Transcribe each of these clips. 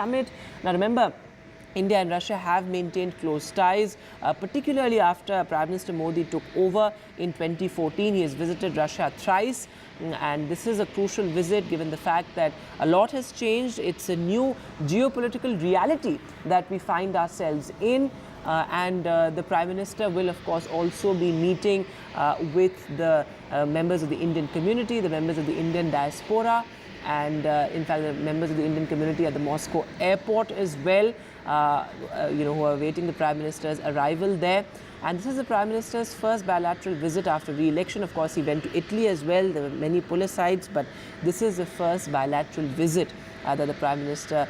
Summit. Now remember, India and Russia have maintained close ties, particularly after Prime Minister Modi took over in 2014. He has visited Russia thrice, and this is a crucial visit given the fact that a lot has changed. It's a new geopolitical reality that we find ourselves in. And the Prime Minister will, of course, also be meeting with the members of the Indian community, the members of the Indian diaspora, and in fact, the members of the Indian community at the Moscow airport as well, who are awaiting the Prime Minister's arrival there. And this is the Prime Minister's first bilateral visit after re-election. Of course, he went to Italy as well. There were many pull asides, but this is the first bilateral visit that the Prime Minister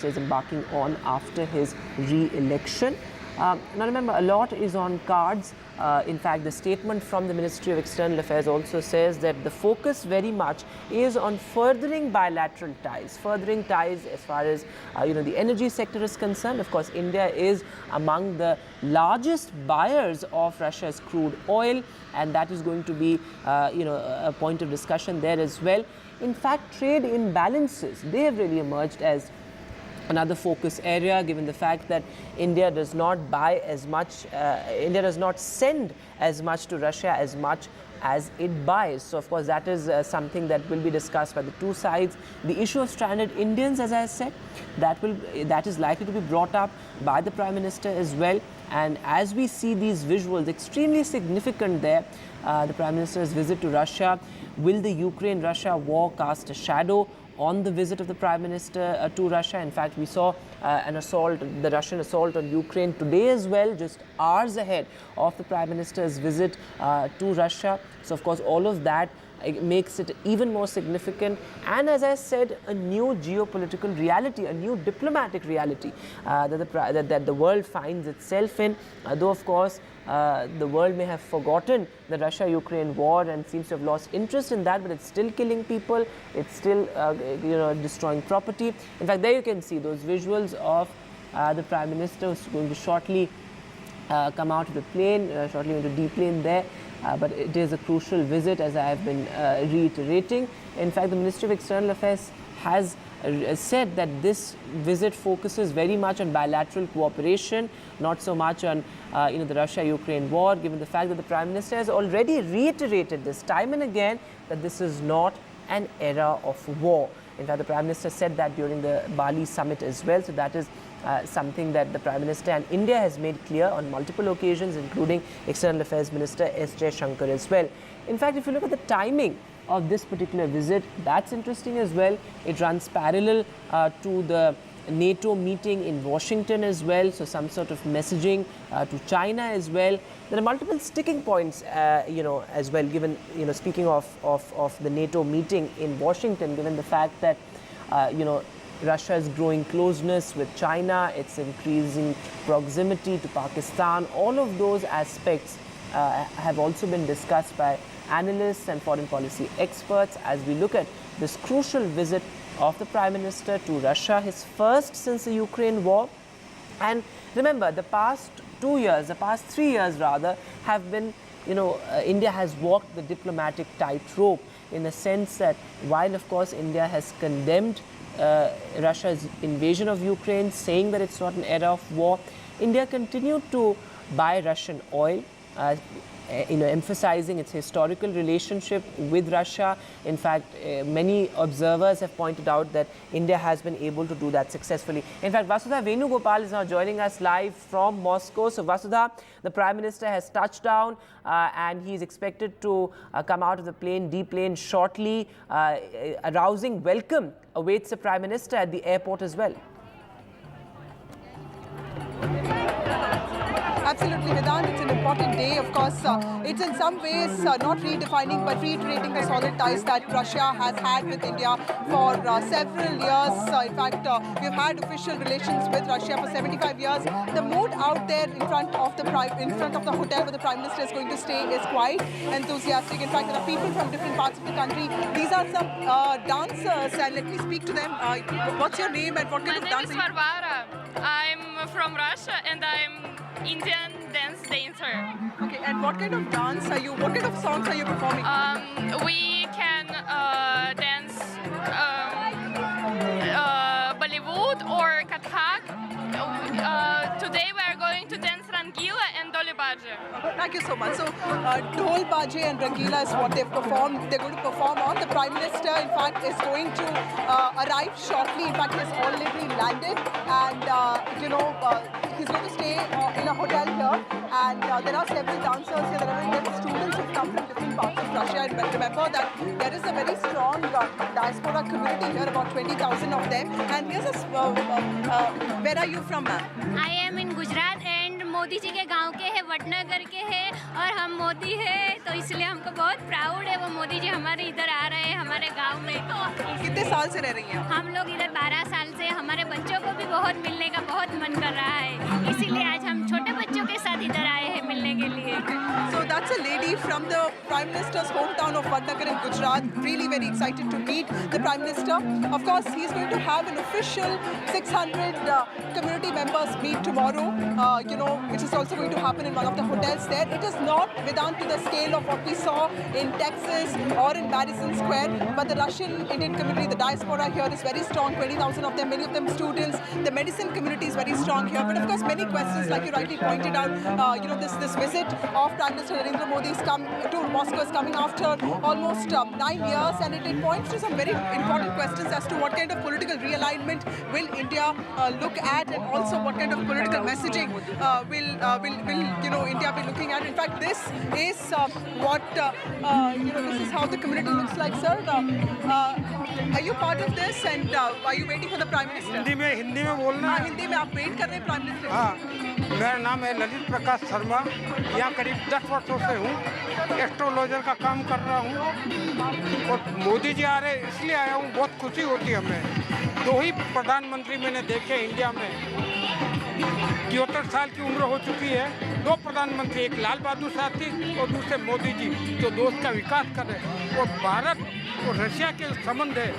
is embarking on after his re-election. Now remember, a lot is on cards. In fact, the statement from the Ministry of External Affairs also says that the focus very much is on furthering bilateral ties, as far as the energy sector is concerned. Of course, India is among the largest buyers of Russia's crude oil, and that is going to be a point of discussion there as well. In fact, trade imbalances, they have really emerged as another focus area, given the fact that India does not buy as much, India does not send as much to Russia as much as it buys. So, of course, that is something that will be discussed by the two sides. The issue of stranded Indians, as I said, that is likely to be brought up by the Prime Minister as well. And as we see these visuals, extremely significant there, the Prime Minister's visit to Russia, will the Ukraine-Russia war cast a shadow on the visit of the Prime Minister to Russia? In fact, we saw the Russian assault on Ukraine today as well, just hours ahead of the Prime Minister's visit to Russia. So, of course, all of that makes it even more significant, and as I said, a new geopolitical reality, a new diplomatic reality that the world finds itself in. Though, of course, the world may have forgotten the Russia-Ukraine war and seems to have lost interest in that, but it's still killing people, it's still destroying property. In fact, there you can see those visuals of the Prime Minister who's going to shortly come out of the plane, shortly going to deplane there. But it is a crucial visit, as I have been reiterating. In fact, the Ministry of External Affairs has said that this visit focuses very much on bilateral cooperation, not so much on the Russia-Ukraine war, given the fact that the Prime Minister has already reiterated this time and again that this is not an era of war. In fact, the Prime Minister said that during the Bali summit as well. So that is something that the Prime Minister and India has made clear on multiple occasions, including External Affairs Minister S. Jaishankar as well. In fact, if you look at the timing of this particular visit, that's interesting as well. It runs parallel to the NATO meeting in Washington as well, so some sort of messaging to China as well. There are multiple sticking points, as well, given, speaking of the NATO meeting in Washington, given the fact that, Russia's growing closeness with China, its increasing proximity to Pakistan, all of those aspects have also been discussed by analysts and foreign policy experts as we look at this crucial visit of the Prime Minister to Russia, his first since the Ukraine war. And remember, the past 3 years rather, have been, India has walked the diplomatic tightrope, in the sense that while, of course, India has condemned Russia's invasion of Ukraine, saying that it's not an era of war, India continued to buy Russian oil, emphasizing its historical relationship with Russia. In fact, many observers have pointed out that India has been able to do that successfully. In fact, Vasudha Venugopal is now joining us live from Moscow. So, Vasudha, the Prime Minister has touched down and he's expected to come out of the plane, deplane shortly. A rousing welcome awaits the Prime Minister at the airport as well. Absolutely, Vedant. It's an important day. Of course, it's in some ways not redefining but reiterating the solid ties that Russia has had with India for several years. In fact, we've had official relations with Russia for 75 years. The mood out there in front of the hotel where the Prime Minister is going to stay is quite enthusiastic. In fact, there are people from different parts of the country. These are some dancers, and let me speak to them. What's your name and what kind of dance? My name is Varvara. I'm from Russia and I'm Indian dance dancer. Okay, and what kind of dance are you, what kind of songs are you performing? We can dance Rangila and Doli Baje. Thank you so much. So, Dhol, Baje and Rangila is what they've performed. They're going to perform on. The Prime Minister, in fact, is going to arrive shortly. In fact, he has already landed, and he's going to stay in a hotel here. And there are several dancers here. There are many students who've come from different parts of Russia. And remember that there is a very strong diaspora community here, about 20,000 of them. And here's where are you from, ma'am? I am in Gujarat and Modi ji के गांव के हैं, वडनगर के हैं और हम मोदी हैं, तो इसलिए हमको बहुत प्राउड है वो मोदी जी हमारे इधर आ रहे हैं हमारे गांव में। कितने साल से रह रही हैं? हम लोग इधर 12 साल से, हमारे बच्चों को भी बहुत मिलने का बहुत मन कर रहा है, इसीलिए आज हम छोटे बच्चों के साथ इधर आए हैं मिलने के लिए। So that's a lady from the Prime Minister's hometown of Vadnagar in Gujarat. Really very excited to meet the Prime Minister. Of course, he's going to have an official 600 community members meet tomorrow, which is also going to happen in one of the hotels there. It is not Vedant to the scale of what we saw in Texas or in Madison Square, but the Russian Indian community, the diaspora here is very strong, 20,000 of them, many of them students. The medicine community is very strong here, but of course many questions, like you rightly pointed out, this visit of Prime Minister Narendra Modi to Moscow is coming after almost 9 years, and it points to some very important questions as to what kind of political realignment will India look at, and also what kind of political messaging will India be looking at. In fact, this is this is how the community looks like, sir. Are you part of this, and are you waiting for the Prime Minister? Hindi में बोलना है। हिंदी में आप wait कर रहे हैं prime minister? हाँ, मेरा नाम है ललित प्रकाश शर्मा, यहाँ करीब 10 वर्षों से हूँ, एस्ट्रोलॉजर का काम कर रहा हूँ और मोदी जी आ रहे इसलिए आया हूँ, बहुत खुशी होती है हमें। 2 ही प्रधानमंत्री मैंने देखे इंडिया में, 73 साल की उम्र हो चुकी है। 2 प्रधानमंत्री, एक लाल बहादुर शास्त्री और दूसरे मोदी जी, जो देश का विकास कर रहे हैं और भारत और रशिया के संबंध है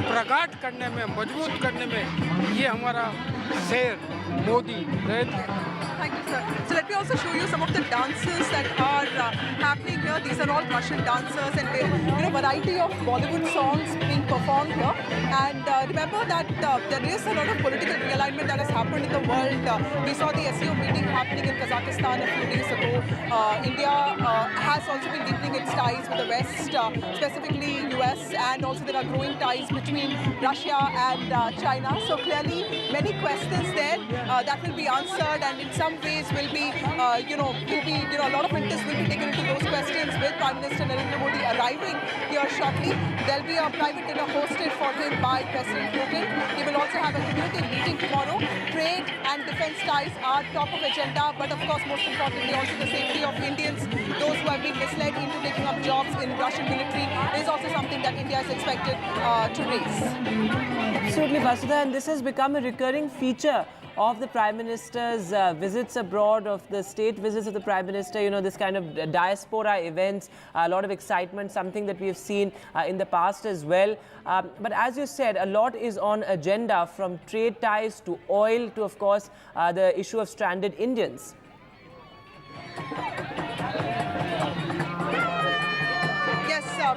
प्रगाढ़ करने में, मजबूत करने में ये हमारा शेर मोदी रहते। Thank you, sir. So let me also show you some of the dances that are happening here. These are all Russian dancers, and variety of Bollywood songs being performed here. And remember that there is a lot of political realignment that has happened in the world. We saw the SEO meeting happening in Kazakhstan a few days ago. India has also been deepening its ties with the West, specifically US, and also there are growing ties between Russia and China. So clearly, many questions there that will be answered, and in some ways will be, a lot of interest will be taken into those questions with Prime Minister Narendra Modi arriving here shortly. There'll be a private dinner hosted for him by President Putin. He will also have a community meeting tomorrow. Trade and defense ties are top of agenda, but of course, most importantly, also the safety of Indians, those who have been misled into taking up jobs in Russian military, is also something that India is expected to raise. Absolutely, Vasudha, and this has become a recurring feature of the Prime Minister's visits abroad, of the state visits of the Prime Minister, this kind of diaspora events, a lot of excitement, something that we have seen in the past as well. But as you said, a lot is on agenda, from trade ties to oil to, of course, the issue of stranded Indians.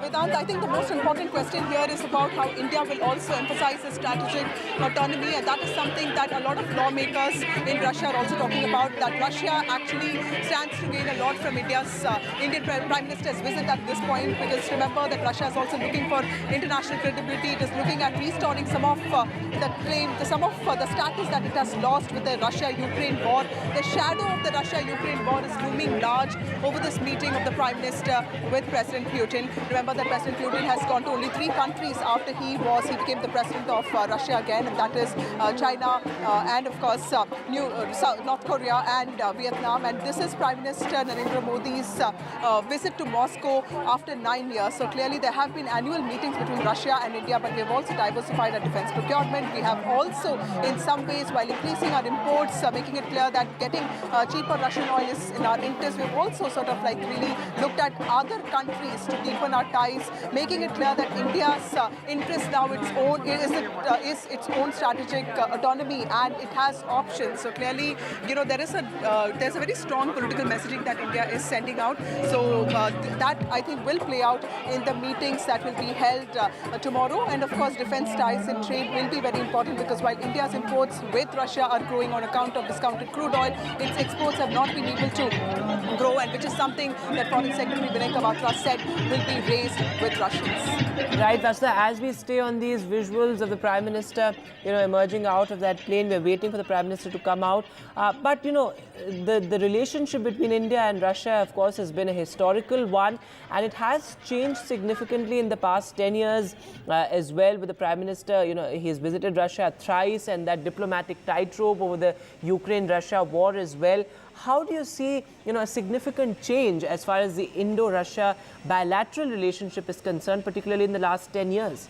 Vedant, I think the most important question here is about how India will also emphasize its strategic autonomy, and that is something that a lot of lawmakers in Russia are also talking about, that Russia actually stands to gain a lot from Indian Prime Minister's visit at this point, because remember that Russia is also looking for international credibility. It is looking at restoring some of the status that it has lost with the Russia-Ukraine war. The shadow of the Russia-Ukraine war is looming large over this meeting of the Prime Minister with President Putin. Remember that President Putin has gone to only 3 countries after he became the president of Russia again, and that is China and of course North Korea and Vietnam. And this is Prime Minister Narendra Modi's visit to Moscow after 9 years. So clearly there have been annual meetings between Russia and India, but we have also diversified our defense procurement. We have also, in some ways, while increasing our imports, making it clear that getting cheaper Russian oil is in our interest. We've also sort of really looked at other countries to deepen our ties, making it clear that India's interest now is its own strategic autonomy, and it has options. So clearly, there's a very strong political messaging that India is sending out. So that I think will play out in the meetings that will be held tomorrow. And of course, defense ties and trade will be very important, because while India's imports with Russia are growing on account of discounted crude oil, its exports have not been able to grow, and which is something that Foreign Secretary Vivek said will be raised with Russians. Right, Vasudha, as we stay on these visuals of the Prime Minister, emerging out of that plane, we're waiting for the Prime Minister to come out. But, the relationship between India and Russia, of course, has been a historical one, and it has changed significantly in the past 10 years as well. With the Prime Minister, he has visited Russia thrice, and that diplomatic tightrope over the Ukraine-Russia war as well. How do you see, a significant change as far as the Indo-Russia bilateral relationship is concerned, particularly in the last 10 years?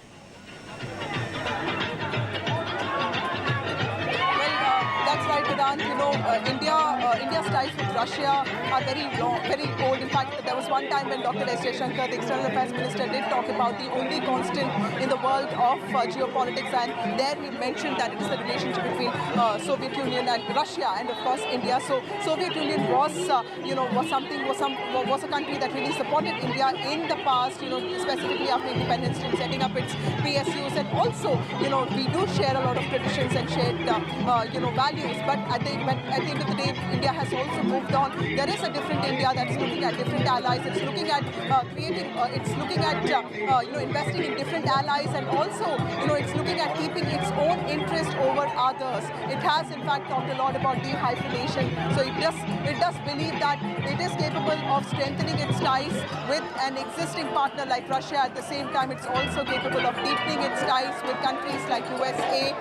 That's right, Vedant. India's ties with Russia are very long, very old. In fact, there was one time when Dr. S. Jaishankar, the External Affairs Minister, did talk about the only constant in the world of geopolitics, and there he mentioned that it is the relationship between Soviet Union and Russia, and of course India. So Soviet Union was a country that really supported India in the past, specifically after independence, in setting up its PSUs, and also, we do share a lot of traditions and shared, values. But at the end of the day, India has also moved on. There is a different India that's looking at different allies. It's looking at investing in different allies, and also, it's looking at keeping its own interest over others. It has, in fact, talked a lot about de-hyphenation. So it does believe that it is capable of strengthening its ties with an existing partner like Russia. At the same time, it's also capable of deepening its ties with countries like USA,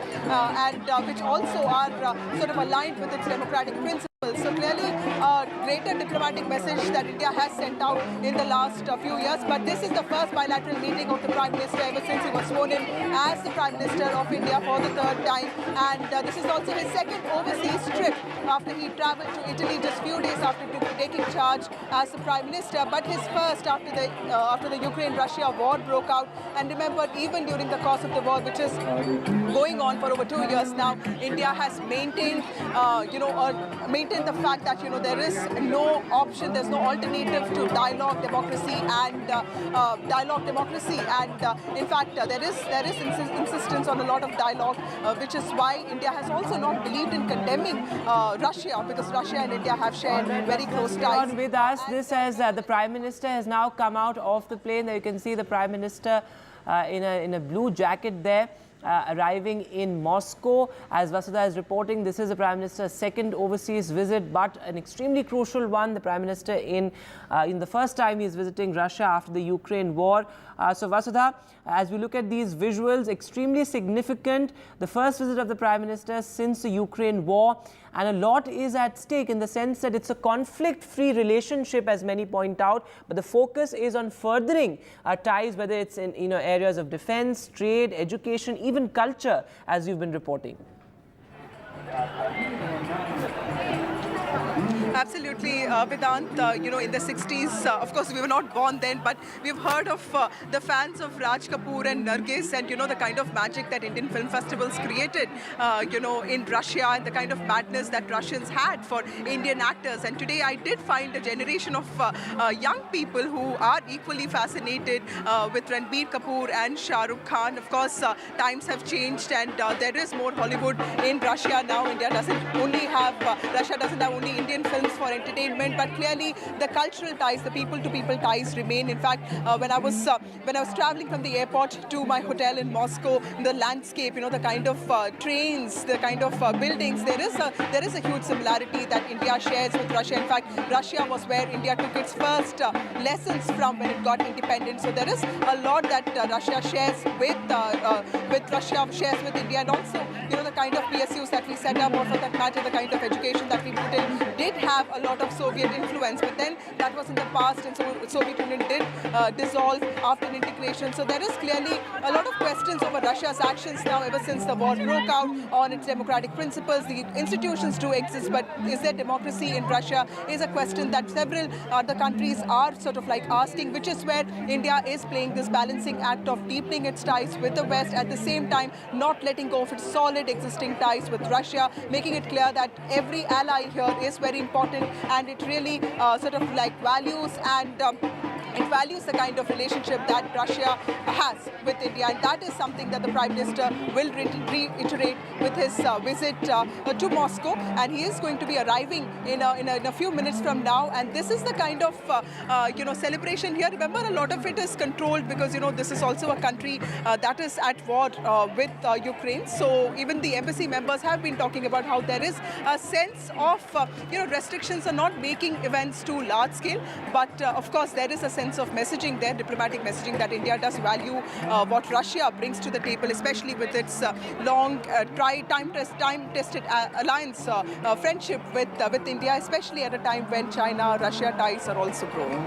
and which also are sort of aligned with its democratic principles. So clearly, a greater diplomatic message that India has sent out in the last few years. But this is the first bilateral meeting of the Prime Minister ever since he was sworn in as the Prime Minister of India for the third time. And this is also his second overseas trip after he travelled to Italy just few days after taking charge as the Prime Minister. But his first after the Ukraine-Russia war broke out. And remember, even during the course of the war, which is going on for over 2 years now, India has maintained, maintained the fact that there is no option, there's no alternative to dialogue, democracy, and in fact there is insistence on a lot of dialogue, which is why India has also not believed in condemning Russia, because Russia and India have shared very close ties. On with us, this as the Prime Minister has now come out of the plane. There you can see the Prime Minister in a blue jacket there. Arriving in Moscow. As Vasudha is reporting, this is the Prime Minister's second overseas visit, but an extremely crucial one. The Prime Minister in the first time he is visiting Russia after the Ukraine war. So Vasudha, as we look at these visuals, extremely significant. The first visit of the Prime Minister since the Ukraine war, and a lot is at stake in the sense that it's a conflict-free relationship, as many point out, but the focus is on furthering ties, whether it's in areas of defense, trade, education, even culture, as you've been reporting. Absolutely, Vedant. In the 60s, of course, we were not born then, but we've heard of the fans of Raj Kapoor and Nargis, and the kind of magic that Indian film festivals created, in Russia, and the kind of madness that Russians had for Indian actors. And today, I did find a generation of young people who are equally fascinated with Ranbir Kapoor and Shah Rukh Khan. Of course, times have changed, and there is more Hollywood in Russia now. Russia doesn't have only Indian films for entertainment, but clearly the cultural ties, the people-to-people ties remain. In fact, when I was traveling from the airport to my hotel in Moscow, the landscape, the kind of trains, the kind of buildings, there is a huge similarity that India shares with Russia. In fact, Russia was where India took its first lessons from when it got independent. So there is a lot that Russia shares with India, and also the kind of PSUs that we set up, or for that matter, the kind of education that we put in, did have have a lot of Soviet influence. But then that was in the past, and so Soviet Union did dissolve after integration. So there is clearly a lot of questions over Russia's actions now ever since the war broke out on its democratic principles. The institutions do exist, but is there democracy in Russia is a question that several other countries are sort of like asking, which is where India is playing this balancing act of deepening its ties with the West, at the same time not letting go of its solid existing ties with Russia, making it clear that every ally here is very important, and it really sort of like values and it values the kind of relationship that Russia has with India, and that is something that the Prime Minister will reiterate with his visit to Moscow, and he is going to be arriving in a few minutes from now. And this is the kind of celebration here. Remember, a lot of it is controlled because this is also a country that is at war with Ukraine. So even the embassy members have been talking about how there is a sense of restrictions are not making events too large scale, but of course there is a sense of messaging there, diplomatic messaging, that India does value what Russia brings to the table, especially with its long, time-tested alliance, friendship with India, especially at a time when China-Russia ties are also growing.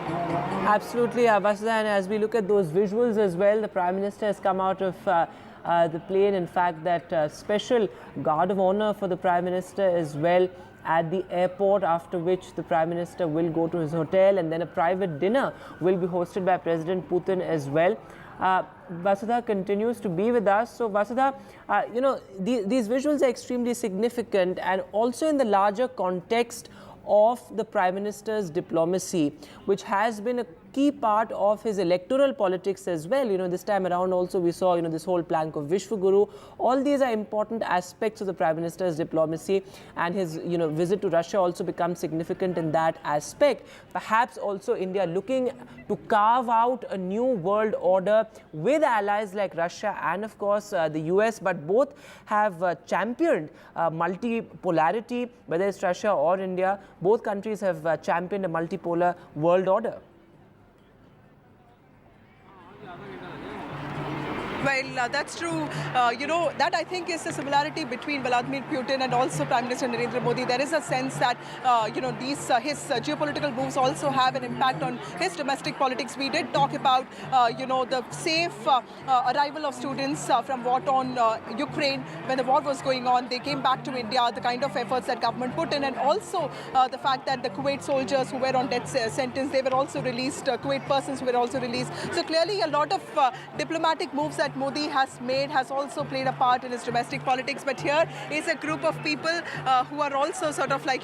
Absolutely, Vasudha, and as we look at those visuals as well, the Prime Minister has come out of the plane. In fact, that special guard of honor for the Prime Minister as well at the airport, after which the Prime Minister will go to his hotel, and then a private dinner will be hosted by President Putin as well. Vasudha continues to be with us. So Vasudha, these visuals are extremely significant, and also in the larger context of the Prime Minister's diplomacy, which has been a key part of his electoral politics as well. This time around also we saw, this whole plank of Vishwaguru. All these are important aspects of the Prime Minister's diplomacy, and his, visit to Russia also becomes significant in that aspect. Perhaps also India looking to carve out a new world order with allies like Russia and of course the US, but both have championed multipolarity, whether it's Russia or India. Both countries have championed a multipolar world order. Well, that's true. That I think is the similarity between Vladimir Putin and also Prime Minister Narendra Modi. There is a sense that, his geopolitical moves also have an impact on his domestic politics. We did talk about, the safe arrival of students from war-torn Ukraine. When the war was going on, they came back to India, the kind of efforts that government put in, and also the fact that the Kuwait soldiers who were on death sentence, they were also released, Kuwait persons were also released. So clearly a lot of diplomatic moves that Modi has made has also played a part in his domestic politics. But here is a group of people who are also sort of like,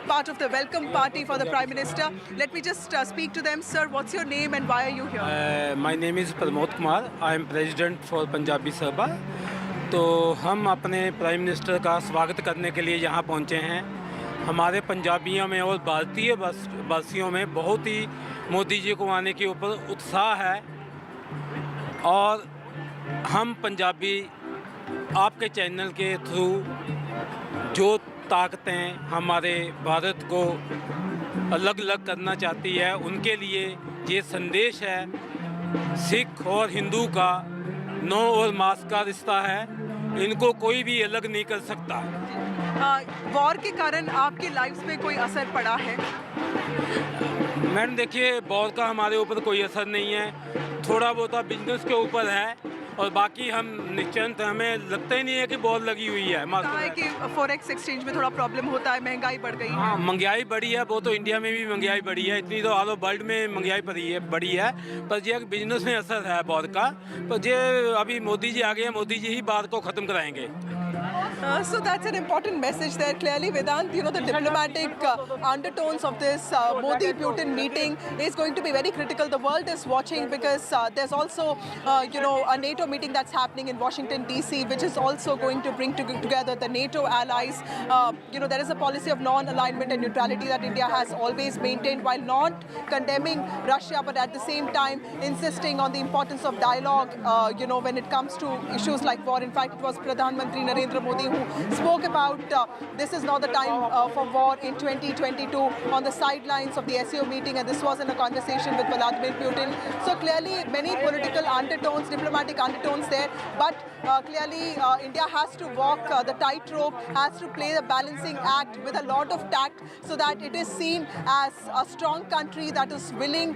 part of the welcome party for the Prime Minister. Let me just speak to them. Sir, what's your name and why are you here? My name is Pramod Kumar. I am President for Punjabi Sabha. तो हम अपने prime minister का स्वागत करने के लिए यहाँ पहुँचे हैं. हमारे पंजाबियों में और भारतीय वासियों में बहुत ही मोदी जी को आने के ऊपर उत्साह है, और हम पंजाबी आपके चैनल के थ्रू जो ताकतें हमारे भारत को अलग अलग करना चाहती है, उनके लिए ये संदेश है. सिख और हिंदू का नौ और मास का रिश्ता है, इनको कोई भी अलग नहीं कर सकता. वॉर के कारण आपकी लाइफ पे कोई असर पड़ा है? मैडम देखिए, वॉर का हमारे ऊपर कोई असर नहीं है. थोड़ा बहुत बिजनेस के ऊपर है, और बाकी हम निश्चिंत, हमें लगता ही नहीं है कि वॉर लगी हुई है. है कि फॉरेक्स एक्सचेंज में थोड़ा प्रॉब्लम होता है, महंगाई बढ़ गई है. हाँ, महंगाई बढ़ी है, वो तो इंडिया में भी महंगाई बढ़ी है, इतनी तो ऑल ओवर वर्ल्ड में महंगाई बढ़ी है. पर ये बिजनेस में असर है वॉर का. पर ये अभी मोदी जी आ गए, मोदी जी ही बात को ख़त्म कराएंगे. So that's an important message there. Clearly, Vedant, the diplomatic undertones of this Modi-Putin meeting is going to be very critical. The world is watching because there's also, a NATO meeting that's happening in Washington, D.C., which is also going to bring together the NATO allies. There is a policy of non-alignment and neutrality that India has always maintained, while not condemning Russia, but at the same time insisting on the importance of dialogue, when it comes to issues like war. In fact, it was Pradhan Mantri Narendra Narendra Modi, who spoke about this is not the time for war in 2022 on the sidelines of the SEO meeting, and this was in a conversation with Vladimir Putin. So clearly many political undertones, diplomatic undertones there, but clearly India has to walk the tightrope, has to play the balancing act with a lot of tact so that it is seen as a strong country that is willing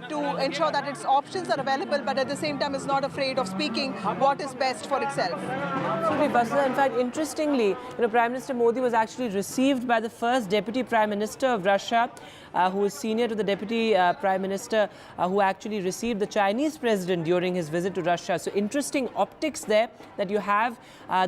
to ensure that its options are available, but at the same time is not afraid of speaking what is best for itself. Absolutely, Vasudha. In fact, interestingly, Prime Minister Modi was actually received by the first Deputy Prime Minister of Russia, who is senior to the Deputy Prime Minister who actually received the Chinese President during his visit to Russia. So interesting optics there, that you have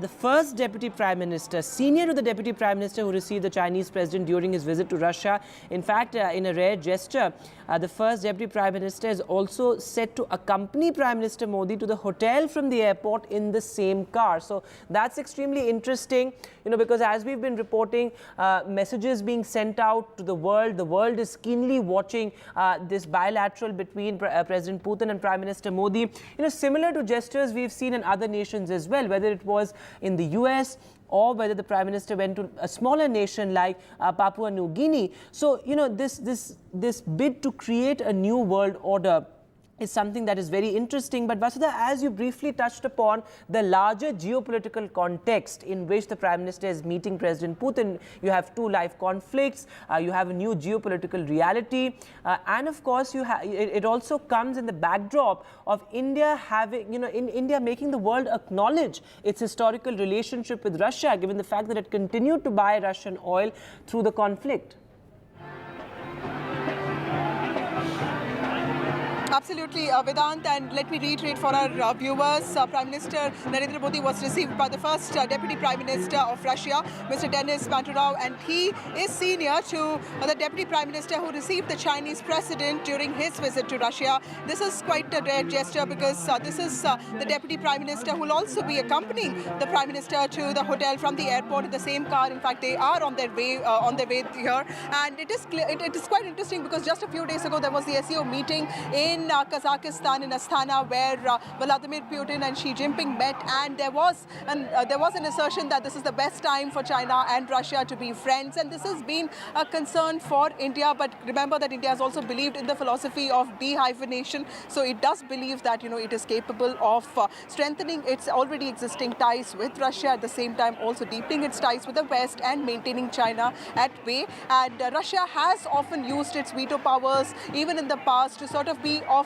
the first Deputy Prime Minister, senior to the Deputy Prime Minister, who received the Chinese President during his visit to Russia. In fact, in a rare gesture, the first Deputy Prime Minister is also set to accompany Prime Minister Modi to the hotel from the airport in the same car. So that's extremely interesting, because as we've been reporting, messages being sent out to the world is keenly watching this bilateral between President Putin and Prime Minister Modi. Similar to gestures we've seen in other nations as well, whether it was in the US or whether the Prime Minister went to a smaller nation like Papua New Guinea. So, this bid to create a new world order is something that is very interesting. But Vasudha, as you briefly touched upon the larger geopolitical context in which the Prime Minister is meeting President Putin, you have two live conflicts, you have a new geopolitical reality, and of course it also comes in the backdrop of India having, India making the world acknowledge its historical relationship with Russia, given the fact that it continued to buy Russian oil through the conflict. Absolutely, Vedant, and let me reiterate for our viewers, Prime Minister Narendra Modi was received by the first Deputy Prime Minister of Russia, Mr. Denis Manturov, and he is senior to the Deputy Prime Minister who received the Chinese President during his visit to Russia. This is quite a rare gesture because this is the Deputy Prime Minister who will also be accompanying the Prime Minister to the hotel from the airport in the same car. In fact, they are on their way here, and it is quite interesting because just a few days ago there was the SEO meeting in Kazakhstan, in Astana, where Vladimir Putin and Xi Jinping met, and there was an assertion that this is the best time for China and Russia to be friends, and this has been a concern for India. But remember that India has also believed in the philosophy of dehyphenation, so it does believe that it is capable of strengthening its already existing ties with Russia, at the same time also deepening its ties with the West and maintaining China at bay. And Russia has often used its veto powers even in the past to sort of be of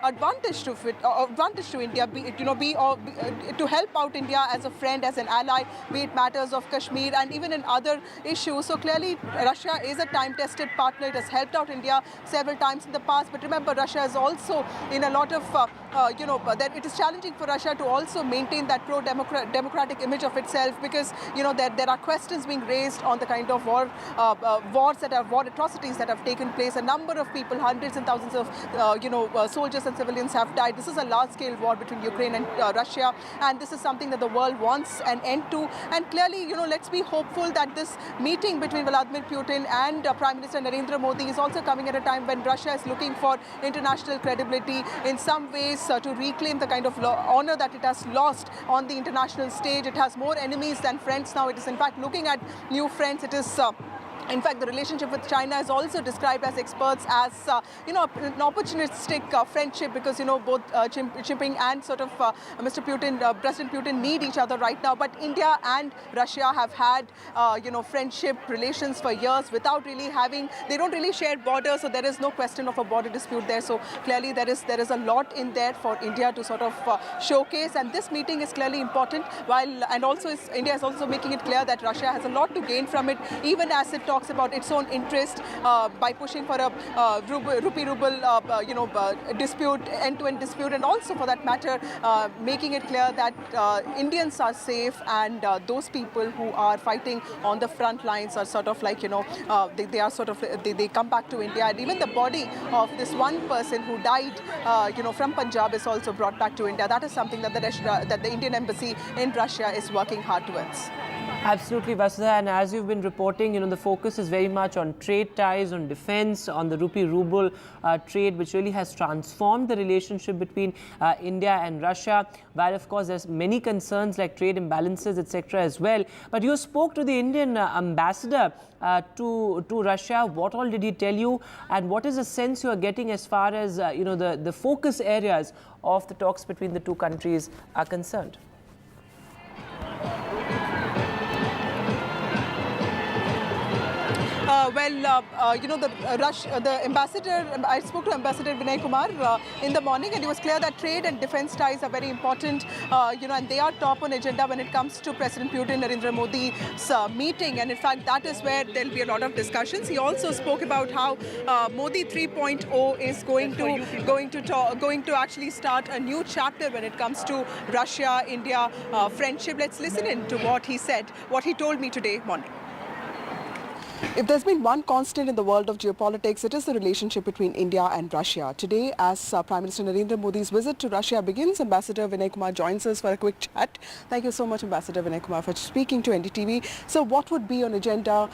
advantage to India, to help out India as a friend, as an ally, be it matters of Kashmir and even in other issues. So clearly Russia is a time-tested partner. It has helped out India several times in the past. But remember, Russia is also in a lot of, that it is challenging for Russia to also maintain that pro-democratic image of itself, because there are questions being raised on the kind of war atrocities that have taken place. A number of people, hundreds and thousands of soldiers and civilians have died. This is a large-scale war between Ukraine and Russia, and this is something that the world wants an end to. And clearly, let's be hopeful that this meeting between Vladimir Putin and Prime Minister Narendra Modi is also coming at a time when Russia is looking for international credibility, in some ways to reclaim the kind of honor that it has lost on the international stage. It has more enemies than friends now. It is in fact looking at new friends. It is in fact, the relationship with China is also described as experts as, an opportunistic friendship, because, both Xi Jinping and sort of Mr. Putin, President Putin need each other right now. But India and Russia have had, friendship relations for years without really they don't really share borders, so there is no question of a border dispute there. So clearly there is a lot in there for India to sort of showcase, and this meeting is clearly important. India is also making it clear that Russia has a lot to gain from it, even as it talks about its own interest by pushing for a rupee-ruble dispute, end-to-end dispute, and also for that matter making it clear that Indians are safe, and those people who are fighting on the front lines are sort of like they come back to India, and even the body of this one person who died from Punjab is also brought back to India. That is something that the Indian embassy in Russia is working hard towards. Absolutely, Vasudha, and as you've been reporting, the focus is very much on trade ties, on defense, on the rupee-ruble trade, which really has transformed the relationship between India and Russia, while of course there's many concerns like trade imbalances, etc. as well. But you spoke to the Indian ambassador to Russia. What all did he tell you, and what is the sense you are getting as far as the focus areas of the talks between the two countries are concerned? The ambassador, I spoke to Ambassador Vinay Kumar in the morning, and it was clear that trade and defense ties are very important, and they are top on agenda when it comes to President Putin, Narendra Modi's meeting. And in fact, that is where there will be a lot of discussions. He also spoke about how Modi 3.0 is going to actually start a new chapter when it comes to Russia-India friendship. Let's listen in to what he said, what he told me today morning. If there's been one constant in the world of geopolitics, it is the relationship between India and Russia. Today, as Prime Minister Narendra Modi's visit to Russia begins, Ambassador Vinay Kumar joins us for a quick chat. Thank you so much, Ambassador Vinay Kumar, for speaking to NDTV. So what would be on agenda,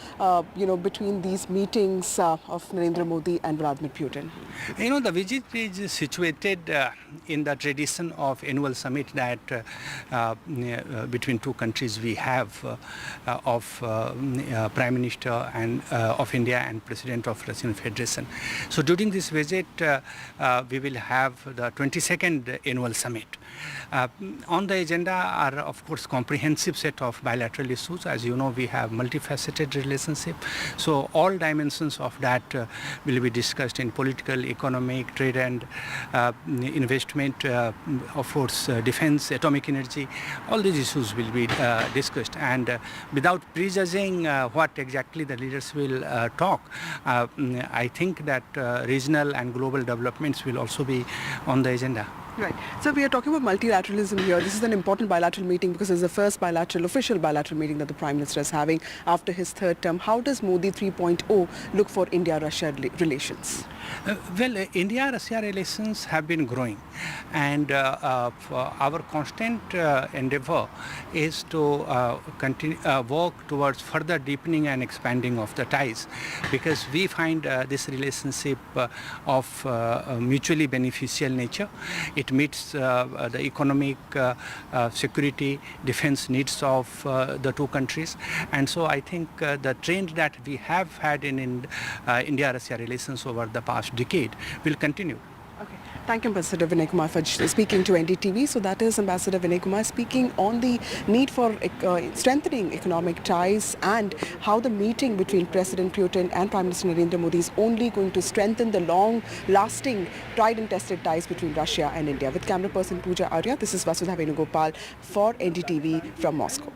between these meetings of Narendra Modi and Vladimir Putin? The visit is situated in the tradition of annual summit that between two countries we have of Prime Minister and of India and President of Russian Federation. So during this visit, we will have the 22nd annual summit. On the agenda are, of course, comprehensive set of bilateral issues. As you know, we have multifaceted relationship. So all dimensions of that will be discussed in political, economic, trade and investment, of course, defense, atomic energy. All these issues will be discussed. And without prejudging what exactly the leaders will talk, I think that regional and global developments will also be on the agenda. Right. So we are talking about multilateralism here. This is an important bilateral meeting because it's the first official bilateral meeting that the Prime Minister is having after his third term. How does Modi 3.0 look for India-Russia relations? India-Russia relations have been growing, and our constant endeavor is to continue work towards further deepening and expanding of the ties, because we find this relationship of mutually beneficial nature. It meets the economic, security, defense needs of the two countries, and so I think the trend that we have had in India-Russia relations over the past decade will continue. Okay. Thank you, Ambassador Vinay Kumar, for speaking to NDTV. So that is Ambassador Vinay Kumar speaking on the need for strengthening economic ties and how the meeting between President Putin and Prime Minister Narendra Modi is only going to strengthen the long-lasting, tried and tested ties between Russia and India. With camera person Pooja Arya, this is Vasudha Venugopal for NDTV from Moscow.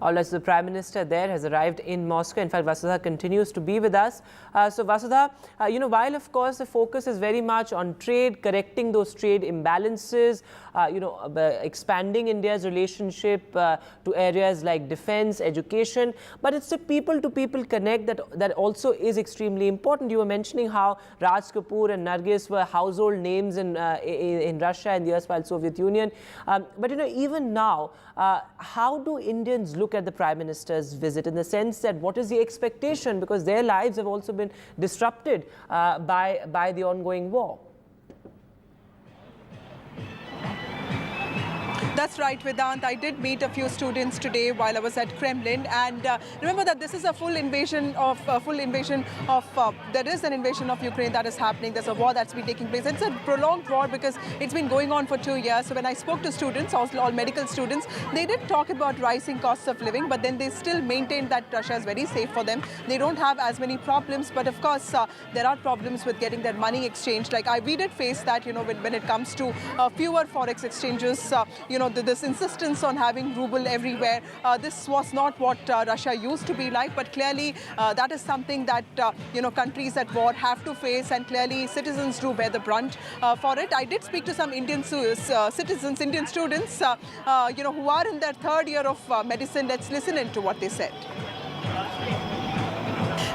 All right, so the Prime Minister there has arrived in Moscow. In fact, Vasudha continues to be with us. So Vasudha, while of course the focus is very much on trade, correcting those trade imbalances, expanding India's relationship to areas like defense, education, but it's the people-to-people connect that also is extremely important. You were mentioning how Raj Kapoor and Nargis were household names in Russia and the erstwhile Soviet Union. But even now, how do Indians look at the Prime Minister's visit, in the sense that what is the expectation, because their lives have also been disrupted by the ongoing war? That's right, Vedant. I did meet a few students today while I was at Kremlin, and remember that this is a there is an invasion of Ukraine that is happening. There's a war that's been taking place. It's a prolonged war because it's been going on for 2 years. So when I spoke to students, all medical students, they did talk about rising costs of living, but then they still maintain that Russia is very safe for them. They don't have as many problems, but of course there are problems with getting their money exchanged. Like we did face that, when it comes to fewer forex exchanges, this insistence on having ruble everywhere. This was not what Russia used to be like, but clearly that is something that countries at war have to face, and clearly citizens do bear the brunt for it. I did speak to some Indian citizens, Indian students, who are in their third year of medicine. Let's listen into what they said.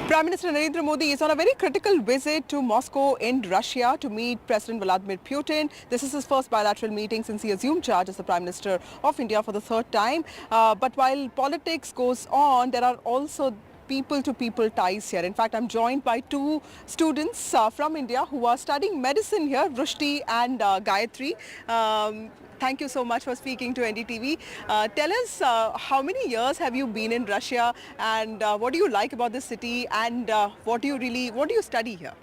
Prime Minister Narendra Modi is on a very critical visit to Moscow in Russia to meet President Vladimir Putin. This is his first bilateral meeting since he assumed charge as the Prime Minister of India for the third time. But while politics goes on, there are also people-to-people ties here. In fact, I'm joined by two students from India who are studying medicine here, Rushti and Gayatri. Thank you so much for speaking to NDTV. Tell us, how many years have you been in Russia, and what do you like about the city, and what do you study here?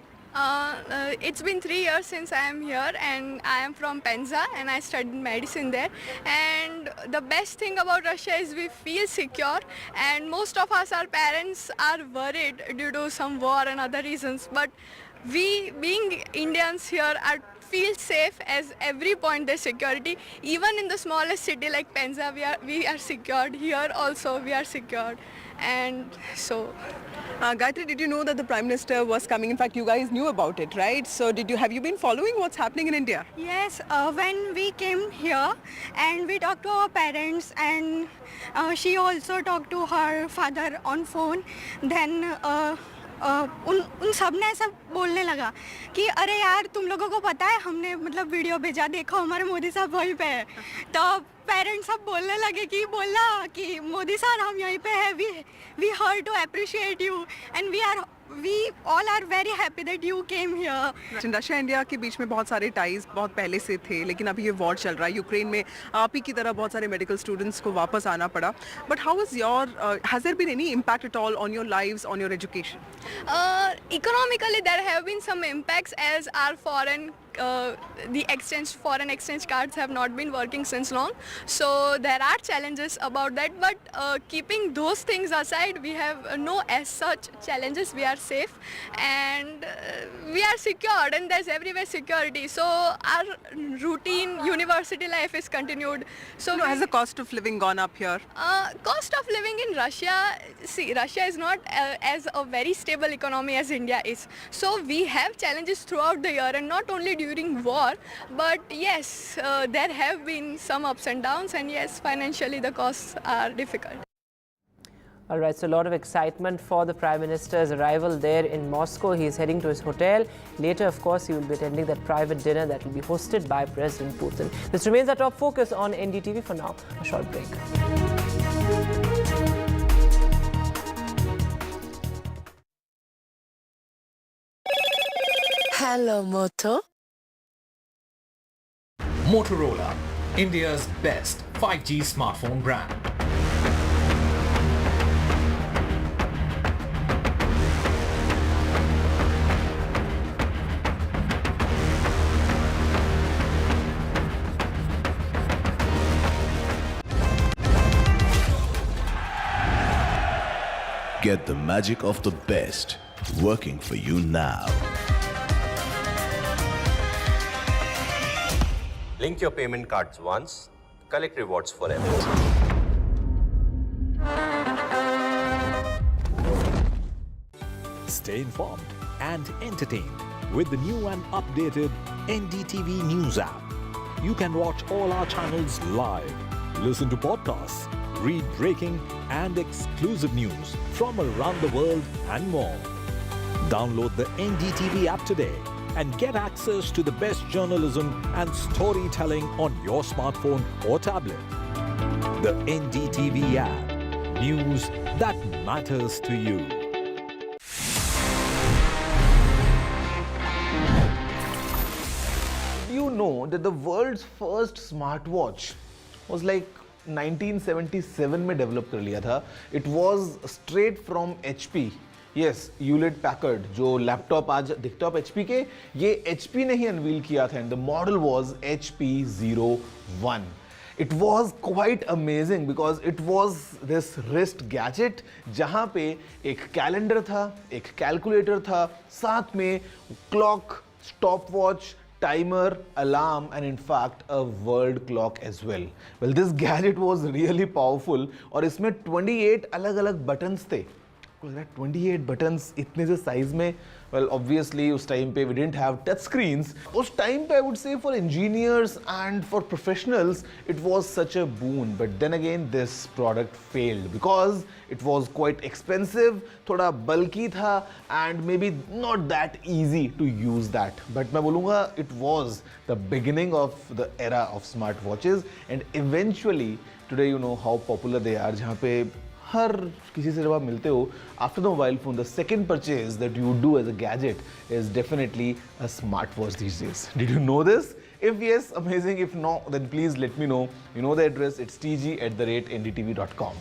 It's been 3 years since I am here, and I am from Penza and I studied medicine there. And the best thing about Russia is we feel secure, and most of us, our parents, are worried due to some war and other reasons. But we, being Indians here, feel safe as every point there's security. Even in the smallest city like Penza, we are secured. Here also we are secured. And so Gayatri, did you know that the Prime Minister was coming? In fact, you guys knew about it, right? So have you been following what's happening in India? yes, when we came here and we talked to our parents, and she also talked to her father on phone, then उन सब ने ऐसा बोलने लगा कि अरे यार तुम लोगों को पता है हमने मतलब वीडियो भेजा, देखो हमारे मोदी साहब वहीं पे है. तो पेरेंट्स सब बोलने लगे कि बोला कि मोदी सर हम यहीं पे हैं, we heard to appreciate you and we all are very happy that you came here. Russia India के बीच में बहुत सारे टाइज बहुत पहले से थे, लेकिन अभी ये वॉर चल रहा है यूक्रेन में. आप ही की तरह बहुत सारे मेडिकल स्टूडेंट्स को वापस आना पड़ा. But how is your has there been any impact at all on your lives, on your education? Economically there have been some impacts as our foreign exchange cards have not been working since long, so there are challenges about that. But keeping those things aside, we have no as such challenges. We are safe and we are secured, and there's everywhere security, so our routine university life is continued. So has the cost of living gone up here? Cost of living in Russia, see, Russia is not as a very stable economy as India is, so we have challenges throughout the year, and not only during war, but yes, there have been some ups and downs, and yes, financially the costs are difficult. All right, so a lot of excitement for the Prime Minister's arrival there in Moscow. He is heading to his hotel. Later, of course, he will be attending that private dinner that will be hosted by President Putin. This remains our top focus on NDTV. For now, a short break. Hello, Moto. Motorola, India's best 5G smartphone brand. Get the magic of the best working for you now. Link your payment cards once, collect rewards forever. Stay informed and entertained with the new and updated NDTV News app. You can watch all our channels live, listen to podcasts, read breaking and exclusive news from around the world and more. Download the NDTV app today and get access to the best journalism and storytelling on your smartphone or tablet. The NDTV app. News that matters to you. Do you know that the world's first smartwatch was like 1977 में develop कर लिया था? It was straight from HP. Yes, Hewlett Packard, जो laptop आज दिखता है HP के, ये HP ने ही अनवील किया था, and the model was HP01. It was quite amazing because it was this wrist gadget जहाँ पे एक कैलेंडर था, एक कैलकुलेटर था, साथ में clock, stopwatch, timer, alarm, and in fact a world clock as well. Well, this gadget was really powerful और इसमें 28 अलग-अलग buttons थे. 28 buttons इतने से size में, Well, obviously, उस time पे we didn't have touch screens. उस time पे I would say for engineers and for professionals, it was such a boon. But then again, this product failed because it was quite expensive, थोड़ा bulky था, and maybe not that easy to use that. But मैं बोलूँगा, it was the beginning of the era of smartwatches, and eventually today you know how popular they are. जहाँ पे हर किसी से जब आप मिलते हो, after the mobile phone, the second purchase that you do as a gadget is definitely a smartwatch these days. Did you know this? If yes, amazing. If no, then please let me know. You know the address. It's tg@ndtv.com.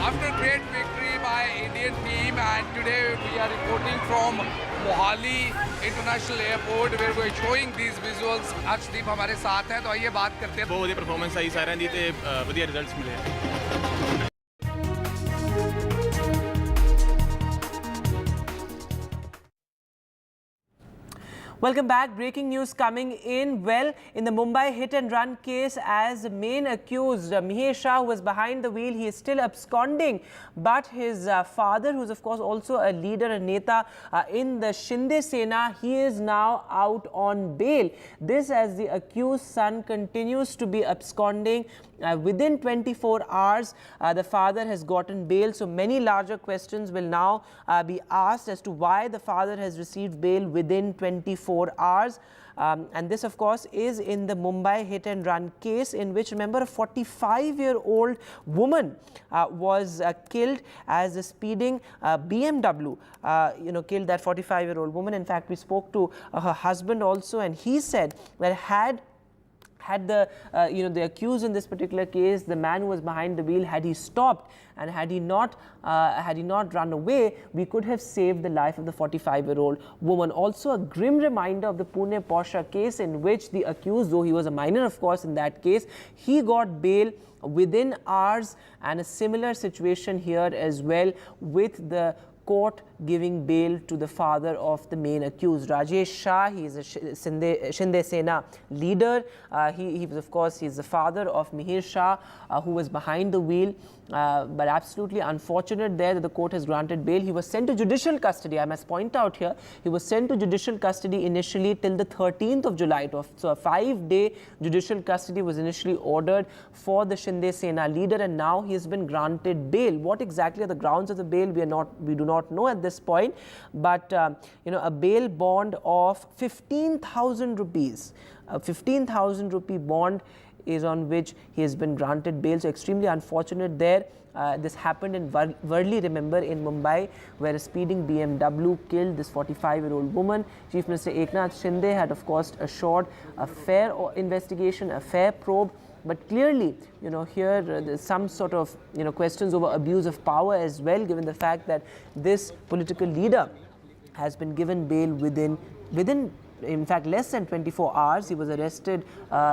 After great victory by Indian team, and today we are reporting from Mohali International Airport where we are showing these visuals. Arshdeep हमारे साथ हैं, तो आइए बात करते हैं. बहुत बढ़िया परफॉर्मेंस आई साਰਿਆਂ ਦੀ ਤੇ ਵਧੀਆ ਰਿਜ਼ਲਟਸ ਮਿਲੇ. Welcome back. Breaking news coming in. Well, in the Mumbai hit and run case, as the main accused, Mihir Shah, who was behind the wheel, he is still absconding. But his father, who is of course also a leader, a neta in the Shinde Sena, he is now out on bail. This as the accused son continues to be absconding. Within 24 hours, the father has gotten bail. So many larger questions will now be asked as to why the father has received bail within 24 hours. And this, of course, is in the Mumbai hit and run case, in which, remember, a 45-year-old woman was killed as a speeding BMW, killed that 45-year-old woman. In fact, we spoke to her husband also, and he said that had the the accused in this particular case, the man who was behind the wheel, had he stopped and had he not run away, we could have saved the life of the 45-year-old woman. Also a grim reminder of the Pune Porsche case, in which the accused, though he was a minor of course in that case, he got bail within hours, and a similar situation here as well, with the court giving bail to the father of the main accused, Rajesh Shah. He is a Shinde Sena leader. He was, of course, he's the father of Mihir Shah, who was behind the wheel. But absolutely unfortunate there that the court has granted bail. He was sent to judicial custody. I must point out here, he was sent to judicial custody initially till the 13th of July. So a 5-day judicial custody was initially ordered for the Shinde Sena leader, and now he has been granted bail. What exactly are the grounds of the bail? We do not know at this point, but a bail bond of 15,000 rupees, a 15,000 rupee bond is on which he has been granted bail. So extremely unfortunate there. This happened in Worli, remember, in Mumbai, where a speeding BMW killed this 45-year-old woman. Chief Minister Eknath Shinde had, of course, assured a fair investigation, a fair probe. But clearly, here there's some sort of, questions over abuse of power as well, given the fact that this political leader has been given bail within in fact less than 24 hours. He was arrested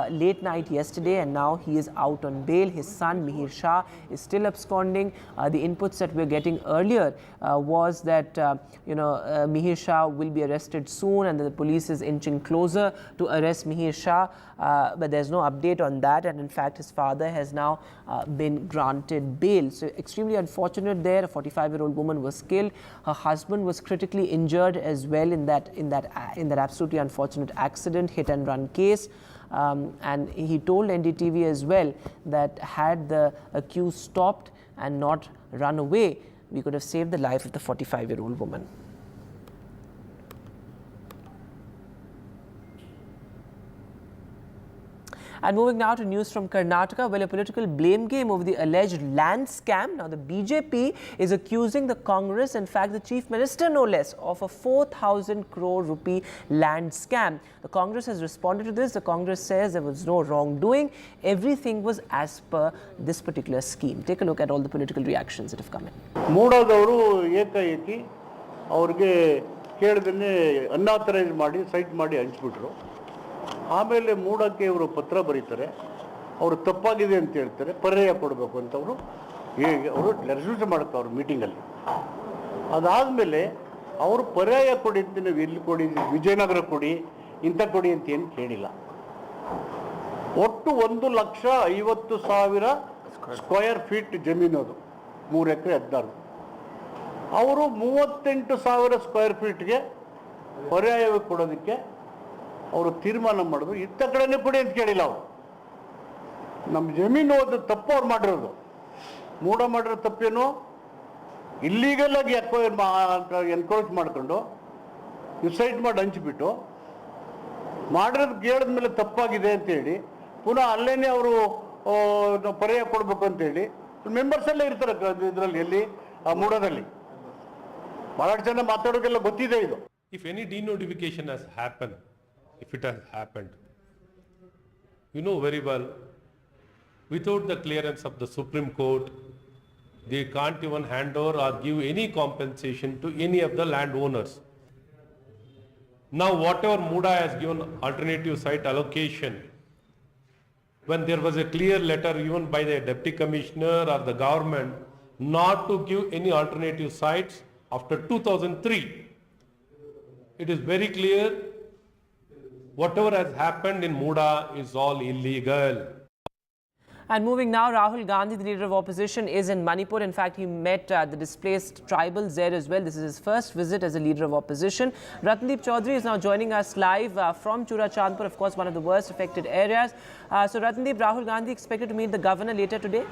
late night yesterday, and now he is out on bail. His son Mihir Shah is still absconding. The inputs that we're getting earlier was that Mihir Shah will be arrested soon, and that the police is inching closer to arrest Mihir Shah, but there's no update on that. And in fact, his father has now been granted bail. So extremely unfortunate there. A 45-year-old woman was killed. Her husband was critically injured as well in that absolutely unfortunate accident, hit and run case. And he told NDTV as well that had the accused stopped and not run away, we could have saved the life of the 45-year-old woman. And moving now to news from Karnataka, well, a political blame game over the alleged land scam. Now, the BJP is accusing the Congress, in fact, the Chief Minister no less, of a 4,000 crore rupee land scam. The Congress has responded to this. The Congress says there was no wrongdoing. Everything was as per this particular scheme. Take a look at all the political reactions that have come in. ಮೂಡೋದವರು ಏಕಾಏಕಿ ಅವ್ರಿಗೆ ಕೇಳ್ದನ್ನೇ unauthorise ಮಾಡಿ site ಮಾಡಿ ಹಂಚ್ಬಿಟ್ರು. ಆಮೇಲೆ ಮೂಡಕ್ಕೆ ಇವರು ಪತ್ರ ಬರೀತಾರೆ, ಅವರು ತಪ್ಪಾಗಿದೆ ಅಂತ ಹೇಳ್ತಾರೆ, ಪರ್ಯಾಯ ಕೊಡಬೇಕು ಅಂತ ಅವರು ರೆಸಲ್ಯೂಷನ್ ಮಾಡುತ್ತೆ ಅವ್ರ ಮೀಟಿಂಗಲ್ಲಿ. ಅದಾದಮೇಲೆ ಅವರು ಪರ್ಯಾಯ ಕೊಡಿ ಅಂತ ನೀವು ಎಲ್ಲಿ ಕೊಡಿ, ವಿಜಯನಗರ ಕೊಡಿ, ಇಂಥ ಕೊಡಿ ಅಂತ ಏನು ಕೇಳಿಲ್ಲ. ಒಟ್ಟು 1,50,000 ಸ್ಕ್ವಯರ್ ಫೀಟ್ ಜಮೀನು ಅದು, 3 ಎಕರೆ 16. ಅವರು 38,000 ಸ್ಕ್ವೇರ್ ಫೀಟ್ಗೆ ಪರ್ಯಾಯವಾಗಿ ಕೊಡೋದಕ್ಕೆ ಅವರು ತೀರ್ಮಾನ ಮಾಡಿದ್ರು. ಇತ್ತ ಕಡೆನೇ ಕೊಡಿ ಅಂತ ಕೇಳಿಲ್ಲ ಅವರು. ನಮ್ಮ ಜಮೀನು ಅದು ತಪ್ಪು ಅವ್ರು ಮಾಡಿರೋದು. ಮೂಡ ಮಾಡಿರೋ ತಪ್ಪೇನು, ಇಲ್ಲೀಗಲ್ ಆಗಿ ಎನ್ಕ್ರೋಚ್ ಮಾಡ್ಕೊಂಡು ಯುಸೈಡ್ ಮಾಡಿ ಹಂಚಿಬಿಟ್ಟು ಮಾಡಿರೋದು ಕೇಳಿದ ಮೇಲೆ ತಪ್ಪಾಗಿದೆ ಅಂತೇಳಿ ಪುನಃ ಅಲ್ಲೇನೆ ಅವರು ಪರ್ಯಾಯ ಕೊಡಬೇಕು ಅಂತೇಳಿ ಮೆಂಬರ್ಸ್ ಎಲ್ಲ ಇರ್ತಾರೆ ಇದರಲ್ಲಿ, ಎಲ್ಲಿ ಆ ಮೂಡದಲ್ಲಿ ಬಹಳಷ್ಟು ಜನ ಮಾತಾಡೋಕೆಲ್ಲ ಗೊತ್ತಿದೆ ಇದು. If any denotification has happened, if it has happened, you know very well, without the clearance of the Supreme Court, they can't even hand over or give any compensation to any of the landowners. Now whatever Muda has given alternative site allocation, when there was a clear letter even by the Deputy Commissioner or the government not to give any alternative sites after 2003, it is very clear whatever has happened in Muda is all illegal. And moving now, Rahul Gandhi, the leader of opposition, is in Manipur. In fact, he met the displaced tribals there as well. This is his first visit as a leader of opposition. Ratndeep Chaudhary is now joining us live from Churachandpur, of course, one of the worst affected areas. So, Ratndeep, Rahul Gandhi expected to meet the governor later today?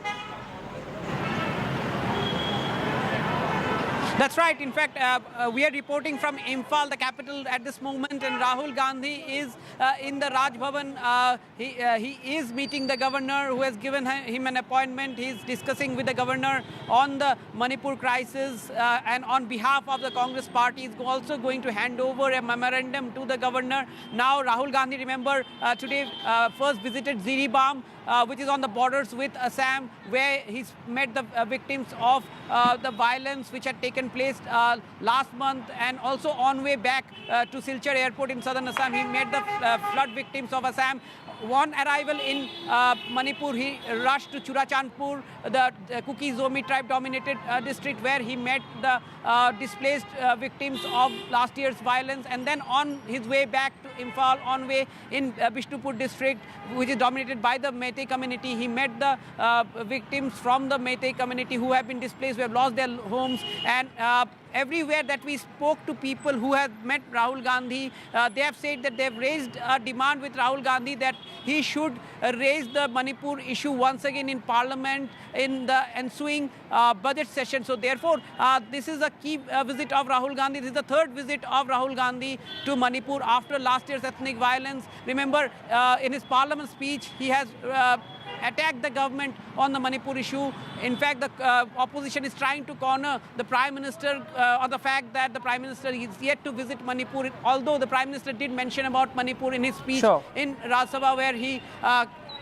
That's right. In fact, we are reporting from Imphal, the capital, at this moment, and Rahul Gandhi is in the Raj Bhavan. He is meeting the governor, who has given him an appointment. He is discussing with the governor on the Manipur crisis, and on behalf of the Congress party, he is also going to hand over a memorandum to the governor. Now, Rahul Gandhi, remember, today first visited Ziribam, which is on the borders with Assam, where he's met the victims of the violence which had taken place last month, and also on way back to Silchar airport in southern Assam, he met the flood victims of Assam. On arrival in Manipur, he rushed to Churachandpur, the Kuki-Zomi tribe-dominated district, where he met the displaced victims of last year's violence. And then on his way back to Imphal, on way in Bishnupur district, which is dominated by the Meitei community, he met the victims from the Meitei community who have been displaced, who have lost their homes. And everywhere that we spoke to people who have met Rahul Gandhi, they have said that they have raised a demand with Rahul Gandhi that he should raise the Manipur issue once again in Parliament in the ensuing budget session. So therefore, this is a key visit of Rahul Gandhi. This is the third visit of Rahul Gandhi to Manipur after last year's ethnic violence. Remember, in his Parliament speech, he has attacked the government on the Manipur issue. In fact, the opposition is trying to corner the Prime Minister on the fact that the Prime Minister is yet to visit Manipur, although the Prime Minister did mention about Manipur in his speech in Rajya Sabha, where he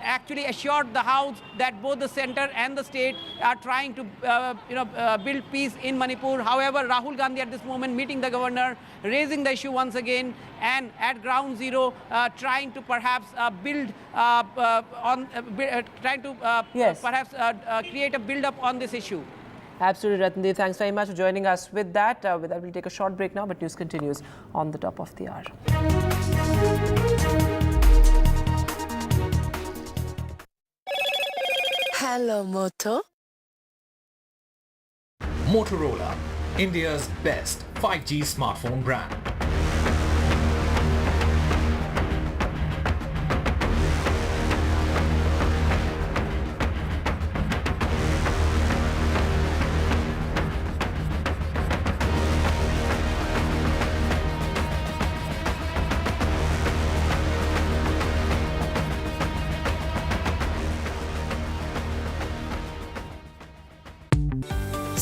actually assured the House that both the centre and the state are trying to build peace in Manipur. However, Rahul Gandhi at this moment meeting the governor, raising the issue once again, and at ground zero trying to perhaps create a build-up on this issue. Absolutely, Ratndeep. Thanks very much for joining us with that. With that, we'll take a short break now, but news continues on the top of the hour. Hello, Moto. Motorola, India's best 5G smartphone brand.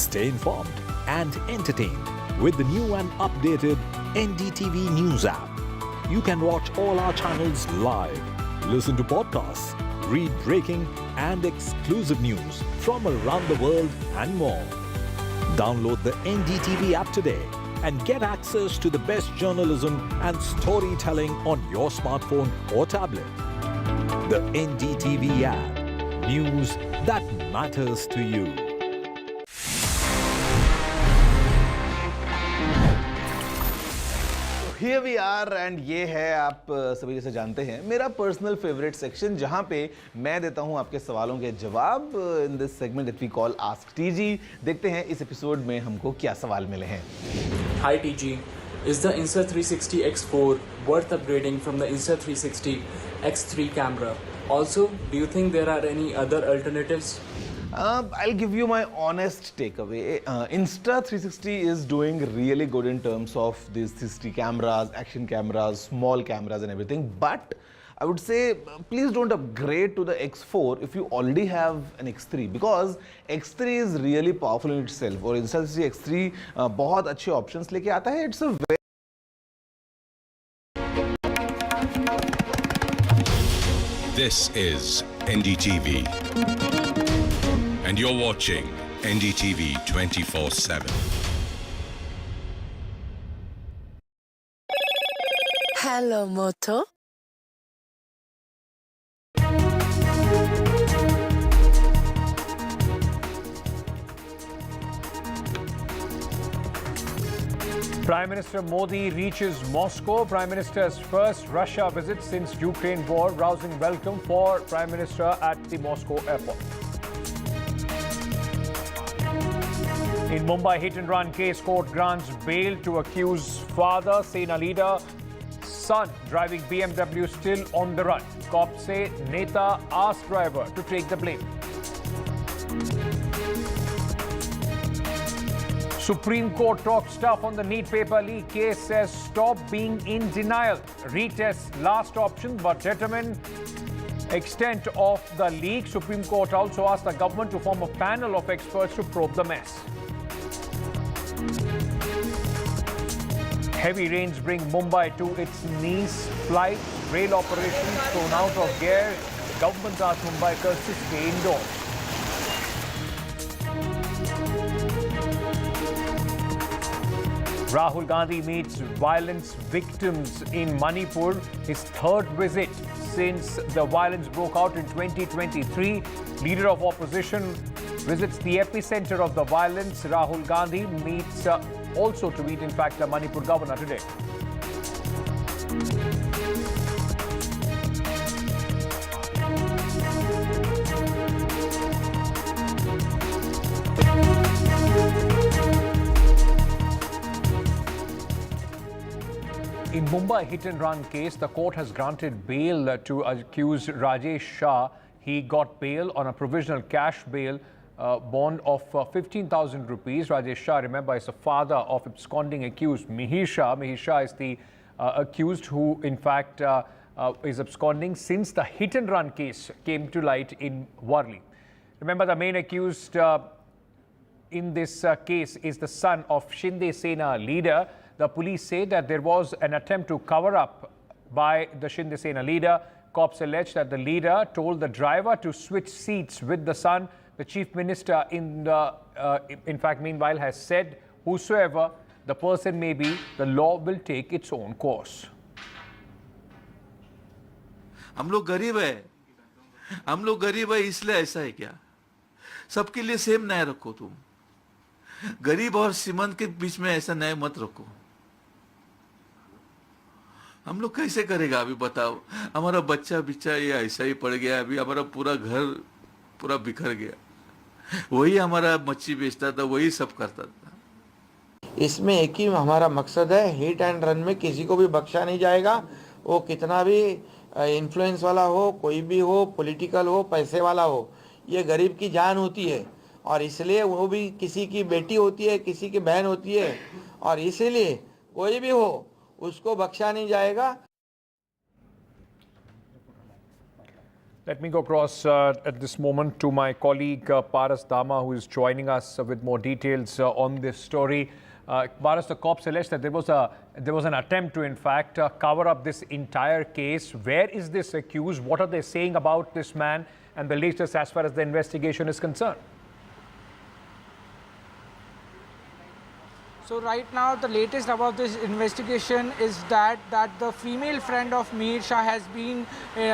Stay informed and entertained with the new and updated NDTV News app. You can watch all our channels live, listen to podcasts, read breaking and exclusive news from around the world and more. Download the NDTV app today and get access to the best journalism and storytelling on your smartphone or tablet. The NDTV app. News that matters to you. here we are and ये है आप सभी जैसे जानते हैं मेरा personal favourite section जहां पे मैं देता हूं आपके सवालों के जवाब in this segment that we call ask TG. देखते हैं इस एपिसोड में हमको क्या सवाल मिले हैं। Hi TG, is the Insta360 X4 worth upgrading from the Insta360 X3 camera? Also, do you think there are any other alternatives? I'll give you my honest takeaway. Insta360 is doing really good in terms of these 360 cameras, action cameras, small cameras and everything. But I would say please don't upgrade to the X4 if you already have an X3, because X3 is really powerful in itself. और Insta360 X3 बहुत अच्छे options लेके आता है. It's a very This is NDTV. And you're watching NDTV 24/7. Hello, Moto. Prime Minister Modi reaches Moscow. Prime Minister's first Russia visit since Ukraine war, rousing welcome for Prime Minister at the Moscow airport. In Mumbai hit-and-run case, court grants bail to accused father, Sena leader, son driving BMW still on the run. Cops say Neta asked driver to take the blame. Supreme Court talks tough on the Neet paper leak case, says stop being in denial. Retest last option but determine extent of the leak. Supreme Court also asked the government to form a panel of experts to probe the mess. Heavy rains bring Mumbai to its knees. Flight, rail operations thrown out of gear. Government asked Mumbaikars to stay indoors. Rahul Gandhi meets violence victims in Manipur, his third visit since the violence broke out in 2023. Leader of opposition visits the epicenter of the violence. Rahul Gandhi meets also to meet, in fact, the Manipur governor today. In Mumbai hit-and-run case, the court has granted bail to accused Rajesh Shah. He got bail on a provisional cash bail bond of 15,000 rupees. Rajesh Shah, remember, is the father of absconding accused Mihir Shah. Mihir Shah is the accused who, in fact, is absconding since the hit-and-run case came to light in Worli. Remember, the main accused in this case is the son of Shinde Sena leader. The police say that there was an attempt to cover up by the Shinde Sena leader. Cops allege that the leader told the driver to switch seats with the son. The chief minister, in fact, meanwhile, has said, whosoever the person may be, the law will take its own course. हम लोग गरीब है इसलिए ऐसा है क्या? सबके लिए सेम न्याय रखो तुम. गरीब और श्रीमंत के बीच में ऐसा न्याय मत रखो. हम लोग कैसे करेगा अभी बताओ? हमारा बच्चा ये ऐसा ही पड़ गया, अभी हमारा पूरा घर पूरा बिखर गया. वही हमारा मच्छी बेचता था, वही सब करता था. इसमें एक ही हमारा मकसद है, हिट एंड रन में किसी को भी बख्शा नहीं जाएगा. वो कितना भी इन्फ्लुएंस वाला हो, कोई भी हो, पॉलिटिकल हो, पैसे वाला हो, ये गरीब की जान होती है और इसलिए वो भी किसी की बेटी होती है, किसी की बहन होती है और इसीलिए कोई भी हो उसको बख्शा नहीं जाएगा. Let me go across at this moment to my colleague Paras Dama, who is joining us with more details on this story. Paras, the cops alleged that there was an attempt to, in fact, cover up this entire case. Where is this accused? What are they saying about this man and the latest as far as the investigation is concerned? So right now, the latest about this investigation is that the female friend of Mihir Shah has been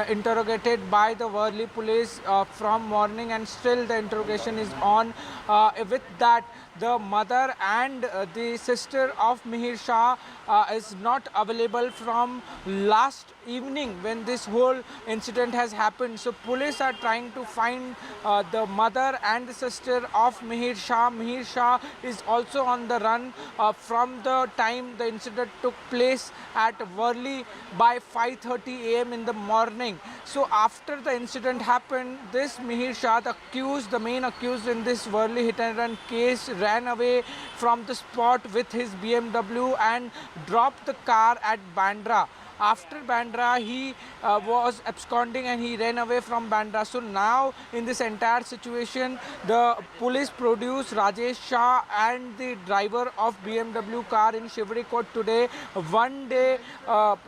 interrogated by the Worli police from morning, and still the interrogation is on. With that, the mother and the sister of Mihir Shah is not available from last evening when this whole incident has happened. So police are trying to find the mother and the sister of Mihir Shah. Mihir Shah is also on the run from the time the incident took place at Worli by 5:30 a.m. in the morning. So after the incident happened, this Mihir Shah, the main accused in this Worli hit and run case, ran away from the spot with his BMW and dropped the car at Bandra. After Bandra, he was absconding and he ran away from Bandra. So now in this entire situation, the police produced Rajesh Shah and the driver of BMW car in Shivri Court today. 1 day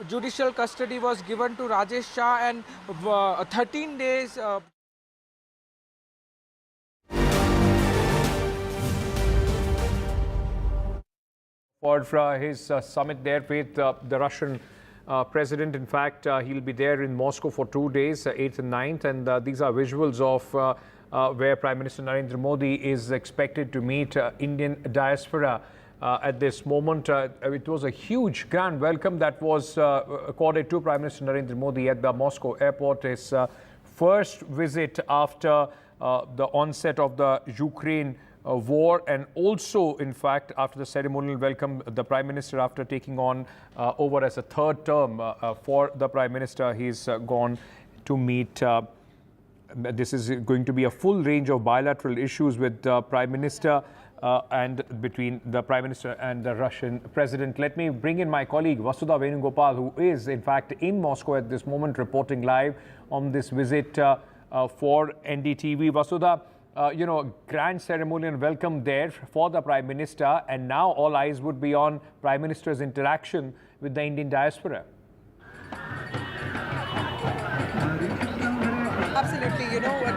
judicial custody was given to Rajesh Shah and 13 days for his summit there with the Russian President. In fact, he'll be there in Moscow for 2 days, 8th and 9th, and these are visuals of where Prime Minister Narendra Modi is expected to meet Indian diaspora at this moment. It was a huge grand welcome that was accorded to Prime Minister Narendra Modi at the Moscow airport. His first visit after the onset of the Ukraine war, and also, in fact, after the ceremonial welcome, the Prime Minister, after taking on over as a third term for the Prime Minister, he's gone to meet. This is going to be a full range of bilateral issues with the Prime Minister and between the Prime Minister and the Russian President. Let me bring in my colleague Vasudha Venugopal, who is, in fact, in Moscow at this moment, reporting live on this visit for NDTV. Vasudha, grand ceremonial welcome there for the Prime Minister, and now all eyes would be on Prime Minister's interaction with the Indian diaspora. Absolutely.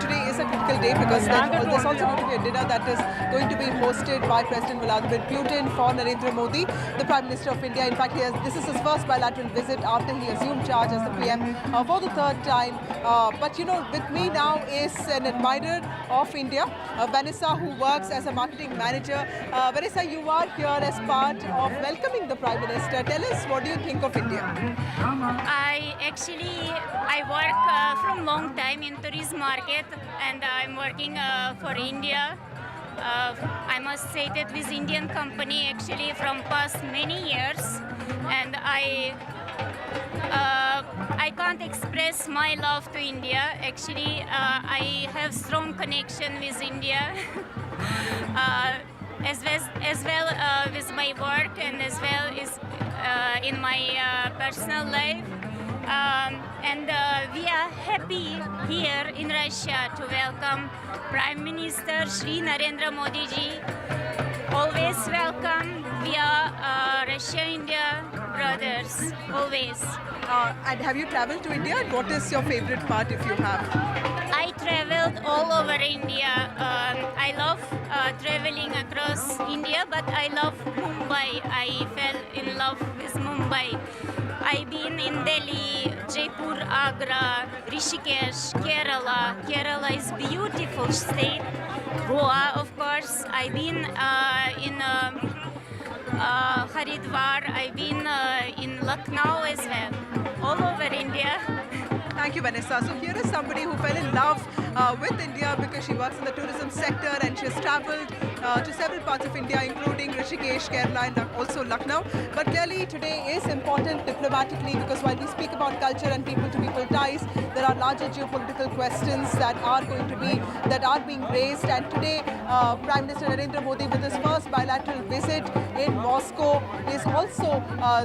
Today is a critical day because there's also going to be a dinner that is going to be hosted by President Vladimir Putin for Narendra Modi, the Prime Minister of India. In fact, this is his first bilateral visit after he assumed charge as the PM for the third time. But with me now is an admirer of India, Vanessa, who works as a marketing manager. Vanessa, you are here as part of welcoming the Prime Minister. Tell us, what do you think of India? I work from long time in tourism market, and I'm working for India. I must say that with Indian company actually from past many years, and I can't express my love to India. Actually, I have strong connection with India, as well with my work and as well as in my personal life. And we are happy here in Russia to welcome Prime Minister Shri Narendra Modi ji. Always welcome. We are Russia-India brothers, always. And have you traveled to India? And what is your favorite part, if you have? I traveled all over India. I love traveling across India, but I love Mumbai. I fell in love with Mumbai. I've been in Delhi, Jaipur, Agra, Rishikesh, Kerala. Kerala is beautiful state. Goa, of course. I've been in Haridwar. I've been in Lucknow as well. All over India. Thank you, Vanessa. So here is somebody who fell in love with India because she works in the tourism sector, and she has travelled to several parts of India, including Rishikesh, Kerala, and also Lucknow. But clearly today is important diplomatically, because while we speak about culture and people-to-people ties, there are larger geopolitical questions that are being raised. And today, Prime Minister Narendra Modi, with his first bilateral visit in Moscow, is also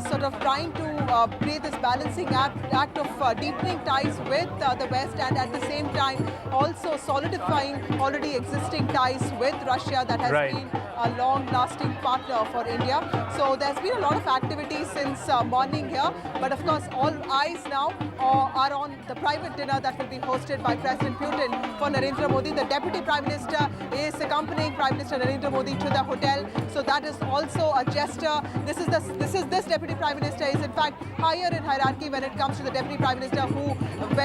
sort of trying to create this balancing act of deepening ties with the West, and at the same time also solidifying already existing ties with Russia that has been a long-lasting partner for India. So there's been a lot of activity since morning here, but of course all eyes now are on the private dinner that will be hosted by President Putin for Narendra Modi. The Deputy Prime Minister is accompanying Prime Minister Narendra Modi to the hotel, so that is also a gesture. This Deputy Prime Minister is in fact higher in hierarchy when it comes to the Deputy Prime Minister who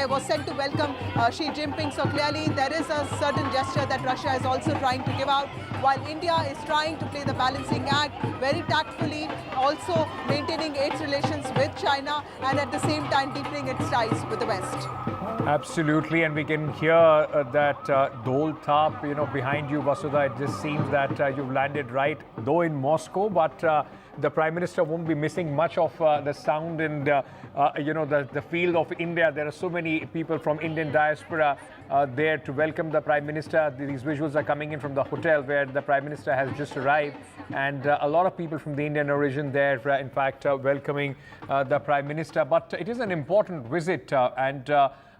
was sent to welcome Xi Jinping. So clearly there is a certain gesture that Russia is also trying to give out. while India is trying to play the balancing act very tactfully, also maintaining its relations with China and at the same time deepening its ties with the West. Absolutely, and we can hear that Dol Tap, behind you, Vasudha. It just seems that you've landed right, though in Moscow, but the Prime Minister won't be missing much of the sound and, the feel of India. There are so many people from Indian diaspora there to welcome the Prime Minister. These visuals are coming in from the hotel where the Prime Minister has just arrived, and a lot of people from the Indian origin there, in fact, welcoming the Prime Minister. But it is an important visit,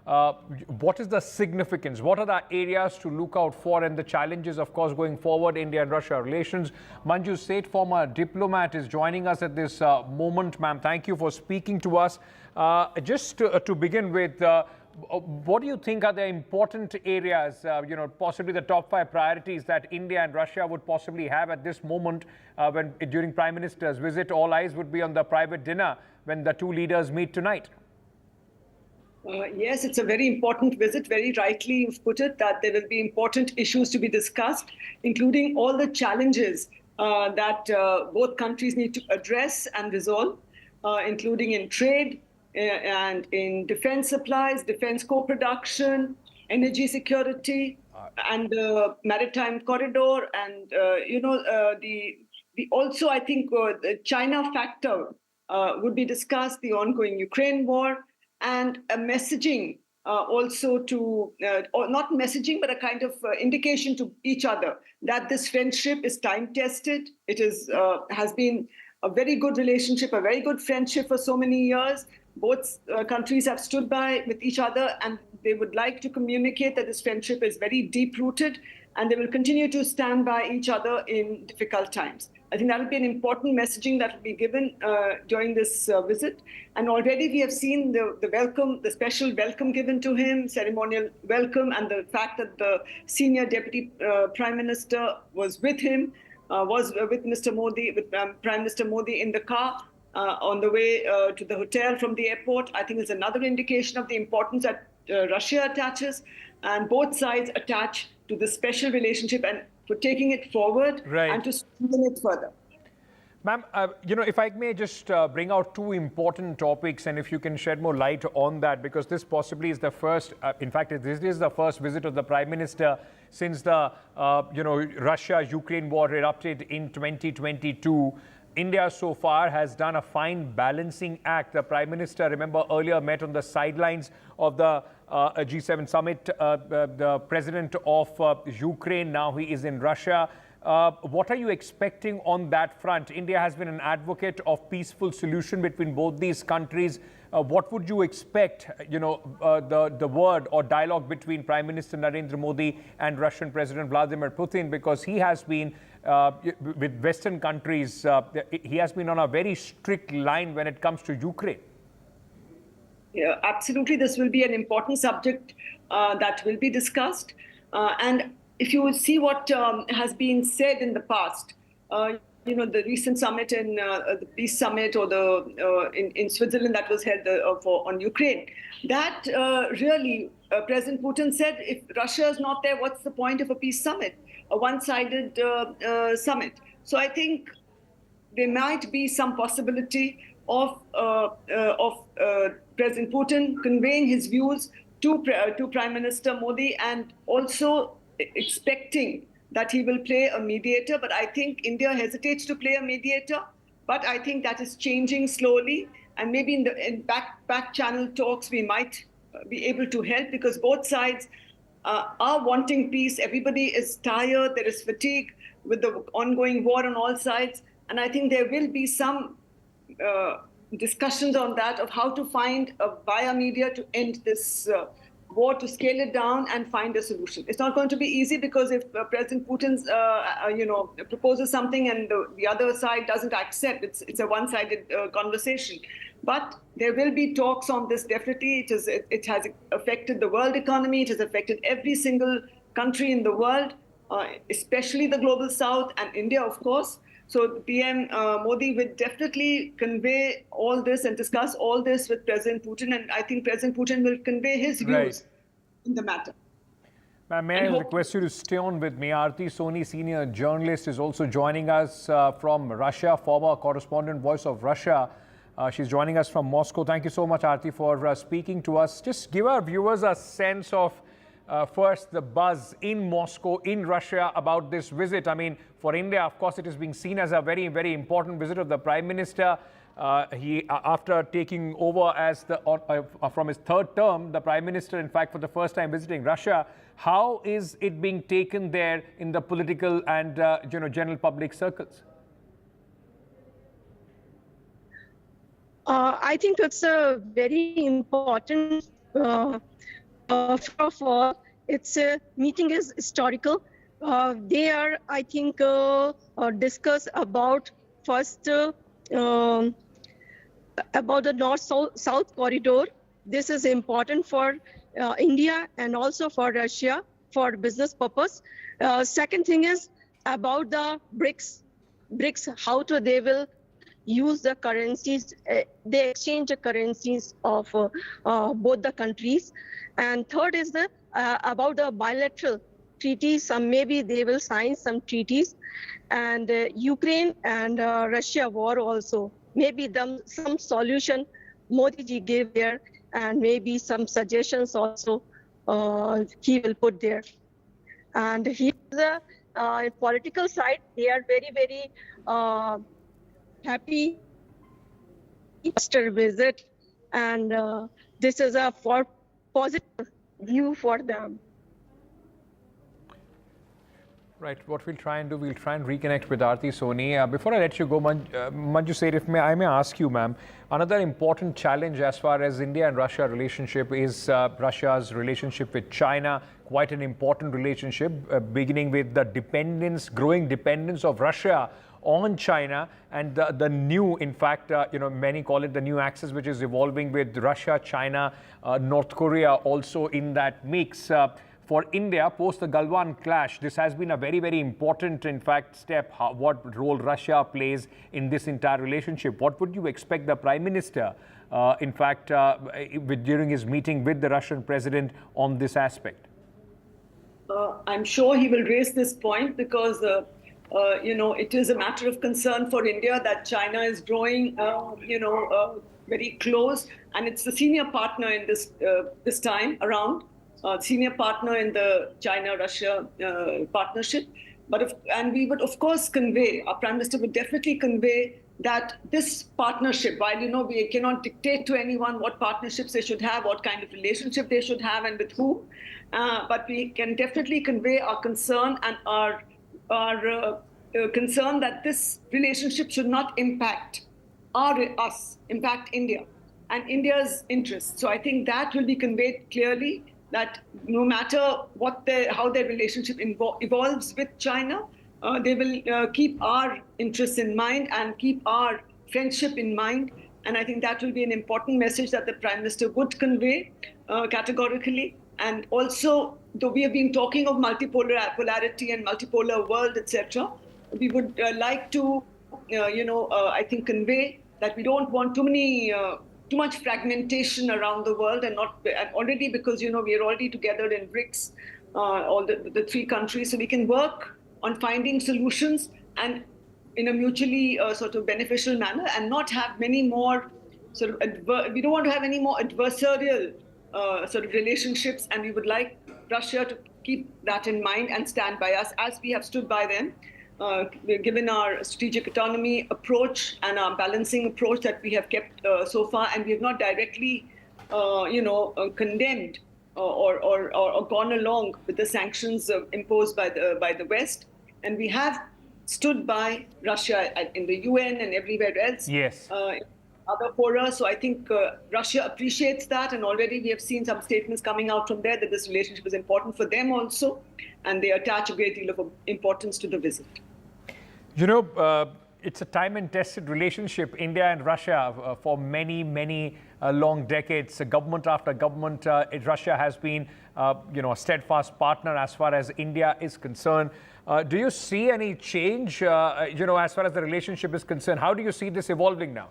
what is the significance? What are the areas to look out for and the challenges, of course, going forward, India and Russia relations? Manju Seth, former diplomat, is joining us at this moment. Ma'am, thank you for speaking to us. Just to begin with, what do you think are the important areas, possibly the top 5 priorities that India and Russia would possibly have at this moment when during Prime Minister's visit? All eyes would be on the private dinner when the two leaders meet tonight. Yes, it's a very important visit. Very rightly you've put it, that there will be important issues to be discussed, including all the challenges that both countries need to address and resolve, including in trade and in defense supplies, defense co-production, energy security, and the maritime corridor. And, also, I think, the China factor would be discussed, the ongoing Ukraine war, and a messaging also to, or not messaging, but a kind of indication to each other that this friendship is time-tested. It is has been a very good relationship, a very good friendship for so many years. Both countries have stood by with each other, and they would like to communicate that this friendship is very deep-rooted, and they will continue to stand by each other in difficult times. I think that will be an important messaging that will be given during this visit. And already we have seen the welcome, the special welcome given to him, ceremonial welcome, and the fact that the senior deputy prime minister was with him, was with Mr. Modi, with Prime Minister Modi in the car on the way to the hotel from the airport. I think it's another indication of the importance that Russia attaches, and both sides attach to the special relationship and for taking it forward and to strengthen it further. Ma'am, if I may just bring out 2 important topics, and if you can shed more light on that, because this possibly is the first, in fact, this is the first visit of the Prime Minister since the, Russia-Ukraine war erupted in 2022. India so far has done a fine balancing act. The Prime Minister, remember, earlier met on the sidelines of the G7 summit. The president of Ukraine, now he is in Russia. What are you expecting on that front? India has been an advocate of peaceful solution between both these countries. What would you expect, the word or dialogue between Prime Minister Narendra Modi and Russian President Vladimir Putin? Because he has been, with Western countries, he has been on a very strict line when it comes to Ukraine. Yeah, absolutely. This will be an important subject that will be discussed. And if you see what has been said in the past, the recent summit in the peace summit, or the in Switzerland that was held on Ukraine, that really President Putin said, if Russia is not there, what's the point of a peace summit, a one-sided summit? So I think there might be some possibility of President Putin conveying his views to Prime Minister Modi, and also expecting that he will play a mediator. But I think India hesitates to play a mediator. But I think that is changing slowly. And maybe in back channel talks, we might be able to help, because both sides are wanting peace. Everybody is tired. There is fatigue with the ongoing war on all sides. And I think there will be some discussions on that, of how to find via media to end this war, to scale it down and find a solution. It's not going to be easy, because if President Putin, proposes something and the other side doesn't accept, it's a one-sided conversation. But there will be talks on this, definitely. It has affected the world economy. It has affected every single country in the world, especially the global south and India, of course. So PM Modi will definitely convey all this and discuss all this with President Putin. And I think President Putin will convey his views in the matter. May I request you to stay on with me? Aarti Soni, senior journalist, is also joining us from Russia, former correspondent, Voice of Russia. She's joining us from Moscow. Thank you so much, Aarti, for speaking to us. Just give our viewers a sense of, first, the buzz in Moscow, in Russia, about this visit. I mean, for India, of course, it is being seen as a very, very important visit of the Prime Minister. After taking over as from his third term, the Prime Minister, in fact, for the first time visiting Russia. How is it being taken there in the political and general public circles? I think it's a very important. First of all, its meeting is historical. They are, I think, discuss about first about the North-South corridor. This is important for India and also for Russia for business purpose. Second thing is about the BRICS, how they will use the currencies, they exchange the currencies of both the countries. And third is about the bilateral treaties. Maybe they will sign some treaties. And Ukraine and Russia war also. Maybe some solution Modi ji gave there, and maybe some suggestions also he will put there. And he the political side, they are very, very happy after visit, and this is a positive view for them. Right, what we'll try and do, we'll try and reconnect with Aarti Soni. Before I let you go, Manju said, if I may ask you, ma'am, another important challenge as far as India and Russia relationship is Russia's relationship with China. Quite an important relationship, beginning with the growing dependence of Russia on China, and the new, in fact, many call it the new axis, which is evolving with Russia, China, North Korea also in that mix. For India, post the Galwan clash, this has been a very, very important, in fact, step. What role Russia plays in this entire relationship? What would you expect the Prime Minister, in fact, during his meeting with the Russian President on this aspect? I'm sure he will raise this point because, it is a matter of concern for India that China is growing, very close, and it's the senior partner in this time around. Senior partner in the China-Russia partnership. And we would, of course, convey, our Prime Minister would definitely convey that this partnership, while, we cannot dictate to anyone what partnerships they should have, what kind of relationship they should have and with whom, but we can definitely convey our concern and our concern that this relationship should not impact impact India and India's interests. So I think that will be conveyed clearly, that no matter how their relationship evolves with China, they will keep our interests in mind and keep our friendship in mind. And I think that will be an important message that the Prime Minister would convey categorically. And also, though we have been talking of polarity and multipolar world, etc., we would like to, I think, convey that we don't want too much fragmentation around the world, and already because, we are already together in BRICS, all the three countries, so we can work on finding solutions and in a mutually sort of beneficial manner, and not have many more we don't want to have any more adversarial sort of relationships, and we would like Russia to keep that in mind and stand by us as we have stood by them. Given our strategic autonomy approach and our balancing approach that we have kept so far, and we have not directly, condemned or gone along with the sanctions imposed by the West, and we have stood by Russia in the UN and everywhere else. Yes. Other fora. So I think Russia appreciates that, and already we have seen some statements coming out from there that this relationship is important for them also, and they attach a great deal of importance to the visit. It's a time and tested relationship, India and Russia, for many, many long decades. Government after government, Russia has been, a steadfast partner as far as India is concerned. Do you see any change, as far as the relationship is concerned? How do you see this evolving now?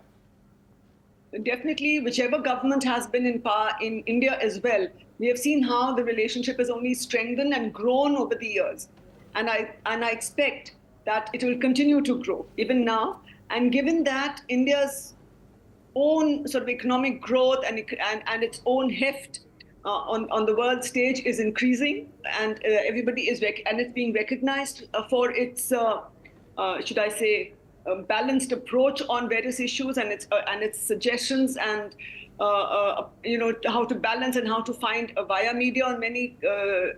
Definitely, whichever government has been in power in India as well, We have seen how the relationship has only strengthened and grown over the years. And I expect that it will continue to grow even now. And given that India's own sort of economic growth and its own heft on the world stage is increasing, and everybody is and it's being recognized for its should I say balanced approach on various issues and its suggestions and how to balance and how to find via media on many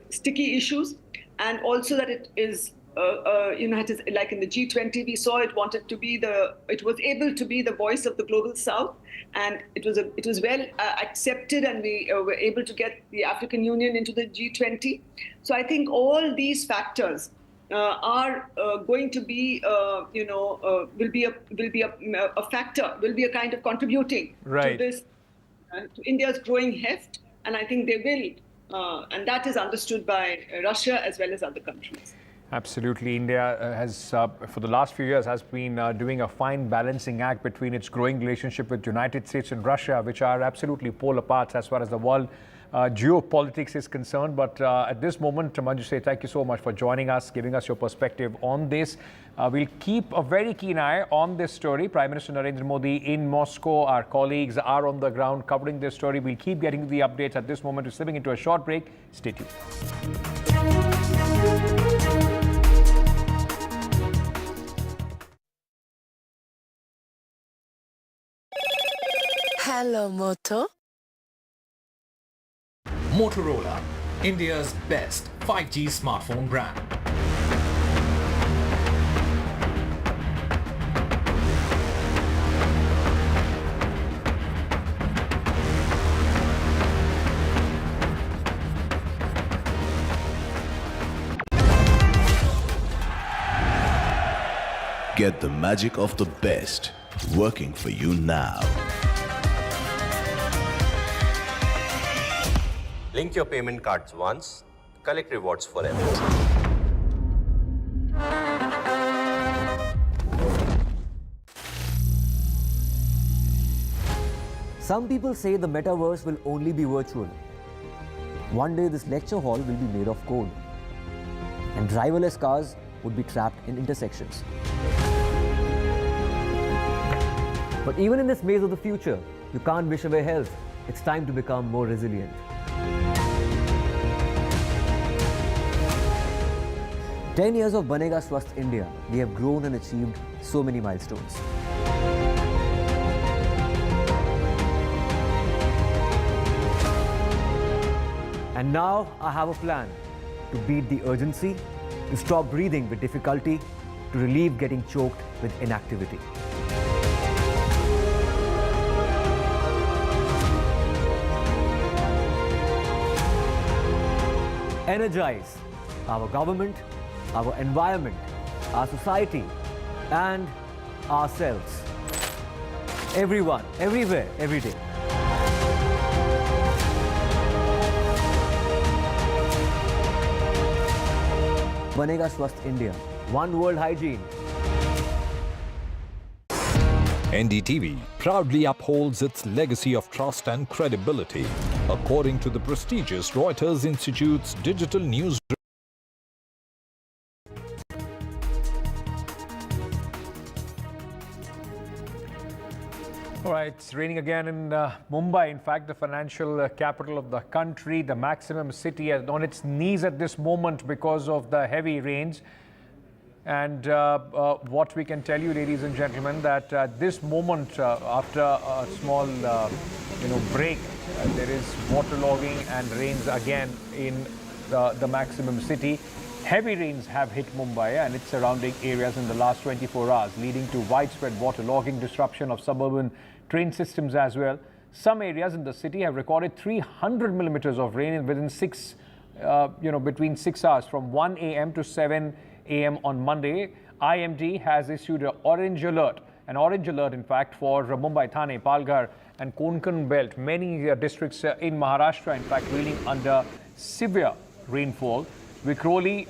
sticky issues, and also that it is it is like in the G20 we saw it was able to be the voice of the global South, and it was well accepted, and we were able to get the African Union into the G20. So I think all these factors are going to be will be a factor, will be a kind of contributing to this to India's growing heft, and I think they will, and that is understood by Russia as well as other countries. Absolutely. India has, for the last few years, has been doing a fine balancing act between its growing relationship with United States and Russia, which are absolutely polar parts as far as the world geopolitics is concerned. But at this moment, Manju, thank you so much for joining us, giving us your perspective on this. We'll keep a very keen eye on this story. Prime Minister Narendra Modi in Moscow. Our colleagues are on the ground covering this story. We'll keep getting the updates. At this moment, we're slipping into a short break. Stay tuned. Hello, Moto. Motorola, India's best 5G smartphone brand. Get the magic of the best working for you now. Link your payment cards once, collect rewards forever. Some people say the metaverse will only be virtual. One day this lecture hall will be made of code, and driverless cars would be trapped in intersections. But even in this maze of the future, you can't wish away health. It's time to become more resilient. 10 years of Banega Swasth India, we have grown and achieved so many milestones. And now I have a plan to beat the urgency, to stop breathing with difficulty, to relieve getting choked with inactivity. Energize our government, our environment, our society, and ourselves. Everyone, everywhere, every day. Banega Swasth India. One world hygiene. NDTV proudly upholds its legacy of trust and credibility, according to the prestigious Reuters Institute's digital news. All right, it's raining again in Mumbai. In fact, the financial capital of the country, the maximum city, is on its knees at this moment because of the heavy rains. And what we can tell you, ladies and gentlemen, that at this moment, after a small, break, there is waterlogging and rains again in the maximum city. Heavy rains have hit Mumbai and its surrounding areas in the last 24 hours, leading to widespread waterlogging, disruption of suburban train systems as well. Some areas in the city have recorded 300 millimeters of rain within between 6 hours, from 1 a.m. to 7 a.m. on Monday. IMD has issued an orange alert, in fact, for Mumbai, Thane, Palghar and Konkan belt. Many districts in Maharashtra, in fact, reeling under severe rainfall. Vikhroli,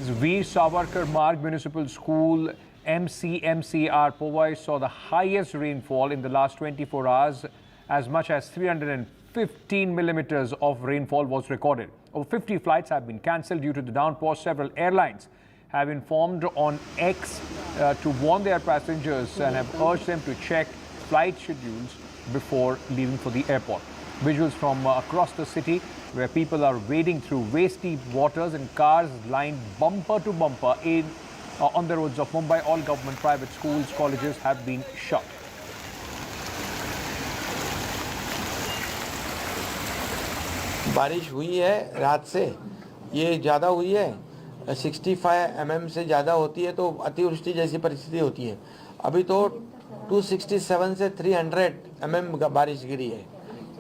Veer Savarkar Marg Municipal School, MCMCR Powai saw the highest rainfall in the last 24 hours, as much as 350 15 millimeters of rainfall was recorded. Over 50 flights have been cancelled due to the downpour. Several airlines have informed on X to warn their passengers and have urged them to check flight schedules before leaving for the airport. Visuals from across the city where people are wading through waist-deep waters and cars lined bumper to bumper on the roads of Mumbai. All government, private schools, colleges have been shut. बारिश हुई है रात से, ये ज़्यादा हुई है, 65 mm से ज़्यादा होती है तो अतिवृष्टि जैसी परिस्थिति होती है। अभी तो 267 से 300 mm बारिश गिरी है।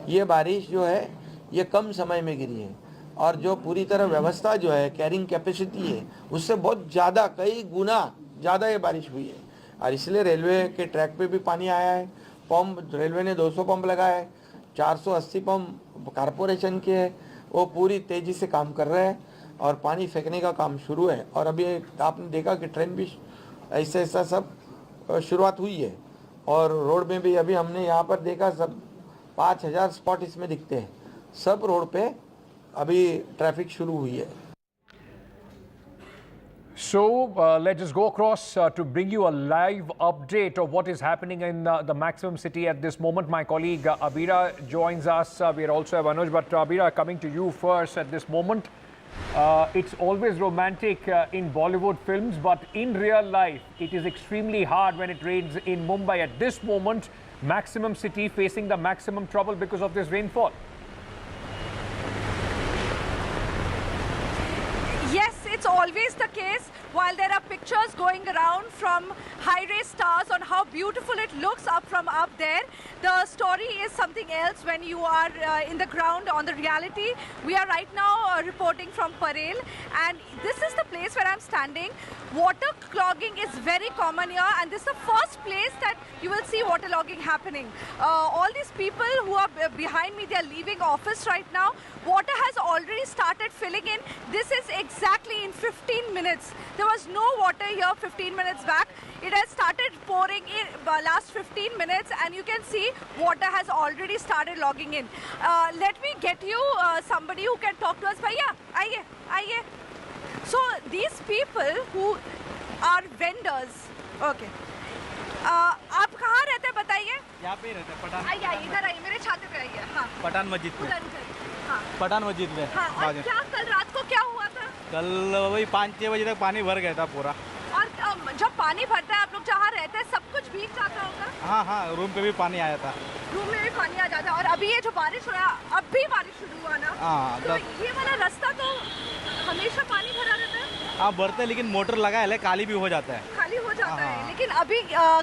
ये बारिश जो है ये कम समय में गिरी है और जो पूरी तरह व्यवस्था जो है कैरिंग कैपेसिटी है उससे बहुत ज़्यादा, कई गुना ज़्यादा ये बारिश हुई है और इसलिए रेलवे के ट्रैक पे भी पानी आया है। पंप, रेलवे ने 200 पंप लगाया है, 480 पंप कारपोरेशन के है, वो पूरी तेज़ी से काम कर रहे हैं और पानी फेंकने का काम शुरू है। और अभी आपने देखा कि ट्रेन भी ऐसा सब शुरुआत हुई है और रोड में भी अभी हमने यहाँ पर देखा सब 5000 स्पॉट इसमें दिखते हैं। सब रोड पे अभी ट्रैफिक शुरू हुई है। So let's just go across to bring you a live update of what is happening in the maximum city at this moment. My colleague Abira joins us. We also have Anuj, but Abira, coming to you first at this moment. It's always romantic in Bollywood films, but in real life, it is extremely hard when it rains in Mumbai. At this moment, maximum city facing the maximum trouble because of this rainfall. Yes, it's always the case. While there are pictures going around from high-rise towers on how beautiful it looks up from up there, the story is something else when you are in the ground on the reality. We are right now reporting from Parel, and this is the place where I'm standing. Water clogging is very common here, and this is the first place that you will see water logging happening. All these people who are behind me, they are leaving office right now. Water has already started filling in. This is exactly in 15 minutes. There was no water here 15 minutes back. It has started pouring in last 15 minutes, and you can see water has already started logging in. Let me get you somebody who can talk to us. Bhaiya, aaiye, aaiye. So these people who are vendors, okay. आप कहाँ रहते हैं बताइए? यहाँ पे ही रहते हैं, पठान। आइए इधर आइए, मेरे छाते पे आइए। हाँ। पठान मस्जिद पे। हाँ। पठान मस्जिद में। हाँ। और क्या कल रात को क्या हुआ था? कल वही 5-6 बजे तक पानी भर गया था पूरा। और जब पानी भरता है आप लोग जहाँ रहते हैं सब कुछ भीग जाता होगा? हाँ हाँ, रूम पे भी पानी आया था। रूम में भी पानी आ जाता है। और अभी ये जो बारिश हो रहा है, अब भी बारिश शुरू हुआ ना? हाँ। तो ये वाला रास्ता तो हमेशा पानी भरा रहता है? हाँ, भरते, लेकिन मोटर लगा है, खाली भी हो जाता है। खाली हो जाता है, लेकिन अभी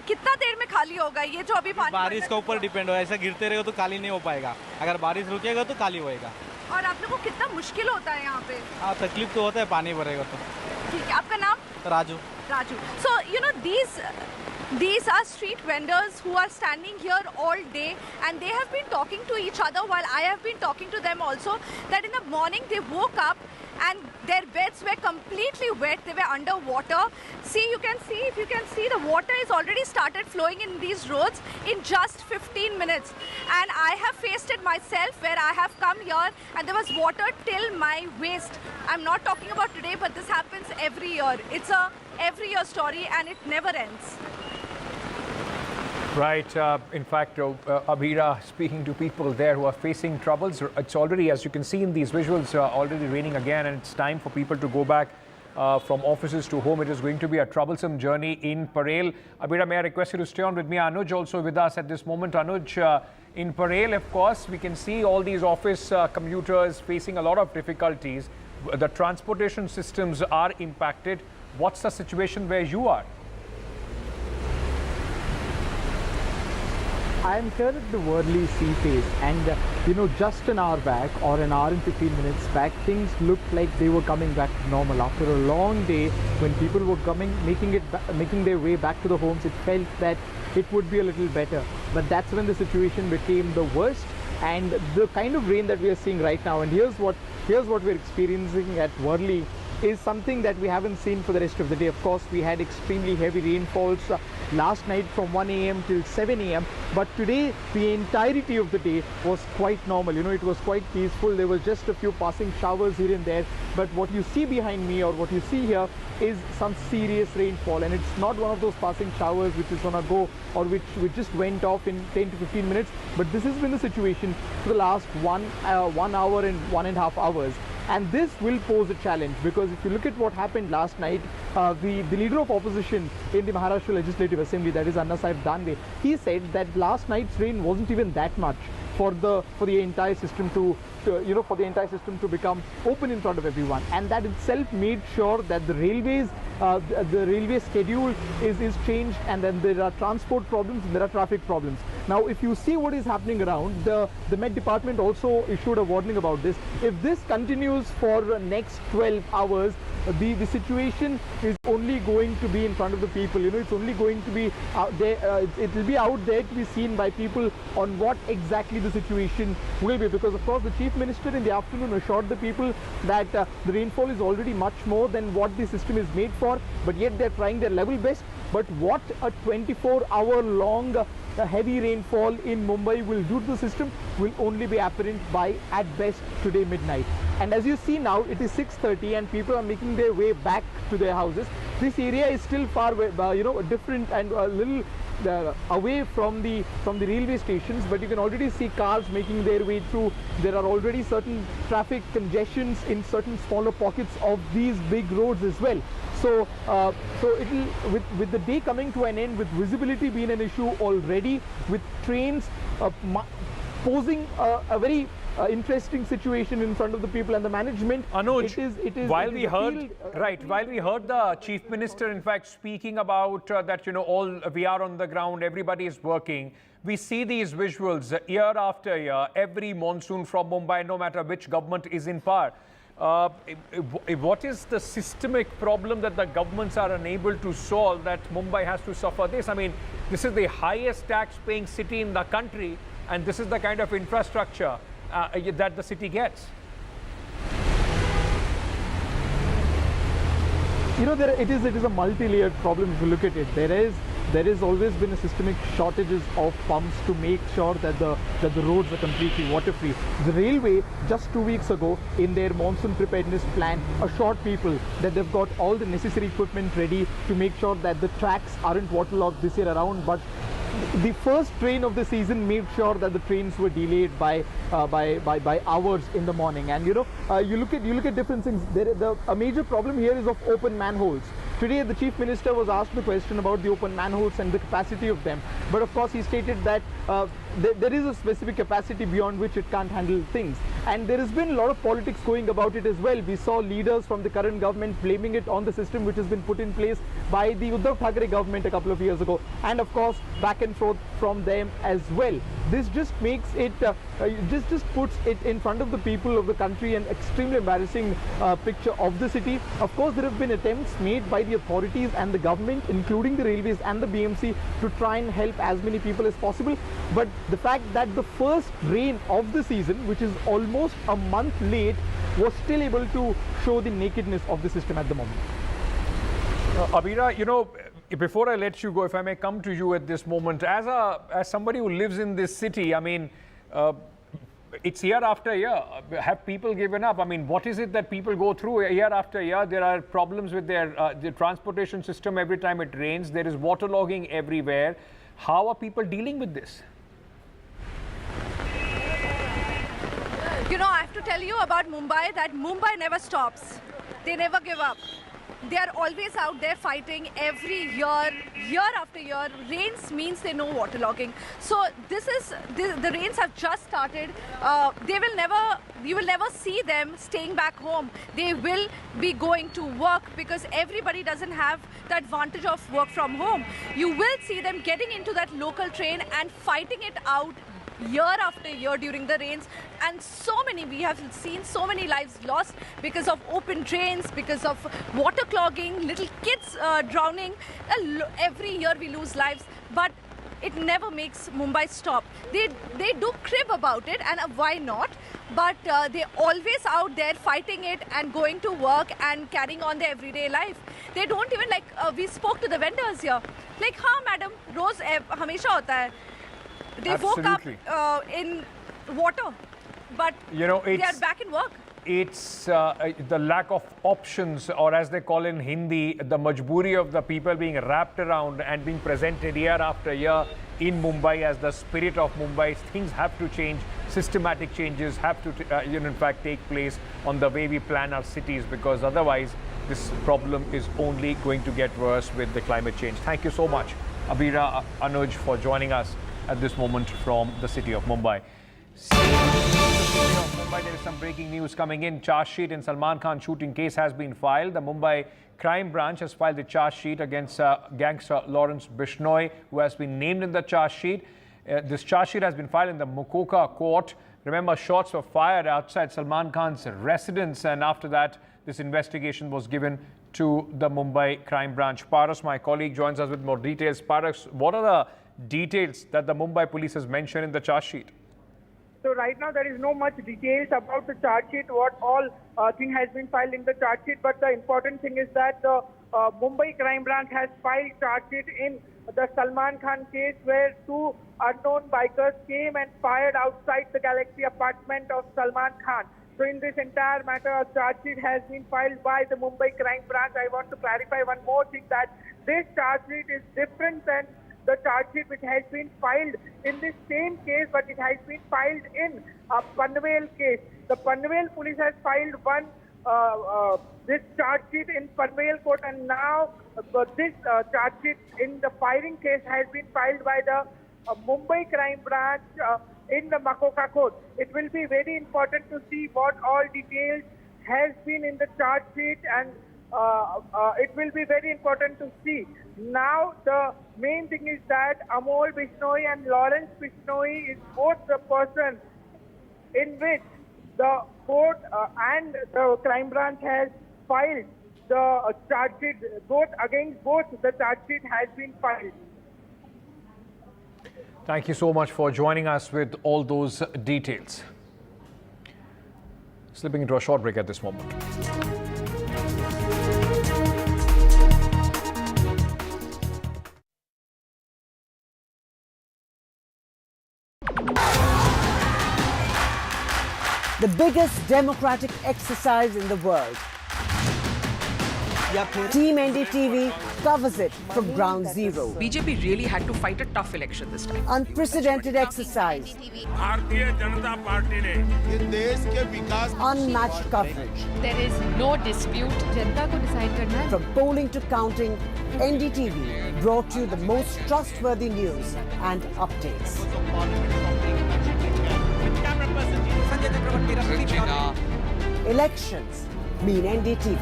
कितना देर में खाली होगा ये जो अभी पानी? बारिश के ऊपर डिपेंड हो, ऐसा गिरते रहेगा तो खाली नहीं हो पाएगा। अगर बारिश रुकेगा तो खाली होएगा। और आप लोगों को कितना मुश्किल होता है यहाँ पे? हाँ, तकलीफ तो होता है पानी भरेगा तो। ठीक है, आपका नाम? Raju. Raju. So, you know, these are street vendors who are standing here all day, and they have been talking to each other while I have been talking to them also, that in the morning they woke up and their beds were completely wet, they were underwater. See, if you can see, the water is already started flowing in these roads in just 15 minutes. And I have faced it myself where I have come here and there was water till my waist. I'm not talking about today, but this happens every year. It's a every year story and it never ends. Right. In fact, Abhira, speaking to people there who are facing troubles, it's already, as you can see in these visuals, already raining again, and it's time for people to go back from offices to home. It is going to be a troublesome journey in Parel. Abhira, may I request you to stay on with me? Anuj also with us at this moment. Anuj, in Parel, of course, we can see all these office commuters facing a lot of difficulties. The transportation systems are impacted. What's the situation where you are? I am here at the Worli Sea Face, and you know, just an hour back or an hour and 15 minutes back, things looked like they were coming back to normal. After a long day, when people were making their way back to the homes, it felt that it would be a little better. But that's when the situation became the worst, and the kind of rain that we are seeing right now, and here's what we're experiencing at Worli, is something that we haven't seen for the rest of the day. Of course, we had extremely heavy rainfalls last night from 1 a.m. till 7 a.m. But today, the entirety of the day was quite normal. You know, it was quite peaceful. There was just a few passing showers here and there. But what you see behind me, or what you see here, is some serious rainfall. And it's not one of those passing showers which is gonna go, or which just went off in 10 to 15 minutes. But this has been the situation for the last 1 hour and 1.5 hours. And this will pose a challenge, because if you look at what happened last night, the leader of opposition in the Maharashtra Legislative Assembly, that is Anna Sahib Danve, he said that last night's rain wasn't even that much for the entire system to become open in front of everyone, and that itself made sure that the railway schedule is changed, and then there are transport problems and there are traffic problems. Now, if you see what is happening around, the Met Department also issued a warning about this. If this continues for the next 12 hours, the situation is only going to be in front of the people. You know, it's only going to be out there. It will be out there to be seen by people on what exactly the situation will be. Because of course, the Chief Minister in the afternoon assured the people that the rainfall is already much more than what the system is made for. But yet they're trying their level best. But what a 24-hour long heavy rainfall in Mumbai will do to the system will only be apparent by at best today midnight. And as you see now, it is 6:30 and people are making their way back to their houses. This area is still far different and a little away from the railway stations, but you can already see cars making their way through. There are already certain traffic congestions in certain smaller pockets of these big roads as well. So it will, with the day coming to an end, with visibility being an issue already, with trains posing a very interesting situation in front of the people and the management. Anuj, while we heard the Chief Minister in fact speaking about that, you know, all we are on the ground, everybody is working. We see these visuals year after year, every monsoon from Mumbai, no matter which government is in power. What is the systemic problem that the governments are unable to solve that Mumbai has to suffer this? I mean, this is the highest tax-paying city in the country, and this is the kind of infrastructure that the city gets. You know, it is a multi-layered problem if you look at it. There has always been a systemic shortages of pumps to make sure that the roads are completely water-free. The railway just 2 weeks ago in their monsoon preparedness plan assured people that they've got all the necessary equipment ready to make sure that the tracks aren't waterlogged this year around. But the first train of the season made sure that the trains were delayed by hours in the morning. And you know, you look at different things. A major problem here is of open manholes. Today, the Chief Minister was asked the question about the open manholes and the capacity of them. But of course, he stated that there is a specific capacity beyond which it can't handle things. And there has been a lot of politics going about it as well. We saw leaders from the current government blaming it on the system which has been put in place by the Uddhav Thackeray government a couple of years ago. And of course, back and forth from them as well. This just makes it, just puts it in front of the people of the country an extremely embarrassing picture of the city. Of course, there have been attempts made by the authorities and the government, including the railways and the BMC, to try and help as many people as possible. But the fact that the first rain of the season, which is almost a month late, was still able to show the nakedness of the system at the moment. Abira, you know, before I let you go, if I may come to you at this moment, as somebody who lives in this city, I mean, it's year after year. Have people given up? I mean, what is it that people go through year after year? There are problems with their transportation system every time it rains. There is waterlogging everywhere. How are people dealing with this? You know, I have to tell you about Mumbai, that Mumbai never stops. They never give up. They are always out there fighting every year, year after year. Rains means they know waterlogging. So the rains have just started. You will never see them staying back home. They will be going to work because everybody doesn't have the advantage of work from home. You will see them getting into that local train and fighting it out year after year during the rains, and we have seen so many lives lost because of open drains, because of water clogging, little kids drowning. Every year we lose lives, but it never makes Mumbai stop. They do crib about it, and why not? But they're always out there fighting it and going to work and carrying on their everyday life. They don't even we spoke to the vendors here. Like, हाँ madam, रोज हमेशा होता है. They woke up in water, but they are back in work. It's the lack of options, or as they call in Hindi, the majburi of the people being wrapped around and being presented year after year in Mumbai as the spirit of Mumbai. Things have to change. Systematic changes have to, in fact, take place on the way we plan our cities, because otherwise this problem is only going to get worse with the climate change. Thank you so much, Abira, Anuj, for joining us at this moment from the city of Mumbai. Mumbai, there is some breaking news coming in. Charge sheet in Salman Khan shooting case has been filed. The Mumbai crime branch has filed the charge sheet against gangster Lawrence Bishnoi, who has been named in the charge sheet. This charge sheet has been filed in the Mukoka court. Remember, shots were fired outside Salman Khan's residence, and after that, this investigation was given to the Mumbai crime branch. Paras, my colleague, joins us with more details. Paras, what are the details that the Mumbai police has mentioned in the charge sheet? So right now there is no much details about the charge sheet, what all thing has been filed in the charge sheet, but the important thing is that the Mumbai crime branch has filed charge sheet in the Salman Khan case, where two unknown bikers came and fired outside the Galaxy apartment of Salman Khan. So in this entire matter, a charge sheet has been filed by the Mumbai crime branch. I want to clarify one more thing, that this charge sheet is different than the charge sheet which has been filed in this same case, but it has been filed in a Panvel case. The Panvel police has filed this charge sheet in Panvel court, and now this charge sheet in the firing case has been filed by the Mumbai crime branch in the Mukoka court. It will be very important to see what all details has been in the charge sheet, and it will be very important to see. Now, the main thing is that Amol Bishnoi and Lawrence Bishnoi is both the person in which the court and the crime branch has filed the charge sheet. Both against both the charge sheet has been filed. Thank you so much for joining us with all those details. Slipping into a short break at this moment. The biggest democratic exercise in the world. Team NDTV covers it from ground zero. BJP really had to fight a tough election this time. Unprecedented exercise. Unmatched coverage. There is no dispute. Janta ko decide karna hai. From polling to counting, NDTV brought you the most trustworthy news and updates. Elections mean NDTV.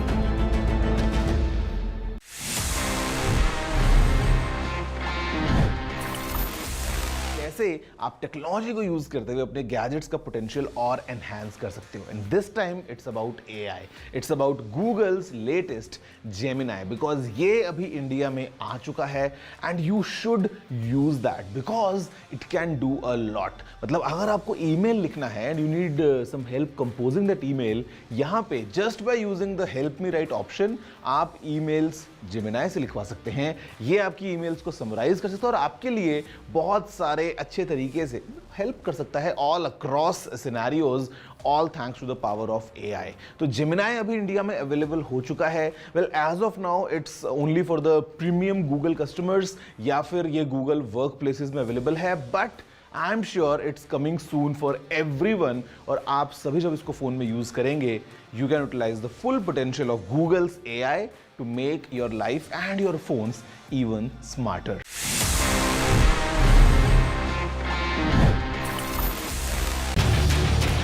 कैसे आप technology को use करते हुए अपने gadgets का potential और enhance कर सकते हो. And this time it's about AI. It's about Google's latest Gemini, because ये अभी इंडिया में आ चुका है and you should use that because it can do a lot. मतलब अगर आपको ईमेल लिखना है and you need some help composing that email, यहां पे just by using the help me write option आप ईमेल्स जेमिनाई से लिखवा सकते हैं. ये आपकी ईमेल्स को समराइज कर सकता है और आपके लिए बहुत सारे अच्छे तरीके से हेल्प कर सकता है all across scenarios, all thanks to the power of AI. तो जेमिनाई अभी इंडिया में अवेलेबल हो चुका है. Well as of now it's only for the premium Google customers या फिर ये गूगल वर्क प्लेसेस में अवेलेबल है, but I am sure it's coming soon for everyone. और आप सभी जब इसको फोन में यूज करेंगे, you can utilise the full potential of Google's AI to make your life and your phones even smarter.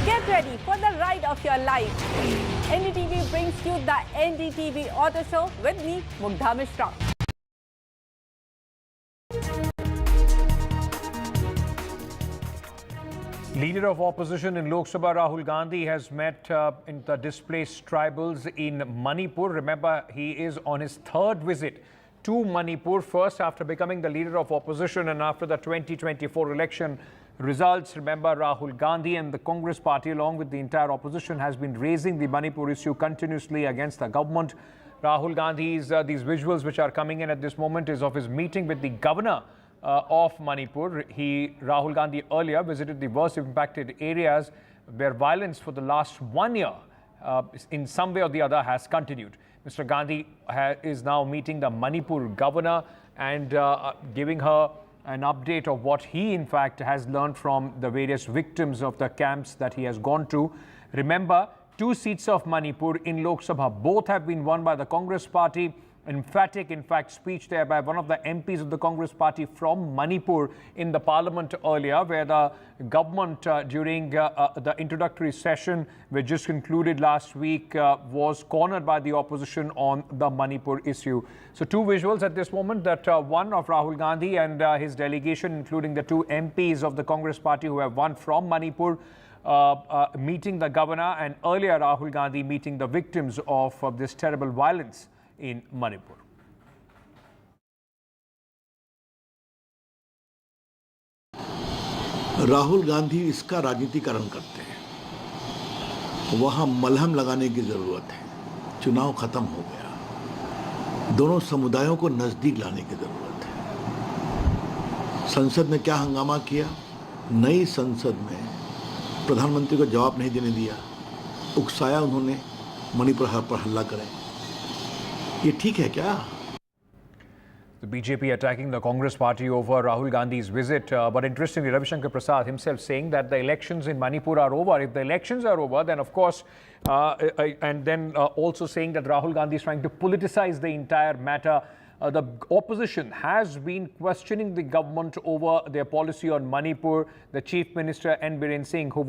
Get ready for the ride of your life. NDTV brings you the NDTV Auto Show with me, Mugdha Mishra. Leader of opposition in Lok Sabha, Rahul Gandhi, has met in the displaced tribals in Manipur. Remember, he is on his third visit to Manipur, first after becoming the leader of opposition and after the 2024 election results. Remember, Rahul Gandhi and the Congress party, along with the entire opposition, has been raising the Manipur issue continuously against the government. Rahul Gandhi's, these visuals which are coming in at this moment is of his meeting with the governor of Manipur. Rahul Gandhi earlier visited the worst impacted areas where violence for the last 1 year in some way or the other has continued. Mr. Gandhi is now meeting the Manipur governor and giving her an update of what he in fact has learned from the various victims of the camps that he has gone to. Remember, 2 seats of Manipur in Lok Sabha, both have been won by the Congress party. Emphatic, in fact, speech there by one of the MPs of the Congress party from Manipur in the parliament earlier, where the government during the introductory session, which just concluded last week, was cornered by the opposition on the Manipur issue. So 2 visuals at this moment, that one of Rahul Gandhi and his delegation, including the 2 MPs of the Congress party who have won from Manipur, meeting the governor, and earlier Rahul Gandhi meeting the victims of this terrible violence in Manipur. Rahul Gandhi इसका राजनीतिकरण करते हैं। वहां मलहम लगाने की जरूरत है। चुनाव खत्म हो गया। दोनों समुदायों को नजदीक लाने की जरूरत है। संसद ने क्या हंगामा किया? नई संसद में प्रधानमंत्री को जवाब नहीं देने दिया। उकसाया उन्होंने मणिपुर पर हमला करें। ये ठीक है क्या? The BJP attacking the Congress party over Rahul Gandhi's visit. But interestingly, Ravi Shankar Prasad himself saying that the elections in Manipur are over. If the elections are over, then of course, and then also saying that Rahul Gandhi is trying to politicize the entire matter. The opposition has been questioning the government over their policy on Manipur. The Chief Minister N. Biren Singh, who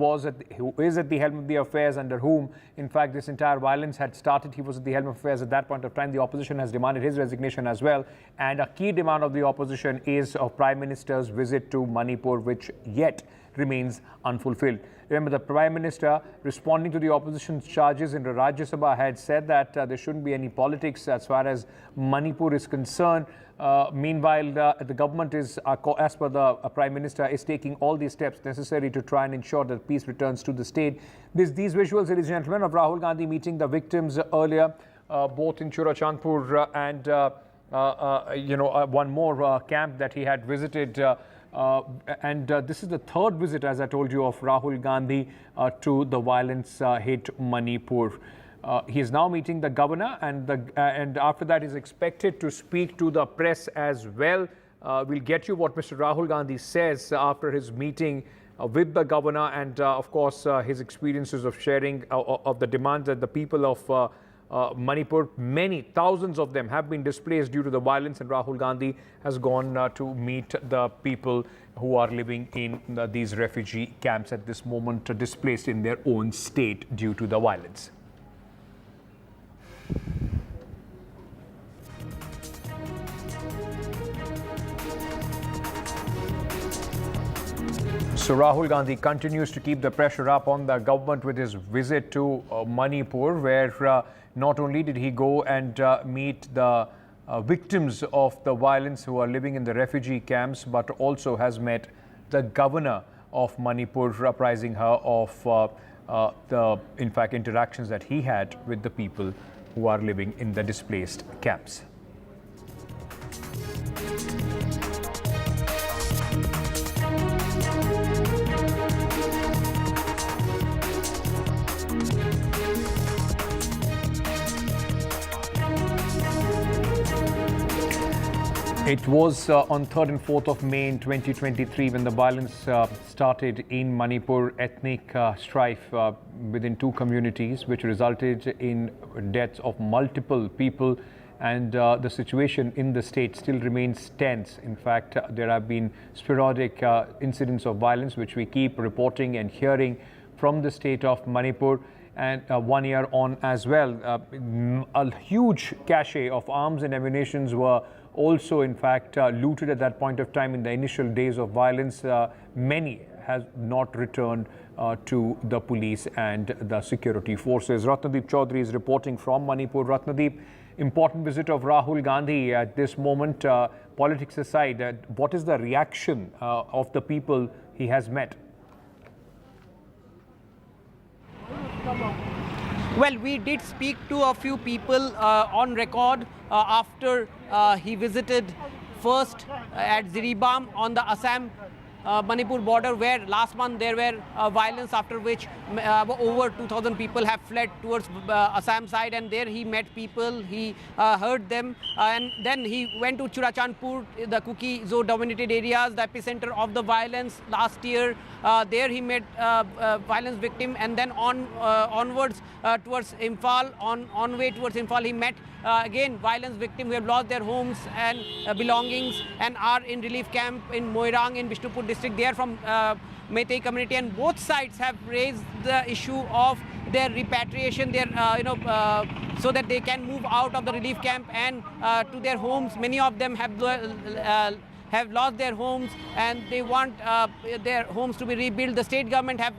is at the helm of the affairs, under whom, in fact, this entire violence had started, he was at the helm of affairs at that point of time. The opposition has demanded his resignation as well. And a key demand of the opposition is of Prime Minister's visit to Manipur, which yet remains unfulfilled. Remember, the Prime Minister, responding to the opposition's charges in the Rajya Sabha, had said that there shouldn't be any politics as far as Manipur is concerned. Meanwhile, the government is, as per the Prime Minister, is taking all these steps necessary to try and ensure that peace returns to the state. These visuals, ladies and gentlemen, of Rahul Gandhi meeting the victims earlier, both in Churachandpur and, one more camp that he had visited. This is the 3rd visit, as I told you, of Rahul Gandhi to the violence-hit Manipur. He is now meeting the governor, and after that is expected to speak to the press as well. We'll get you what Mr. Rahul Gandhi says after his meeting with the governor, and of course his experiences of sharing of the demands that the people of Manipur, many thousands of them have been displaced due to the violence, and Rahul Gandhi has gone to meet the people who are living in these refugee camps at this moment, displaced in their own state due to the violence. So Rahul Gandhi continues to keep the pressure up on the government with his visit to Manipur, where not only did he go and meet the victims of the violence who are living in the refugee camps, but also has met the governor of Manipur, apprising her of the, in fact, interactions that he had with the people who are living in the displaced camps. It was on 3rd and 4th of May in 2023 when the violence started in Manipur, ethnic strife within 2 communities, which resulted in deaths of multiple people, and the situation in the state still remains tense. In fact, there have been sporadic incidents of violence which we keep reporting and hearing from the state of Manipur, and 1 year on as well. A huge cache of arms and ammunitions were also, in fact, looted at that point of time in the initial days of violence. Many has not returned to the police and the security forces. Ratnadeep Chaudhary is reporting from Manipur. Ratnadeep, important visit of Rahul Gandhi at this moment. Politics aside, what is the reaction of the people he has met? Well, we did speak to a few people on record after he visited first at Ziribam on the Assam-Manipur border, where last month there were violence, after which over 2,000 people have fled towards Assam side, and there he met people, he heard them, and then he went to Churachandpur, the Kuki-Zo dominated areas, the epicenter of the violence last year. There he met violence victim, and then onwards towards Imphal, on way towards Imphal he met again violence victim who have lost their homes and belongings and are in relief camp in Moirang in Bishnupur district. They are from Meitei community, and both sides have raised the issue of their repatriation, their so that they can move out of the relief camp and to their homes. Many of them have lost their homes, and they want their homes to be rebuilt. The state government have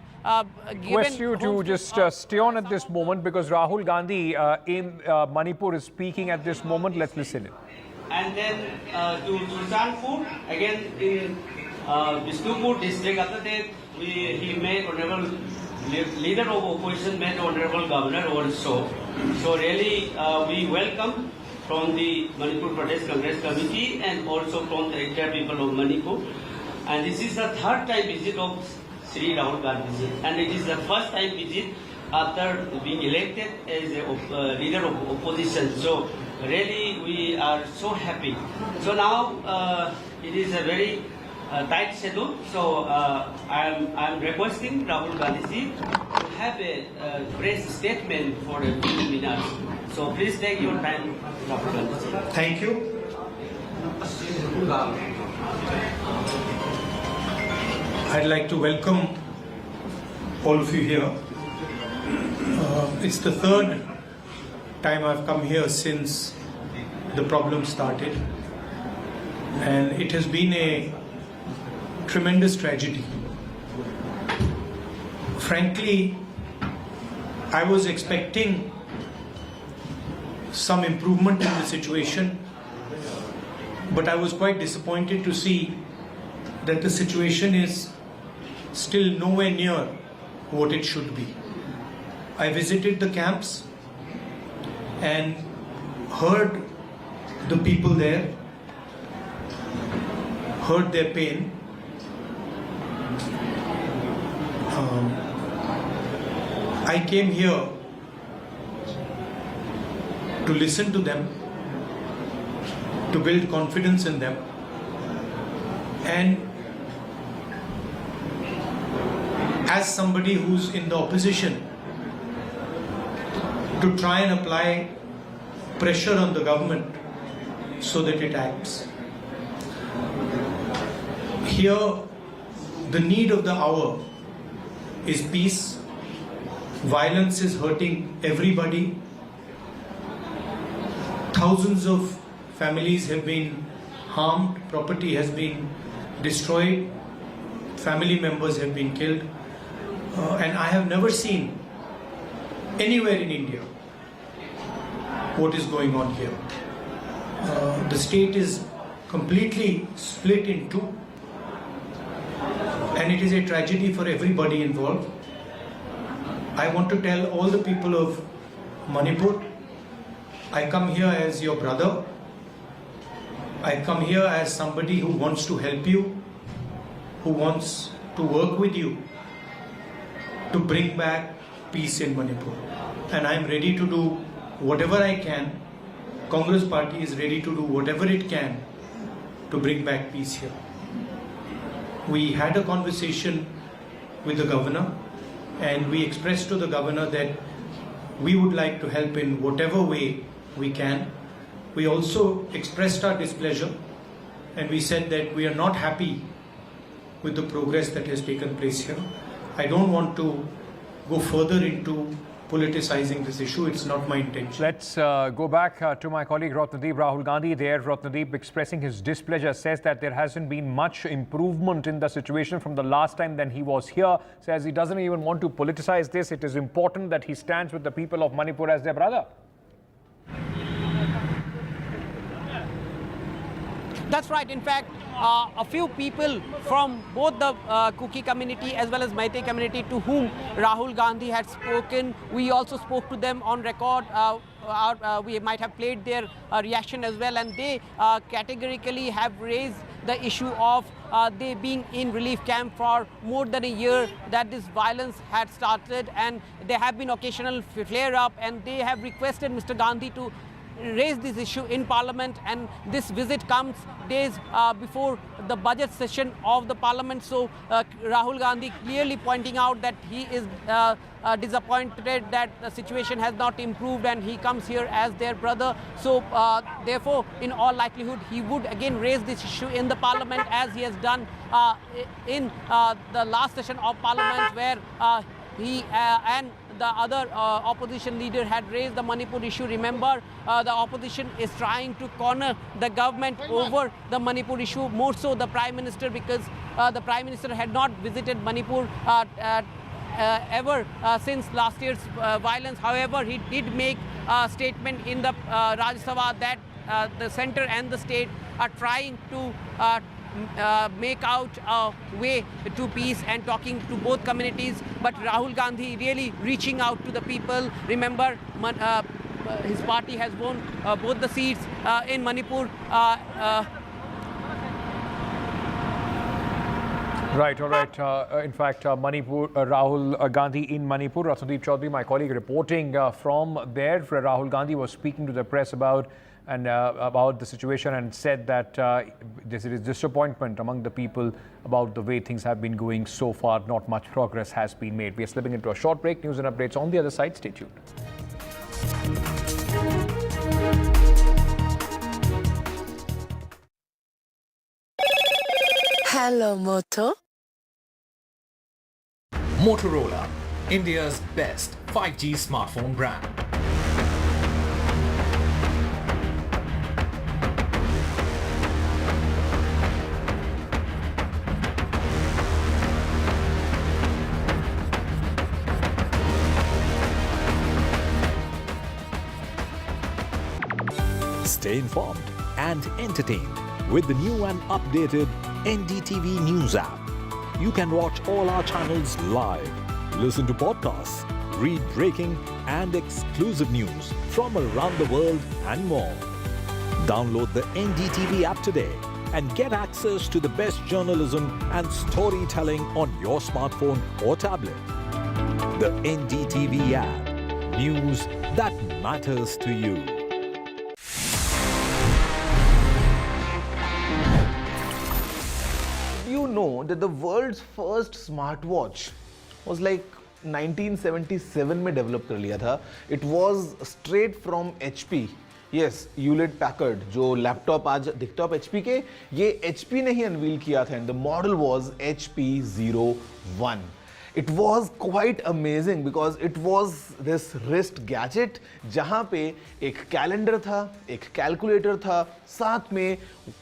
request you to just stay on at this moment, because Rahul Gandhi in Manipur is speaking at this moment. Let's listen in. And then to Churachandpur, again in Bishnupur district. After that, he made honorable leader of opposition, met honorable governor also. So really, we welcome from the Manipur Pradesh Congress Committee and also from the entire people of Manipur. And this is the third time visit of Sri Rahul Gandhi, and it is the first time visit after being elected as a leader of opposition. So really, we are so happy. So now it is a very tight schedule. So I'm requesting Rahul Gandhi to have a press statement for a few minutes. So please take your time, Rahul Gandhi. Thank you. I'd like to welcome all of you here. It's the third time I've come here since the problem started, and it has been a tremendous tragedy. Frankly, I was expecting some improvement in the situation, but I was quite disappointed to see that the situation is still nowhere near what it should be. I visited the camps and heard the people there, heard their pain. I came here to listen to them, to build confidence in them, and as somebody who's in the opposition, to try and apply pressure on the government so that it acts. Here, the need of the hour is peace. Violence is hurting everybody. Thousands of families have been harmed, property has been destroyed, family members have been killed, and I have never seen anywhere in India what is going on here. The state is completely split in two, and it is a tragedy for everybody involved. I want to tell all the people of Manipur, I come here as your brother. I come here as somebody who wants to help you, who wants to work with you to bring back peace in Manipur. And I'm ready to do whatever I can. Congress party is ready to do whatever it can to bring back peace here. We had a conversation with the governor, and we expressed to the governor that we would like to help in whatever way we can. We also expressed our displeasure, and we said that we are not happy with the progress that has taken place here. I don't want to go further into politicizing this issue. It's not my intention. Let's go back to my colleague Ratnadeep. Rahul Gandhi there. Ratnadeep expressing his displeasure, says that there hasn't been much improvement in the situation from the last time that he was here. Says he doesn't even want to politicize this. It is important that he stands with the people of Manipur as their brother. That's right. In fact, a few people from both the Kuki community as well as Meitei community to whom Rahul Gandhi had spoken, we also spoke to them on record. We might have played their reaction as well, and they categorically have raised the issue of they being in relief camp for more than a year, that this violence had started, and there have been occasional flare-up, and they have requested Mr. Gandhi to raise this issue in Parliament, and this visit comes days before the budget session of the Parliament. So Rahul Gandhi clearly pointing out that he is disappointed that the situation has not improved, and he comes here as their brother. So therefore, in all likelihood, he would again raise this issue in the Parliament, as he has done in the last session of Parliament, where he and the other opposition leader had raised the Manipur issue. Remember, the opposition is trying to corner the government over the Manipur issue, more so the Prime Minister, because the Prime Minister had not visited Manipur ever since last year's violence. However, he did make a statement in the Rajya Sabha that the centre and the state are trying to make out a way to peace and talking to both communities. But Rahul Gandhi really reaching out to the people. Remember, his party has won both the seats in Manipur. Right, all right. In fact, Manipur, Rahul Gandhi in Manipur. Ratnadeep Chaudhary, my colleague, reporting from there. Rahul Gandhi was speaking to the press about the situation, and said that there is disappointment among the people about the way things have been going so far. Not much progress has been made. We are slipping into a short break. News and updates on the other side. Stay tuned. Hello, Moto. Motorola, India's best 5G smartphone brand. Stay informed and entertained with the new and updated NDTV News app. You can watch all our channels live, listen to podcasts, read breaking and exclusive news from around the world and more. Download the NDTV app today and get access to the best journalism and storytelling on your smartphone or tablet. The NDTV app. News that matters to you. You know that the world's first smartwatch was like 1977 में develop कर लिया था. It was straight from HP. Yes, Hewlett Packard, जो laptop आज दिखता है HP के, ये HP ने ही unveil किया था, and the model was HP01. It was quite amazing because it was this wrist gadget जहाँ पे एक कैलेंडर था, एक कैलकुलेटर था, साथ में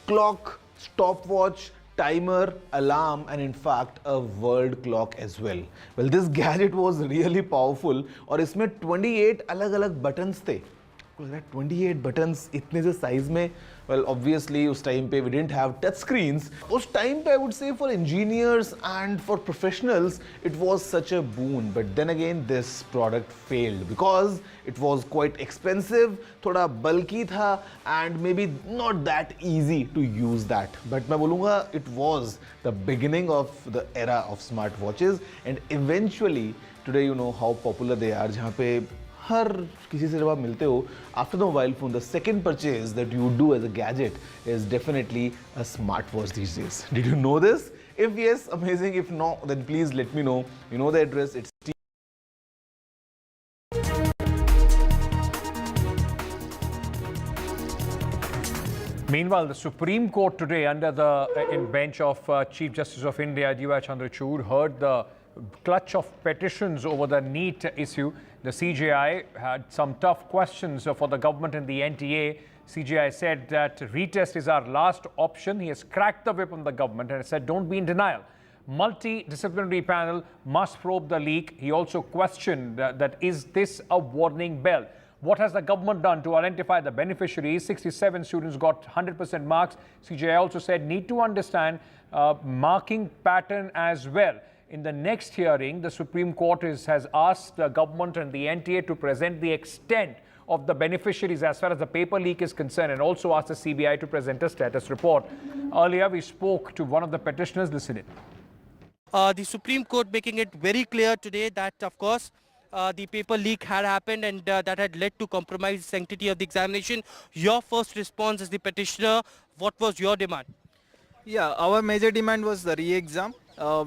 clock, stopwatch, timer, alarm, and in fact a world clock as well. Well, this gadget was really powerful और इसमें 28 अलग-अलग buttons थे. 28 buttons इतने से size में. Well, obviously उस time पे we didn't have touch screens. उस time पे I would say for engineers and for professionals it was such a boon. But then again this product failed because it was quite expensive, थोड़ा bulky था, and maybe not that easy to use that. But मैं बोलूँगा it was the beginning of the era of smartwatches, and eventually today you know how popular they are. जहाँ पे हर किसी से जब आप मिलते हो, after the mobile phone, the second purchase that you do as a gadget is definitely a smartwatch these days. Did you know this? If yes, amazing. If no, then please let me know. You know the address. It's Meanwhile, the Supreme Court today, under the bench of Chief Justice of India, D.Y. Chandrachud, heard the clutch of petitions over the Neet issue. The CJI had some tough questions for the government and the NTA. CJI said that retest is our last option. He has cracked the whip on the government and said, don't be in denial. Multidisciplinary panel must probe the leak. He also questioned that is this a warning bell? What has the government done to identify the beneficiaries? 67 students got 100% marks. CJI also said need to understand marking pattern as well. In the next hearing, the Supreme Court has asked the government and the NTA to present the extent of the beneficiaries as far as the paper leak is concerned, and also asked the CBI to present a status report. Earlier, we spoke to one of the petitioners. Listen in. The Supreme Court making it very clear today that, of course, the paper leak had happened and that had led to compromised sanctity of the examination. Your first response as the petitioner, what was your demand? Yeah, our major demand was the re-exam.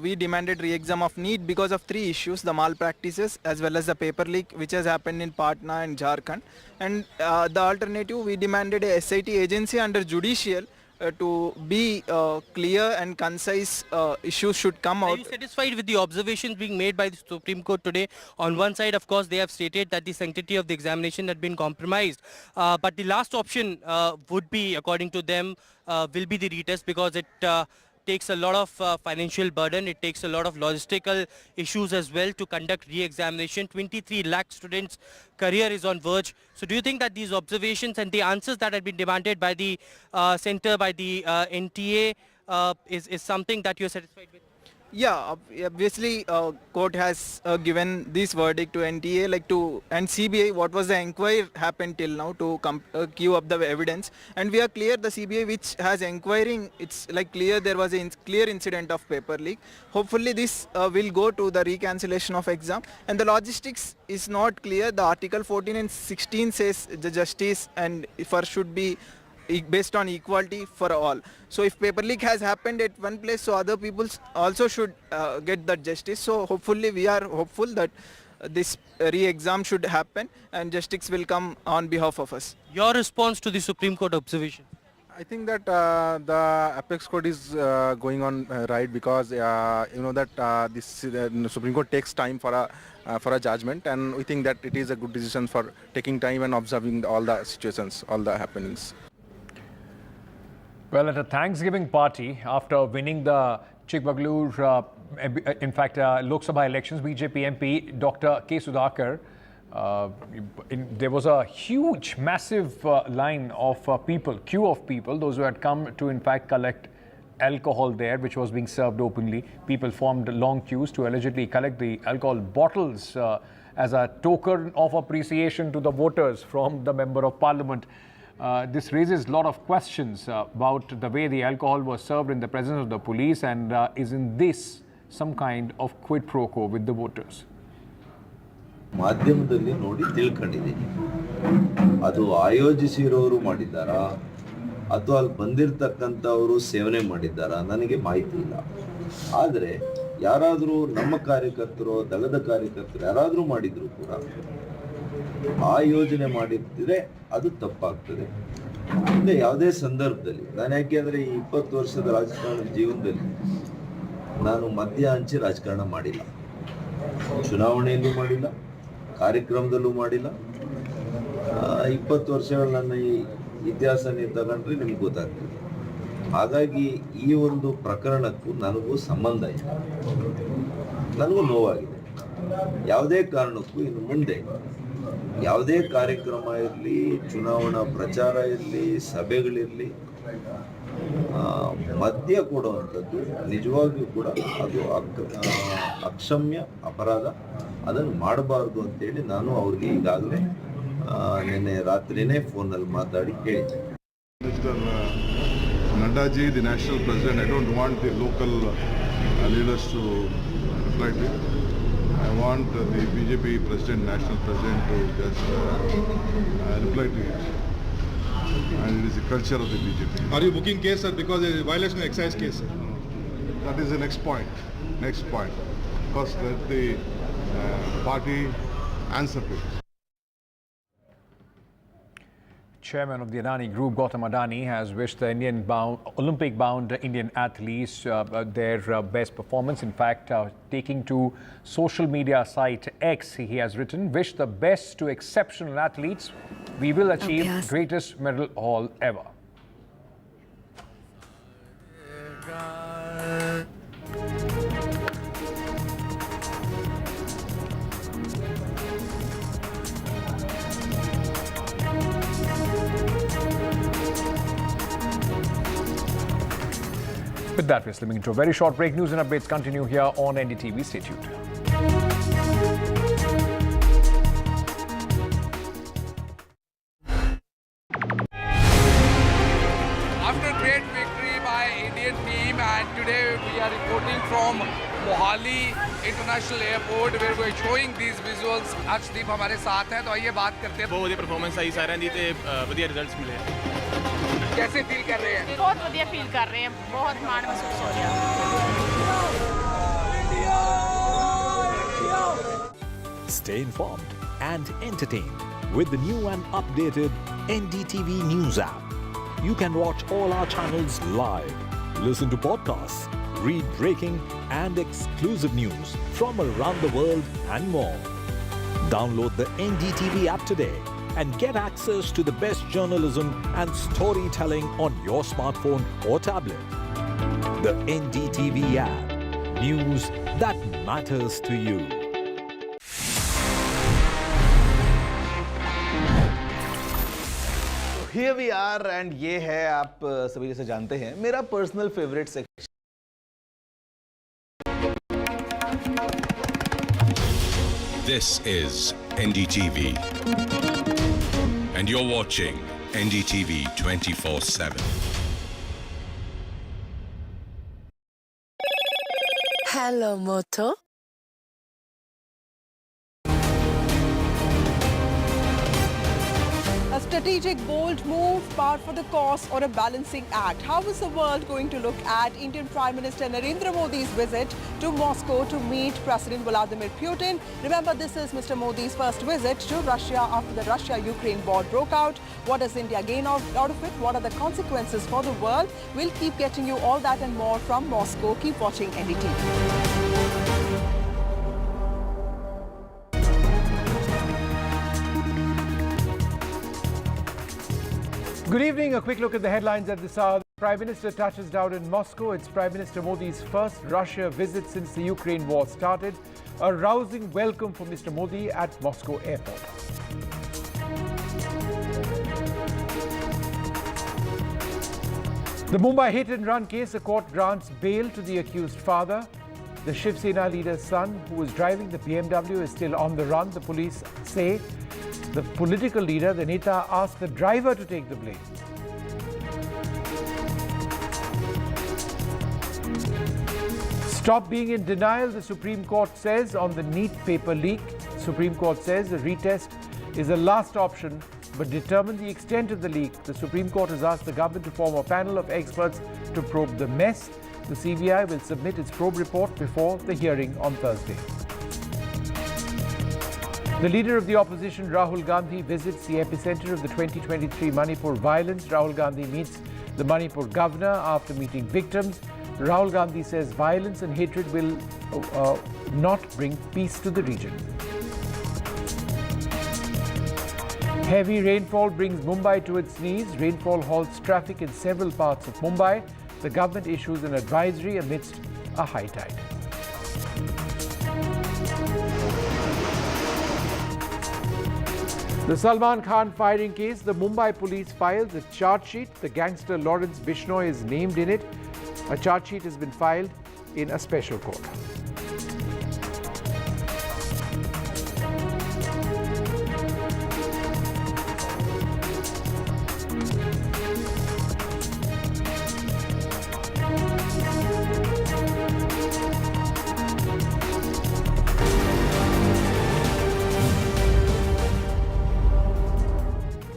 We demanded re-exam of Neet because of three issues: the malpractices as well as the paper leak which has happened in Patna and Jharkhand. And the alternative, we demanded a SIT agency under Judicial to be clear and concise issues should come out. Are you satisfied with the observations being made by the Supreme Court today? On one side, of course, they have stated that the sanctity of the examination had been compromised. But the last option would be, according to them, will be the retest, because it takes a lot of financial burden. It takes a lot of logistical issues as well to conduct re-examination. 23 lakh students' career is on verge. So do you think that these observations and the answers that have been demanded by the center, by the NTA, is something that you're satisfied with? Yeah, obviously court has given this verdict to NTA and CBI. What was the inquiry happened till now to queue up the evidence, and we are clear the CBI which has inquiring, it's clear there was a clear incident of paper leak. Hopefully this will go to the recancellation of exam, and the logistics is not clear. The article 14 and 16 says the justice and should be based on equality for all. So if paper leak has happened at one place, so other people also should get that justice. So hopefully we are hopeful that this re-exam should happen and justice will come on behalf of us. Your response to the Supreme Court observation? I think that the apex court is going on right, because you know that this Supreme Court takes time for a judgment, and we think that it is a good decision for taking time and observing all the situations, all the happenings. Well, at a Thanksgiving party after winning the Chikmagalur, Lok Sabha elections, BJP MP Dr. K. Sudhakar, there was a huge, massive line of queue of people, those who had come to in fact collect alcohol there, which was being served openly. People formed long queues to allegedly collect the alcohol bottles as a token of appreciation to the voters from the Member of Parliament. This raises a lot of questions about the way the alcohol was served in the presence of the police, and isn't this some kind of quid pro quo with the voters? ಮಾಧ್ಯಮದಲ್ಲಿ ನೋಡಿ ತಿಳ್ಕೊಂಡಿದ್ದೀನಿ, ಅದು ಆಯೋಜಿಸಿರೋರು ಮಾಡಿದ್ದಾರಾ ಅಥವಾ ಅಲ್ಲಿ ಬಂದಿರತಕ್ಕಂಥವರು ಸೇವನೆ ಮಾಡಿದ್ದಾರಾ ನನಗೆ ಮಾಹಿತಿ ಇಲ್ಲ. ಆದರೆ ಯಾರಾದರೂ ನಮ್ಮ ಕಾರ್ಯಕರ್ತರು, ದಳದ ಕಾರ್ಯಕರ್ತರು ಯಾರಾದರೂ ಮಾಡಿದ್ರು ಕೂಡ ಆ ಯೋಜನೆ ಮಾಡಿದ್ರೆ ಅದು ತಪ್ಪಾಗ್ತದೆ. ಮುಂದೆ ಯಾವುದೇ ಸಂದರ್ಭದಲ್ಲಿ ನಾನು, ಯಾಕೆಂದರೆ ಈ 20 ವರ್ಷದ ರಾಜಕಾರಣದ ಜೀವನದಲ್ಲಿ ನಾನು ಮದ್ಯ ಹಂಚಿ ರಾಜಕಾರಣ ಮಾಡಿಲ್ಲ, ಚುನಾವಣೆಯಲ್ಲೂ ಮಾಡಿಲ್ಲ, ಕಾರ್ಯಕ್ರಮದಲ್ಲೂ ಮಾಡಿಲ್ಲ. 20 ವರ್ಷಗಳ ನನ್ನ ಈ ಇತಿಹಾಸ ನೀವು ತಗೊಂಡ್ರೆ ನಿಮ್ಗೆ ಗೊತ್ತಾಗ್ತದೆ. ಹಾಗಾಗಿ ಈ ಒಂದು ಪ್ರಕರಣಕ್ಕೂ ನನಗೂ ಸಂಬಂಧ ಇಲ್ಲ, ನನಗೂ ನೋವಾಗಿದೆ. ಯಾವುದೇ ಕಾರಣಕ್ಕೂ ಇನ್ನು ಮುಂದೆ ಯಾವುದೇ ಕಾರ್ಯಕ್ರಮ ಇರಲಿ, ಚುನಾವಣಾ ಪ್ರಚಾರ ಇರಲಿ, ಸಭೆಗಳಿರಲಿ, ಮದ್ಯ ಕೊಡುವಂಥದ್ದು ನಿಜವಾಗಿಯೂ ಕೂಡ ಅದು ಅಕ್ಷಮ್ಯ ಅಪರಾಧ. ಅದನ್ನು ಮಾಡಬಾರ್ದು ಅಂತೇಳಿ ನಾನು ಅವ್ರಿಗೆ ಈಗಾಗಲೇ ನಿನ್ನೆ ರಾತ್ರಿನೇ ಫೋನಲ್ಲಿ ಮಾತಾಡಿ ಹೇಳಿದ್ದೆ. Mr. Nadda ji, the national president, I don't want the local leaders to reply to it. I want the BJP president, national president to just reply to it. And it is the culture of the BJP. Are you booking case, sir, because it is a violation of excise case? That is the next point. Next point. First, let the party answer to it. chairman of the Adani Group, Gautam Adani, has wished the Olympic-bound Indian athletes their best performance. In fact, taking to social media site X, he has written, "Wish the best to exceptional athletes. We will achieve greatest medal haul ever." With that, we're slimming into a very short break. News and updates continue here on NDTV. Stay tuned. After great victory by Indian team, and today we are reporting from Mohali International Airport where we are showing these visuals. Arshdeep हमारे साथ हैं, तो आइए बात करते हैं। बहुत बढ़िया परफॉर्मेंस आई सारिਆਂ ਦੀ ਤੇ ਵਧੀਆ ਰਿਜ਼ਲਟਸ ਮਿਲੇ। कैसे फील कर रहे हैं? बहुत बढ़िया फील कर रहे हैं, बहुत मान महसूस हो रहा है। Stay informed and entertained with the new and updated NDTV News app. You can watch all our channels live, listen to podcasts, read breaking and exclusive news from around the world and more. Download the NDTV app today and get access to the best journalism and storytelling on your smartphone or tablet. The NDTV app. News that matters to you. Here we are and ये है, आप सभी जैसे जानते हैं, मेरा personal favourite section. This is NDTV. And you're watching NDTV 24/7. Hello, Moto. A strategic, bold move, par for the course, or a balancing act? How is the world going to look at Indian Prime Minister Narendra Modi's visit to Moscow to meet President Vladimir Putin? Remember, this is Mr. Modi's first visit to Russia after the Russia-Ukraine war broke out. What does India gain out of it? What are the consequences for the world? We'll keep getting you all that and more from Moscow. Keep watching NDTV. Good evening. A quick look at the headlines at this hour. The Prime Minister touches down in Moscow. It's Prime Minister Modi's first Russia visit since the Ukraine war started. A rousing welcome for Mr. Modi at Moscow airport. The Mumbai hit-and-run case, a court grants bail to the accused father. The Shiv Sena leader's son, who was driving the BMW, is still on the run. The police say the political leader, the Neta, asked the driver to take the blame. Stop being in denial, the Supreme Court says on the Neet paper leak. Supreme Court says the retest is a last option, but determine the extent of the leak. The Supreme Court has asked the government to form a panel of experts to probe the mess. The CBI will submit its probe report before the hearing on Thursday. The leader of the opposition, Rahul Gandhi, visits the epicenter of the 2023 Manipur violence. Rahul Gandhi meets the Manipur governor after meeting victims. Rahul Gandhi says violence and hatred will not bring peace to the region. Heavy rainfall brings Mumbai to its knees. Rainfall halts traffic in several parts of Mumbai. The government issues an advisory amidst a high tide. The Salman Khan firing case, the Mumbai police filed the charge sheet. The gangster Lawrence Bishnoi is named in it. A charge sheet has been filed in a special court.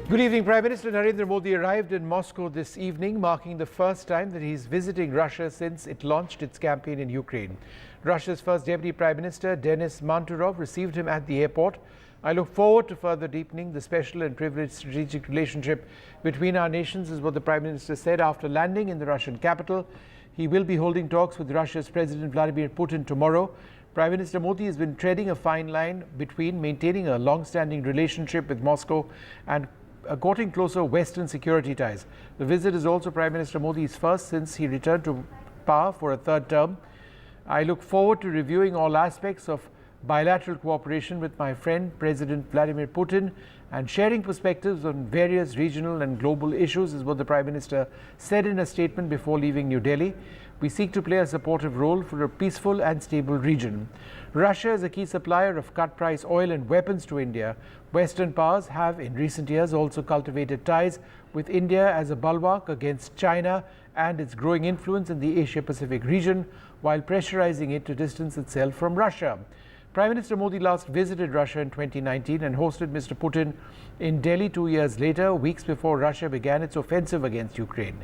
Good evening. Prime Minister Narendra Modi arrived in Moscow this evening, marking the first time that he is visiting Russia since it launched its campaign in Ukraine. Russia's first Deputy Prime Minister, Denis Manturov, received him at the airport. I look forward to further deepening the special and privileged strategic relationship between our nations, is what the Prime Minister said after landing in the Russian capital. He will be holding talks with Russia's President Vladimir Putin tomorrow. Prime Minister Modi has been treading a fine line between maintaining a long-standing relationship with Moscow and courting closer Western security ties. The visit is also Prime Minister Modi's first since he returned to power for a third term. I look forward to reviewing all aspects of bilateral cooperation with my friend President Vladimir Putin and sharing perspectives on various regional and global issues, is what the Prime Minister said in a statement before leaving New Delhi. We seek to play a supportive role for a peaceful and stable region. Russia is a key supplier of cut-price oil and weapons to India. Western powers have in recent years also cultivated ties with India as a bulwark against China and its growing influence in the Asia-Pacific region, while pressurizing it to distance itself from Russia. Prime Minister Modi last visited Russia in 2019 and hosted Mr. Putin in Delhi 2 years later, weeks before Russia began its offensive against Ukraine.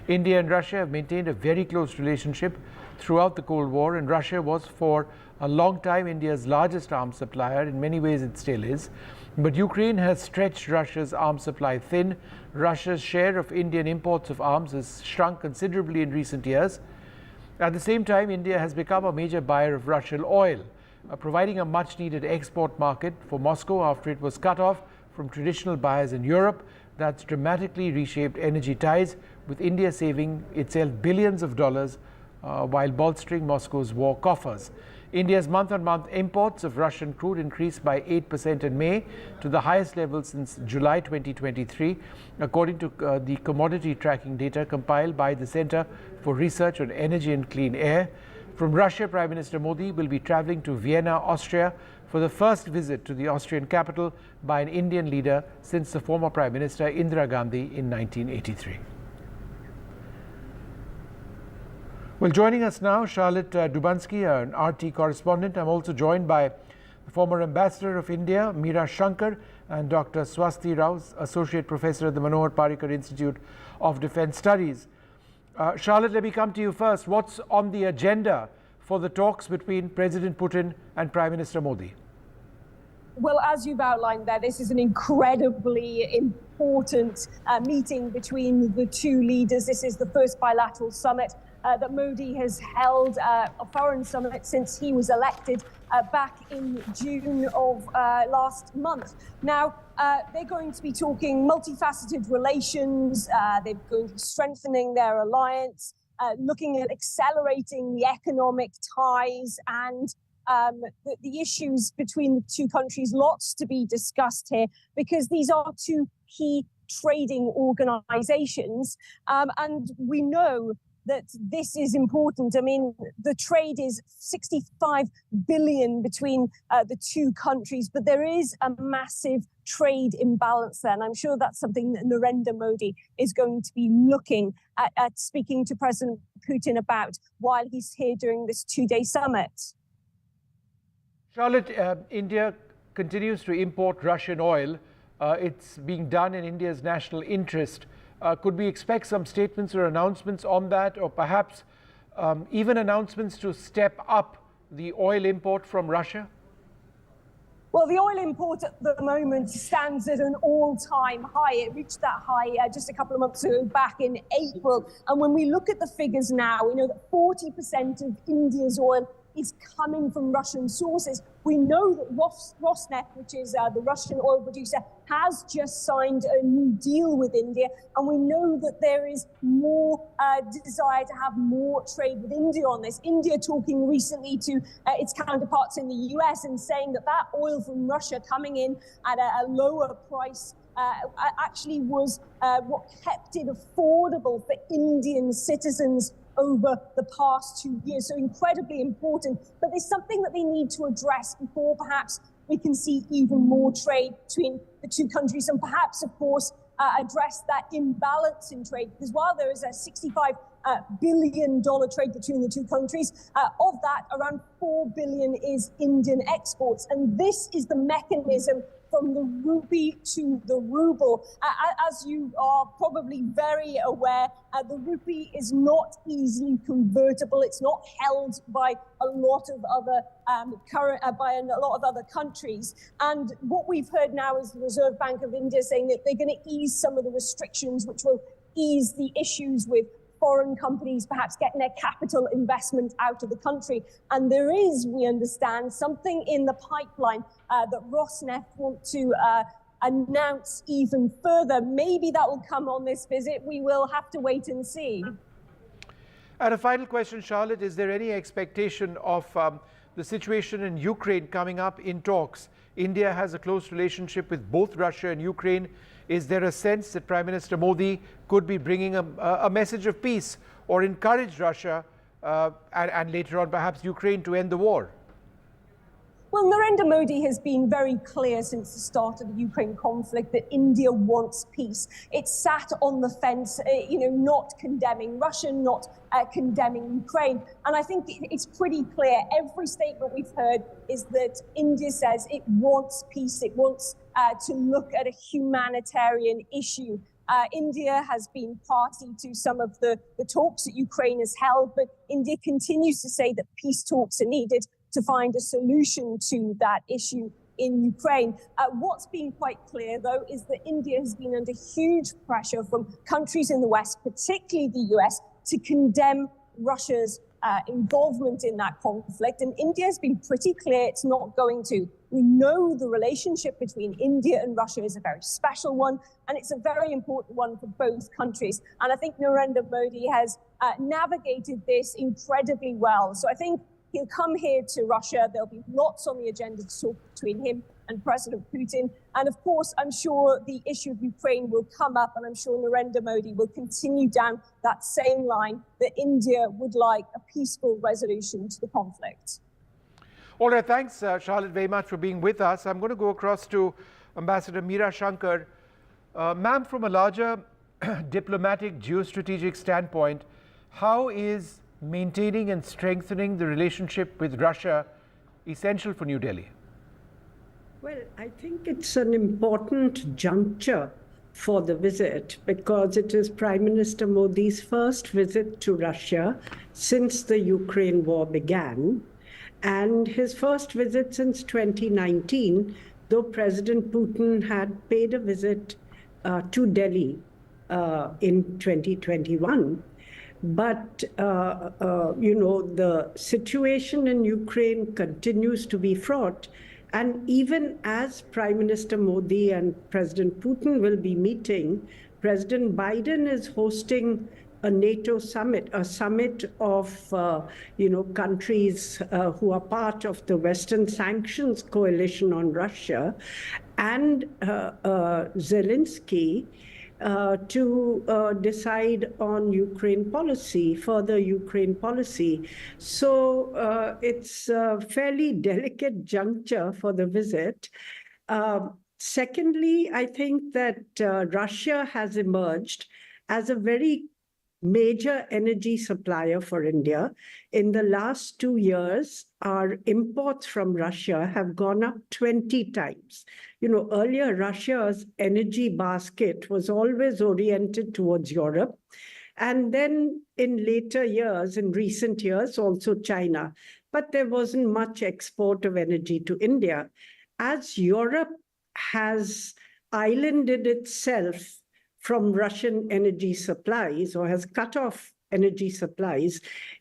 India and Russia have maintained a very close relationship throughout the Cold War, and Russia was for a long time India's largest arms supplier. In many ways it still is. But Ukraine has stretched Russia's arms supply thin. Russia's share of Indian imports of arms has shrunk considerably in recent years. At the same time, India has become a major buyer of Russian oil, providing a much-needed export market for Moscow after it was cut off from traditional buyers in Europe. That's dramatically reshaped energy ties, with India saving itself billions of dollars while bolstering Moscow's war coffers. India's month-on-month imports of Russian crude increased by 8% in May to the highest level since July 2023, according to the commodity tracking data compiled by the Center for Research on Energy and Clean Air. From Russia, Prime Minister Modi will be travelling to Vienna, Austria, for the first visit to the Austrian capital by an Indian leader since the former Prime Minister Indira Gandhi in 1983. Well, joining us now, Charlotte Dubansky, an RT correspondent. I'm also joined by the former Ambassador of India, Meera Shankar, and Dr. Swasti Rao, Associate Professor at the Manohar Parrikar Institute of Defence Studies. Charlotte, let me come to you first. What's on the agenda for the talks between President Putin and Prime Minister Modi? Well, as you've outlined there, this is an incredibly important meeting between the two leaders. This is the first bilateral summit that Modi has held, a foreign summit, since he was elected back in June of last month. Now, they're going to be talking multifaceted relations. They're going to be strengthening their alliance, looking at accelerating the economic ties and the issues between the two countries. Lots to be discussed here, because these are two key trading organizations. And we know that this is important. I mean, the trade is 65 billion between the two countries, but there is a massive trade imbalance there. And I'm sure that's something that Narendra Modi is going to be looking at speaking to President Putin about while he's here during this two-day summit. Charlotte, India continues to import Russian oil. It's being done in India's national interest. Could we expect some statements or announcements on that, or perhaps even announcements to step up the oil import from Russia? Well, the oil import at the moment stands at an all-time high. It reached that high just a couple of months ago, back in April. And when we look at the figures now, we know that 40% of India's oil is coming from Russian sources. We know that Rosneft, which is the Russian oil producer, has just signed a new deal with India. And we know that there is more desire to have more trade with India on this. India talking recently to its counterparts in the US and saying that that oil from Russia coming in at a lower price actually was what kept it affordable for Indian citizens over the past 2 years. So incredibly important. But there's something that they need to address before perhaps we can see even more trade between the two countries, and perhaps, of course, address that imbalance in trade. Because while there is a $65 billion trade between the two countries, of that, around $4 billion is Indian exports. And this is the mechanism for from the rupee to the ruble. As you are probably very aware, the rupee is not easily convertible. It's not held by a lot of other countries. And what we've heard now is the Reserve Bank of India saying that they're going to ease some of the restrictions, which will ease the issues with foreign companies perhaps getting their capital investment out of the country. And there is, we understand, something in the pipeline that Rosneft want to announce even further. Maybe that will come on this visit. We will have to wait and see. And a final question, Charlotte, is there any expectation of the situation in Ukraine coming up in talks? India has a close relationship with both Russia and Ukraine. Is there a sense that Prime Minister Modi could be bringing a message of peace or encourage Russia and later on perhaps Ukraine to end the war? Well, Narendra Modi has been very clear since the start of the Ukraine conflict that India wants peace. It's sat on the fence, not condemning Russia, not condemning Ukraine. And I think it's pretty clear. Every statement we've heard is that India says it wants peace. It wants to look at a humanitarian issue. India has been party to some of the talks that Ukraine has held, but India continues to say that peace talks are needed to find a solution to that issue in Ukraine. What's been quite clear, though, is that India has been under huge pressure from countries in the West, particularly the US, to condemn Russia's involvement in that conflict. And India has been pretty clear it's not going to. We know the relationship between India and Russia is a very special one, and it's a very important one for both countries. And I think Narendra Modi has navigated this incredibly well. So I think he'll come here to Russia. There'll be lots on the agenda to talk between him and President Putin. And of course, I'm sure the issue of Ukraine will come up, and I'm sure Narendra Modi will continue down that same line that India would like a peaceful resolution to the conflict. All right, thanks, Charlotte, very much for being with us. I'm going to go across to Ambassador Meera Shankar. Ma'am, from a larger diplomatic geostrategic standpoint, how is maintaining and strengthening the relationship with Russia essential for New Delhi? Well, I think it's an important juncture for the visit because it is Prime Minister Modi's first visit to Russia since the Ukraine war began, and his first visit since 2019, though President Putin had paid a visit to Delhi in 2021. But, the situation in Ukraine continues to be fraught. And even as Prime Minister Modi and President Putin will be meeting, President Biden is hosting a NATO summit, a summit of, countries who are part of the Western sanctions coalition on Russia, and Zelensky to decide on Ukraine policy, further Ukraine policy. So it's a fairly delicate juncture for the visit. Secondly, I think that Russia has emerged as a very major energy supplier for India. In the last 2 years, our imports from Russia have gone up 20 times. Earlier, Russia's energy basket was always oriented towards Europe. And then in later years, in recent years, also China. But there wasn't much export of energy to India. As Europe has islanded itself from Russian energy supplies or has cut off energy supplies,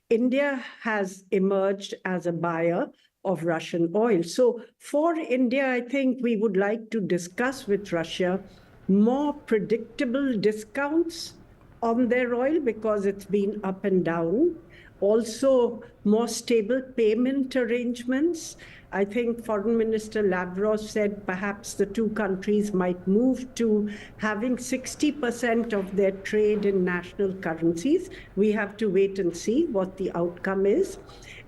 India has emerged as a buyer of Russian oil. So for India, I think we would like to discuss with Russia more predictable discounts on their oil because it's been up and down. Also, more stable payment arrangements. I think Foreign Minister Lavrov said perhaps the two countries might move to having 60% of their trade in national currencies. We have to wait and see what the outcome is.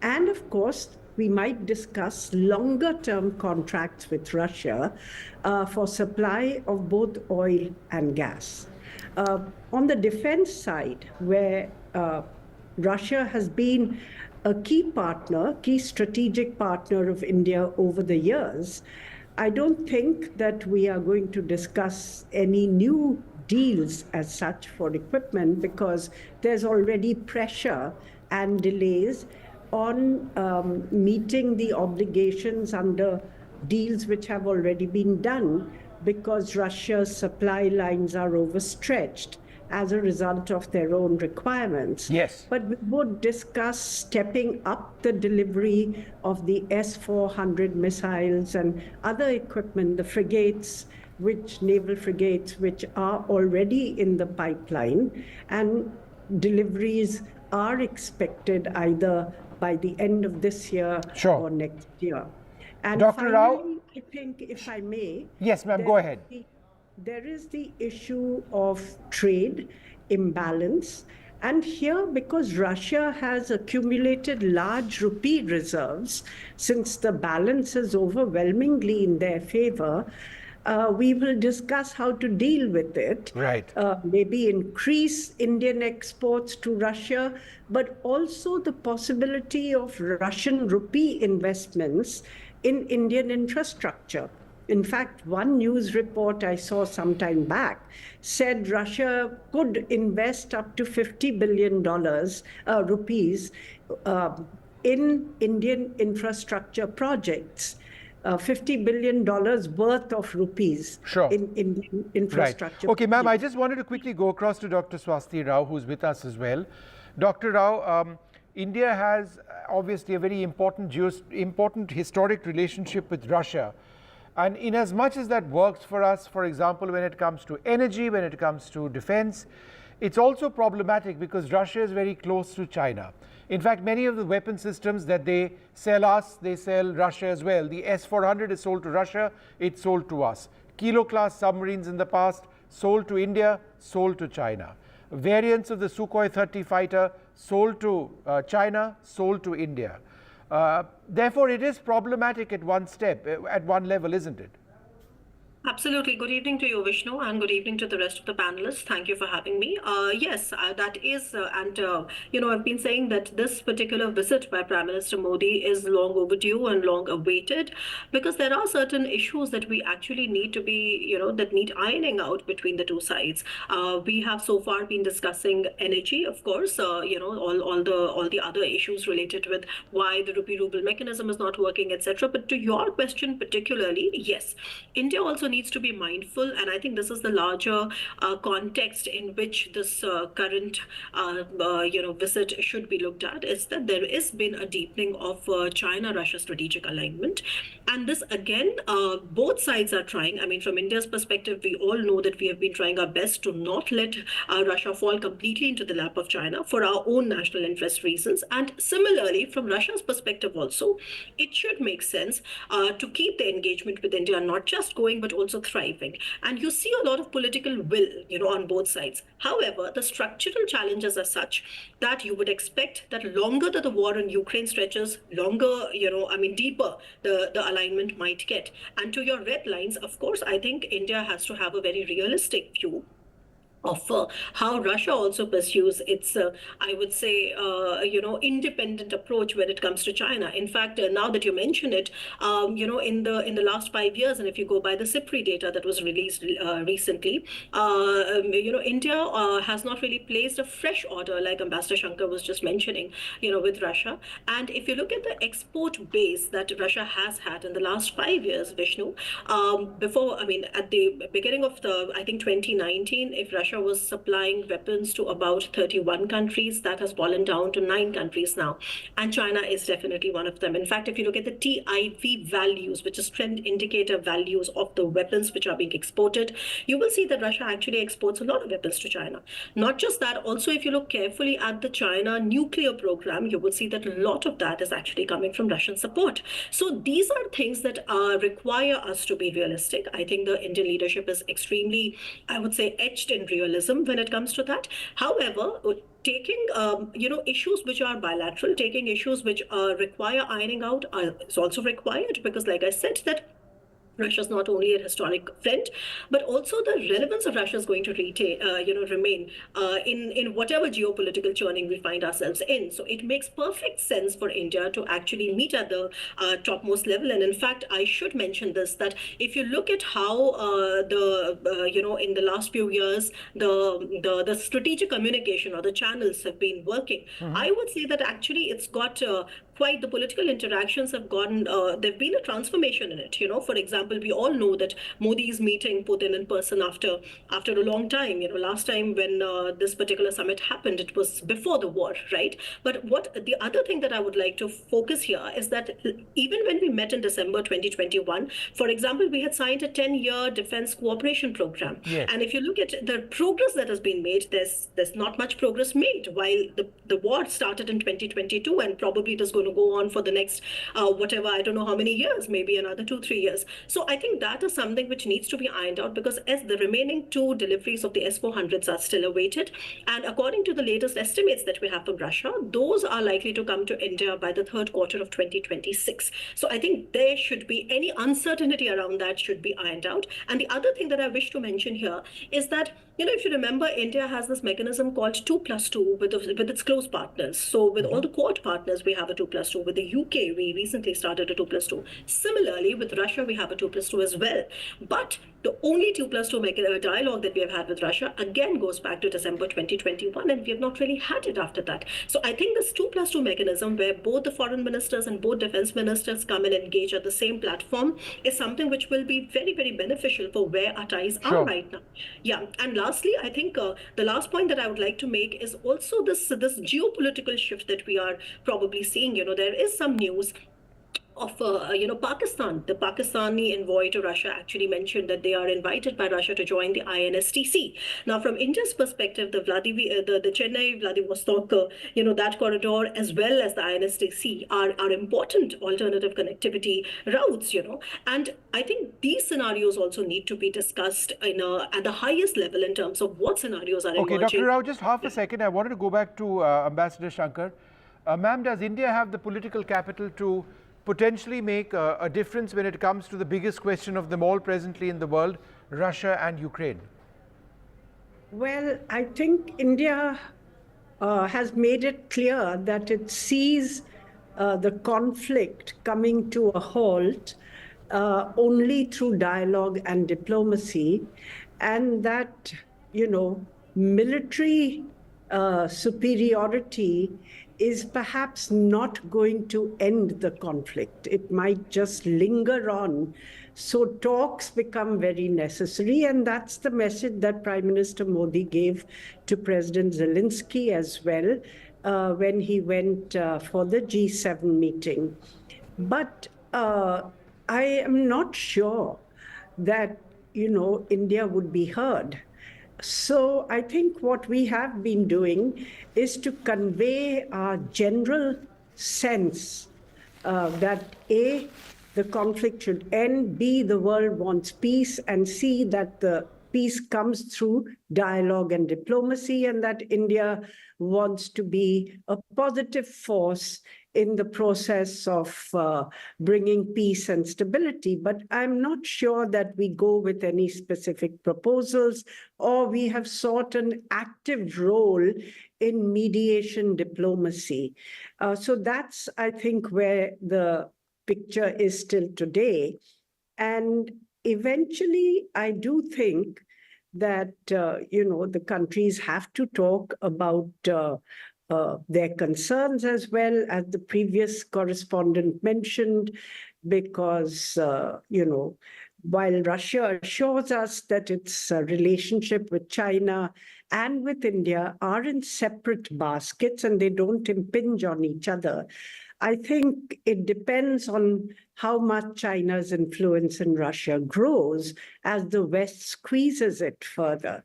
And of course, we might discuss longer-term contracts with Russia for supply of both oil and gas. On the defense side, where Russia has been a key partner, key strategic partner of India over the years, I don't think that we are going to discuss any new deals as such for equipment because there's already pressure and delays on meeting the obligations under deals which have already been done because Russia's supply lines are overstretched as a result of their own requirements. Yes. But we would discuss stepping up the delivery of the S-400 missiles and other equipment, the frigates, naval frigates, which are already in the pipeline, and deliveries are expected either by the end of this year or next year. And Dr. Rao, I think, if I may. Yes, ma'am, go ahead. There is the issue of trade imbalance. And here, because Russia has accumulated large rupee reserves, since the balance is overwhelmingly in their favor, we will discuss how to deal with it. Right. Maybe increase Indian exports to Russia, but also the possibility of Russian rupee investments in Indian infrastructure. In fact, one news report I saw some time back said Russia could invest up to $50 billion rupees in Indian infrastructure projects. $50 billion worth of rupees in Indian infrastructure. Right. Okay, ma'am, I just wanted to quickly go across to Dr. Swasti Rao, who's with us as well. Dr. Rao, India has obviously a very important historic relationship with Russia. And in as much as that works for us, for example, when it comes to energy, when it comes to defense, it's also problematic because Russia is very close to China. In fact, many of the weapon systems that they sell us, they sell Russia as well. The S-400 is sold to Russia, it's sold to us. Kilo-class submarines in the past, sold to India, sold to China. Variants of the Sukhoi 30 fighter, sold to China, sold to India. Therefore, it is problematic at one level, isn't it? Absolutely. Good evening to you, Vishnu, and good evening to the rest of the panelists. Thank you for having me. Yes, that is, I've been saying that this particular visit by Prime Minister Modi is long overdue and long awaited because there are certain issues that we actually need to be, that need ironing out between the two sides. We have so far been discussing energy, of course, all the other issues related with why the rupee ruble mechanism is not working, etc. But to your question particularly, yes, India also needs to be mindful, and I think this is the larger context in which this current visit should be looked at, is that there has been a deepening of China-Russia strategic alignment, and this again, both sides are trying. I mean, from India's perspective, we all know that we have been trying our best to not let Russia fall completely into the lap of China for our own national interest reasons, and similarly, from Russia's perspective also, it should make sense to keep the engagement with India not just going but also thriving. And you see a lot of political will, on both sides. However, the structural challenges are such that you would expect that longer that the war in Ukraine stretches, longer, deeper the alignment might get. And to your red lines, of course, I think India has to have a very realistic view of how Russia also pursues its, I would say, independent approach when it comes to China. In fact, now that you mention it, in the last 5 years, and if you go by the CIPRI data that was released recently, India has not really placed a fresh order, like Ambassador Shankar was just mentioning, with Russia. And if you look at the export base that Russia has had in the last 5 years, Vishnu, at the beginning of I think 2019, if Russia was supplying weapons to about 31 countries. That has fallen down to 9 countries now. And China is definitely one of them. In fact, if you look at the TIV values, which is trend indicator values of the weapons which are being exported, you will see that Russia actually exports a lot of weapons to China. Not just that, also if you look carefully at the China nuclear program, you will see that a lot of that is actually coming from Russian support. So these are things that require us to be realistic. I think the Indian leadership is extremely, I would say, etched in realism when it comes to that. However, taking issues which are bilateral, taking issues which require ironing out is also required, because like I said, that Russia is not only a historic friend, but also the relevance of Russia is going to remain in whatever geopolitical churning we find ourselves in. So it makes perfect sense for India to actually meet at the topmost level. And in fact, I should mention this, that if you look at how in the last few years, the strategic communication or the channels have been working, I would say that actually it's got quite, the political interactions have gone, there've been a transformation in it. For example, we all know that Modi is meeting Putin in person after a long time. Last time when this particular summit happened, it was before the war, right? But the other thing that I would like to focus here is that even when we met in December 2021, for example, we had signed a 10-year defense cooperation program. Yes. And if you look at the progress that has been made, there's not much progress made, while the war started in 2022 and probably it is going to go on for the next, I don't know how many years, maybe another 2-3 years. So I think that is something which needs to be ironed out, because as the remaining 2 deliveries of the S-400s are still awaited, and according to the latest estimates that we have from Russia, those are likely to come to India by the 3rd quarter of 2026. So I think there should be, any uncertainty around that should be ironed out. And the other thing that I wish to mention here is that, if you remember, India has this mechanism called 2+2 with its close partners. So with all the Quad partners, we have a 2+2. With the UK, we recently started a 2+2. Similarly, with Russia, we have a 2+2 as well. But the only 2+2 dialogue that we have had with Russia, again, goes back to December 2021, and we have not really had it after that. So I think this 2+2 mechanism, where both the foreign ministers and both defense ministers come and engage at the same platform, is something which will be very, very beneficial for where our ties are right now. Yeah, and lastly, I think the last point that I would like to make is also this geopolitical shift that we are probably seeing. There is some news of Pakistan. The Pakistani envoy to Russia actually mentioned that they are invited by Russia to join the INSTC. Now, from India's perspective, the Chennai Vladivostok, that corridor, as well as the INSTC, are important alternative connectivity routes. And I think these scenarios also need to be discussed at the highest level in terms of what scenarios are emerging. Okay, Dr. Rao, just half a second. I wanted to go back to Ambassador Shankar. Ma'am, does India have the political capital to potentially make a difference when it comes to the biggest question of them all presently in the world, Russia and Ukraine? Well, I think India has made it clear that it sees the conflict coming to a halt only through dialogue and diplomacy, and that, military superiority is perhaps not going to end the conflict. It might just linger on. So talks become very necessary, and that's the message that Prime Minister Modi gave to President Zelensky as well when he went for the G7 meeting. But I am not sure that, India would be heard. So I think what we have been doing is to convey our general sense that A, the conflict should end, B, the world wants peace, and C, that the peace comes through dialogue and diplomacy, and that India wants to be a positive force in the process of bringing peace and stability. But I'm not sure that we go with any specific proposals, or we have sought an active role in mediation diplomacy. So that's, I think, where the picture is still today. And eventually, I do think that, the countries have to talk about their concerns, as well as the previous correspondent mentioned, because, while Russia assures us that its relationship with China and with India are in separate baskets and they don't impinge on each other, I think it depends on how much China's influence in Russia grows as the West squeezes it further.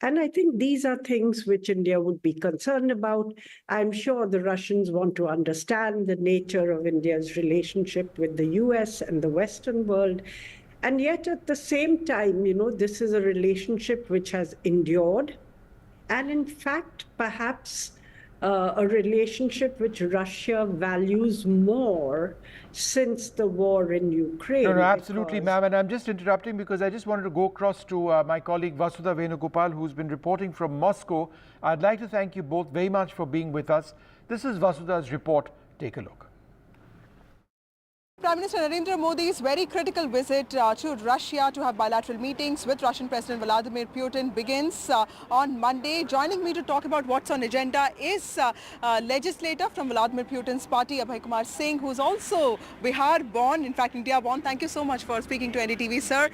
And I think these are things which India would be concerned about. I'm sure the Russians want to understand the nature of India's relationship with the US and the Western world. And yet at the same time, this is a relationship which has endured. And in fact, perhaps a relationship which Russia values more since the war in Ukraine. No, absolutely, ma'am. And I'm just interrupting because I just wanted to go across to my colleague Vasudha Venugopal, who's been reporting from Moscow. I'd like to thank you both very much for being with us. This is Vasudha's report. Take a look. Prime Minister Narendra Modi's very critical visit to Russia to have bilateral meetings with Russian President Vladimir Putin begins on Monday. Joining me to talk about what's on agenda is legislator from Vladimir Putin's party, Abhay Kumar Singh, who's also Bihar born, in fact India born. Thank you so much for speaking to NDTV, sir.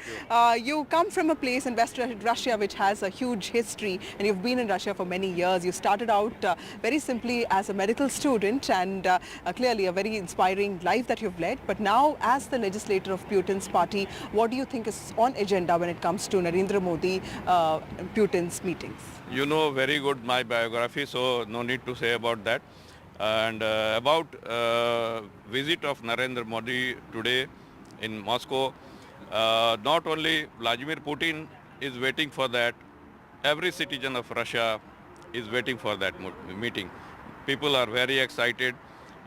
You come from a place in West Russia which has a huge history, and you've been in Russia for many years. You started out very simply as a medical student, and clearly a very inspiring life that you've led. But now, as the legislator of Putin's party, what do you think is on agenda when it comes to Narendra Modi, Putin's meetings? You know very good my biography, so no need to say about that. And about visit of Narendra Modi today in Moscow, not only Vladimir Putin is waiting for that, every citizen of Russia is waiting for that meeting. People are very excited,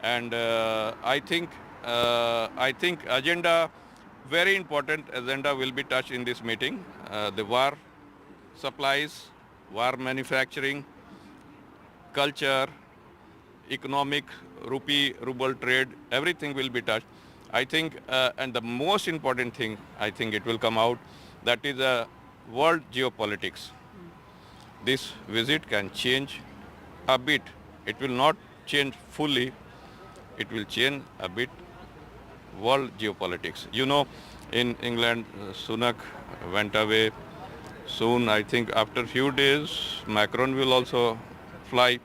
and I think agenda, very important agenda will be touched in this meeting. The war supplies, war manufacturing, culture, economic, ruble trade, everything will be touched. I think, and the most important thing, I think it will come out, that is world geopolitics. This visit can change a bit. It will not change fully. It will change a bit world geopolitics. You know, in England, Sunak went away. Soon, I think after few days, Macron will also fly.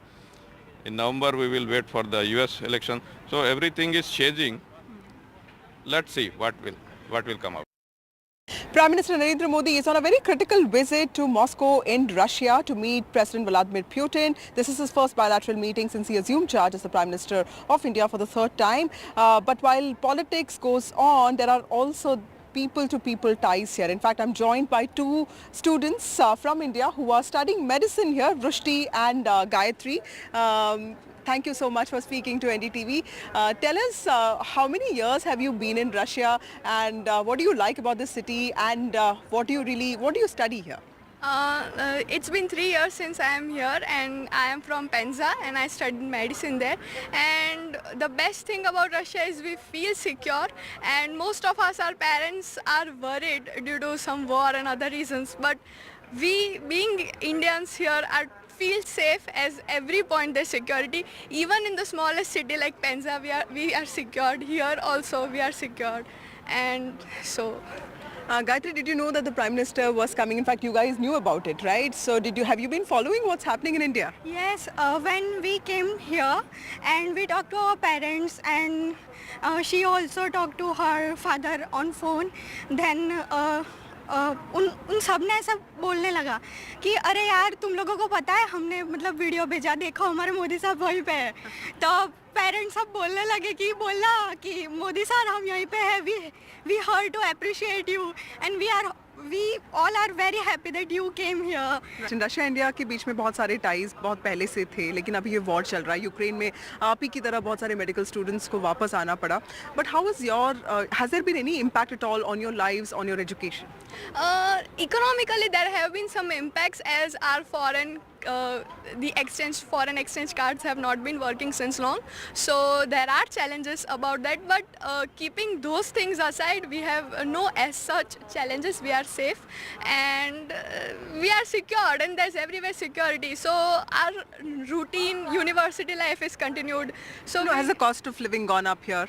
In November, we will wait for the US election. So everything is changing. Let's see what will come out. Prime Minister Narendra Modi is on a very critical visit to Moscow in Russia to meet President Vladimir Putin. This is his first bilateral meeting since he assumed charge as the Prime Minister of India for the third time. But while politics goes on, there are also people-to-people ties here. In fact, I'm joined by two students from India who are studying medicine here, Rushti and Gayatri. Thank you so much for speaking to NDTV. Tell us, how many years have you been in Russia, and what do you like about the city, and what do you study here? It's been 3 years since I am here, and I am from Penza, and I studied medicine there. And the best thing about Russia is we feel secure, and most of us, our parents, are worried due to some war and other reasons. But we, being Indians here, feel safe as every point there's security. Even in the smallest city like Penza, we are secured. Here also we are secured, and so. Gayatri, did you know that the Prime Minister was coming? In fact, you guys knew about it, right? So have you been following what's happening in India? Yes, when we came here and we talked to our parents, and she also talked to her father on phone, then उन सब ने ऐसा बोलने लगा कि अरे यार तुम लोगों को पता है हमने मतलब वीडियो भेजा, देखो हमारे मोदी साहब वहीं पे है. तो पेरेंट्स सब बोलने लगे कि बोला कि मोदी सर हम यहीं पे हैं, we heard to appreciate you, and we all are very happy that you came here. Russia India के बीच में बहुत सारे टाइज बहुत पहले से थे, लेकिन अभी ये वॉर चल रहा है यूक्रेन में. आप ही की तरह बहुत सारे मेडिकल स्टूडेंट्स को वापस आना पड़ा. But how is has there been any impact at all on your lives, on your education? Economically, there have been some impacts as our foreign exchange cards have not been working since long, so there are challenges about that. But keeping those things aside, we have no as such challenges. We are safe, and we are secured, and there's everywhere security. So our routine university life is continued. So has the cost of living gone up here?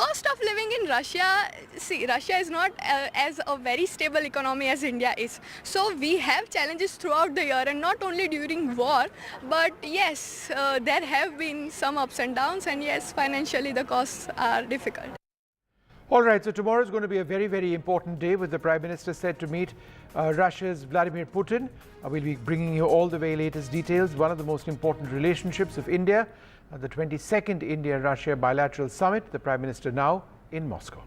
Cost of living in Russia, see, Russia is not as a very stable economy as India is. So we have challenges throughout the year, and not only during war, but yes, there have been some ups and downs, and yes, financially the costs are difficult. All right, so tomorrow is going to be a very, very important day with the Prime Minister set to meet Russia's Vladimir Putin. We'll be bringing you all the very latest details. One of the most important relationships of India, the 22nd India-Russia Bilateral Summit, the Prime Minister now in Moscow.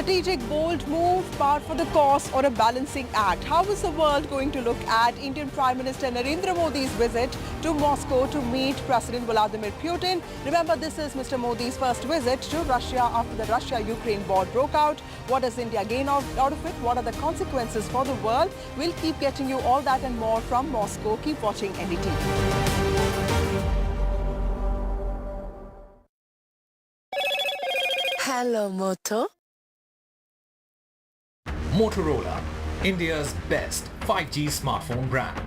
strategic, bold move, par for the course, or a balancing act? How is the world going to look at Indian Prime Minister Narendra Modi's visit to Moscow to meet President Vladimir Putin? Remember, this is Mr. Modi's first visit to Russia after the Russia-Ukraine war broke out. What does India gain out of it? What are the consequences for the world? We'll keep getting you all that and more from Moscow. Keep watching NDTV. Hello, Moto. Motorola, India's best 5G smartphone brand.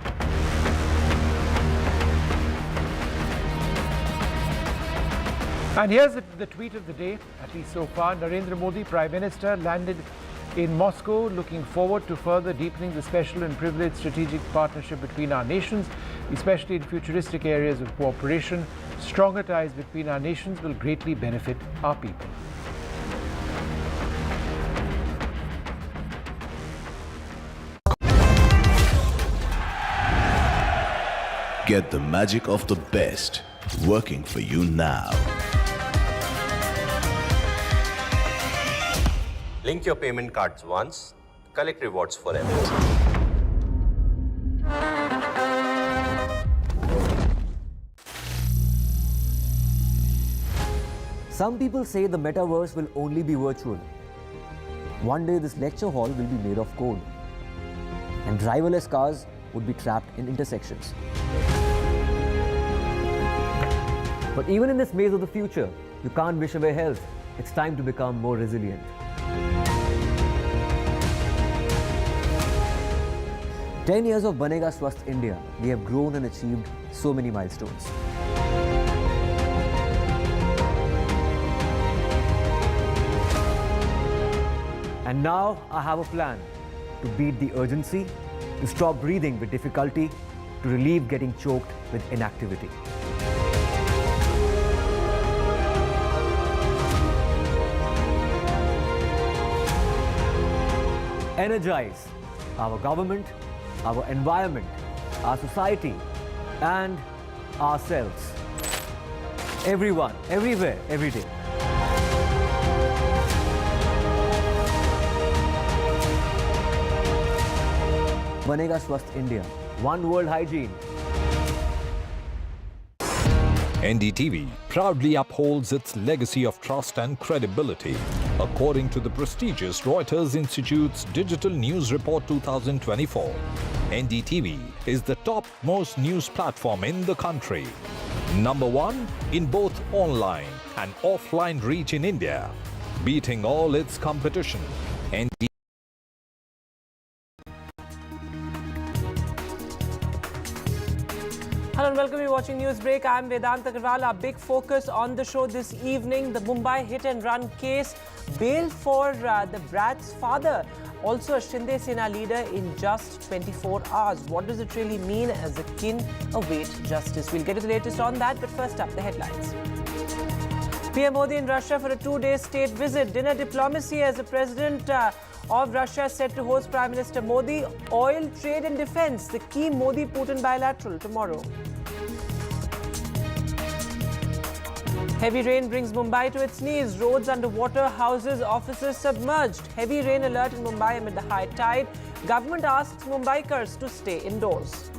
And here's the tweet of the day, at least so far. Narendra Modi, Prime Minister, landed in Moscow, looking forward to further deepening the special and privileged strategic partnership between our nations, especially in futuristic areas of cooperation. Stronger ties between our nations will greatly benefit our people. Get the magic of the best working for you now. Link your payment cards once, collect rewards forever. Some people say the metaverse will only be virtual. One day this lecture hall will be made of code, and driverless cars would be trapped in intersections. But even in this maze of the future, you can't wish away health. It's time to become more resilient. "10 years of Banega Swasth India, we have grown and achieved so many milestones. And now I have a plan to beat the urgency, to stop breathing with difficulty, to relieve getting choked with inactivity. Energize our government, our environment, our society, and ourselves. Everyone, everywhere, every day. Banega Swasth India. One world hygiene. NDTV proudly upholds its legacy of trust and credibility. According to the prestigious Reuters Institute's Digital News Report 2024, NDTV is the top-most news platform in the country. Number one in both online and offline reach in India, beating all its competition. Hello and welcome. You're watching Newsbreak. I'm Vedant Agarwal. Our big focus on the show this evening, the Mumbai hit-and-run case, bail for the brat's father, also a Shinde Sena leader in just 24 hours. What does it really mean as the kin await justice? We'll get to the latest on that, but first up, the headlines. PM Modi in Russia for a 2-day state visit. Dinner diplomacy as the president of Russia set to host Prime Minister Modi. Oil, trade and defense, the key Modi-Putin bilateral tomorrow. Heavy rain brings Mumbai to its knees. Roads underwater, houses, offices submerged. Heavy rain alert in Mumbai amid the high tide. Government asks Mumbaikars to stay indoors.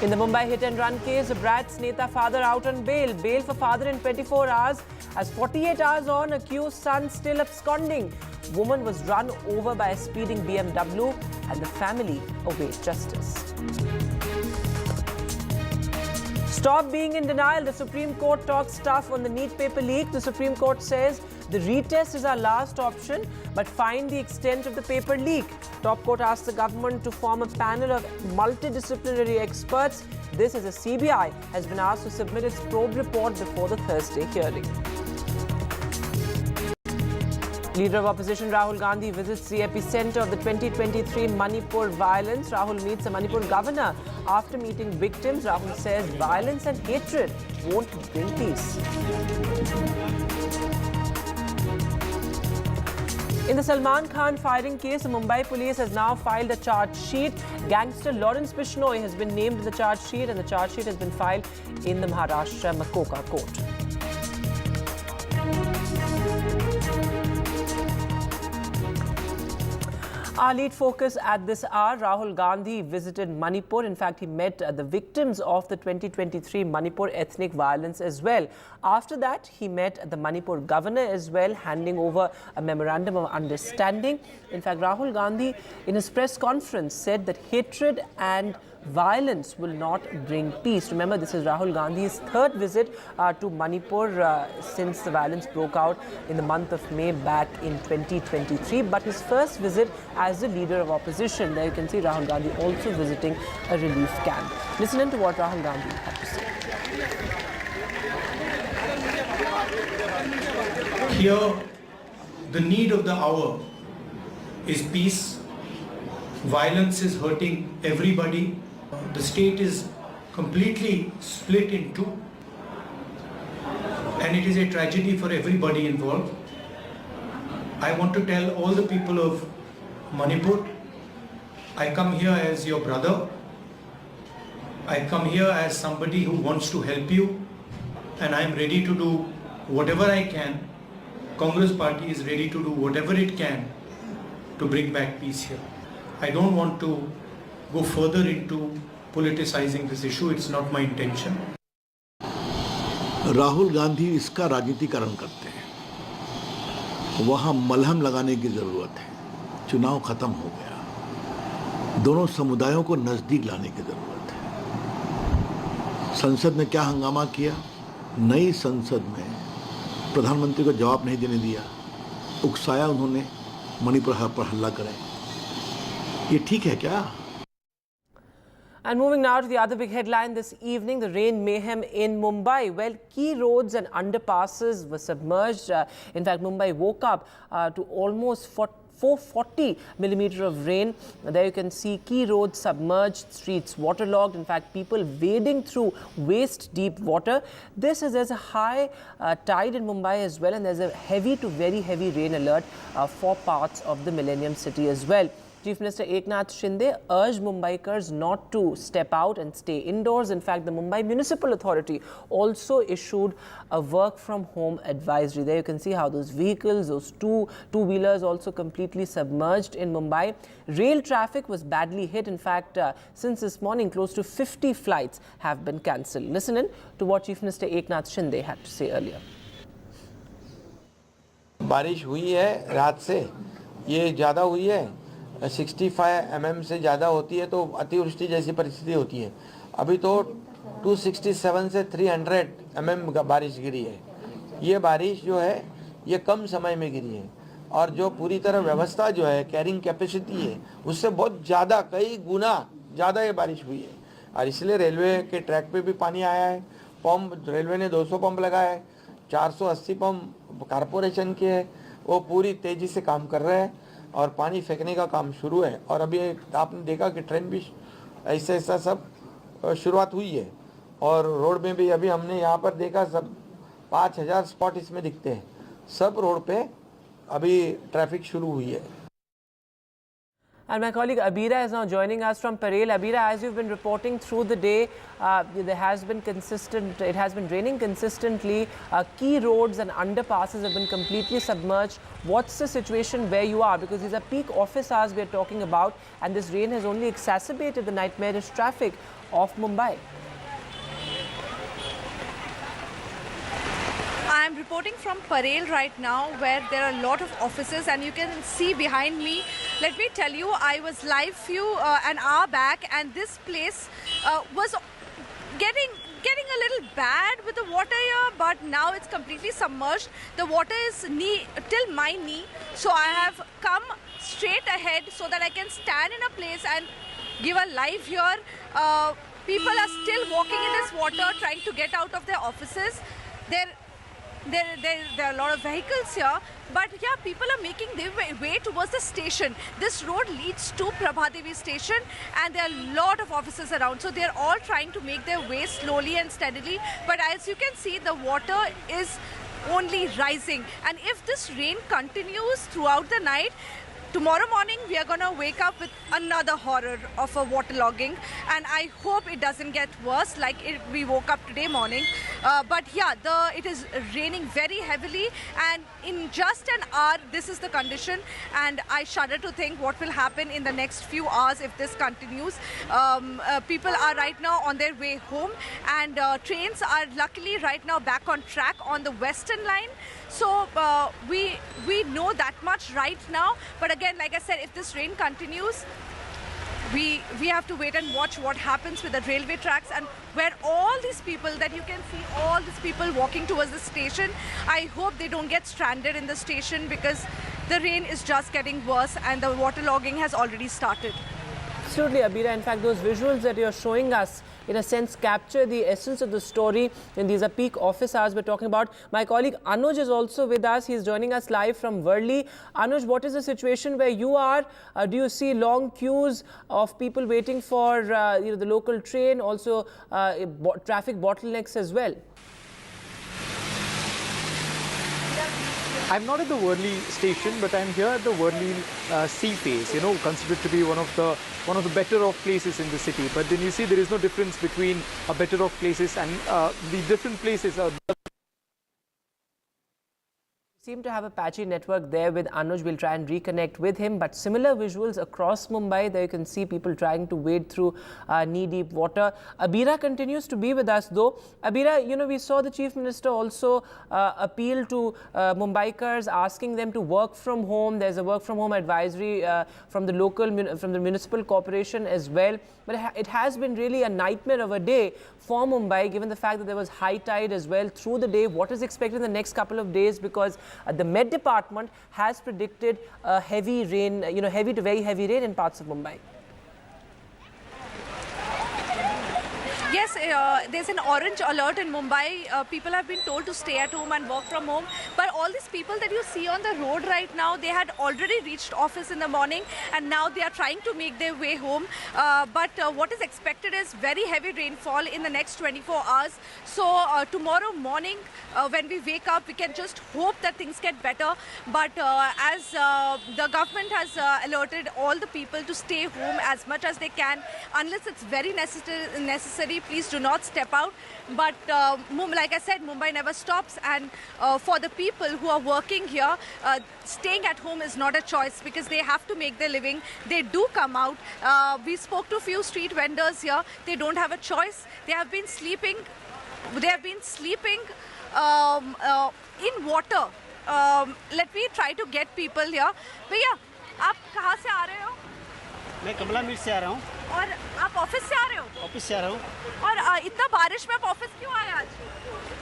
In the Mumbai hit-and-run case, a brat's Neta father out on bail. Bail for father in 24 hours. As 48 hours on, accused son still absconding. Woman was run over by a speeding BMW and the family awaits justice. Stop being in denial. The Supreme Court talks tough on the Neet paper leak. The Supreme Court says the retest is our last option, but find the extent of the paper leak. Top court asked the government to form a panel of multidisciplinary experts. This as the CBI has been asked to submit its probe report before the Thursday hearing. Leader of opposition Rahul Gandhi visits the epicenter of the 2023 Manipur violence. Rahul meets the Manipur governor. After meeting victims, Rahul says violence and hatred won't bring peace. In the Salman Khan firing case, the Mumbai police has now filed a charge sheet. Gangster Lawrence Bishnoi has been named in the charge sheet, and the charge sheet has been filed in the Maharashtra Makoka court. Our lead focus at this hour, Rahul Gandhi visited Manipur. In fact, he met the victims of the 2023 Manipur ethnic violence as well. After that, he met the Manipur governor as well, handing over a memorandum of understanding. In fact, Rahul Gandhi, in his press conference, said that hatred and violence will not bring peace. Remember, this is Rahul Gandhi's third visit to Manipur since the violence broke out in the month of May back in 2023. But his first visit as the leader of opposition. There you can see Rahul Gandhi also visiting a relief camp. Listen in to what Rahul Gandhi had to say. Here, the need of the hour is peace. Violence is hurting everybody. The state is completely split in two, and it is a tragedy for everybody involved. I want to tell all the people of Manipur, I come here as your brother. I come here as somebody who wants to help you, and I am ready to do whatever I can. Congress party is ready to do whatever it can to bring back peace here. I don't want to go further into politicizing this issue. It's not my intention. Rahul Gandhi इसका राजनीतिकरण करते हैं। वहाँ मलहम लगाने की जरूरत है। चुनाव खत्म हो गया। दोनों समुदायों को नजदीक लाने की जरूरत है। संसद में क्या हंगामा किया? नई संसद में प्रधानमंत्री को जवाब नहीं देने दिया। उकसाया उन्होंने मणिपुर पर हमला करें। ये ठीक है क्या? And moving now to the other big headline this evening, the rain mayhem in Mumbai. Well, key roads and underpasses were submerged. In fact, Mumbai woke up to almost 440 millimeter of rain. There you can see key roads submerged, streets waterlogged. In fact, people wading through waist-deep water. There's a high tide in Mumbai as well, and there's a heavy to very heavy rain alert for parts of the Millennium City as well. Chief Minister Eknath Shinde urged Mumbaikars not to step out and stay indoors. In fact, the Mumbai Municipal Authority also issued a work from home advisory. There you can see how those vehicles, those two-wheelers also completely submerged in Mumbai. Rail traffic was badly hit. In fact, since this morning, close to 50 flights have been cancelled. Listen in to what Chief Minister Eknath Shinde had to say earlier. बारिश हुई है रात से, ये ज़्यादा हुई है, 65 mm से ज़्यादा होती है तो अतिवृष्टि जैसी परिस्थिति होती है। अभी तो 267 से 300 mm बारिश गिरी है। ये बारिश जो है ये कम समय में गिरी है और जो पूरी तरह व्यवस्था जो है कैरिंग कैपेसिटी है उससे बहुत ज़्यादा, कई गुना ज़्यादा ये बारिश हुई है और इसलिए रेलवे के ट्रैक पे भी पानी आया है। पंप, रेलवे ने 200 पंप लगाया है, 480 पंप कारपोरेशन के है, वो पूरी तेज़ी से काम कर रहे हैं और पानी फेंकने का काम शुरू है। और अभी आपने देखा कि ट्रेन भी ऐसा सब शुरुआत हुई है और रोड में भी अभी हमने यहाँ पर देखा सब 5000 स्पॉट इसमें दिखते हैं। सब रोड पे अभी ट्रैफिक शुरू हुई है। And my colleague Abira is now joining us from Parel. Abira, as you've been reporting through the day, there has been it has been raining consistently. Key roads and underpasses have been completely submerged. What's the situation where you are? Because these are peak office hours we're talking about, and this rain has only exacerbated the nightmarish traffic of Mumbai. I'm reporting from Parel right now, where there are a lot of offices, and you can see behind me. Let me tell you, I was live an hour back, and this place was getting a little bad with the water here, but now it's completely submerged. The water is till my knee, so I have come straight ahead so that I can stand in a place and give a live here. People are still walking in this water, trying to get out of their offices. There are a lot of vehicles here, but yeah, people are making their way towards the station. This road leads to Prabhadevi station, and there are a lot of offices around, so they're all trying to make their way slowly and steadily. But as you can see, the water is only rising, and if this rain continues throughout the night, tomorrow morning we are going to wake up with another horror of a waterlogging, and I hope it doesn't get worse like we woke up today morning. But yeah, it is raining very heavily, and in just an hour, this is the condition. And I shudder to think what will happen in the next few hours if this continues. People are right now on their way home, and trains are luckily right now back on track on the Western line. So we know that much right now. But again, like I said, if this rain continues, we have to wait and watch what happens with the railway tracks, and where all these people that you can see, all these people walking towards the station, I hope they don't get stranded in the station, because the rain is just getting worse and the waterlogging has already started. Absolutely, Abira. In fact, those visuals that you're showing us, in a sense, capture the essence of the story. And these are peak office hours we're talking about. My colleague Anuj is also with us. He's joining us live from Worli. Anuj, what is the situation where you are? Do you see long queues of people waiting for the local train? Also, traffic bottlenecks as well? I'm not at the Worli station, but I'm here at the Worli sea face, considered to be one of the better off places in the city. But then you see there is no difference between a better off places and the different places are. Seem to have a patchy network there with Anuj. We'll try and reconnect with him, but similar visuals across Mumbai. There you can see people trying to wade through knee-deep water. Abira continues to be with us though. Abira, we saw the Chief Minister also appeal to Mumbaikars, asking them to work from home. There's a work from home advisory from the municipal corporation as well. But it has been really a nightmare of a day for Mumbai, given the fact that there was high tide as well through the day. What is expected in the next couple of days? Because the Met Department has predicted heavy rain, heavy to very heavy rain in parts of Mumbai. Yes, there's an orange alert in Mumbai. People have been told to stay at home and work from home. But all these people that you see on the road right now, they had already reached office in the morning, and now they are trying to make their way home. But what is expected is very heavy rainfall in the next 24 hours. So tomorrow morning, when we wake up, we can just hope that things get better. But as the government has alerted all the people to stay home as much as they can, unless it's very necessary, please do not step out. But like I said, Mumbai never stops, and for the people who are working here, staying at home is not a choice, because they have to make their living. They do come out. We spoke to a few street vendors here. They don't have a choice. They have been sleeping. In water. Let me try to get people here. भैया, आप कहाँ से आ रहे हो? मैं कमला meet से आ रहा हूँ। और आप ऑफिस से आ रहे हो? ऑफिस से आ रहा हूँ। और इतना बारिश में आप ऑफिस क्यों आए आज?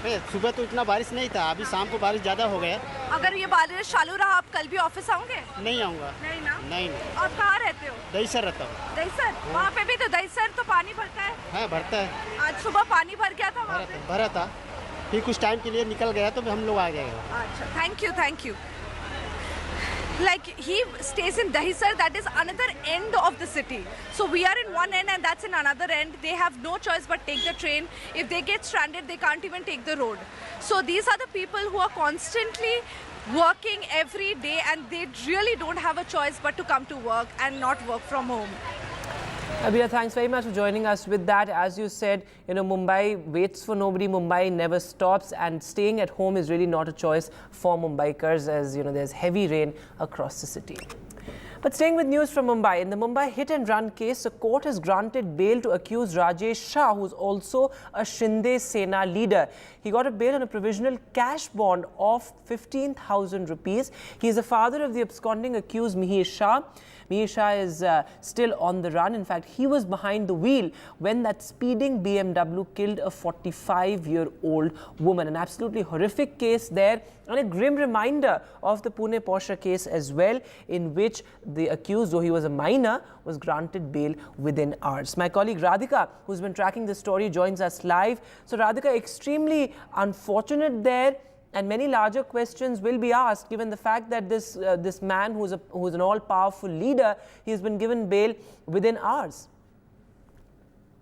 भैया, सुबह तो इतना बारिश नहीं था, अभी शाम को बारिश ज़्यादा हो गया। अगर ये बारिश चालू रहा, आप कल भी ऑफिस आओगे? नहीं आऊँगा। नहीं ना? नहीं। आप कहाँ रहते हो? दहीसर रहता हूँ। दहीसर? वहाँ पे भी तो दहीसर तो पानी भरता है? हाँ, भरता है। आज सुबह पानी भर गया था वहाँ पे? भरा था, फिर कुछ टाइम के लिए निकल गया तो हम लोग आ गए। अच्छा, thank you. Like, he stays in Dahisar, that is another end of the city. So we are in one end and that's in another end. They have no choice but take the train. If they get stranded, they can't even take the road. So these are the people who are constantly working every day, and they really don't have a choice but to come to work and not work from home. Abira, thanks very much for joining us with that. As you said, Mumbai waits for nobody. Mumbai never stops, and staying at home is really not a choice for Mumbaikars, as there's heavy rain across the city. But staying with news from Mumbai, in the Mumbai hit-and-run case, the court has granted bail to accused Rajesh Shah, who's also a Shinde Sena leader. He got a bail on a provisional cash bond of 15,000 rupees. He is the father of the absconding accused Mihir Shah. Mihir Shah is still on the run. In fact, he was behind the wheel when that speeding BMW killed a 45-year-old woman. An absolutely horrific case there, and a grim reminder of the Pune Porsche case as well, in which the accused, though he was a minor, was granted bail within hours. My colleague Radhika, who's been tracking this story, joins us live. So Radhika, extremely unfortunate there, and many larger questions will be asked, given the fact that this man who's an all-powerful leader, he's been given bail within hours.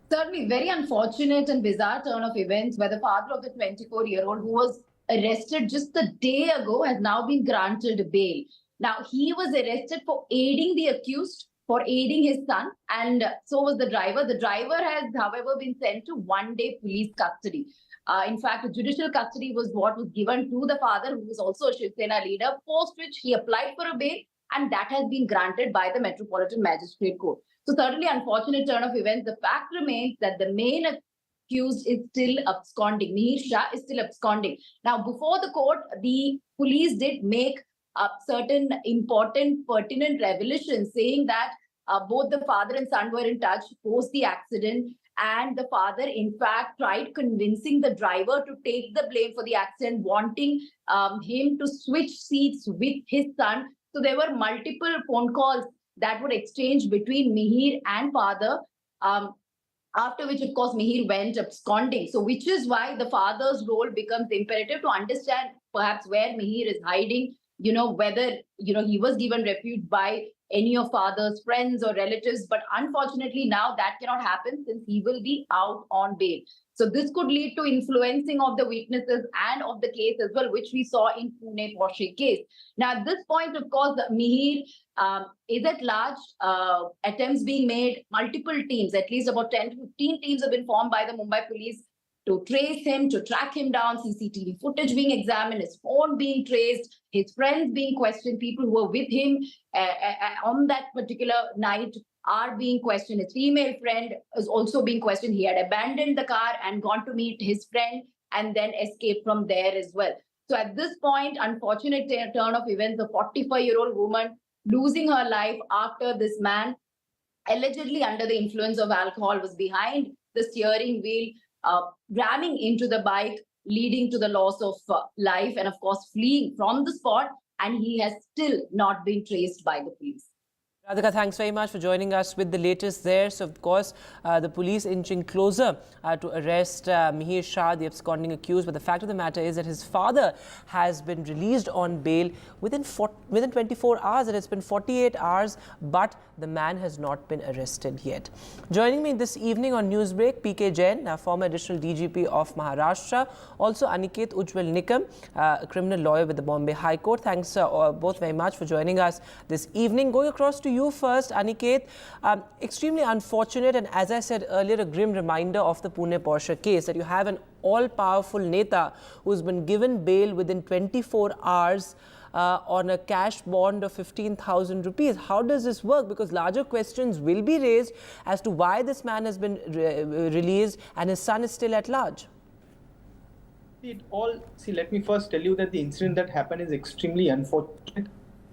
Certainly, very unfortunate and bizarre turn of events, where the father of the 24-year-old who was arrested just the day ago has now been granted bail. Now, he was arrested for aiding the accused, for aiding his son, and so was the driver. The driver has, however, been sent to one-day police custody. In fact, judicial custody was what was given to the father, who was also a Shiv Sena leader, post which he applied for a bail, and that has been granted by the Metropolitan Magistrate Court. So certainly unfortunate turn of events. The fact remains that the main accused is still absconding. Mihir Shah is still absconding. Now, before the court, the police did make certain important, pertinent revelations, saying that both the father and son were in touch post the accident, and the father, in fact, tried convincing the driver to take the blame for the accident, wanting him to switch seats with his son. So there were multiple phone calls that were exchanged between Mihir and father, after which, of course, Mihir went absconding. So which is why the father's role becomes imperative to understand perhaps where Mihir is hiding, whether, he was given refuge by any of father's friends or relatives. But unfortunately, now that cannot happen since he will be out on bail. So this could lead to influencing of the witnesses and of the case as well, which we saw in Pune Porsche case. Now, at this point, of course, Mihir is at large, attempts being made, multiple teams, at least about 10 to 15 teams have been formed by the Mumbai police to trace him, to track him down, CCTV footage being examined, his phone being traced, his friends being questioned, people who were with him on that particular night are being questioned. His female friend is also being questioned. He had abandoned the car and gone to meet his friend and then escaped from there as well. So at this point, unfortunate turn of events, the 45-year-old woman losing her life after this man, allegedly under the influence of alcohol, was behind the steering wheel, ramming into the bike, leading to the loss of life and, of course, fleeing from the spot. And he has still not been traced by the police. Radhika, thanks very much for joining us with the latest there. So, of course, the police inching closer to arrest Mihir Shah, the absconding accused. But the fact of the matter is that his father has been released on bail within 24 hours. It has been 48 hours, but the man has not been arrested yet. Joining me this evening on Newsbreak, PK Jain, former additional DGP of Maharashtra. Also, Aniket Ujjwal Nikam, a criminal lawyer with the Bombay High Court. Thanks both very much for joining us this evening. Going across to you first, Aniket. Extremely unfortunate, and as I said earlier, a grim reminder of the Pune Porsche case, that you have an all-powerful Neta who's been given bail within 24 hours on a cash bond of 15,000 rupees. How does this work? Because larger questions will be raised as to why this man has been released and his son is still at large. Let me first tell you that the incident that happened is extremely unfortunate,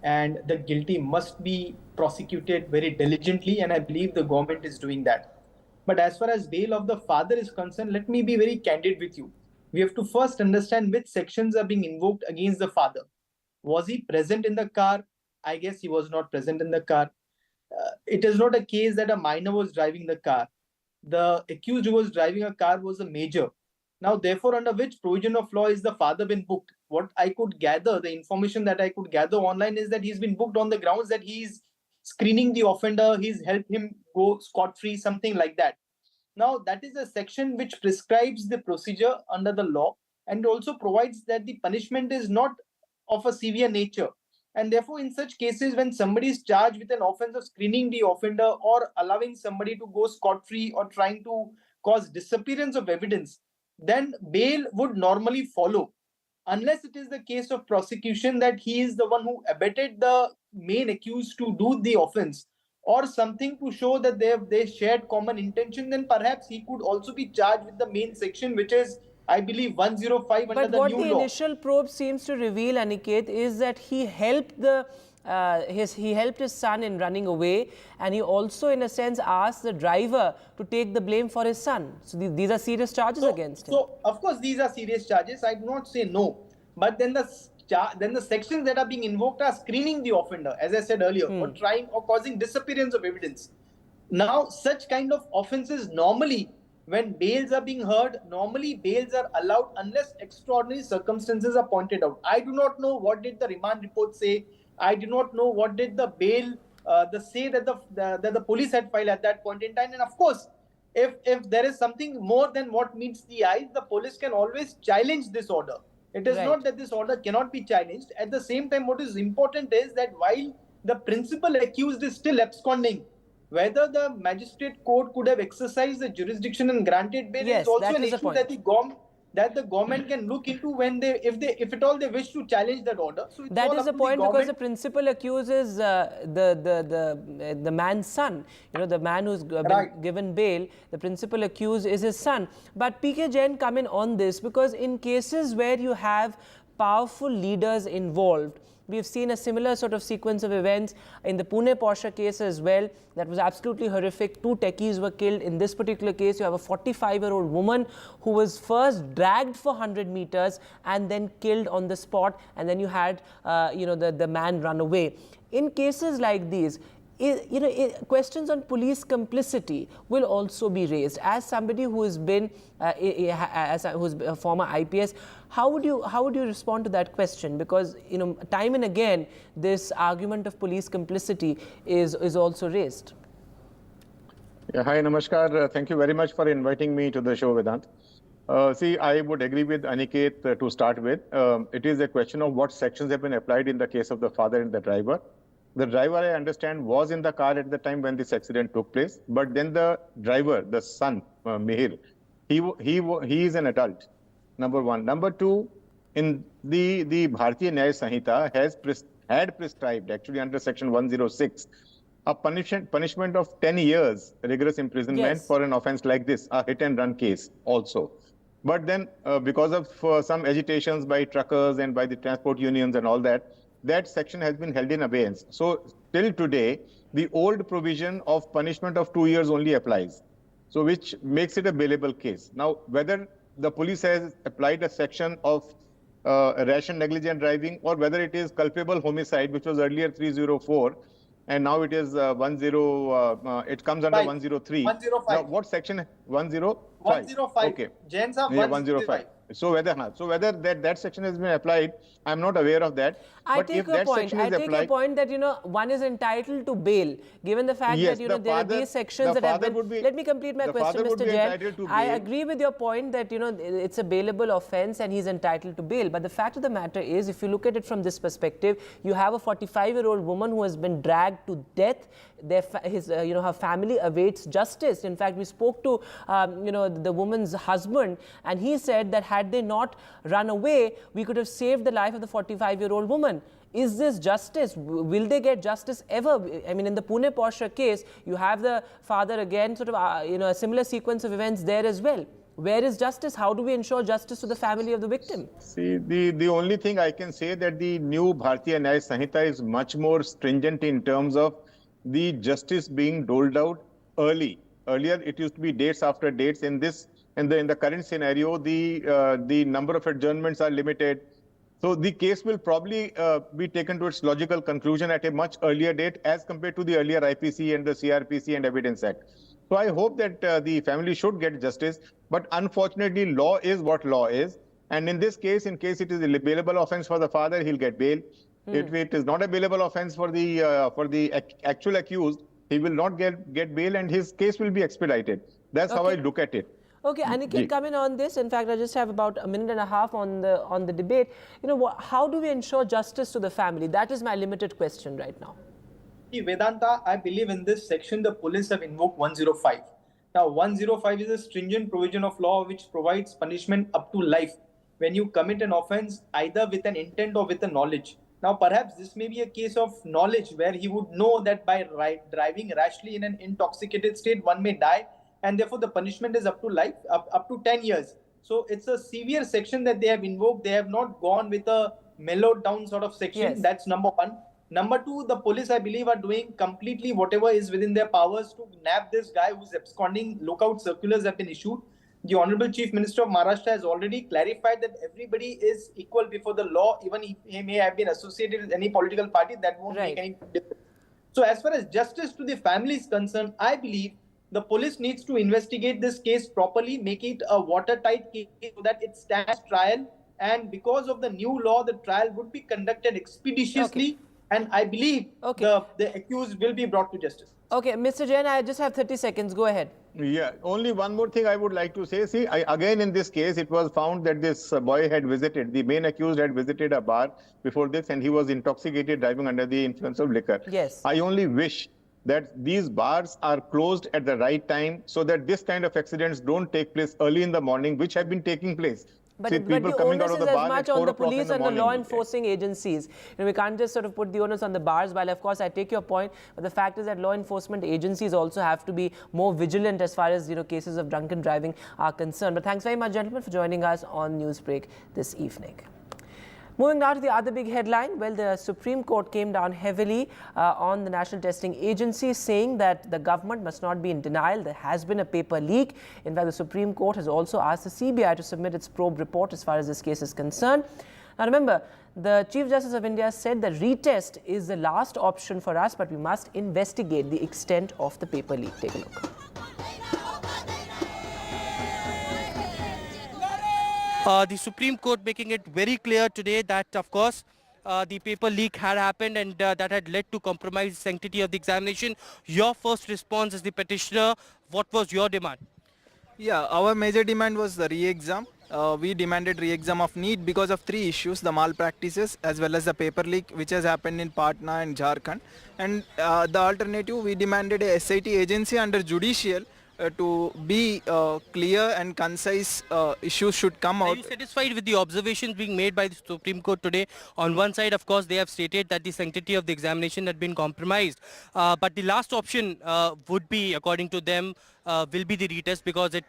and the guilty must be prosecuted very diligently, and I believe the government is doing that. But as far as bail of the father is concerned, let me be very candid with you. We have to first understand which sections are being invoked against the father. Was he present in the car? I guess he was not present in the car. It is not a case that a minor was driving the car. The accused who was driving a car was a major. Now, therefore, under which provision of law is the father been booked? What I could gather, the information that I could gather online is that he's been booked on the grounds that he's screening the offender, he's helped him go scot-free, something like that. Now, that is a section which prescribes the procedure under the law and also provides that the punishment is not of a severe nature. And therefore, in such cases, when somebody is charged with an offense of screening the offender or allowing somebody to go scot-free or trying to cause disappearance of evidence, then bail would normally follow, unless it is the case of prosecution that he is the one who abetted the main accused to do the offense or something to show that they shared common intention. Then perhaps he could also be charged with the main section, which is, I believe, 105 under the new law. But what the initial probe seems to reveal, Aniket, is that he helped his son in running away, and he also, in a sense, asked the driver to take the blame for his son. So these are serious charges against him. So, of course, these are serious charges. I do not say no. But then the sections that are being invoked are screening the offender, as I said earlier, or trying or causing disappearance of evidence. Now, such kind of offences normally, when bails are being heard, normally bails are allowed unless extraordinary circumstances are pointed out. I do not know what did the remand report say. I do not know what did the bail say that the police had filed at that point in time. And of course, if there is something more than what meets the eye, the police can always challenge this order. It is not that this order cannot be challenged. At the same time, what is important is that while the principal accused is still absconding, whether the magistrate court could have exercised the jurisdiction and granted bail is also an issue that the that the government can look into when if at all they wish to challenge that order. So that is the point, because the principal accuses the man's son. You know, the man who's been given bail, the principal accused is his son. But PK Jain come in on this, because in cases where you have powerful leaders involved, we've seen a similar sort of sequence of events in the Pune Porsche case as well. That was absolutely horrific. 2 techies were killed. In this particular case, you have a 45-year-old woman who was first dragged for 100 meters and then killed on the spot. And then you had, the man run away. In cases like these, questions on police complicity will also be raised. As somebody who has been, who's a former IPS, how would you respond to that question? Because time and again, this argument of police complicity is also raised. Yeah, hi, Namaskar. Thank you very much for inviting me to the show, Vedant. See, I would agree with Aniket to start with. It is a question of what sections have been applied in the case of the father and the driver. The driver, I understand, was in the car at the time when this accident took place. But then the driver, the son, Mihir, he is an adult. Number one. Number two, in the Bharatiya Nyaya Sanhita had prescribed, actually under section 106, a punishment of 10 years rigorous imprisonment for an offense like this, a hit and run case also. But then because of some agitations by truckers and by the transport unions and all that, that section has been held in abeyance. So till today, the old provision of punishment of 2 years only applies. So which makes it a bailable case. Now, whether the police has applied a section of rash and negligent driving, or whether it is culpable homicide, which was earlier 304, and now it is it comes under 103. 105. Now, what section? 105. 105. Okay. Jains are 105. So whether that section has been applied, I'm not aware of that. I take your point that one is entitled to bail, given the fact that there are these sections that have been. Let me complete my question, Mr. Jain. I agree with your point that it's a bailable offence and he's entitled to bail. But the fact of the matter is, if you look at it from this perspective, you have a 45-year-old woman who has been dragged to death. Her family awaits justice. In fact, we spoke to the woman's husband, and he said that had they not run away, we could have saved the life of the 45-year-old woman. Is this justice? Will they get justice ever? I mean, in the Pune Porsche case, you have the father again, sort of, a similar sequence of events there as well. Where is justice? How do we ensure justice to the family of the victim? See, the only thing I can say that the new Bharatiya Nyaya Sanhita is much more stringent in terms of the justice being doled out early. Earlier, it used to be dates after dates. In the current scenario, the number of adjournments are limited. So the case will probably be taken to its logical conclusion at a much earlier date as compared to the earlier IPC and the CRPC and Evidence Act. So I hope that the family should get justice. But unfortunately, law is what law is. And in this case, in case it is a bailable offense for the father, he'll get bail. If it is not a bailable offense for the actual accused, he will not get bail and his case will be expedited. That's how I look at it. Okay, Aniket, come in on this. In fact, I just have about a minute and a half on the debate. How do we ensure justice to the family? That is my limited question right now. Vedanta, I believe in this section, the police have invoked 105. Now, 105 is a stringent provision of law which provides punishment up to life when you commit an offense either with an intent or with a knowledge. Now, perhaps this may be a case of knowledge where he would know that by driving rashly in an intoxicated state, one may die, and therefore the punishment is up to life, up to 10 years. So it's a severe section that they have invoked. They have not gone with a mellowed down sort of section. Yes. That's number one. Number two, the police, I believe, are doing completely whatever is within their powers to nab this guy who's absconding. Lookout circulars have been issued. The Honorable Chief Minister of Maharashtra has already clarified that everybody is equal before the law, even if he may have been associated with any political party, that won't make any difference. So as far as justice to the family is concerned, I believe the police needs to investigate this case properly, make it a watertight case so that it stands trial. And because of the new law, the trial would be conducted expeditiously. Okay. And I believe the accused will be brought to justice. Okay, Mr. Jain, I just have 30 seconds. Go ahead. Yeah, only one more thing I would like to say. See, again, in this case, it was found that this boy had visited, the main accused had visited a bar before this, and he was intoxicated, driving under the influence of liquor. Yes. I only wish that these bars are closed at the right time so that this kind of accidents don't take place early in the morning, which have been taking place. But, See, but the onus is as much on the police and the law enforcing agencies. We can't just sort of put the onus on the bars, while of course I take your point, but the fact is that law enforcement agencies also have to be more vigilant as far as cases of drunken driving are concerned. But thanks very much, gentlemen, for joining us on Newsbreak this evening. Moving now to the other big headline. Well, the Supreme Court came down heavily on the National Testing Agency, saying that the government must not be in denial. There has been a paper leak. In fact, the Supreme Court has also asked the CBI to submit its probe report as far as this case is concerned. Now, remember, the Chief Justice of India said that retest is the last option for us, but we must investigate the extent of the paper leak. Take a look. The Supreme Court making it very clear today that, of course, the paper leak had happened and that had led to compromised sanctity of the examination. Your first response as the petitioner, what was your demand? Yeah, our major demand was the re-exam. We demanded re-exam of Neet because of three issues: the malpractices as well as the paper leak which has happened in Patna and Jharkhand. And the alternative, we demanded a SIT agency under Judicial to be clear and concise. Issues should come out. Are you satisfied with the observations being made by the Supreme Court today? On one side, of course, they have stated that the sanctity of the examination had been compromised. But the last option would be, according to them, will be the retest, because it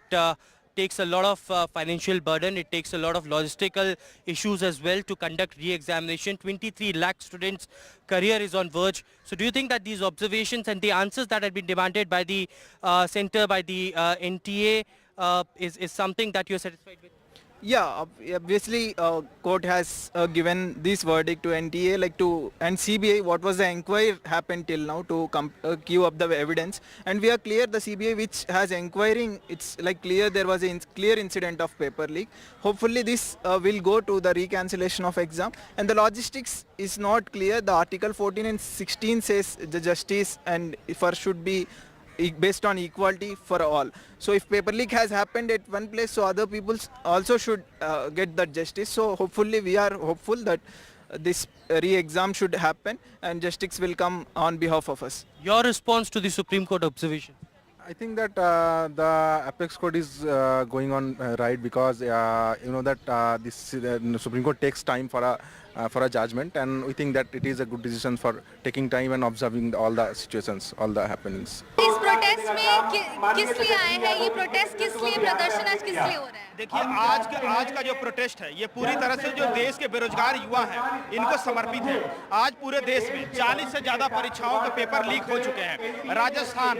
takes a lot of financial burden. It takes a lot of logistical issues as well to conduct re-examination. 23 lakh students' career is on verge. So do you think that these observations and the answers that have been demanded by the center, by the NTA, is something that you're satisfied with? Yeah, obviously court has given this verdict to NTA and CBI. What was the inquiry happened till now to queue up the evidence, and we are clear the CBI which has inquiring, it's clear there was a clear incident of paper leak. Hopefully this will go to the recancellation of exam, and the logistics is not clear. The article 14 and 16 says the justice and first should be based on equality for all. So if paper leak has happened at one place, so other people also should get that justice. So hopefully we are hopeful that this re-exam should happen and justice will come on behalf of us. Your response to the Supreme Court observation? I think that the apex court is going on right, because you know that this Supreme Court takes time for a judgment, and we think that it is a good decision for taking time and observing all the situations, all the happenings. इस protest में किस लिए आए हैं? ये protest किस लिए, प्रदर्शन आज किस लिए हो रहा है? देखिए, आज का जो प्रोटेस्ट है ये पूरी तरह से जो देश के बेरोजगार युवा हैं इनको समर्पित है। आज पूरे देश में 40 से ज्यादा परीक्षाओं के पेपर लीक हो चुके हैं। राजस्थान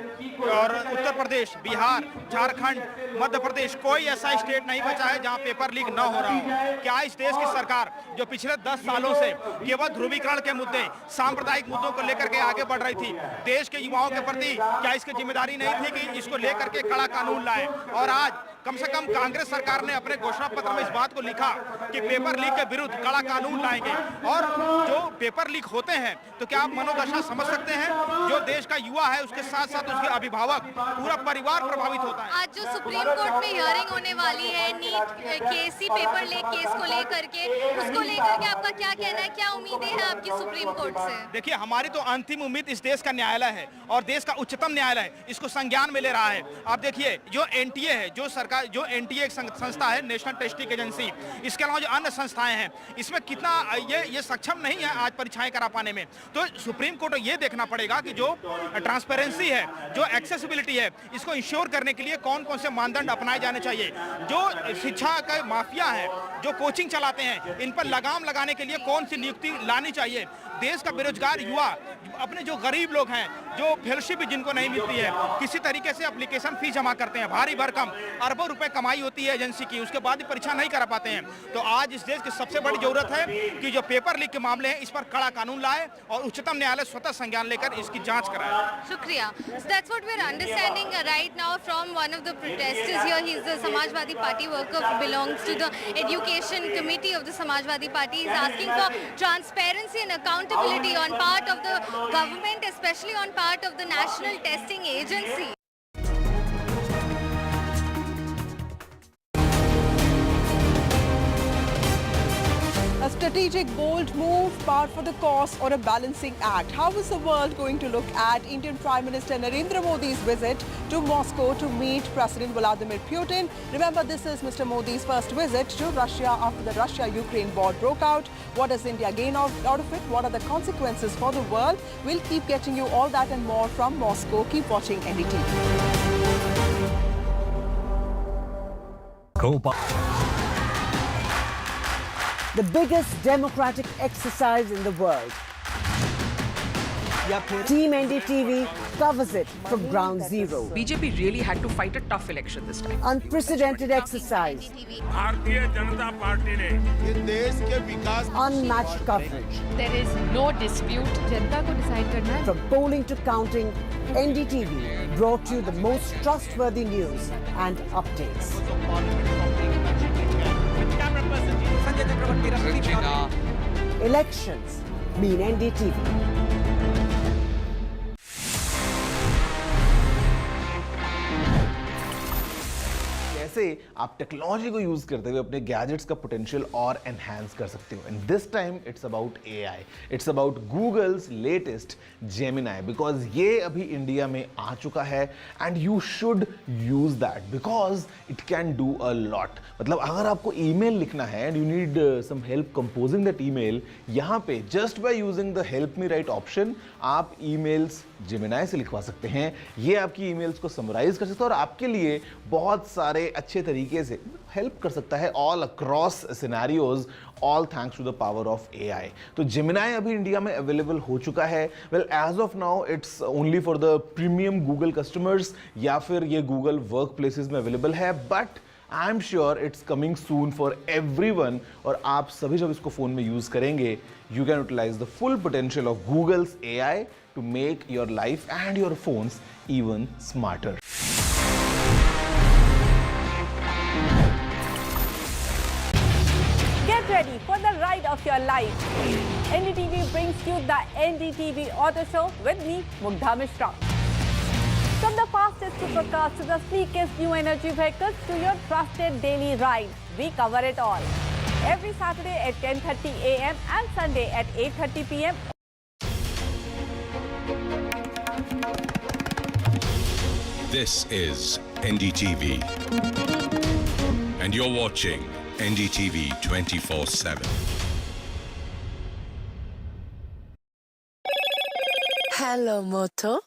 और उत्तर प्रदेश, बिहार, झारखंड, मध्य प्रदेश, कोई ऐसा स्टेट नहीं बचा है जहां पेपर लीक न हो रहा हो। क्या इस देश की सरकार जो पिछले 10 सालों से केवल ध्रुवीकरण के मुद्दे, सांप्रदायिक मुद्दों को लेकर के आगे बढ़ रही थी, देश के युवाओं के प्रति क्या इसकी जिम्मेदारी नहीं थी कि इसको लेकर के कड़ा कानून लाए? और आज कम से कम कांग्रेस सरकार ने अपने घोषणा पत्र में इस बात को लिखा कि पेपर लीक के विरुद्ध कड़ा कानून लाएंगे। और जो पेपर लीक होते हैं तो क्या आप मनोदशा समझ सकते हैं? जो देश का युवा है उसके साथ साथ उसके अभिभावक, पूरा परिवार प्रभावित होता है। आज जो सुप्रीम कोर्ट में हियरिंग होने वाली है NEET case, paper leak case को लेकर के, उसको लेकर के आपका क्या कहना है? क्या उम्मीदें हैं आपकी सुप्रीम कोर्ट से? देखिए, हमारी तो अंतिम उम्मीद इस देश का न्यायालय है और देश का उच्चतम न्यायालय इसको संज्ञान में ले रहा है। आप देखिए, जो एनटीए है, जो एनटीए एक संस्था है, नेशनल टेस्टिंग एजेंसी, इसके अलावा जो अन्य संस्थाएं हैं, इसमें कितना ये सक्षम नहीं है आज परीक्षाएं करा पाने में। तो सुप्रीम कोर्ट को ये देखना पड़ेगा कि जो ट्रांसपेरेंसी है, जो एक्सेसिबिलिटी है, इसको इंश्योर करने के लिए कौन कौन से मानदंड अपनाए जाने चाहिए। जो शिक्षा का माफिया है, जो कोचिंग चलाते हैं, इन पर लगाम लगाने के लिए कौन सी नियुक्ति लानी चाहिए। देश का बेरोजगार युवा, अपने जो गरीब लोग हैं, जो फेलोशिप भी जिनको नहीं मिलती है, किसी तरीके से एप्लीकेशन फीस जमा करते हैं, भारी भरकम अरबों रुपए कमाई होती है एजेंसी की, उसके बाद भी परीक्षा नहीं करा पाते हैं। तो आज इस देश की सबसे बड़ी जरूरत है कि जो पेपर लीक के मामले हैं इस पर कड़ा कानून लाए और उच्चतम न्यायालय स्वतः संज्ञान लेकर इसकी जांच कराए। शुक्रिया। So that's what we're understanding right now from one of the protesters here. He's the Samajwadi Party worker who belongs to the education committee of the Samajwadi Party. He's asking for transparency and accountability on part of the government, especially on part of the National Testing Agency. A strategic, bold move, par for the course, or a balancing act? How is the world going to look at Indian Prime Minister Narendra Modi's visit to Moscow to meet President Vladimir Putin? Remember, this is Mr. Modi's first visit to Russia after the Russia-Ukraine war broke out. What does India gain out of it? What are the consequences for the world? We'll keep getting you all that and more from Moscow. Keep watching NDTV. The biggest democratic exercise in the world. Team NDTV covers it from ground zero. BJP really had to fight a tough election this time. Unprecedented exercise. Unmatched coverage. There is no dispute. Janata ko decide karna hai. From polling to counting, NDTV brought you the most trustworthy news and updates. Elections mean NDTV. कैसे आप technology को use करते हुए अपने gadgets का potential और enhance कर सकते हो and this time it's about AI it's about Google's latest Gemini because ये अभी इंडिया में आ चुका है and you should use that because it can do a lot मतलब अगर आपको ईमेल लिखना है and you need some help composing that email यहाँ पे just by using the help me write option आप ईमेल्स जेमिनाई से लिखवा सकते हैं ये आपकी ईमेल्स को समराइज कर सकता है और आपके लिए बहुत सारे अच्छे तरीके से हेल्प कर सकता है all across scenarios all thanks to the power of AI तो जेमिनाई अभी इंडिया में अवेलेबल हो चुका है well as of now it's only for the premium Google customers या फिर ये गूगल वर्क प्लेसेस में अवेलेबल है but I am sure it's coming soon for everyone और आप सभी जब इसको फोन में यूज करेंगे you can utilise the full potential of Google's AI to make your life and your phones even smarter Get ready for the ride of your life. NDTV brings you the NDTV Auto Show with me, Mugdha Mishra. From the fastest supercars to the sleekest new energy vehicles to your trusted daily ride, we cover it all. Every Saturday at 10:30 a.m. and Sunday at 8:30 p.m. This is NDTV. And you're watching NDTV 24/7. Hello, Moto.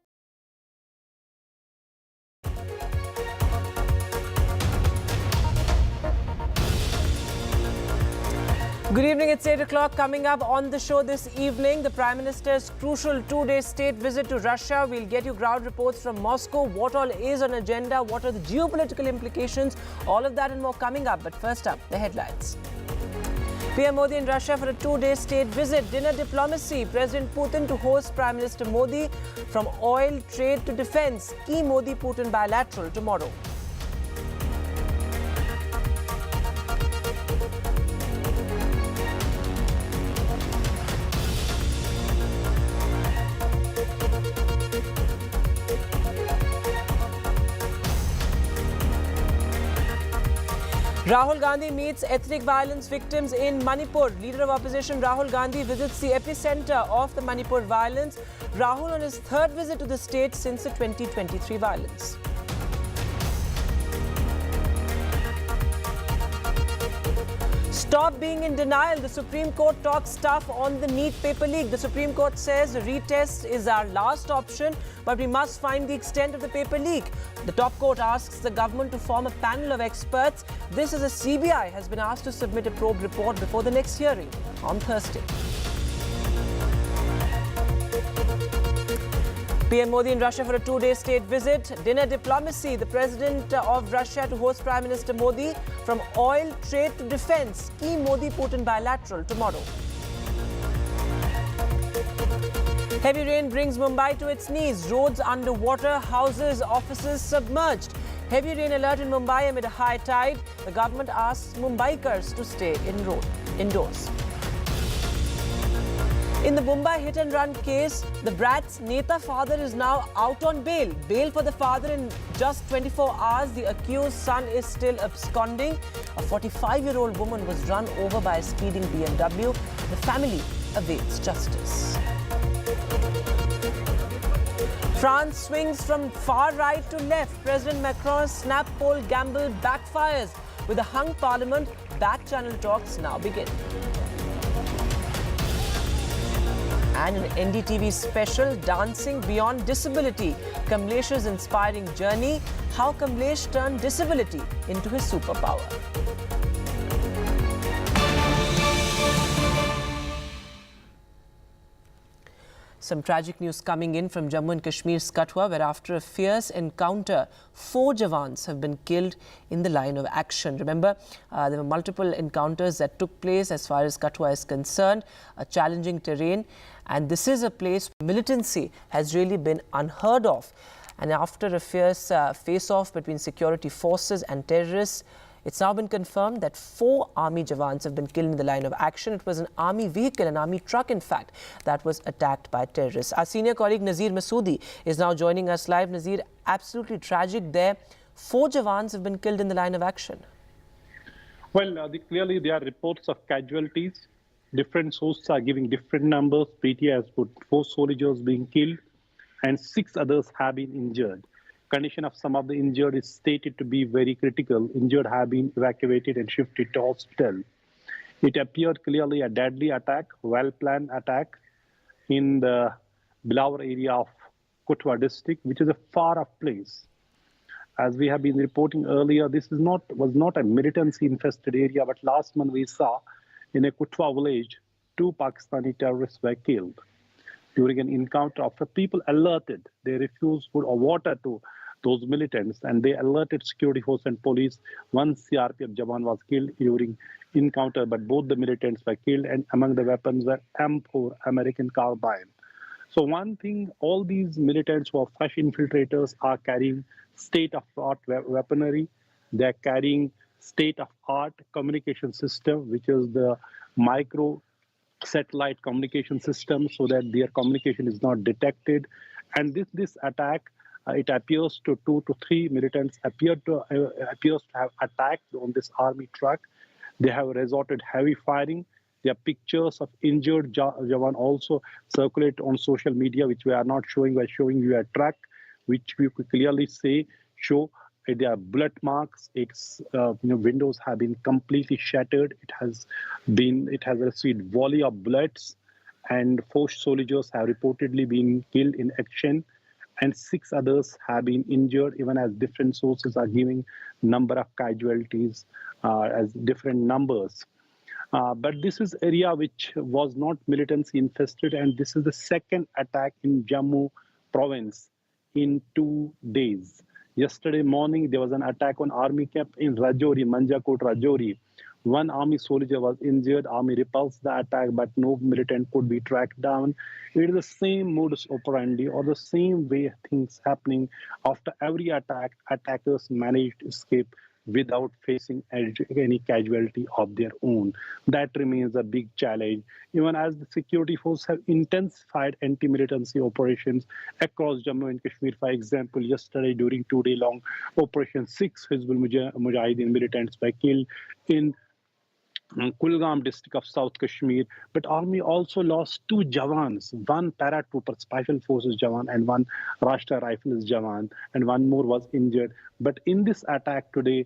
Good evening, it's 8 o'clock. Coming up on the show this evening, the Prime Minister's crucial two-day state visit to Russia. We'll get you ground reports from Moscow, what all is on agenda, what are the geopolitical implications, all of that and more coming up. But first up, the headlines. PM Modi in Russia for a two-day state visit. Dinner diplomacy. President Putin to host Prime Minister Modi. From oil, trade to defense. Key Modi-Putin bilateral tomorrow. Rahul Gandhi meets ethnic violence victims in Manipur. Leader of opposition Rahul Gandhi visits the epicenter of the Manipur violence. Rahul on his third visit to the state since the 2023 violence. Stop being in denial. The Supreme Court talks tough on the Neet paper leak. The Supreme Court says retest is our last option, but we must find the extent of the paper leak. The top court asks the government to form a panel of experts. This as the CBI has been asked to submit a probe report before the next hearing on Thursday. PM Modi in Russia for a two-day state visit. Dinner diplomacy. The President of Russia to host Prime Minister Modi. From oil, trade to defense. Key Modi-Putin bilateral tomorrow. Heavy rain brings Mumbai to its knees. Roads underwater, houses, offices submerged. Heavy rain alert in Mumbai amid a high tide. The government asks Mumbaikars to stay indoors. In the Mumbai hit-and-run case, the brat's Neta father is now out on bail. Bail for the father in just 24 hours. The accused son is still absconding. A 45-year-old woman was run over by a speeding BMW. The family awaits justice. France swings from far right to left. President Macron's snap poll gamble backfires. With a hung parliament, back-channel talks now begin. And an NDTV special, Dancing Beyond Disability, Kamlesh's inspiring journey, how Kamlesh turned disability into his superpower. Some tragic news coming in from Jammu and Kashmir's Kathua, where after a fierce encounter, 4 Jawans have been killed in the line of action. Remember, there were multiple encounters that took place as far as Kathua is concerned, a challenging terrain. And this is a place where militancy has really been unheard of. And after a fierce face-off between security forces and terrorists, it's now been confirmed that 4 army Jawans have been killed in the line of action. It was an army vehicle, an army truck, in fact, that was attacked by terrorists. Our senior colleague Nazir Masoodi is now joining us live. Nazir, absolutely tragic there. 4 Jawans have been killed in the line of action. Well, clearly there are reports of casualties. Different sources are giving different numbers. PTI has put 4 soldiers being killed and 6 others have been injured. Condition of some of the injured is stated to be very critical. Injured have been evacuated and shifted to hospital. It appeared clearly a deadly attack, well-planned attack in the Bilateral area of Kathua district, which is a far-off place. As we have been reporting earlier, this was not a militancy-infested area, but last month we saw in a Kathua village, 2 Pakistani terrorists were killed. During an encounter, after people alerted, they refused food or water to those militants, and they alerted security force and police. 1 CRPF Jawan was killed during encounter, but both the militants were killed, and among the weapons were M4 American carbine. So one thing, all these militants who are fresh infiltrators are carrying state-of-the-art weaponry. They're carrying state-of-art communication system, which is the micro satellite communication system, so that their communication is not detected. And this attack, it appears to 2 to 3 militants appears to have attacked on this army truck. They have resorted heavy firing. There are pictures of injured Jawan also circulate on social media, which we are not showing. We're showing you a truck, which we could clearly show there are bullet marks. Its windows have been completely shattered. It has received volley of bullets, and 4 soldiers have reportedly been killed in action, and 6 others have been injured, even as different sources are giving number of casualties as different numbers. But this is area which was not militancy infested, and this is the second attack in Jammu province in 2 days. Yesterday morning, there was an attack on army camp in Rajouri, Manjakot, Rajouri. 1 army soldier was injured. Army repulsed the attack, but no militant could be tracked down. It is the same modus operandi, or the same way things happening. After every attack, attackers managed to escape without facing any casualty of their own. That remains a big challenge. Even as the security forces have intensified anti-militancy operations across Jammu and Kashmir. For example, yesterday during 2-day-long operation, 6 Hizbul Mujahideen militants were killed in Kulgam district of South Kashmir. But army also lost 2 Jawans, 1 paratrooper special forces Jawan and 1 Rashtra Rifles Jawan, and 1 more was injured. But in this attack today,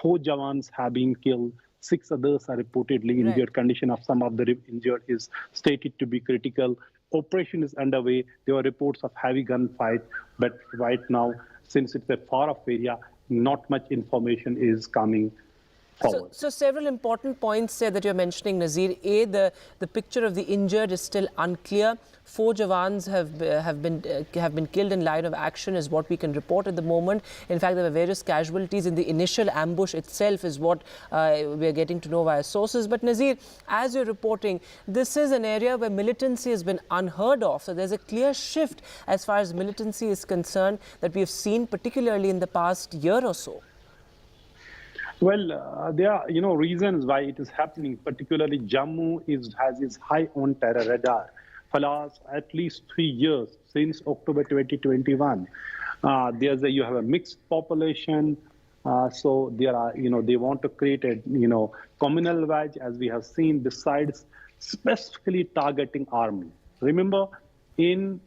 4 Jawans have been killed. 6 others are reportedly injured. Right. Condition of some of the injured is stated to be critical. Operation is underway. There were reports of heavy gunfight, but right now, since it's a far-off area, not much information is coming forward. So several important points there that you're mentioning, Nazir. A, the picture of the injured is still unclear. 4 Jawans have been killed in line of action is what we can report at the moment. In fact, there were various casualties in the initial ambush itself is what we're getting to know via sources. But Nazir, as you're reporting, this is an area where militancy has been unheard of. So there's a clear shift as far as militancy is concerned that we have seen particularly in the past year or so. Well, there are reasons why it is happening. Particularly, Jammu has its high on terror radar for last at least 3 years since October 2021. You have a mixed population, so there are they want to create a communal wedge, as we have seen. Besides specifically targeting army, remember in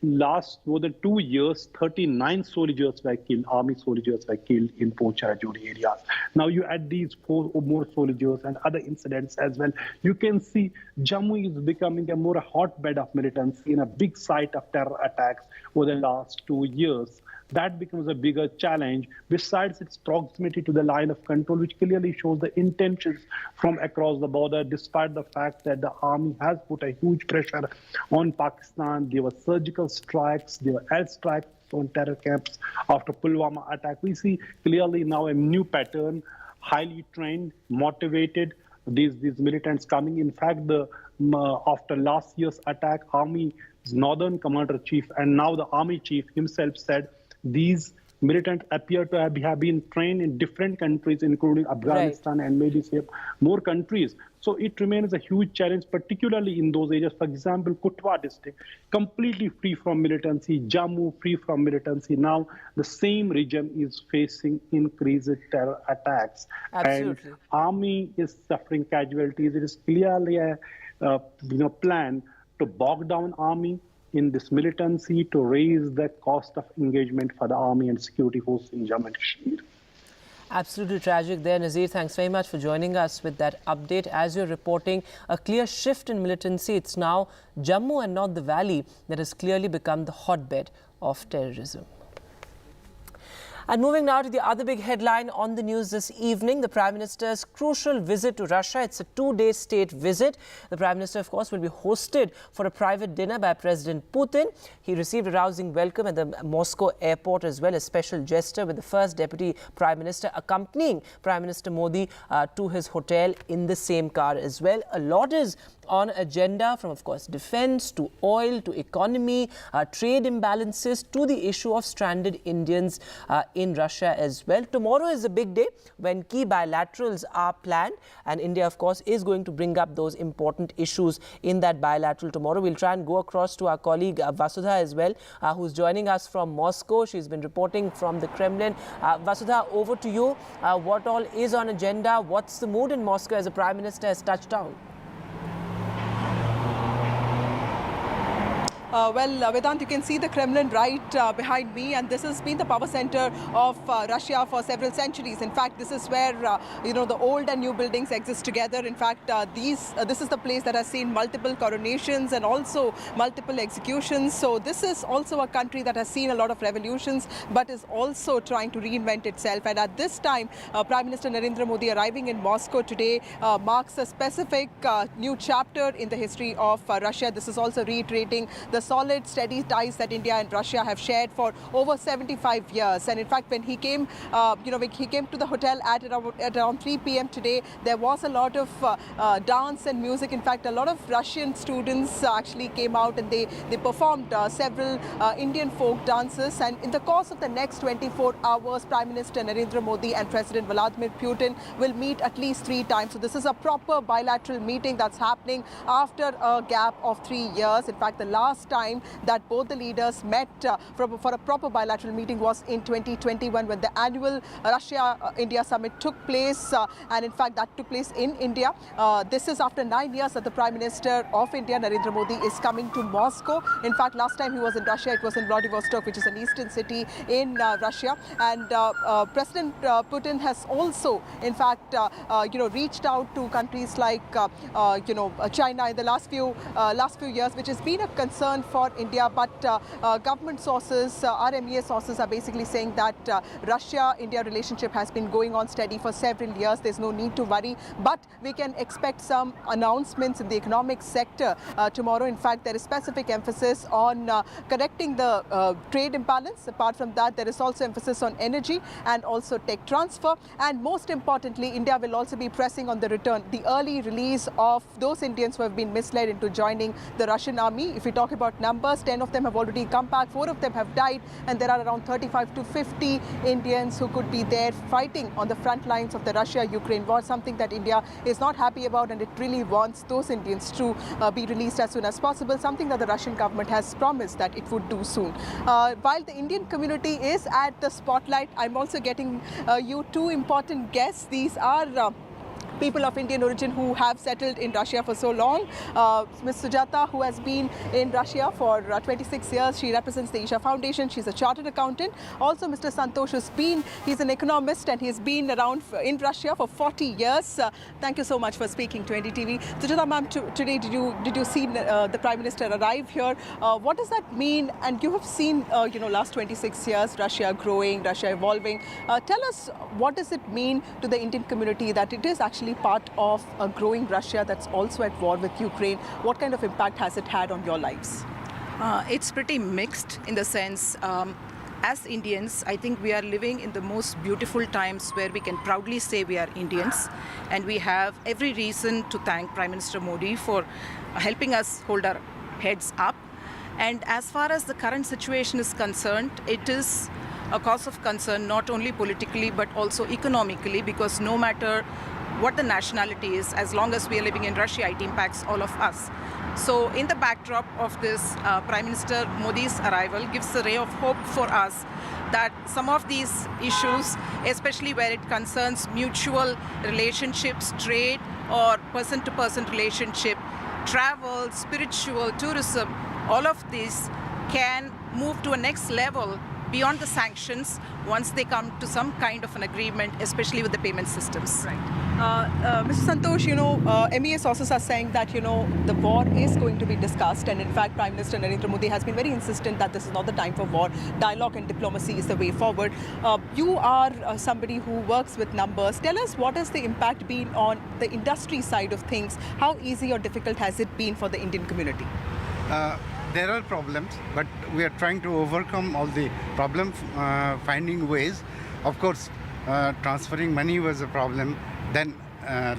last more than 2 years, 39 soldiers were killed, army soldiers were killed in Poonch Rajouri areas. Now you add these 4 or more soldiers and other incidents as well. You can see Jammu is becoming a more hotbed of militancy and a big site of terror attacks over the last 2 years. That becomes a bigger challenge, besides its proximity to the line of control, which clearly shows the intentions from across the border, despite the fact that the army has put a huge pressure on Pakistan. There were surgical strikes, there were air strikes on terror camps after Pulwama attack. We see clearly now a new pattern, highly trained, motivated, these militants coming. In fact, after last year's attack, Army's Northern Commander-Chief and now the Army Chief himself said these militants appear to have been trained in different countries, including Afghanistan and maybe more countries. So it remains a huge challenge, particularly in those areas. For example, Kutwa district, completely free from militancy, Jammu free from militancy. Now the same region is facing increased terror attacks. Absolutely. And army is suffering casualties. It is clearly a plan to bog down army in this militancy, to raise the cost of engagement for the army and security forces in Jammu and Kashmir. Absolutely tragic there, Nazir. Thanks very much for joining us with that update. As you're reporting, a clear shift in militancy. It's now Jammu and not the valley that has clearly become the hotbed of terrorism. And moving now to the other big headline on the news this evening, the Prime Minister's crucial visit to Russia. It's a 2-day state visit. The Prime Minister, of course, will be hosted for a private dinner by President Putin. He received a rousing welcome at the Moscow airport as well, a special gesture with the first Deputy Prime Minister accompanying Prime Minister Modi to his hotel in the same car as well. A lot is on agenda, from, of course, defense to oil to economy, trade imbalances to the issue of stranded Indians in Russia as well. Tomorrow is a big day when key bilaterals are planned, and India, of course, is going to bring up those important issues in that bilateral tomorrow. We'll try and go across to our colleague Vasudha as well, who's joining us from Moscow. She's been reporting from the Kremlin. Vasudha, over to you. What all is on agenda? What's the mood in Moscow as the Prime Minister has touched down? Vedant, you can see the Kremlin right behind me, and this has been the power center of Russia for several centuries. In fact, this is where the old and new buildings exist together. In fact, this is the place that has seen multiple coronations and also multiple executions. So this is also a country that has seen a lot of revolutions, but is also trying to reinvent itself. And at this time, Prime Minister Narendra Modi arriving in Moscow today marks a specific new chapter in the history of Russia. This is also reiterating the solid, steady ties that India and Russia have shared for over 75 years. And in fact, when he came, he came to the hotel at around 3 p.m. today, there was a lot of dance and music. In fact, a lot of Russian students actually came out and they performed several Indian folk dances. And in the course of the next 24 hours, Prime Minister Narendra Modi and President Vladimir Putin will meet at least 3 times. So this is a proper bilateral meeting that's happening after a gap of 3 years. In fact, the last time that both the leaders met for a proper bilateral meeting was in 2021 when the annual Russia-India Summit took place. And in fact, that took place in India. This is after 9 years that the Prime Minister of India, Narendra Modi, is coming to Moscow. In fact, last time he was in Russia, it was in Vladivostok, which is an eastern city in Russia. And President Putin has also, in fact, reached out to countries like, China in the last few years, which has been a concern for India. But government sources, RMEA sources are basically saying that Russia-India relationship has been going on steady for several years. There's no need to worry. But we can expect some announcements in the economic sector tomorrow. In fact, there is specific emphasis on correcting the trade imbalance. Apart from that, there is also emphasis on energy and also tech transfer. And most importantly, India will also be pressing on the return, the early release of those Indians who have been misled into joining the Russian army. If we talk about about numbers. 10 of them have already come back, 4 of them have died, and there are around 35 to 50 Indians who could be there fighting on the front lines of the Russia-Ukraine war, something that India is not happy about, and it really wants those Indians to be released as soon as possible, something that the Russian government has promised that it would do soon. While the Indian community is at the spotlight, I'm also getting you two important guests. These are people of Indian origin who have settled in Russia for so long. Ms. Sujata, who has been in Russia for 26 years, she represents the Isha Foundation. She's a chartered accountant. Also, Mr. Santosh he's an economist and he's been around in Russia for 40 years. Thank you so much for speaking to NDTV. Sujata ma'am, today did you see the Prime Minister arrive here? What does that mean? And you have seen, last 26 years, Russia growing, Russia evolving. Tell us, what does it mean to the Indian community that it is actually part of a growing Russia that's also at war with Ukraine? What kind of impact has it had on your lives? It's pretty mixed in the sense, as Indians, I think we are living in the most beautiful times where we can proudly say we are Indians, and we have every reason to thank Prime Minister Modi for helping us hold our heads up. And as far as the current situation is concerned, it is a cause of concern not only politically but also economically, because no matter what the nationality is, as long as we are living in Russia, it impacts all of us. So in the backdrop of this, Prime Minister Modi's arrival gives a ray of hope for us that some of these issues, especially where it concerns mutual relationships, trade or person-to-person relationship, travel, spiritual, tourism, all of these can move to a next level beyond the sanctions once they come to some kind of an agreement, especially with the payment systems. Right. Mr. Santosh, MEA sources are saying that, the war is going to be discussed, and in fact, Prime Minister Narendra Modi has been very insistent that this is not the time for war. Dialogue and diplomacy is the way forward. You are somebody who works with numbers. Tell us, what has the impact been on the industry side of things? How easy or difficult has it been for the Indian community? There are problems, but we are trying to overcome all the problems, finding ways. Of course, transferring money was a problem, then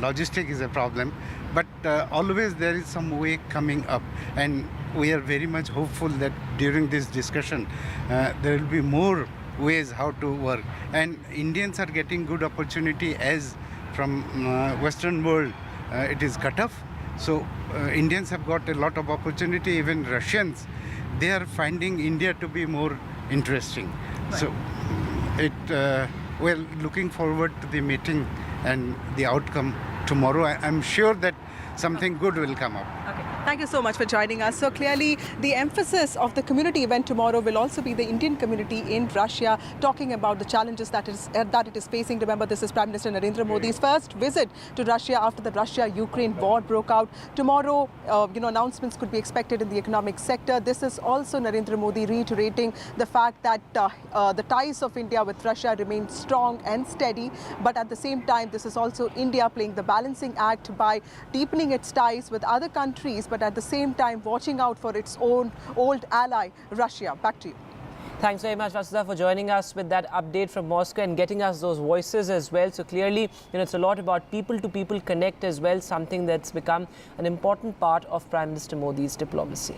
logistic is a problem, but always there is some way coming up, and we are very much hopeful that during this discussion there will be more ways how to work, and Indians are getting good opportunity as from Western world it is cut off. So Indians have got a lot of opportunity. Even Russians, they are finding India to be more interesting. Right. So we're looking forward to the meeting and the outcome tomorrow. I'm sure that something good will come up. Okay. Thank you so much for joining us. So clearly, the emphasis of the community event tomorrow will also be the Indian community in Russia, talking about the challenges that it is facing. Remember, this is Prime Minister Narendra Modi's first visit to Russia after the Russia-Ukraine war broke out. Tomorrow, announcements could be expected in the economic sector. This is also Narendra Modi reiterating the fact that the ties of India with Russia remain strong and steady. But at the same time, this is also India playing the balancing act by deepening its ties with other countries, but at the same time watching out for its own old ally, Russia. Back to you. Thanks very much, Vasudha, for joining us with that update from Moscow and getting us those voices as well. So clearly, it's a lot about people-to-people connect as well, something that's become an important part of Prime Minister Modi's diplomacy.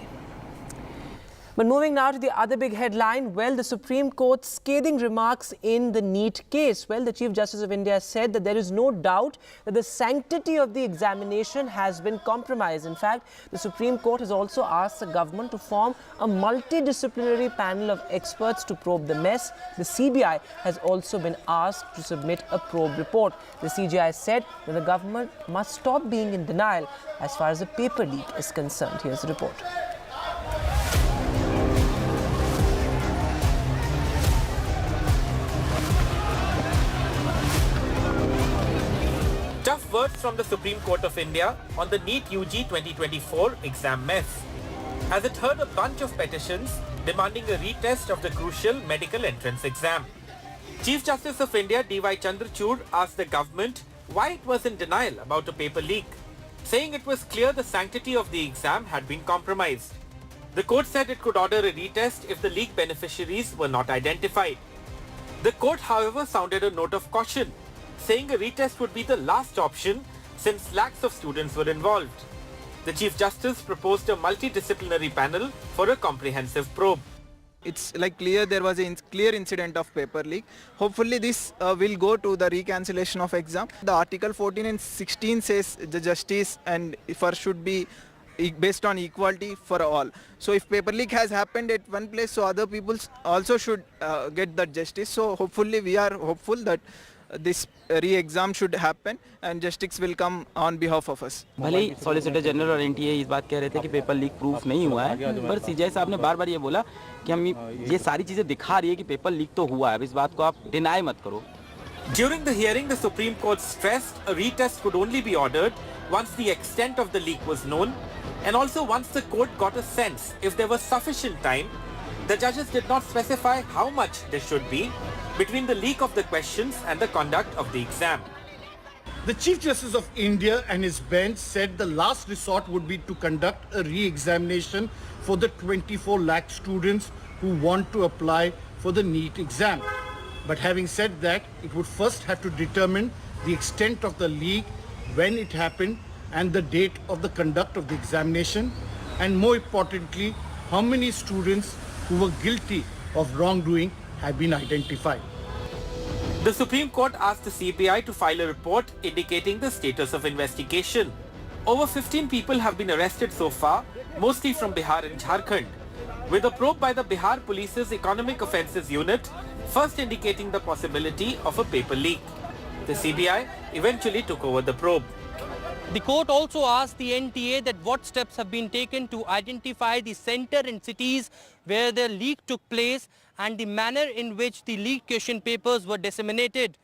But moving now to the other big headline, well, the Supreme Court's scathing remarks in the Neet case. Well, the Chief Justice of India said that there is no doubt that the sanctity of the examination has been compromised. In fact, the Supreme Court has also asked the government to form a multidisciplinary panel of experts to probe the mess. The CBI has also been asked to submit a probe report. The CJI said that the government must stop being in denial as far as the paper leak is concerned. Here's the report. Tough words from the Supreme Court of India on the NEET UG 2024 exam mess, as it heard a bunch of petitions demanding a retest of the crucial medical entrance exam. Chief Justice of India D.Y. Chandrachud asked the government why it was in denial about a paper leak, saying it was clear the sanctity of the exam had been compromised. The court said it could order a retest if the leak beneficiaries were not identified. The court, however, sounded a note of caution, saying a retest would be the last option since lakhs of students were involved. The Chief Justice proposed a multidisciplinary panel for a comprehensive probe. It's like clear there was a clear incident of paper leak. Hopefully this will go to the recancellation of exam. The Article 14 and 16 says the justice and first should be based on equality for all. So if paper leak has happened at one place, so other people also should get that justice. So hopefully we are hopeful that this re-exam should happen and justice will come on behalf of us. भले ही solicitor general और NTA इस बात कह रहे थे कि paper leak proof नहीं हुआ है, पर सीजेआई साहब ने बार-बार ये बोला कि हम ये सारी चीजें दिखा रही है कि पेपर लीक तो हुआ है, अब इस बात को आप डिनाई मत करो. During the hearing, the Supreme Court stressed a retest could only be ordered once the extent of the leak was known and also once the court got a sense if there was sufficient time. The judges did not specify how much there should be between the leak of the questions and the conduct of the exam. The Chief Justice of India and his bench said the last resort would be to conduct a re-examination for the 24 lakh students who want to apply for the NEET exam. But having said that, it would first have to determine the extent of the leak, when it happened, and the date of the conduct of the examination, and more importantly, how many students who were guilty of wrongdoing have been identified. The Supreme Court asked the CBI to file a report indicating the status of investigation. Over 15 people have been arrested so far, mostly from Bihar and Jharkhand, with a probe by the Bihar Police's Economic Offences Unit first indicating the possibility of a paper leak. The CBI eventually took over the probe. The court also asked the NTA that what steps have been taken to identify the center and cities where the leak took place and the manner in which the leaked question papers were disseminated.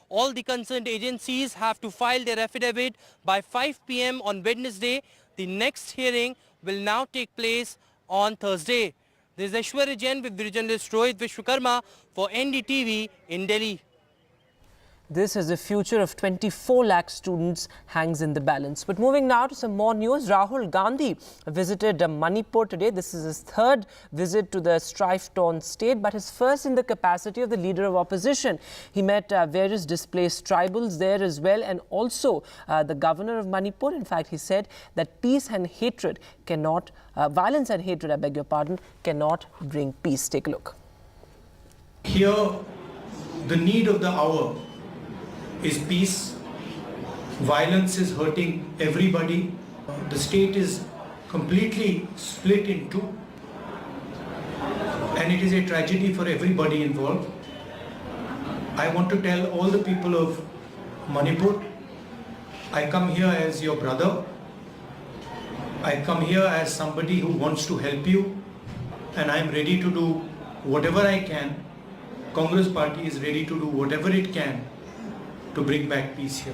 All the concerned agencies have to file their affidavit by 5 p.m. on Wednesday. The next hearing will now take place on Thursday. This is Aishwarya Jain with video journalist Rohit Vishwakarma for NDTV in Delhi. This is the future of 24 lakh students hangs in the balance. But moving now to some more news, Rahul Gandhi visited Manipur today. This is his third visit to the strife-torn state, but his first in the capacity of the leader of opposition. He met various displaced tribals there as well, and also the governor of Manipur. In fact, he said that peace and hatred cannot, violence and hatred, I beg your pardon, cannot bring peace. Take a look. Here, the need of the hour is peace. Violence is hurting everybody. The state is completely split in two, and it is a tragedy for everybody involved. I want to tell all the people of Manipur, I come here as your brother. I come here as somebody who wants to help you, and I am ready to do whatever I can. Congress party is ready to do whatever it can to bring back peace here.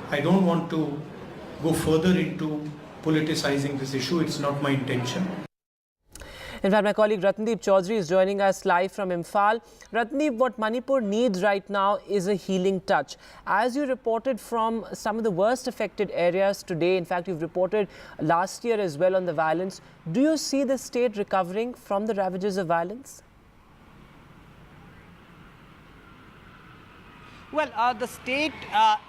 I don't want to go further into politicizing this issue. It's not my intention. In fact, my colleague Ratndeep Chaudhary is joining us live from Imphal. Ratndeep, what Manipur needs right now is a healing touch. As you reported from some of the worst affected areas today, in fact, you've reported last year as well on the violence. Do you see the state recovering from the ravages of violence? Well, the state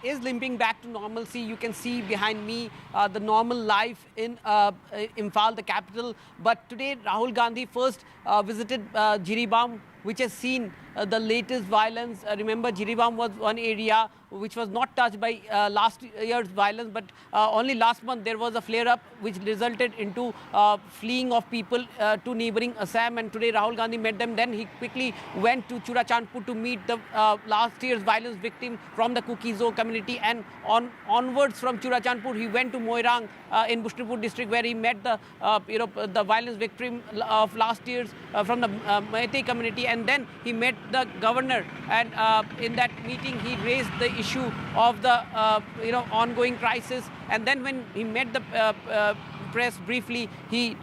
is limping back to normalcy. You can see behind me the normal life in Imphal, the capital. But today, Rahul Gandhi first visited Jiribam, which has seen the latest violence. Remember, Jiribam was one area which was not touched by last year's violence, but only last month there was a flare-up which resulted into fleeing of people to neighboring Assam, and today Rahul Gandhi met them. Then he quickly went to Churachandpur to meet the last year's violence victim from the Kukizo community, and onwards from Churachandpur he went to Moirang in Bishnupur district, where he met the the violence victim of last year's from the Meitei community, and then he met the governor, and in that meeting he raised the issue of the ongoing crisis. And then when he met the press briefly, he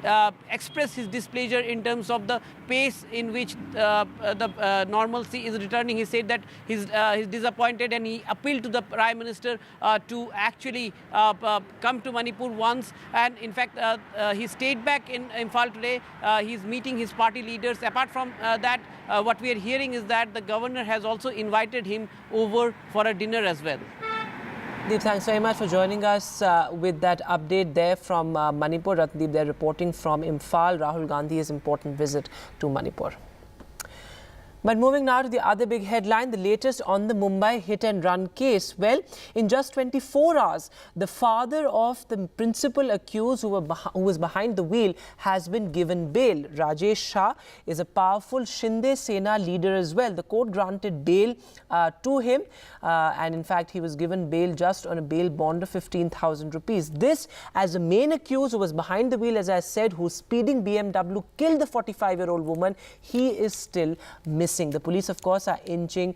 expressed his displeasure in terms of the pace in which the normalcy is returning. He said that he's disappointed, and he appealed to the Prime Minister to actually come to Manipur once. And in fact, he stayed back in Imphal today. He's meeting his party leaders. Apart from that, what we are hearing is that the governor has also invited him over for a dinner as well. Deep, thanks very much for joining us with that update there from Manipur. Ratndeep, they're reporting from Imphal. Rahul Gandhi's important visit to Manipur. But moving now to the other big headline, the latest on the Mumbai hit-and-run case. Well, in just 24 hours, the father of the principal accused who was behind the wheel has been given bail. Rajesh Shah is a powerful Shinde Sena leader as well. The court granted bail to him and in fact he was given bail just on a bail bond of 15,000 rupees. This as the main accused who was behind the wheel, as I said, whose speeding BMW killed the 45-year-old woman, he is still missing. The police, of course, are inching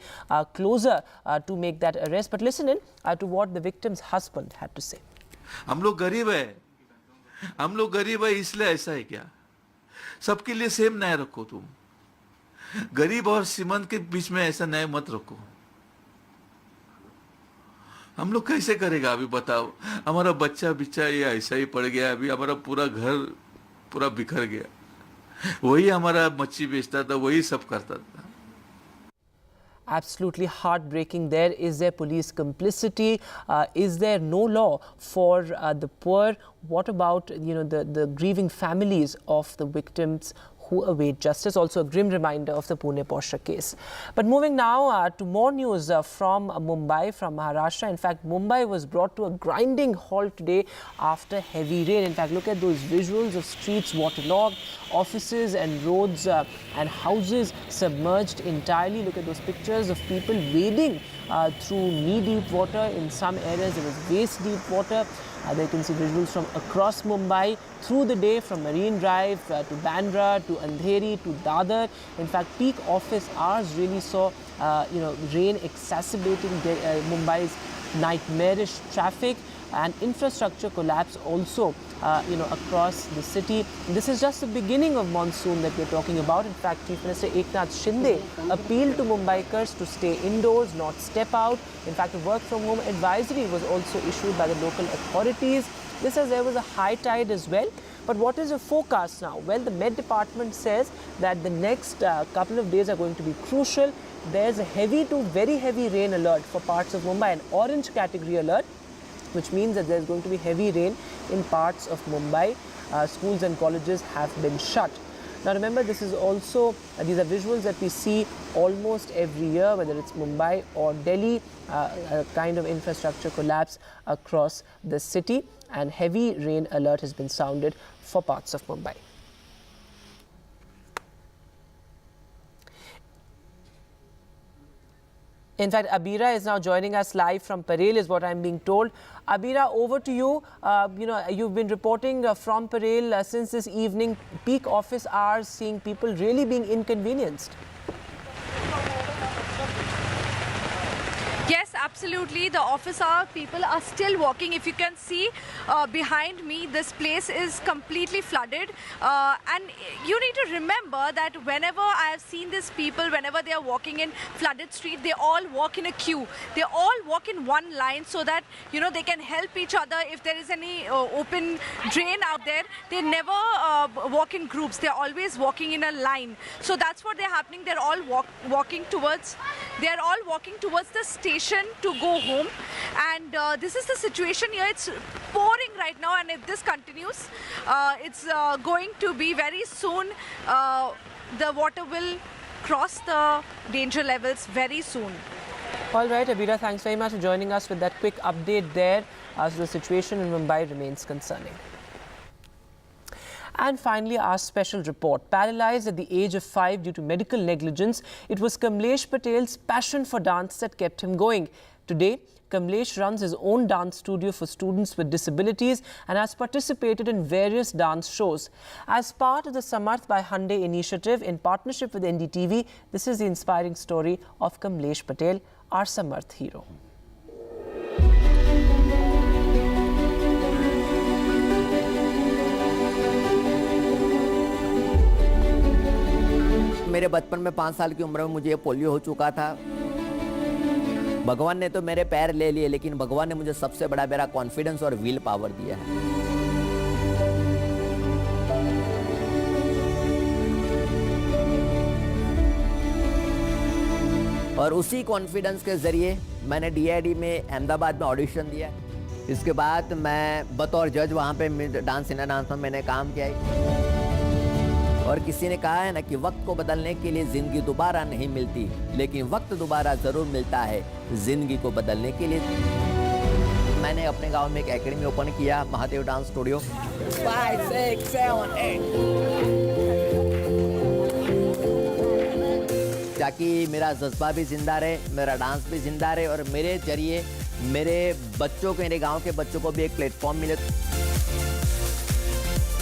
closer to make that arrest. But listen in to what the victim's husband had to say. हम लोग गरीब है इसलिए ऐसा है क्या? सबके लिए सेम न्याय रखो तुम. गरीब और श्रीमंत के बीच में ऐसा न्याय मत रखो. हम लोग कैसे करेगा अभी बताओ? हमारा बच्चा ये ऐसा ही पड़ गया, अभी हमारा पूरा घर पूरा बिखर गया. वही हमारा मच्छी बेचता था, वही सब करता था. Absolutely heartbreaking there. Is there police complicity? Is there no law for the poor? What about, you know, the grieving families of the victims who await justice? Also a grim reminder of the Pune Porsche case. But moving now to more news from Mumbai, from Maharashtra. In fact, Mumbai was brought to a grinding halt today after heavy rain. In fact, look at those visuals of streets waterlogged, offices and roads and houses submerged entirely. Look at those pictures of people wading through knee-deep water. In some areas, there was waist-deep water. There you can see visuals from across Mumbai through the day, from Marine Drive to Bandra to Andheri to Dadar. In fact, peak office hours really saw rain exacerbating Mumbai's nightmarish traffic, and infrastructure collapse also across the city. This is just the beginning of monsoon that we're talking about. In fact, Chief Minister Eknath Shinde appealed to Mumbaikars to stay indoors, not step out. In fact, a work from home advisory was also issued by the local authorities. This as there was a high tide as well. But what is the forecast now? Well, the Met Department says that the next couple of days are going to be crucial. There's a heavy to very heavy rain alert for parts of Mumbai, an orange category alert, which means that there's going to be heavy rain in parts of Mumbai. Schools and colleges have been shut. Now remember, this is also, these are visuals that we see almost every year, whether it's Mumbai or Delhi, a kind of infrastructure collapse across the city, and heavy rain alert has been sounded for parts of Mumbai. In fact, Abira is now joining us live from Parel, is what I'm being told. Abira, over to you. You've been reporting from Parel since this evening, peak office hours, seeing people really being inconvenienced. Yes, absolutely. The office hour people are still walking. If you can see behind me, this place is completely flooded. And you need to remember that whenever I have seen these people, whenever they are walking in flooded street, they all walk in a queue. They all walk in one line so that, they can help each other. If there is any open drain out there, they never walk in groups. They're always walking in a line. So that's what they're happening. They're all walking towards the station to go home, and this is the situation here. It's pouring right now, and if this continues, it's going to be very soon. The water will cross the danger levels very soon. All right, Abira, thanks very much for joining us with that quick update there, as the situation in Mumbai remains concerning. And finally, our special report. Paralyzed at the age of 5 due to medical negligence, it was Kamlesh Patel's passion for dance that kept him going. Today, Kamlesh runs his own dance studio for students with disabilities and has participated in various dance shows. As part of the Samarth by Hyundai initiative in partnership with NDTV, this is the inspiring story of Kamlesh Patel, our Samarth hero. मेरे बचपन में 5 साल की उम्र में मुझे polio हो चुका था। भगवान ने तो मेरे पैर ले लिए, लेकिन भगवान ने मुझे सबसे बड़ा मेरा कॉन्फिडेंस और विल पावर दिया है। और उसी कॉन्फिडेंस के ज़रिए मैंने DID में अहमदाबाद में ऑडिशन दिया। इसके बाद मैं बतौर जज वहाँ पे डांस इंडिया डांस में मैंने काम किया है। और किसी ने कहा है ना कि वक्त को बदलने के लिए ज़िंदगी दोबारा नहीं मिलती, लेकिन वक्त दोबारा ज़रूर मिलता है ज़िंदगी को बदलने के लिए। मैंने अपने गांव में एक एकेडमी ओपन किया, महादेव डांस स्टूडियो। 5, 6, 7, 8 ताकि मेरा जज्बा भी जिंदा रहे, मेरा डांस भी जिंदा रहे और मेरे जरिए मेरे बच्चों को, मेरे गांव के बच्चों को भी एक प्लेटफॉर्म मिले।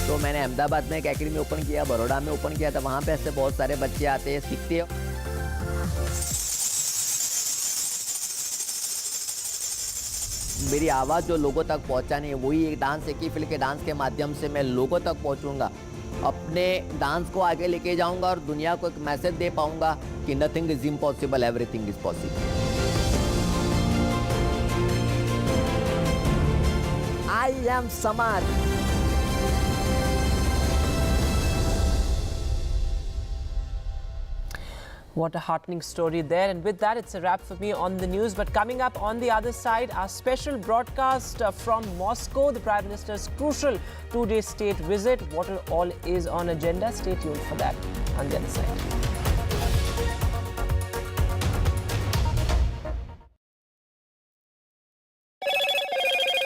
तो मैंने अहमदाबाद में एक एकेडमी ओपन किया, बड़ौदा में ओपन किया था। वहाँ पे ऐसे बहुत सारे बच्चे आते हैं, सीखते हैं। मेरी आवाज़ जो लोगों तक पहुँचानी है, वही एक डांस, एक ही फील्ड के डांस के माध्यम से मैं लोगों तक पहुँचूँगा, अपने डांस को आगे लेके जाऊँगा और दुनिया को एक मैसेज दे पाऊँगा कि nothing is impossible, everything is possible. I am समाज। What a heartening story there. And with that, it's a wrap for me on the news. But coming up on the other side, our special broadcast from Moscow, the Prime Minister's crucial 2-day state visit. What all is on agenda? Stay tuned for that on the other side.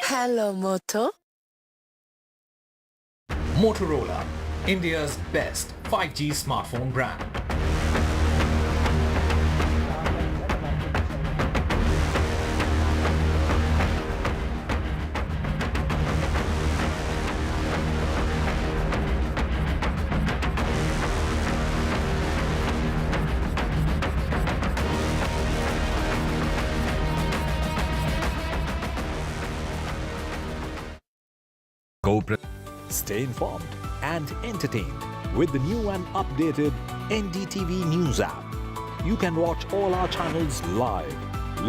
Hello, Moto. Motorola, India's best 5G smartphone brand. Stay informed and entertained with the new and updated NDTV News app. You can watch all our channels live,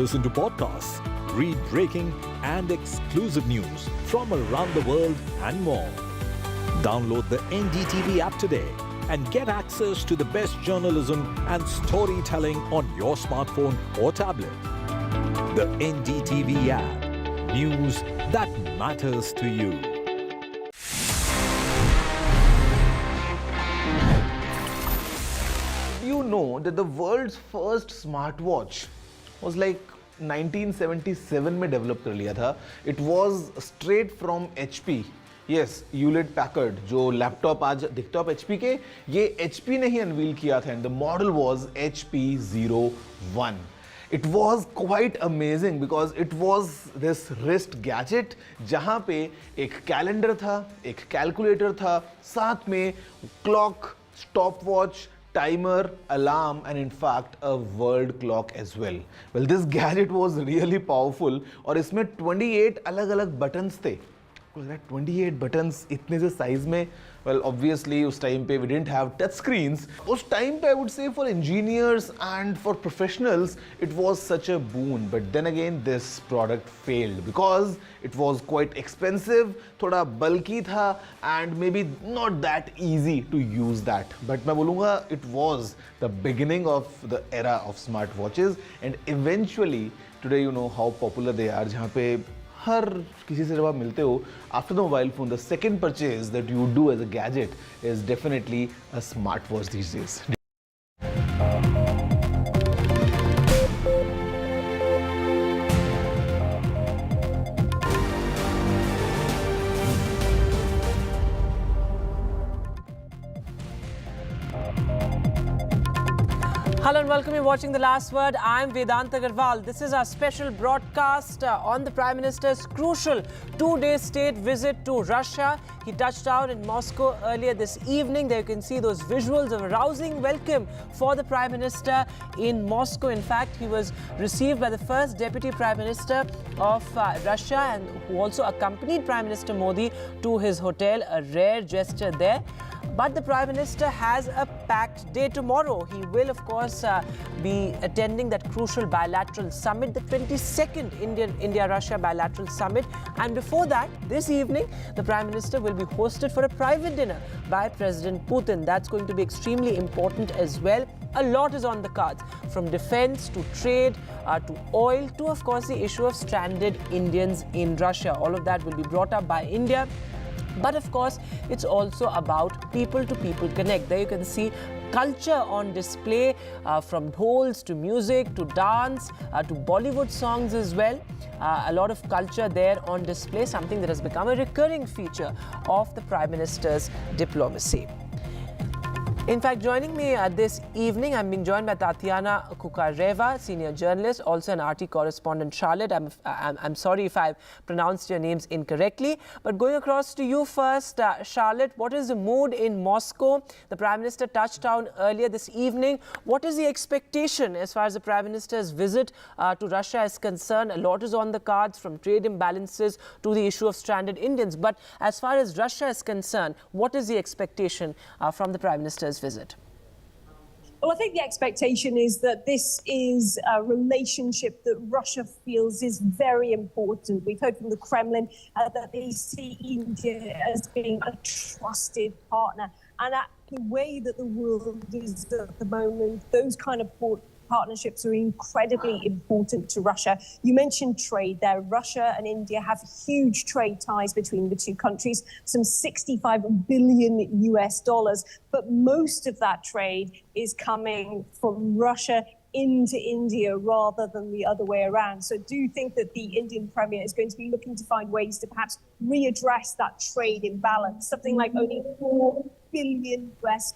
listen to podcasts, read breaking and exclusive news from around the world and more. Download the NDTV app today and get access to the best journalism and storytelling on your smartphone or tablet. The NDTV app. News that matters to you. You know that the world's first smartwatch was like 1977 में develop कर लिया था. It was straight from HP. Yes, Hewlett Packard जो laptop आज दिखता है HP के, ये HP ने ही unveil किया था and the model was HP01. It was quite amazing because it was this wrist gadget जहाँ पे एक कैलेंडर था, एक कैलकुलेटर था, साथ में clock, stopwatch, timer, alarm and in fact a world clock as well. Well, this gadget was really powerful और इसमें 28 अलग-अलग buttons थे. 28 buttons इतने से size में, well obviously उस time पे we didn't have touch screens. उस time पे I would say for engineers and for professionals it was such a boon. But then again this product failed because it was quite expensive, थोड़ा bulky था and maybe not that easy to use that. But मैं बोलूँगा it was the beginning of the era of smartwatches and eventually today you know how popular they are जहाँ पे हर किसी से जब आप मिलते हो after the mobile phone, the second purchase that you do as a gadget is definitely a smartwatch these days. Hello and welcome. You're watching The Last Word. I'm Vedant Agarwal. This is our special broadcast on the Prime Minister's crucial 2-day state visit to Russia. He touched down in Moscow earlier this evening. There you can see those visuals of a rousing welcome for the Prime Minister in Moscow. In fact, he was received by the first Deputy Prime Minister of Russia and who also accompanied Prime Minister Modi to his hotel, a rare gesture there. But the Prime Minister has a packed day tomorrow. He will, of course, be attending that crucial bilateral summit, the 22nd India-Russia bilateral summit. And before that, this evening, the Prime Minister will be hosted for a private dinner by President Putin. That's going to be extremely important as well. A lot is on the cards, from defense to trade to oil to, of course, the issue of stranded Indians in Russia. All of that will be brought up by India. But of course, it's also about people-to-people connect. There you can see culture on display, from dhols to music to dance to Bollywood songs as well. A lot of culture there on display, something that has become a recurring feature of the Prime Minister's diplomacy. In fact, joining me this evening, I'm being joined by Tatiana Kukareva, senior journalist, also an RT correspondent. Charlotte, I'm sorry if I've pronounced your names incorrectly, but going across to you first, Charlotte, what is the mood in Moscow? The Prime Minister touched down earlier this evening. What is the expectation as far as the Prime Minister's visit to Russia is concerned? A lot is on the cards, from trade imbalances to the issue of stranded Indians. But as far as Russia is concerned, what is the expectation from the Prime Minister's visit? Well, I think the expectation is that this is a relationship that Russia feels is very important. We've heard from the Kremlin that they see India as being a trusted partner. And the way that the world is at the moment, those kind of partnerships are incredibly important to Russia. You mentioned trade there. Russia and India have huge trade ties between the two countries, some $65 billion US, but most of that trade is coming from Russia into India rather than the other way around. So do you think that the Indian Premier is going to be looking to find ways to perhaps readdress that trade imbalance? Something like only $4 billion US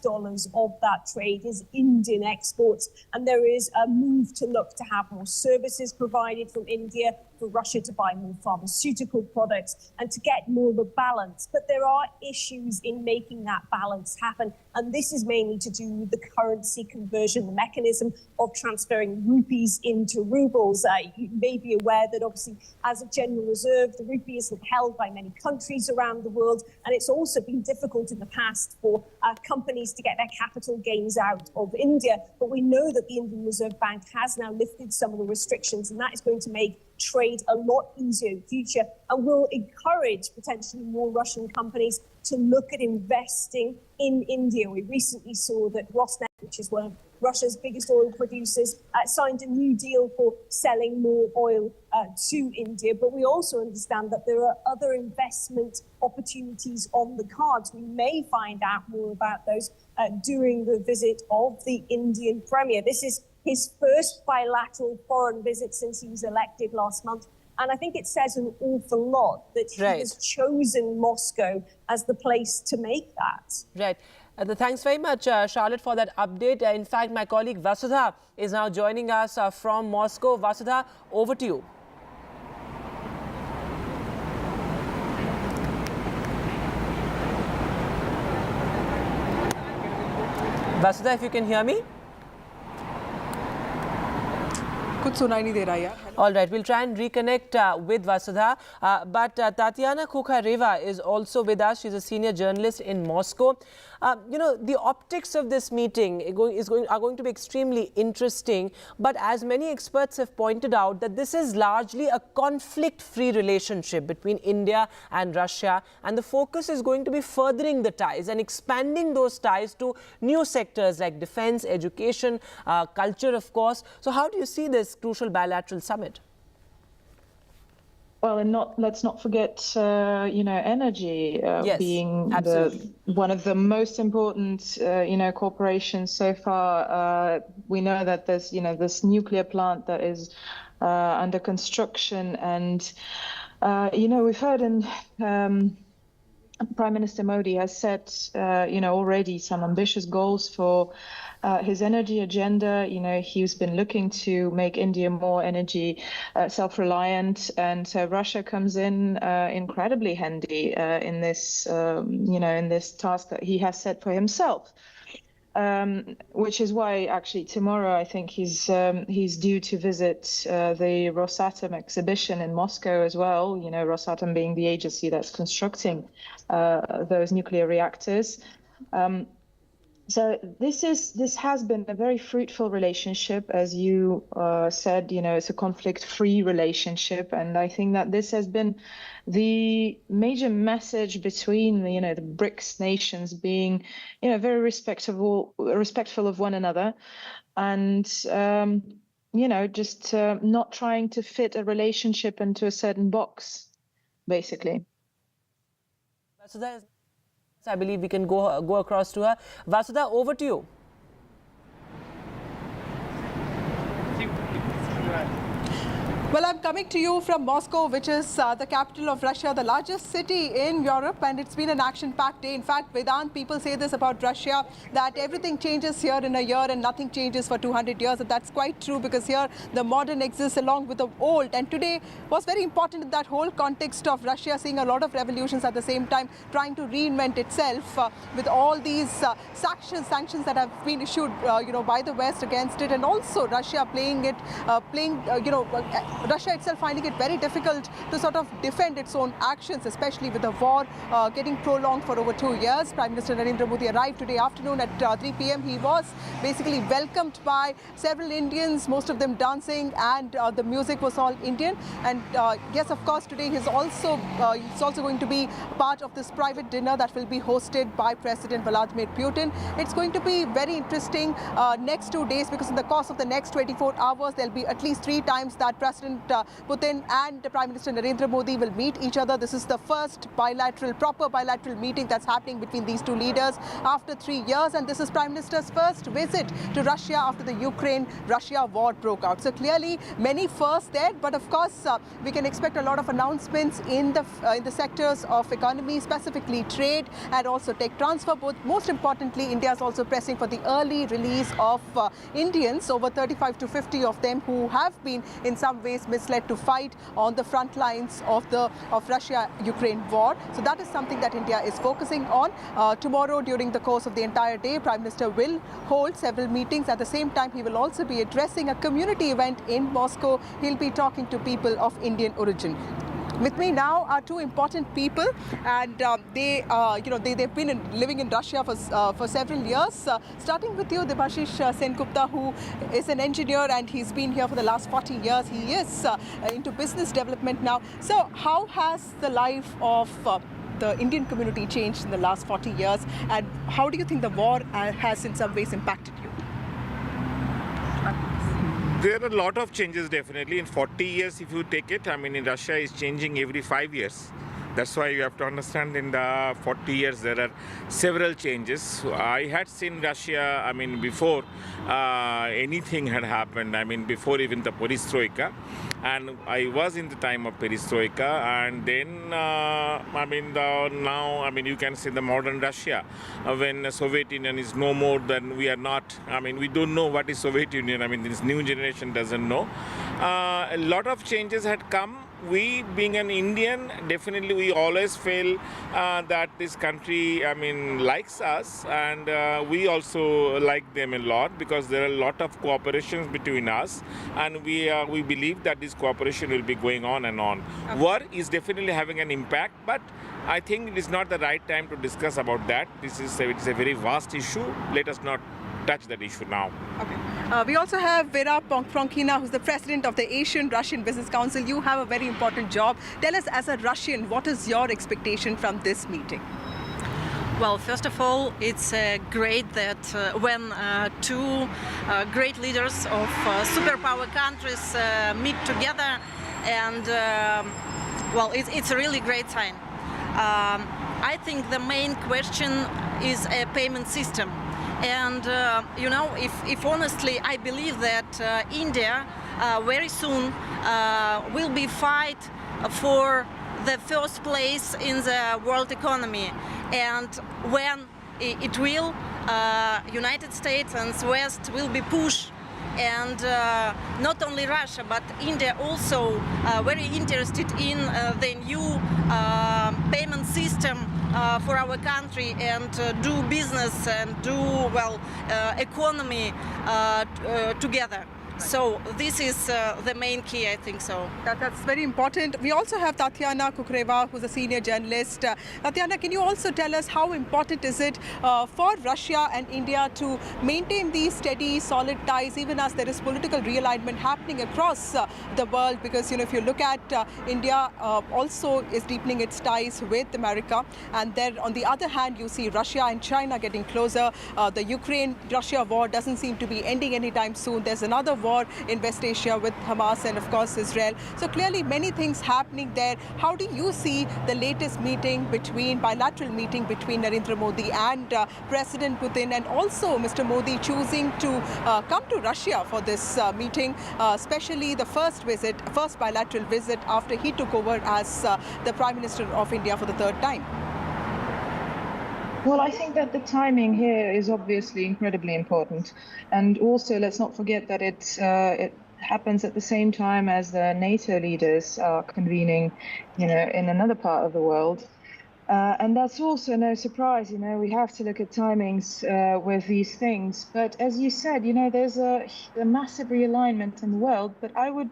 of that trade is Indian exports. And there is a move to look to have more services provided from India, for Russia to buy more pharmaceutical products and to get more of a balance. But there are issues in making that balance happen. And this is mainly to do with the currency conversion, the mechanism of transferring rupees into rubles. You may be aware that obviously as a general reserve, the rupee isn't held by many countries around the world. And it's also been difficult in the past for companies to get their capital gains out of India. But we know that the Indian Reserve Bank has now lifted some of the restrictions, and that is going to make trade a lot easier in the future and will encourage potentially more Russian companies to look at investing in India. We recently saw that Rosneft, which is one of Russia's biggest oil producers, signed a new deal for selling more oil to India. But we also understand that there are other investment opportunities on the cards. We may find out more about those during the visit of the Indian Premier. This is his first bilateral foreign visit since he was elected last month. And I think it says an awful lot that he has chosen Moscow as the place to make that. Right. Thanks very much, Charlotte, for that update. In fact, my colleague Vasudha is now joining us from Moscow. Vasudha, over to you. Vasudha, if you can hear me. All right, we'll try and reconnect with Vasudha. But Tatiana Kukareva is also with us. She's a senior journalist in Moscow. You know, the optics of this meeting are going to be extremely interesting. But as many experts have pointed out, that this is largely a conflict-free relationship between India and Russia. And the focus is going to be furthering the ties and expanding those ties to new sectors like defense, education, culture, of course. So how do you see this crucial bilateral summit? Well, and let's not forget, you know, energy being one of the most important, you know, corporations so far. We know that there's, you know, this nuclear plant that is under construction, and you know, we've heard in Prime Minister Modi has set, you know, already some ambitious goals for his energy agenda. You know, he's been looking to make India more energy self-reliant, and so Russia comes in incredibly handy in this, you know, in this task that he has set for himself. Which is why actually tomorrow I think he's due to visit the Rosatom exhibition in Moscow as well. You know, Rosatom being the agency that's constructing those nuclear reactors. So this has been a very fruitful relationship, as you said. It's a conflict-free relationship, and I think that this has been the major message between the BRICS nations, being very respectful of one another, and just not trying to fit a relationship into a certain box, basically. So that is, I believe we can go across to her. Vasudha, over to you. Well, I'm coming to you from Moscow, which is the capital of Russia, the largest city in Europe, and it's been an action-packed day. In fact, Vedant, people say this about Russia, that everything changes here in a year and nothing changes for 200 years. And that's quite true, because here the modern exists along with the old. And today was very important in that whole context of Russia seeing a lot of revolutions at the same time, trying to reinvent itself with all these sanctions that have been issued, by the West against it, and also Russia Russia itself finding it very difficult to sort of defend its own actions, especially with the war getting prolonged for over 2 years. Prime Minister Narendra Modi arrived today afternoon at 3 p.m. He was basically welcomed by several Indians, most of them dancing, and the music was all Indian. And yes, of course, today he's also going to be part of this private dinner that will be hosted by President Vladimir Putin. It's going to be very interesting next 2 days, because in the course of the next 24 hours, there'll be at least 3 times that President Putin and Prime Minister Narendra Modi will meet each other. This is the first proper bilateral meeting that's happening between these two leaders after 3 years, and this is Prime Minister's first visit to Russia after the Ukraine-Russia war broke out. So clearly many firsts there, but of course we can expect a lot of announcements in the sectors of economy, specifically trade and also tech transfer. Most importantly, India is also pressing for the early release of Indians, over 35 to 50 of them who have been in some ways misled to fight on the front lines of Russia-Ukraine war. So that is something that India is focusing on. Tomorrow, during the course of the entire day, Prime Minister will hold several meetings. At the same time, he will also be addressing a community event in Moscow. He'll be talking to people of Indian origin. With me now are 2 important people, and they've been living in Russia for several years. Starting with you, Debashish Sengupta, who is an engineer, and he's been here for the last 40 years. He is into business development now. So how has the life of the Indian community changed in the last 40 years, and how do you think the war has in some ways impacted you? There are a lot of changes, definitely. In 40 years, if you take it, in Russia is changing every 5 years. That's why you have to understand in the 40 years there are several changes. I had seen Russia, before anything had happened, before even the perestroika. And I was in the time of perestroika, and then now you can say the modern Russia, when the Soviet Union is no more, then we are not, we don't know what is Soviet Union, this new generation doesn't know. A lot of changes had come. We, being an Indian, definitely we always feel that this country, likes us, and we also like them a lot, because there are a lot of cooperations between us, and we believe that this cooperation will be going on and on. Okay. War is definitely having an impact, but I think it is not the right time to discuss about that. It's a very vast issue. Let us not touch that issue now. Okay. We also have Vera Pronkina, who's the president of the Asian Russian Business Council. You have a very important job. Tell us, as a Russian, what is your expectation from this meeting? Well, first of all, it's great that when 2 great leaders of superpower countries meet together, and it's a really great sign. I think the main question is a payment system. And, if honestly, I believe that India very soon will be fight for the first place in the world economy. And when it will, United States and West will be pushed. And not only Russia, but India also very interested in the new payment system for our country, and do business and do economy together. So this is the main key, I think so. That's very important. We also have Tatiana Kukreva, who's a senior journalist. Tatiana, can you also tell us how important is it for Russia and India to maintain these steady, solid ties, even as there is political realignment happening across the world? Because, if you look at India also is deepening its ties with America. And then on the other hand, you see Russia and China getting closer. The Ukraine-Russia war doesn't seem to be ending anytime soon. There's another war in West Asia with Hamas and, of course, Israel. So clearly many things happening there. How do you see the latest bilateral meeting between Narendra Modi and President Putin, and also Mr. Modi choosing to come to Russia for this meeting, especially the first bilateral visit after he took over as the Prime Minister of India for the third time? Well, I think that the timing here is obviously incredibly important. And also, let's not forget that it happens at the same time as the NATO leaders are convening, in another part of the world. And that's also no surprise, we have to look at timings with these things. But as you said, there's a massive realignment in the world. But I would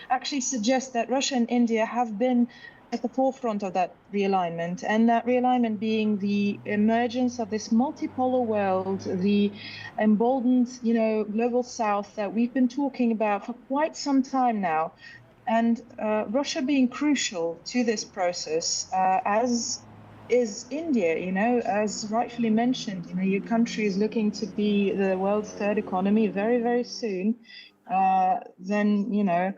actually suggest that Russia and India have been at the forefront of that realignment, and that realignment being the emergence of this multipolar world, the emboldened, global south that we've been talking about for quite some time now, and Russia being crucial to this process, as is India, as rightfully mentioned, your country is looking to be the world's third economy very, very soon, then,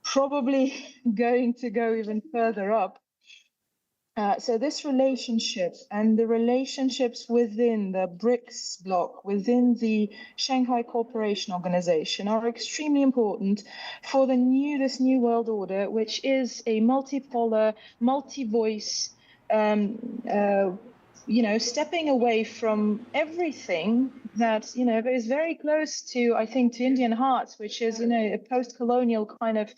probably going to go even further up. So this relationship and the relationships within the BRICS bloc, within the Shanghai Cooperation Organization, are extremely important for this new world order, which is a multipolar, multi-voice, stepping away from everything that, is very close to, I think, to Indian hearts, which is, a post-colonial kind of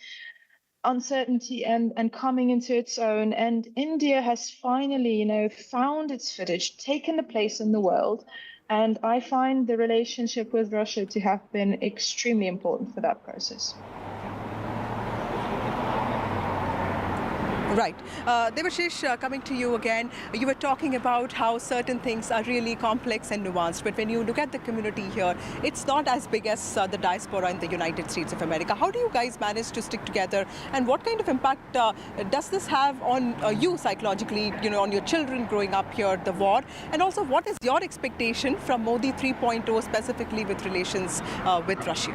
uncertainty and coming into its own. And India has finally, found its footage, taken the place in the world. And I find the relationship with Russia to have been extremely important for that process. Right. Devashish, coming to you again, you were talking about how certain things are really complex and nuanced, but when you look at the community here, it's not as big as the diaspora in the United States of America. How do you guys manage to stick together, and what kind of impact does this have on you psychologically, on your children growing up here, the war, and also what is your expectation from Modi 3.0 specifically with relations with Russia?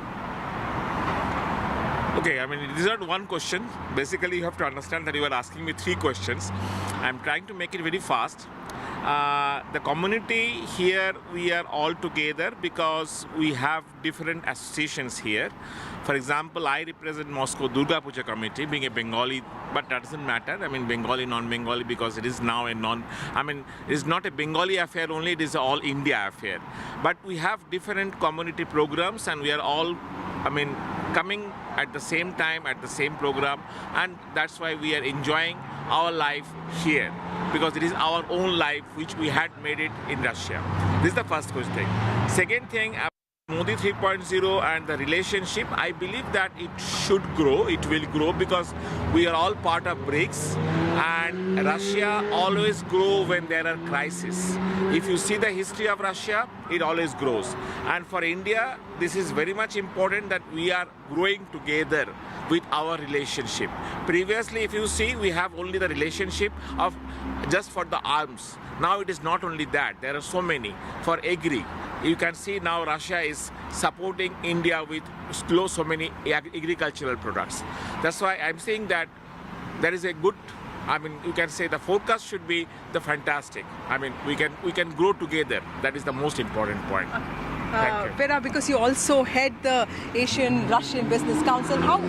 Okay, it is not one question. Basically, you have to understand that you are asking me three questions. I'm trying to make it very fast. The community here, we are all together because we have different associations here. For example, I represent Moscow Durga Puja Committee, being a Bengali, but that doesn't matter. Bengali, non-Bengali, because it is now it is not a Bengali affair only, it is an all India affair. But we have different community programs, and we are all, coming at the same time, at the same program, and that's why we are enjoying our life here, because it is our own life which we had made it in Russia. This is the first thing. Second thing, Modi 3.0 and the relationship, I believe that it should grow, it will grow, because we are all part of BRICS, and Russia always grows when there are crises. If you see the history of Russia, it always grows. And for India, this is very much important that we are growing together with our relationship. Previously, if you see, we have only the relationship of just for the arms. Now it is not only that, there are so many. For agri, you can see now Russia is supporting India with so many agricultural products. That's why I'm saying that there is a good, you can say the forecast should be the fantastic. We can grow together. That is the most important point. Vera, because you also head the Asian-Russian Business Council, how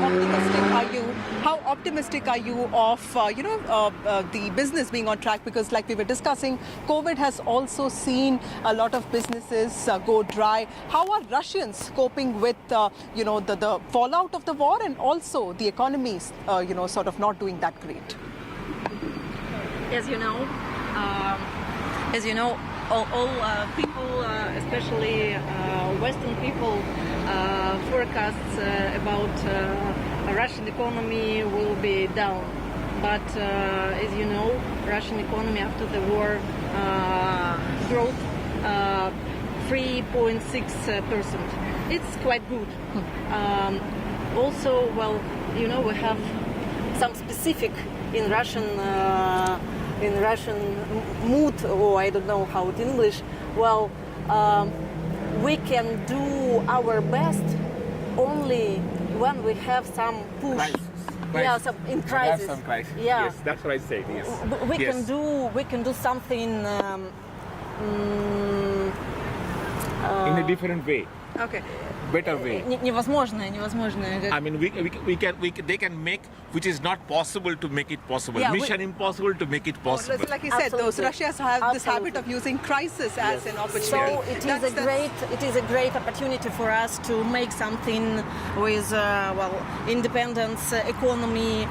optimistic are you of the business being on track? Because like we were discussing, COVID has also seen a lot of businesses go dry. How are Russians coping with the fallout of the war, and also the economies sort of not doing that great? As you know, all people, especially Western people, forecasts about Russian economy will be down. But as you know, Russian economy after the war growth 3.6%. It's quite good. Also, well, you know, we have some specific in Russian mood, or I don't know how it in English. Well, we can do our best only when we have some push. Yeah, some in crisis. Some crisis. Yeah. Yes, that's what I said. Yes. We can do something in a different way. Okay. Better way. Невозможное. I mean, they can make, which is not possible to make it possible. Yeah, Mission impossible to make it possible. Like you said, those Russians have this habit of using crisis as an opportunity. So it is a great opportunity for us to make something with independence, economy,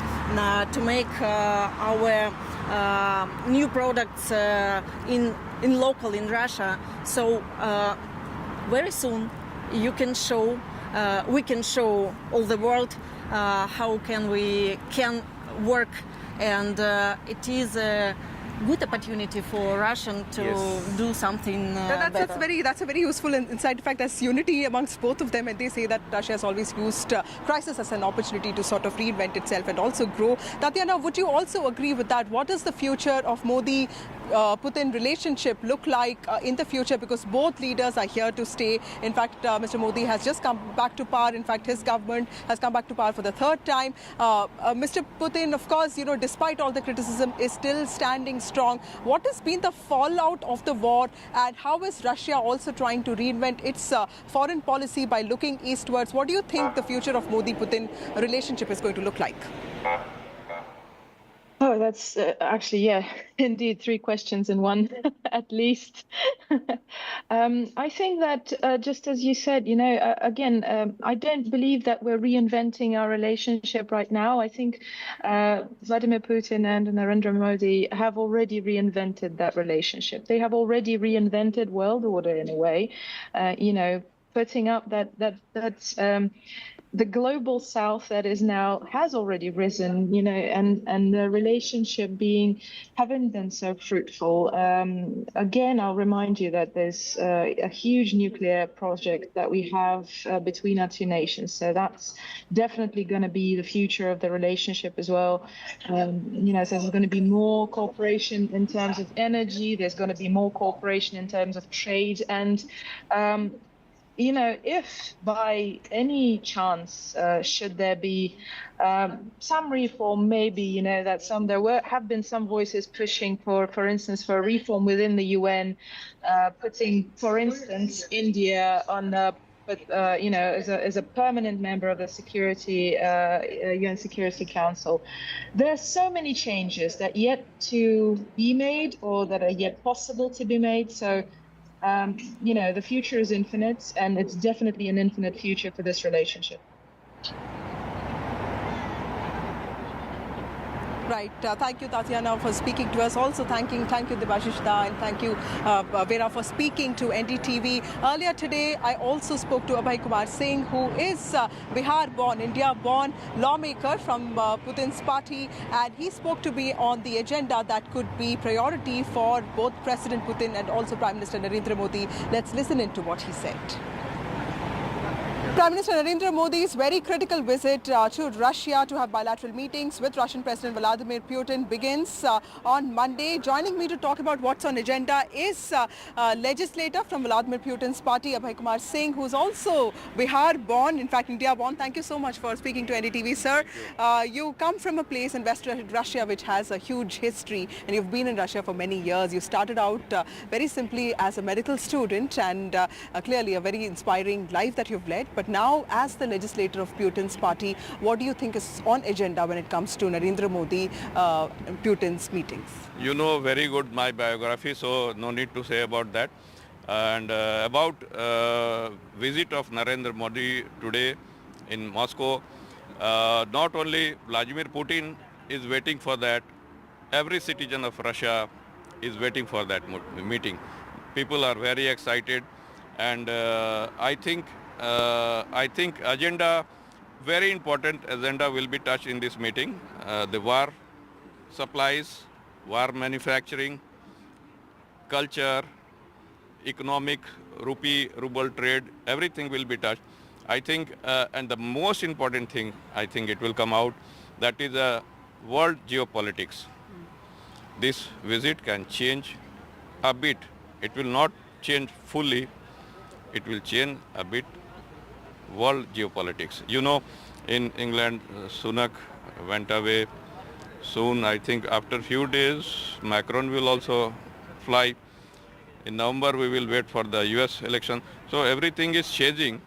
to make our new products in local in Russia. So very soon we can show all the world how we can work, and it is a good opportunity for Russian to do something better. That's a very useful insight. In fact, there's unity amongst both of them, and they say that Russia has always used crisis as an opportunity to sort of reinvent itself and also grow. Tatiana, would you also agree with that? What does the future of Modi Putin relationship look like in the future, because both leaders are here to stay? In fact, Mr. Modi has just come back to power. In fact, his government has come back to power for the third time. Mr. Putin, of course, you know, despite all the criticism, is still standing strong. What has been the fallout of the war, and how is Russia also trying to reinvent its foreign policy by looking eastwards? What do you think the future of Modi-Putin relationship is going to look like? Oh, that's actually, indeed, 3 questions in one, at least. I think that just as you said, you know, again, I don't believe that we're reinventing our relationship right now. I think Vladimir Putin and Narendra Modi have already reinvented that relationship. They have already reinvented world order in a way, you know, putting up that's the global south that is now has already risen, you know, and the relationship haven't been so fruitful. Again, I'll remind you that there's a huge nuclear project that we have between our two nations. So that's definitely going to be the future of the relationship as well. You know, so there's going to be more cooperation in terms of energy. There's going to be more cooperation in terms of trade. And you know, if by any chance should there be some reform, maybe, you know, that have been some voices pushing for instance, for reform within the UN, putting, for instance, India on the you know, as a permanent member of the UN Security Council. There are so many changes that are yet to be made or that are yet possible to be made. So you know, the future is infinite, and it's definitely an infinite future for this relationship. Right. Thank you, Tatiana, for speaking to us. Also, thank you, Debashishta, and thank you, Vera, for speaking to NDTV. Earlier today, I also spoke to Abhay Kumar Singh, who is Bihar-born, India-born lawmaker from Putin's party, and he spoke to me on the agenda that could be priority for both President Putin and also Prime Minister Narendra Modi. Let's listen into what he said. Prime Minister Narendra Modi's very critical visit to Russia to have bilateral meetings with Russian President Vladimir Putin begins on Monday. Joining me to talk about what's on agenda is legislator from Vladimir Putin's party, Abhay Kumar Singh, who's also Bihar-born, in fact India-born. Thank you so much for speaking to NDTV, sir. You come from a place in West Russia which has a huge history, and you've been in Russia for many years. You started out very simply as a medical student, and clearly a very inspiring life that you've led. But now, as the legislator of Putin's party, what do you think is on agenda when it comes to Narendra Modi, Putin's meetings? You know very good my biography, so no need to say about that. And about visit of Narendra Modi today in Moscow, not only Vladimir Putin is waiting for that, every citizen of Russia is waiting for that meeting. People are very excited, and I think agenda, very important agenda will be touched in this meeting. The war supplies, war manufacturing, culture, economic, ruble trade, everything will be touched. I think, and the most important thing, I think it will come out, that is world geopolitics. This visit can change a bit. It will not change fully. It will change a bit world geopolitics. You know, in England, Sunak went away. Soon, I think after few days, Macron will also fly. In November, we will wait for the US election. So everything is changing.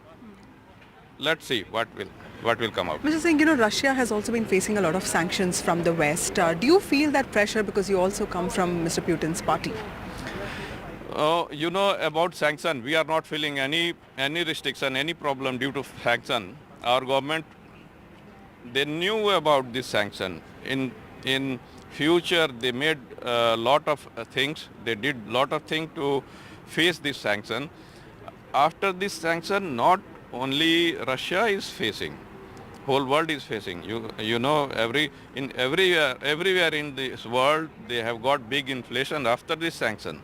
Let's see what will come out. Mr. Singh, you know, Russia has also been facing a lot of sanctions from the West. Do you feel that pressure because you also come from Mr. Putin's party? You know about sanction, we are not feeling any restriction, any problem due to sanction. Our government, they knew about this sanction. In future, they made a lot of things. They did lot of things to face this sanction. After this sanction, not only Russia is facing, whole world is facing. You know, everywhere in this world, they have got big inflation after this sanction.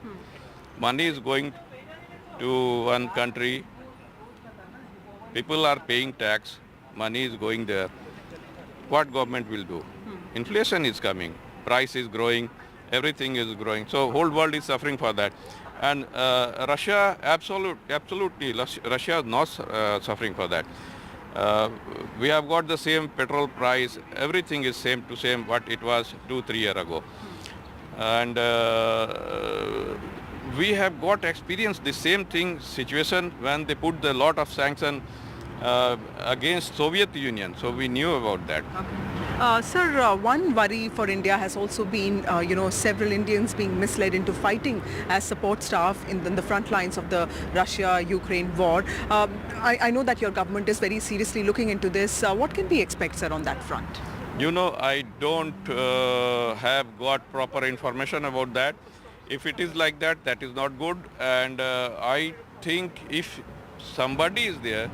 Money is going to one country, people are paying tax, money is going there. What government will do? Inflation is coming, price is growing, everything is growing. So whole world is suffering for that. And Russia, absolutely, Russia is not suffering for that. We have got the same petrol price, everything is same to same what it was 2-3 years ago. And we have got experienced the same thing situation when they put the lot of sanction against Soviet Union. So we knew about that. Sir, one worry for India has also been, several Indians being misled into fighting as support staff in the front lines of the Russia-Ukraine war. I know that your government is very seriously looking into this. What can we expect, sir, on that front? You know, I don't have got proper information about that. If it is like that, that is not good. And I think if somebody is there,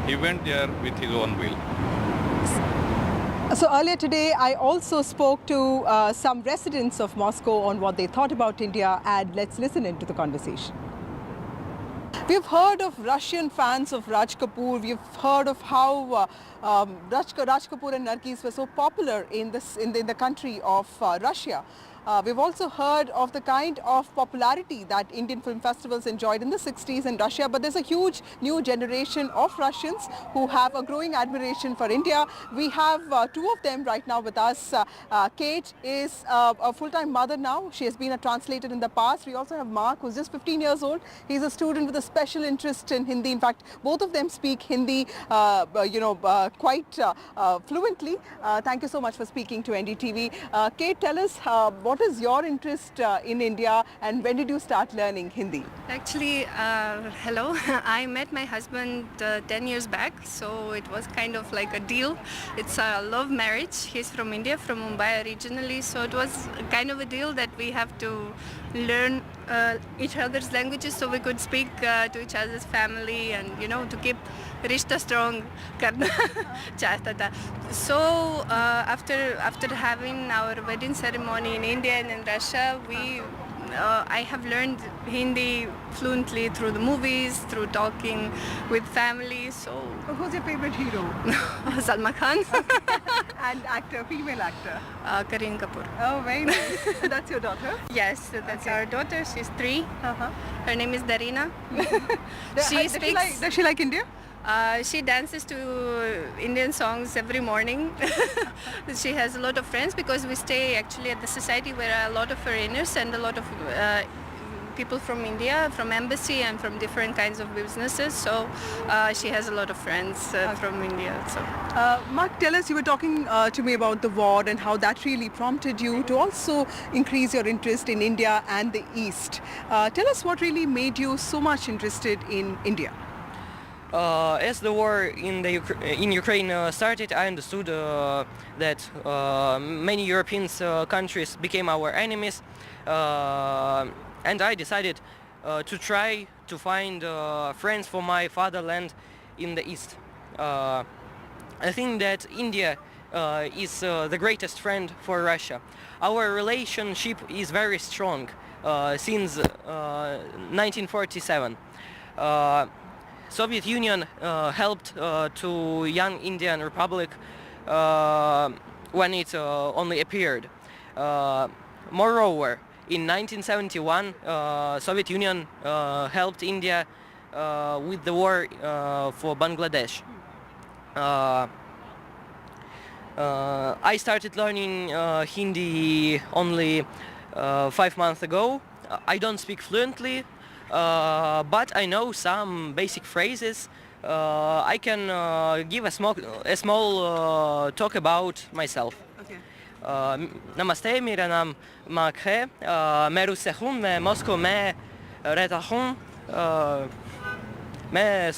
he went there with his own will. So earlier today, I also spoke to some residents of Moscow on what they thought about India, and let's listen into the conversation. We've heard of Russian fans of Raj Kapoor. We've heard of how Raj Kapoor and Nargis were so popular in the country of Russia. We've also heard of the kind of popularity that Indian film festivals enjoyed in the 60s in Russia, but there's a huge new generation of Russians who have a growing admiration for India. We have two of them right now with us. Kate is a full-time mother now. She has been a translator in the past. We also have Mark, who's just 15 years old. He's a student with a special interest in Hindi. In fact, both of them speak Hindi, quite fluently. Thank you so much for speaking to NDTV. Kate, tell us what is your interest in India and when did you start learning Hindi? Actually, hello. I met my husband 10 years back, so it was kind of like a deal. It's a love marriage. He's from India, from Mumbai originally, so it was kind of a deal that we have to learn each other's languages so we could speak to each other's family and, to keep rishta strong. So after having our wedding ceremony in India and in Russia, I have learned Hindi fluently through the movies, through talking with family. So who's your favorite hero? Salman Khan. And actor, female actor? Kareena Kapoor. Oh, very nice. That's your daughter? Yes, that's our daughter. She's 3. Her name is Darina. Does she like India? She dances to Indian songs every morning. She has a lot of friends because we stay actually at the society where a lot of foreigners and a lot of people from India, from embassy and from different kinds of businesses. So she has a lot of friends from India. So. Mark, tell us, you were talking to me about the war and how that really prompted you to also increase your interest in India and the East. Tell us what really made you so much interested in India. As the war in Ukraine started, I understood that many European countries became our enemies, and I decided to try to find friends for my fatherland in the East. I think that India is the greatest friend for Russia. Our relationship is very strong since 1947. Soviet Union helped to young Indian Republic when it only appeared. Moreover, in 1971, Soviet Union helped India with the war for Bangladesh. I started learning Hindi only 5 months ago. I don't speak fluently, but I know some basic phrases. I can give a small talk about myself. Okay. Namaste, मेरा नाम mark है. मैं रूस से हूँ. मैं Moscow में रहता हूँ. Well,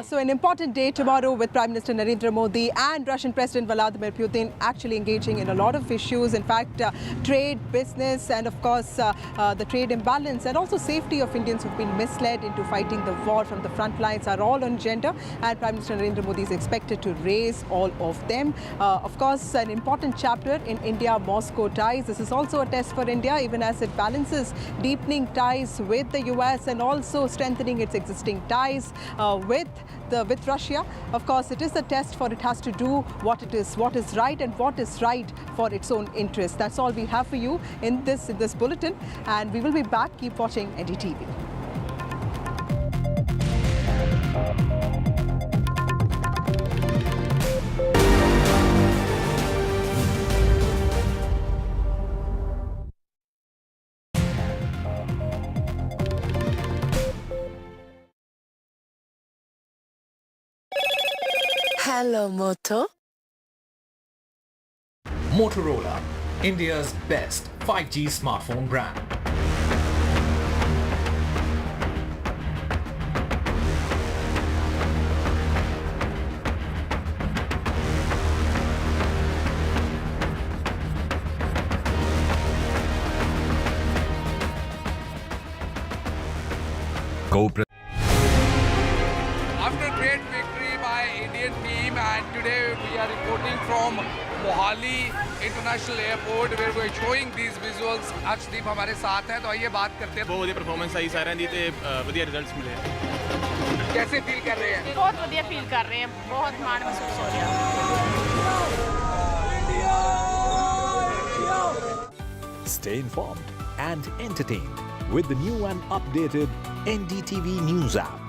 so an important day tomorrow with Prime Minister Narendra Modi and Russian President Vladimir Putin actually engaging in a lot of issues. In fact, trade, business, and of course the trade imbalance and also safety of Indians who've been misled into fighting the war from the front lines are all on agenda, and Prime Minister Narendra Modi is expected to raise all of them. Of course, an important chapter in India-Moscow ties. This is also a test for India, even as it balances deepening ties with the US and also strengthening its existing ties with Russia. Of course, it is a test for it has to do what is right and what is right for its own interest. That's all we have for you in this bulletin, and we will be back. Keep watching NDTV. Hello, Moto. Motorola, India's best 5G smartphone brand. After great victory by Indian team, and today we are reporting from Mohali International Airport where we are showing these visuals. Arshdeep हमारे साथ हैं, तो आइए बात करते हैं. बहुत बढ़िया परफॉर्मेंस आई साਰਿਆਂ ਦੀ ਤੇ ਵਧੀਆ ਰਿਜ਼ਲਟਸ ਮਿਲੇ. कैसे फील कर रहे हैं? बहुत बढ़िया फील कर रहे हैं, बहुत मान महसूस हो रहा है. Stay informed and entertained with the new and updated NDTV News app.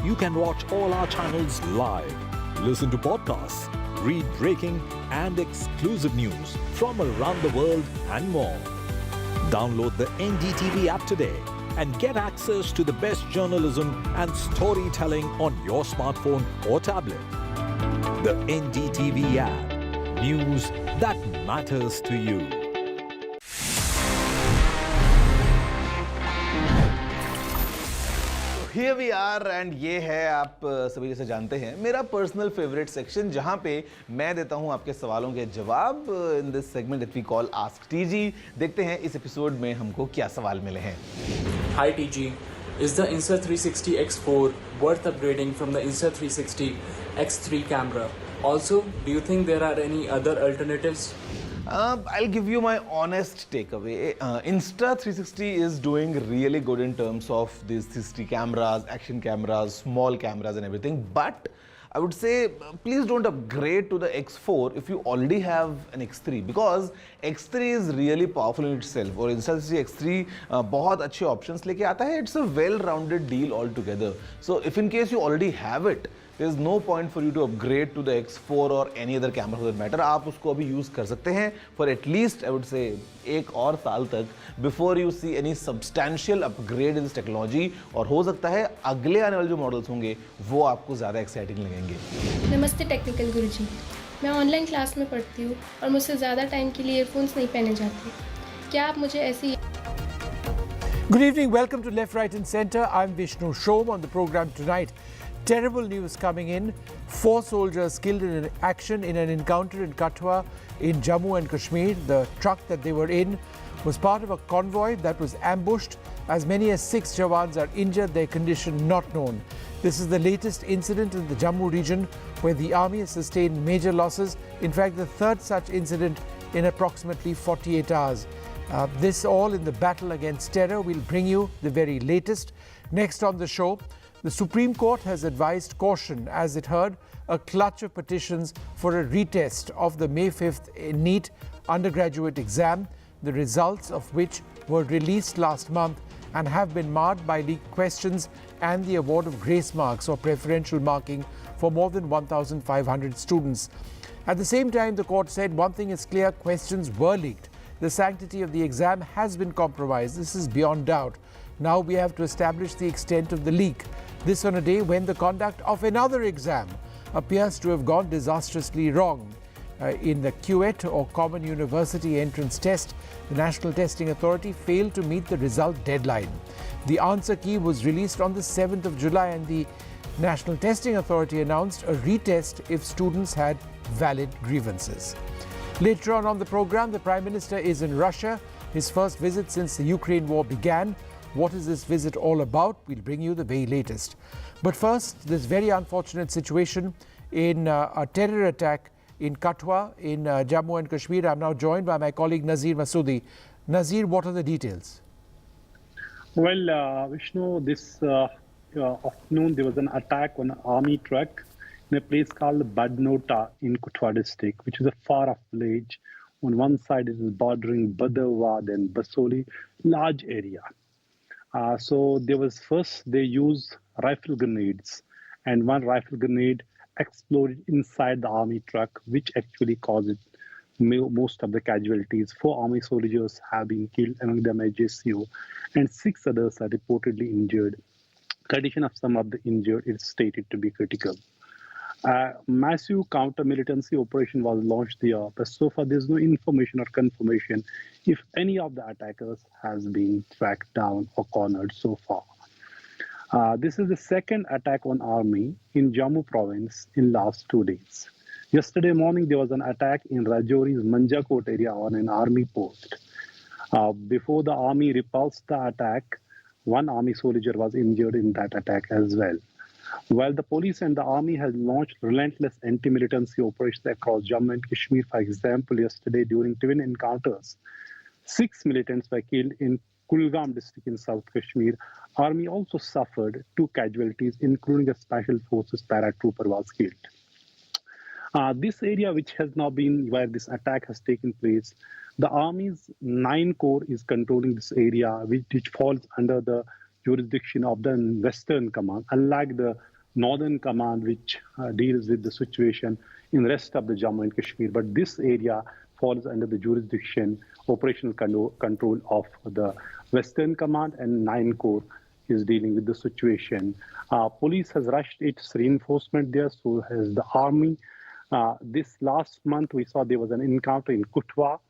You can watch all our channels live, listen to podcasts, read breaking and exclusive news from around the world and more. Download the NDTV app today and get access to the best journalism and storytelling on your smartphone or tablet. The NDTV app. News that matters to you. Here we are, and ये है, आप सभी जैसे जानते हैं, मेरा personal favourite section जहां पे मैं देता हूं आपके सवालों के जवाब in this segment that we call ask TG. देखते हैं इस एपिसोड में हमको क्या सवाल मिले हैं. Hi TG, is the Insta360 X4 worth upgrading from the Insta360 X3 camera? Also, do you think there are any other alternatives? I'll give you my honest takeaway. Insta360 is doing really good in terms of these 360 cameras, action cameras, small cameras and everything. But I would say please don't upgrade to the X4 if you already have an X3, because X3 is really powerful in itself. और Insta360 X3 बहुत अच्छे options लेके आता है. It's a well-rounded deal altogether. So if in case you already have it, there is no point for you to upgrade to the X4 or any other camera for that matter. आप उसको अभी use कर सकते हैं for at least I would say एक और साल तक before you see any substantial upgrade in this technology. और हो सकता है अगले आने वाले जो मॉडल्स होंगे वो आपको ज़्यादा एक्साइटिंग लगेंगे. नमस्ते टेक्निकल गुरुजी, मैं ऑनलाइन क्लास में पढ़ती हूँ और मुझसे ज़्यादा टाइम के लिए ईयरफोन्स नहीं पहने जाते. क्या आप मुझे ऐसी Good evening, welcome to Left, Right and Centre. I'm Vishnu Shom. On the program tonight, terrible news coming in. 4 soldiers killed in an action in an encounter in Kathua in Jammu and Kashmir. The truck that they were in was part of a convoy that was ambushed. As many as 6 Jawans are injured, their condition not known. This is the latest incident in the Jammu region where the army has sustained major losses. In fact, the third such incident in approximately 48 hours. This all in the battle against terror. We'll bring you the very latest. Next on the show, the Supreme Court has advised caution as it heard a clutch of petitions for a retest of the May 5th Neet undergraduate exam, the results of which were released last month and have been marred by leaked questions and the award of grace marks or preferential marking for more than 1,500 students. At the same time, the court said one thing is clear, questions were leaked. The sanctity of the exam has been compromised. This is beyond doubt. Now we have to establish the extent of the leak. This on a day when the conduct of another exam appears to have gone disastrously wrong. In the QET or Common University Entrance Test, the National Testing Authority failed to meet the result deadline. The answer key was released on the 7th of July and the National Testing Authority announced a retest if students had valid grievances. Later on the program, the Prime Minister is in Russia, his first visit since the Ukraine war began. What is this visit all about? We'll bring you the very latest. But first, this very unfortunate situation in a terror attack in Katwa in Jammu and Kashmir. I'm now joined by my colleague Nazir Masoodi. Nazir, what are the details? Well, Vishnu, this afternoon there was an attack on an army truck in a place called Badnota in Katwa district, which is a far-off village. On one side it is bordering Bhadarwah, then Basoli, large area. So there was first they used rifle grenades, and one rifle grenade exploded inside the army truck, which actually caused most of the casualties. 4 army soldiers have been killed, among them a JCO, and 6 others are reportedly injured. Condition of some of the injured is stated to be critical. Massive counter-militancy operation was launched there, but so far there's no information or confirmation if any of the attackers has been tracked down or cornered so far. This is the second attack on army in Jammu province in last 2 days. Yesterday morning, there was an attack in Rajouri's Manjakot area on an army post. Before the army repulsed the attack, 1 army soldier was injured in that attack as well. While the police and the army has launched relentless anti-militancy operations across Jammu and Kashmir, for example, yesterday during twin encounters, 6 militants were killed in Kulgam district in South Kashmir. Army also suffered 2 casualties, including a special forces paratrooper was killed. This area, which has now been where this attack has taken place, the Army's 9 Corps is controlling this area, which falls under the jurisdiction of the Western Command, unlike the Northern Command, which deals with the situation in the rest of the Jammu and Kashmir. But this area falls under the jurisdiction, operational control of the Western Command, and 9 Corps is dealing with the situation. Police has rushed its reinforcement there, so has the Army. This last month, we saw there was an encounter in Katwa,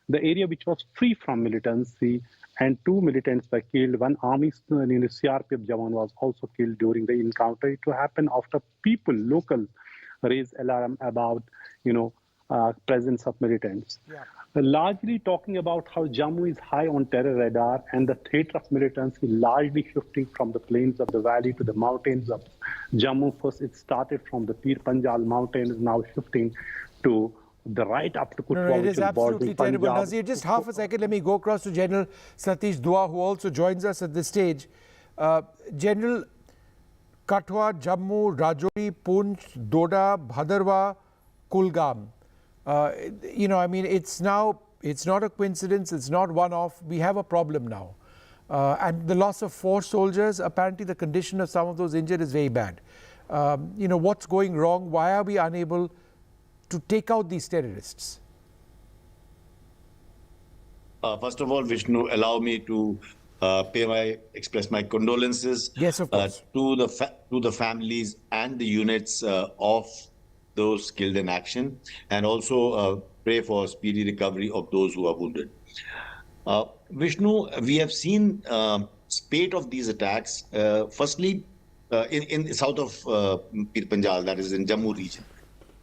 the area which was free from militancy, and 2 militants were killed. 1 army CRPF Jawan was also killed during the encounter. It happened after people, locals, raised alarm about, presence of militants. Yeah. Largely talking about how Jammu is high on terror radar and the theatre of militancy largely shifting from the plains of the valley to the mountains of Jammu. First, it started from the Pir Panjal mountains, now shifting to the right up to Kutwa. No, it is absolutely terrible. Nazir, just half a second, let me go across to General Satish Dua, who also joins us at this stage. General, Katwa, Jammu, Rajouri, Poonch, Doda, Bhadarwah, Kulgam. It's not a coincidence, it's not one-off. We have a problem now. And the loss of 4 soldiers, apparently the condition of some of those injured is very bad. What's going wrong? Why are we unable to take out these terrorists? First of all, Vishnu, allow me to express my condolences. Yes, of course. To the families and the units of those killed in action, and also pray for speedy recovery of those who are wounded. Vishnu, we have seen spate of these attacks, firstly in south of Pir Panjal, that is in Jammu region,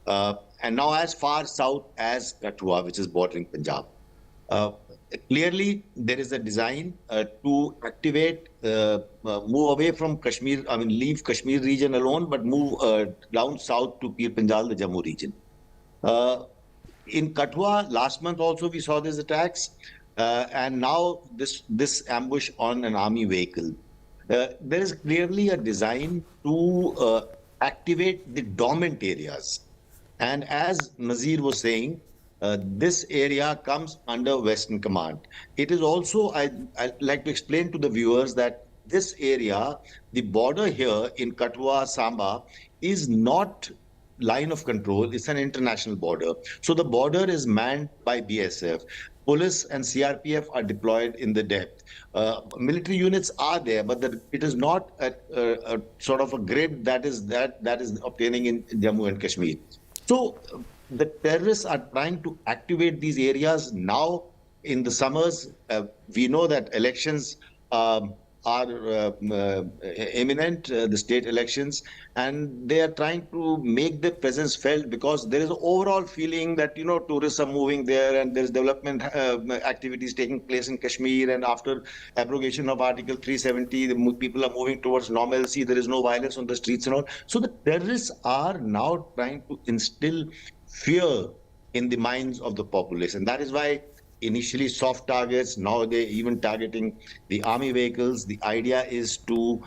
and now as far south as Katwa, which is bordering Punjab. Clearly, there is a design to activate, move away from Kashmir, leave Kashmir region alone, but move down south to Pir Panjal, the Jammu region. In Kathua, last month also we saw these attacks, and now this ambush on an army vehicle. There is clearly a design to activate the dormant areas. And as Nazir was saying, this area comes under Western Command. It is also, I'd like to explain to the viewers that this area, the border here in Kathua, Samba, is not line of control, it's an international border. So the border is manned by BSF. Police and CRPF are deployed in the depth. Military units are there, but it is not a sort of a grid that is obtaining in Jammu and Kashmir. So the terrorists are trying to activate these areas now in the summers. We know that elections are imminent, the state elections, and they are trying to make their presence felt because there is an overall feeling that, tourists are moving there and there's development activities taking place in Kashmir, and after abrogation of Article 370, the people are moving towards normalcy, there is no violence on the streets and all. So the terrorists are now trying to instill fear in the minds of the populace, and that is why initially soft targets, now they're even targeting the army vehicles. The idea is to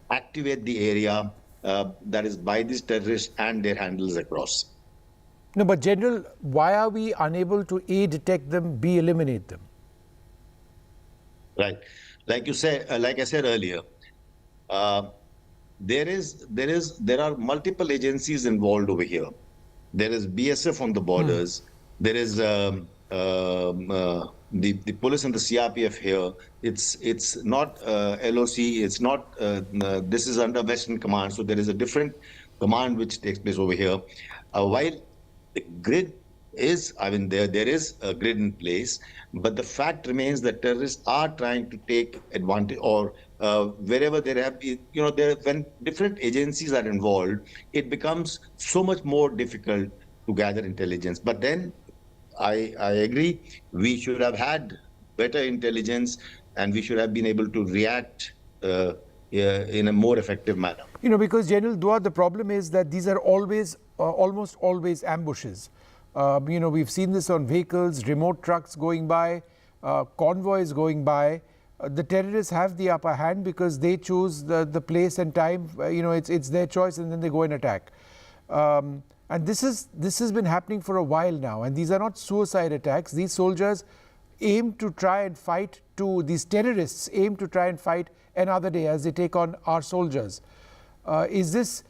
activate the area that is by these terrorists and their handles across. No, but General, why are we unable to A, detect them, B, eliminate them? Right. Like I said earlier, there are multiple agencies involved over here. There is BSF on the borders. There is the police and the CRPF here. It's not LOC. It's not. This is under Western Command. So there is a different command which takes place over here. While the grid is, there is a grid in place, but the fact remains that terrorists are trying to take advantage, or wherever there have been, when different agencies are involved, it becomes so much more difficult to gather intelligence. But then I agree, we should have had better intelligence and we should have been able to react in a more effective manner. Because General Dua, the problem is that these are always, almost always ambushes. We've seen this on vehicles, remote trucks going by, convoys going by. The terrorists have the upper hand because they choose the place and time. It's their choice, and then they go and attack. And this has been happening for a while now. And these are not suicide attacks. These soldiers aim to try and fight these terrorists aim to try and fight another day as they take on our soldiers. Is this,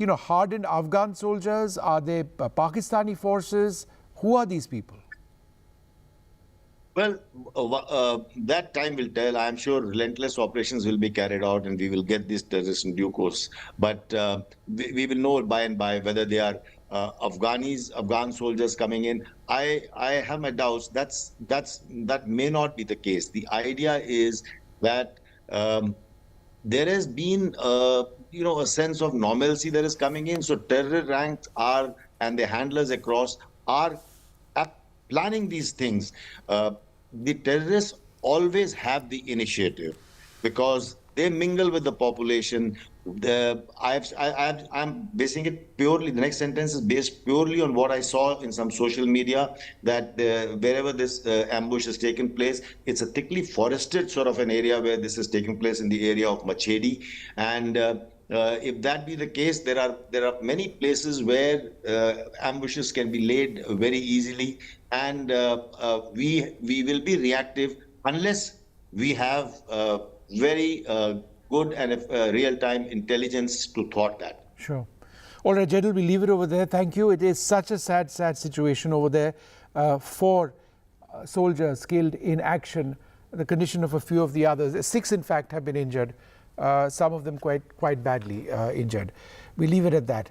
hardened Afghan soldiers? Are they Pakistani forces? Who are these people? Well, that time will tell. I'm sure relentless operations will be carried out and we will get these terrorists in due course. But we will know by and by whether they are Afghan soldiers coming in. I have my doubts. That may not be the case. The idea is that there has been a sense of normalcy that is coming in. So terror ranks and their handlers across are planning these things. The terrorists always have the initiative because they mingle with the population. I'm basing it purely, the next sentence is based purely on what I saw in some social media, that wherever this ambush has taken place, it's a thickly forested sort of an area where this is taking place in the area of Machedi. And if that be the case, there are many places where ambushes can be laid very easily, and we will be reactive unless we have very good and real-time intelligence to thwart that. Sure. All right, General, we leave it over there. Thank you. It is such a sad situation over there for soldiers killed in action. The condition of a few of the others, 6 in fact, have been injured. Some of them quite badly injured. We leave it at that.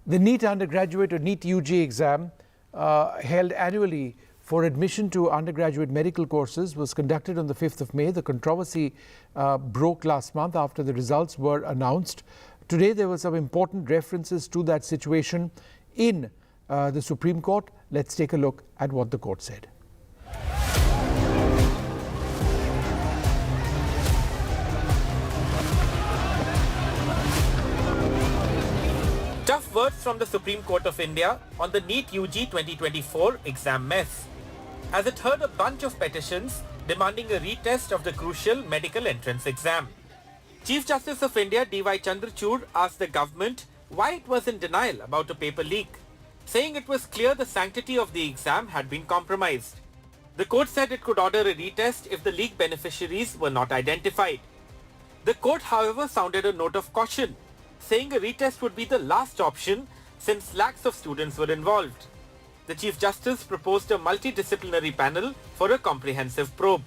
The Neet undergraduate or Neet UG exam held annually for admission to undergraduate medical courses was conducted on the 5th of May. The controversy broke last month after the results were announced. Today there were some important references to that situation in the Supreme Court. Let's take a look at what the court said. Tough words from the Supreme Court of India on the Neet UG 2024 exam mess, as it heard a bunch of petitions demanding a retest of the crucial medical entrance exam. Chief Justice of India D.Y. Chandrachud asked the government why it was in denial about a paper leak, saying it was clear the sanctity of the exam had been compromised. The court said it could order a retest if the leak beneficiaries were not identified. The court, however, sounded a note of caution, saying a retest would be the last option since lakhs of students were involved. The Chief Justice proposed a multidisciplinary panel for a comprehensive probe.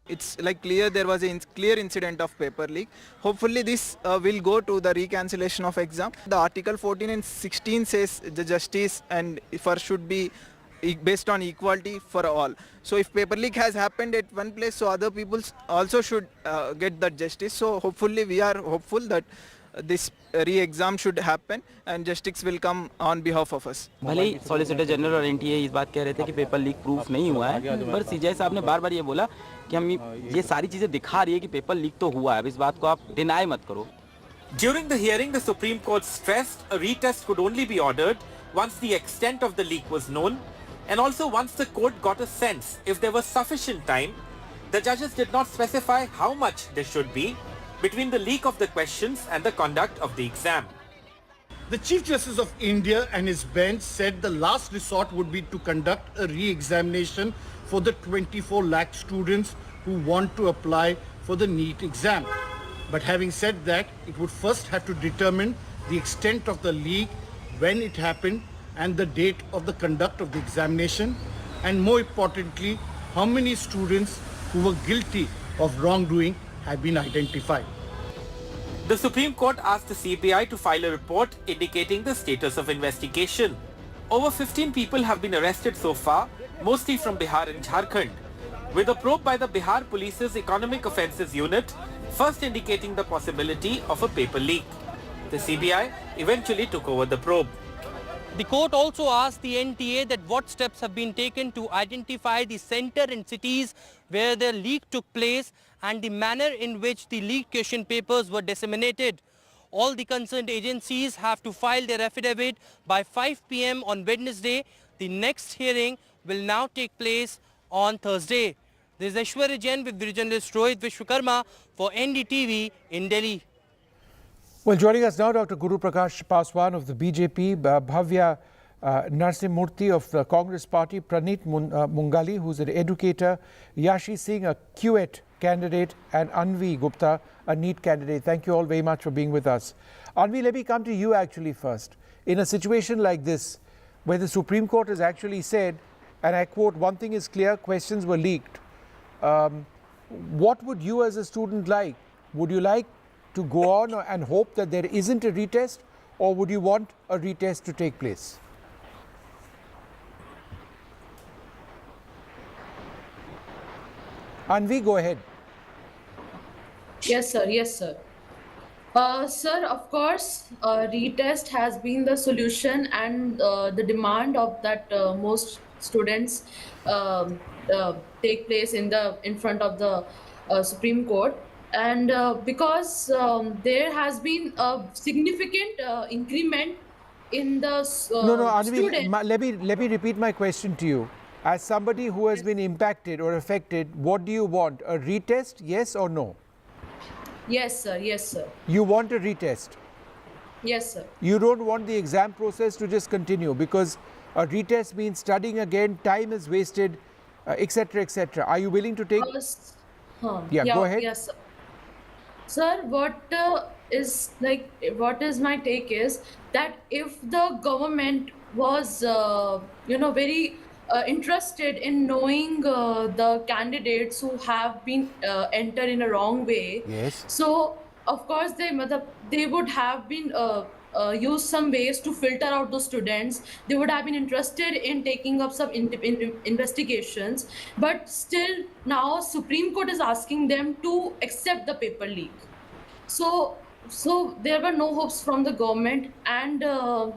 It's like clear there was a clear incident of paper leak. Hopefully this will go to the recancellation of exam. The Article 14 and 16 says the justice and first should be based on equality for all. So if paper leak has happened at one place, so other people also should get that justice. So hopefully we are hopeful that this re-exam should happen and justice will come on behalf of us. भले ही solicitor general और NTA इस बात कह रहे थे कि paper leak proof नहीं हुआ है, पर सीजेआई साहब ने बार बार ये बोला कि हम ये सारी चीजें दिखा रही है कि पेपर लीक तो हुआ है, अब इस बात को आप डिनाई मत करो. During the hearing, the Supreme Court stressed a retest could only be ordered once the extent of the leak was known, and also once the court got a sense if there was sufficient time. The judges did not specify how much there should be between the leak of the questions and the conduct of the exam. The Chief Justice of India and his bench said the last resort would be to conduct a re-examination for the 24 lakh students who want to apply for the NEET exam. But having said that, it would first have to determine the extent of the leak, when it happened, and the date of the conduct of the examination, and more importantly, how many students who were guilty of wrongdoing have been identified. The Supreme Court asked the CBI to file a report indicating the status of investigation. Over 15 people have been arrested so far, mostly from Bihar and Jharkhand, with a probe by the Bihar Police's Economic Offences Unit first indicating the possibility of a paper leak. The CBI eventually took over the probe. The court also asked the NTA that what steps have been taken to identify the center and cities where the leak took place and the manner in which the leaked question papers were disseminated. All the concerned agencies have to file their affidavit by 5 p.m. on Wednesday. The next hearing will now take place on Thursday. This is Aishwarya Jain with video journalist Rohit Vishwakarma for NDTV in Delhi. Well, joining us now, Dr. Guru Prakash Paswan of the BJP, Bhavya Narsimurthy of the Congress Party, Praneet Mungali, who's an educator, Yashi Singh, a QET candidate, and Anvi Gupta, a NEET candidate. Thank you all very much for being with us. Anvi, let me come to you actually first. In a situation like this, where the Supreme Court has actually said, and I quote, one thing is clear, questions were leaked. What would you as a student like? Would you like to go on and hope that there isn't a retest, or would you want a retest to take place? Anvi, go ahead. Yes, sir. Yes, sir. Sir, of course, retest has been the solution and the demand of that most students take place in front of the Supreme Court. And because there has been a significant increment in the No, Anvi, let me repeat my question to you. As somebody who has been impacted or affected, what do you want? A retest, yes or no? Yes, sir. Yes, sir. You want a retest? Yes, sir. You don't want the exam process to just continue, because a retest means studying again, time is wasted, etc., etc. Are you willing to take? Yeah, go ahead. Yes, sir. Sir, what is my take is that if the government was, very interested in knowing the candidates who have been entered in a wrong way, yes. So of course they would have been used some ways to filter out those students. They would have been interested in taking up some investigations, but still now Supreme Court is asking them to accept the paper leak. So there were no hopes from the government, and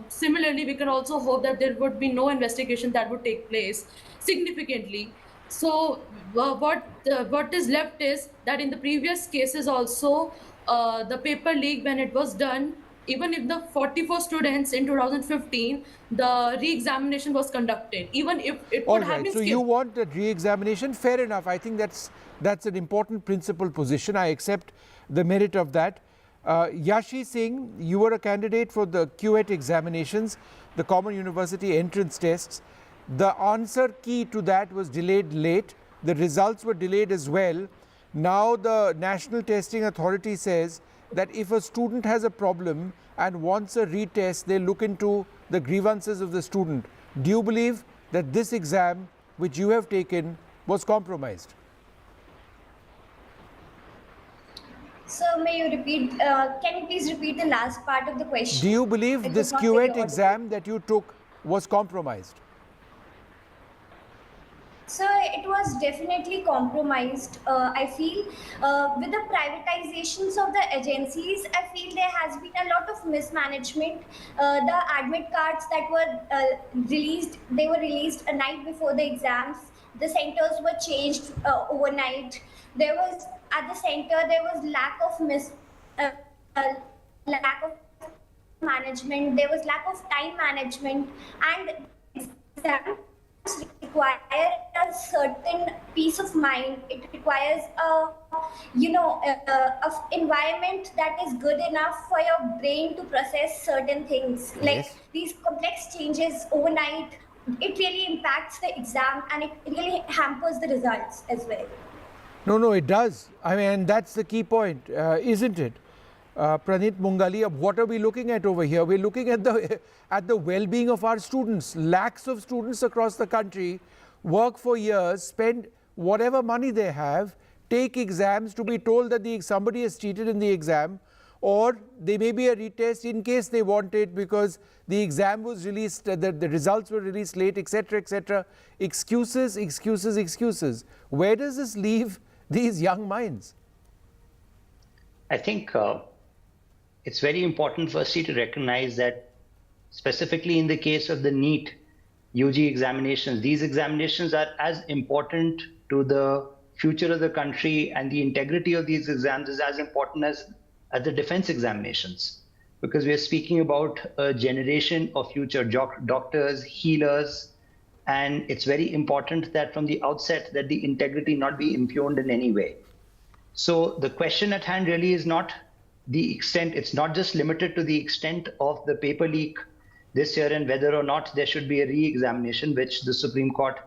similarly we can also hope that there would be no investigation that would take place significantly. So what is left is that in the previous cases also the paper leak, when it was done, even if the 44 students in 2015, the re-examination was conducted, even if it All would have right, been so skipped. you want a re-examination? Fair enough. I think that's an important principal position. I accept the merit of that. Yashi Singh, you were a candidate for the QET examinations, the Common University Entrance Tests. The answer key to that was delayed late. The results were delayed as well. Now the National Testing Authority says that if a student has a problem and wants a retest, they look into the grievances of the student. Do you believe that this exam, which you have taken, was compromised? So may you repeat, can you please repeat the last part of the question? Do you believe It this was not very QET audible. exam that you took was compromised? So it was definitely compromised. I feel with the privatizations of the agencies, I feel there has been a lot of mismanagement. The admit cards that were released, they were released a night before the exams. The centers were changed overnight. There was at the center there was lack of management. There was lack of time management, and exams require a certain peace of mind. It requires a environment that is good enough for your brain to process certain things. Like these complex changes overnight, it really impacts the exam and it really hampers the results as well. No, it does. I mean, that's the key point, isn't it? Pranit Mungali, what are we looking at over here? We're looking at the well-being of our students. Lakhs of students across the country work for years, spend whatever money they have, take exams to be told that somebody has cheated in the exam, or there may be a retest in case they want it because the exam was released, the results were released late, etc., etc. Excuses, excuses, excuses. Where does this leave these young minds? I think it's very important firstly to recognize that specifically in the case of the Neet UG examinations, these examinations are as important to the future of the country, and the integrity of these exams is as important as the defense examinations, because we are speaking about a generation of future doctors, healers, and it's very important that from the outset that the integrity not be impugned in any way. So the question at hand really is not the extent, it's not just limited to the extent of the paper leak this year and whether or not there should be a re-examination, which the Supreme Court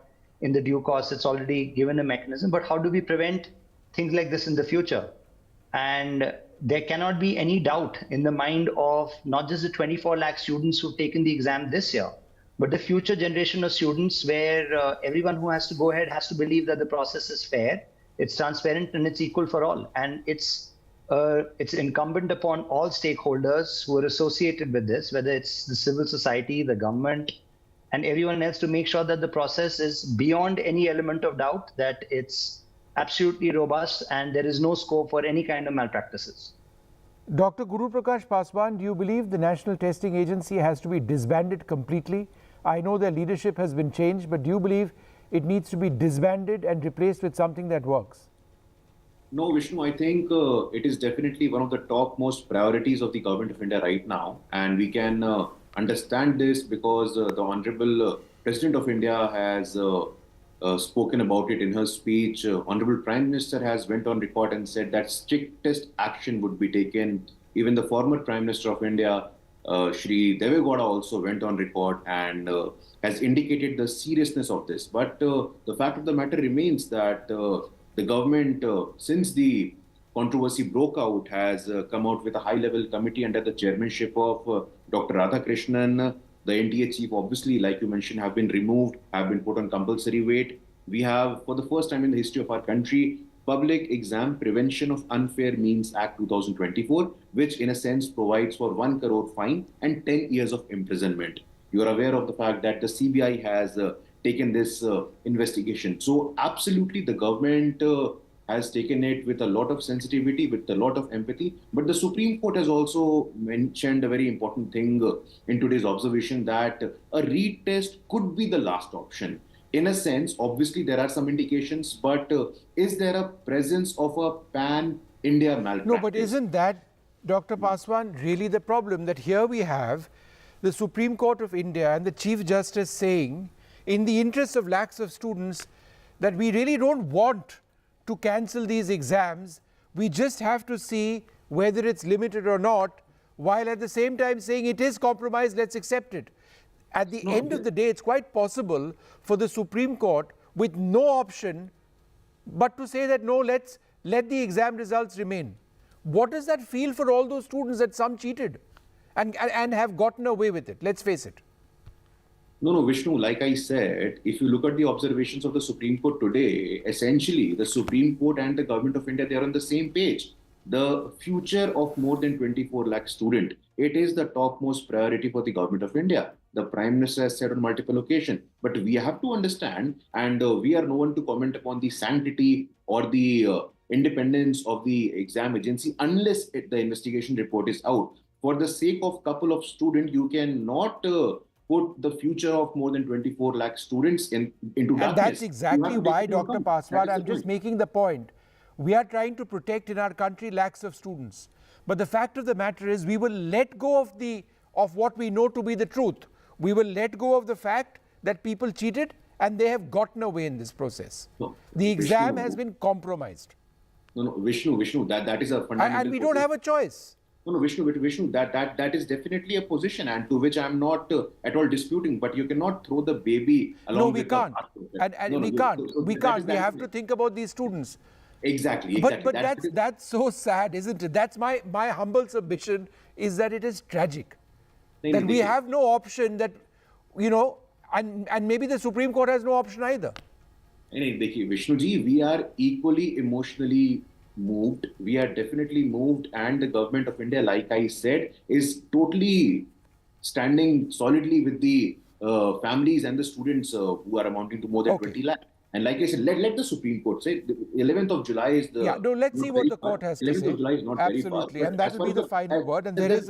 in the due course, it's already given a mechanism, but how do we prevent things like this in the future? And there cannot be any doubt in the mind of not just the 24 lakh students who've taken the exam this year, but the future generation of students where everyone who has to go ahead has to believe that the process is fair, it's transparent, and it's equal for all. And it's incumbent upon all stakeholders who are associated with this, whether it's the civil society, the government, and everyone else, to make sure that the process is beyond any element of doubt, that it's absolutely robust and there is no scope for any kind of malpractices. Dr. Guru Prakash Paswan, do you believe the National Testing Agency has to be disbanded completely? I know their leadership has been changed, but do you believe it needs to be disbanded and replaced with something that works? No, Vishnu, I think it is definitely one of the topmost priorities of the government of India right now. And we can understand this because the Honorable President of India has spoken about it in her speech. Honorable Prime Minister has went on record and said that strictest action would be taken. Even the former Prime Minister of India, Shri Deve Gowda, also went on record and has indicated the seriousness of this. But the fact of the matter remains that the government, since the controversy broke out, has come out with a high-level committee under the chairmanship of Dr. Radhakrishnan. The NTA chief, obviously, like you mentioned, have been removed, have been put on compulsory wait. We have, for the first time in the history of our country, Public Exam Prevention of Unfair Means Act 2024, which in a sense provides for 1 crore fine and 10 years of imprisonment. You are aware of the fact that the CBI has taken this investigation. So absolutely the government has taken it with a lot of sensitivity, with a lot of empathy. But the Supreme Court has also mentioned a very important thing in today's observation, that a retest could be the last option. In a sense, obviously there are some indications, but is there a presence of a pan-India malpractice? No, but isn't that Dr. Paswan, really the problem that here we have the Supreme Court of India and the Chief Justice saying, in the interest of lakhs of students, that we really don't want to cancel these exams. We just have to see whether it's limited or not, while at the same time saying it is compromised, let's accept it. At the end of the day, it's quite possible for the Supreme Court, with no option but to say that no, let's let the exam results remain. What does that feel for all those students that some cheated and have gotten away with it? Let's face it. No, Vishnu, like I said, if you look at the observations of the Supreme Court today, essentially the Supreme Court and the government of India, they are on the same page. The future of more than 24 lakh students, it is the topmost priority for the government of India. The Prime Minister has said on multiple occasions. But we have to understand, and we are no one to comment upon the sanctity or the independence of the exam agency unless the investigation report is out. For the sake of couple of students, you cannot put the future of more than 24 lakh students into darkness. And that's exactly why, Dr. Paswan, I'm just making the point. We are trying to protect in our country lakhs of students. But the fact of the matter is we will let go of what we know to be the truth. We will let go of the fact that people cheated and they have gotten away in this process. No, the exam has been compromised. No, Vishnu, that is a fundamental and we don't have a choice. No, Vishnu, that is definitely a position, and to which I'm not at all disputing. But you cannot throw the baby along with the bathwater. We can't. We have to think about these students. Exactly. But that's so sad, isn't it? That's my humble submission, is that it is tragic. That we have no option, that, and maybe the Supreme Court has no option either. Vishnu ji, we are equally emotionally moved. We are definitely moved, and the government of India, like I said, is totally standing solidly with the families and the students who are amounting to more than 20 lakh. And like I said, let the Supreme Court say the 11th of July is the... Yeah, no, let's see what the court has to say. 11th of July is not very far. Absolutely, and that will be the final word. And there is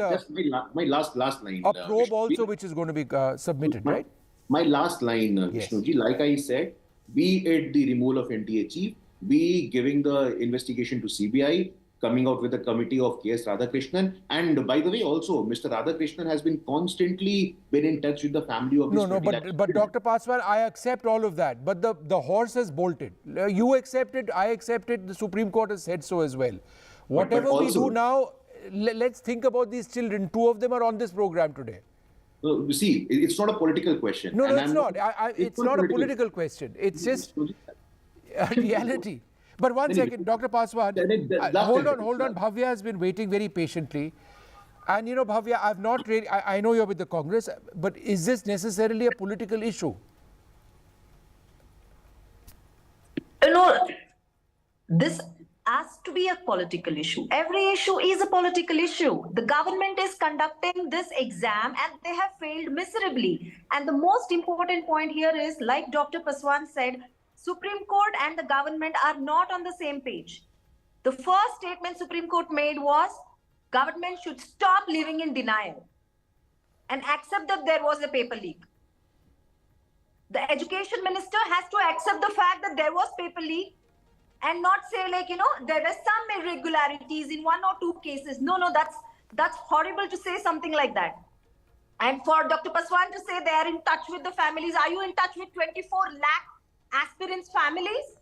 my last line. A probe also which is going to be submitted, right? My last line, Vishnuji, like I said, be it the removal of NTA chief, be giving the investigation to CBI, coming out with a committee of K.S. Radhakrishnan. And by the way, also, Mr. Radhakrishnan has been constantly in touch with the family of this but Dr. Paswan, I accept all of that. But the horse has bolted. You accept it, I accept it, the Supreme Court has said so as well. Whatever we do now, let's think about these children. 2 of them are on this program today. You see, it's not a political question. No, it's not. It's not a political question. It's just a reality. But one second, Dr. Paswan, hold on. Bhavya has been waiting very patiently. And Bhavya, I've not really, I know you're with the Congress, but is this necessarily a political issue? No, this has to be a political issue. Every issue is a political issue. The government is conducting this exam and they have failed miserably. And the most important point here is, like Dr. Paswan said, Supreme Court and the government are not on the same page. The first statement Supreme Court made was, government should stop living in denial and accept that there was a paper leak. The education minister has to accept the fact that there was paper leak and not say there were some irregularities in 1 or 2 cases. No, that's horrible to say something like that. And for Dr. Paswan to say they are in touch with the families, are you in touch with 24 lakh aspirants' families?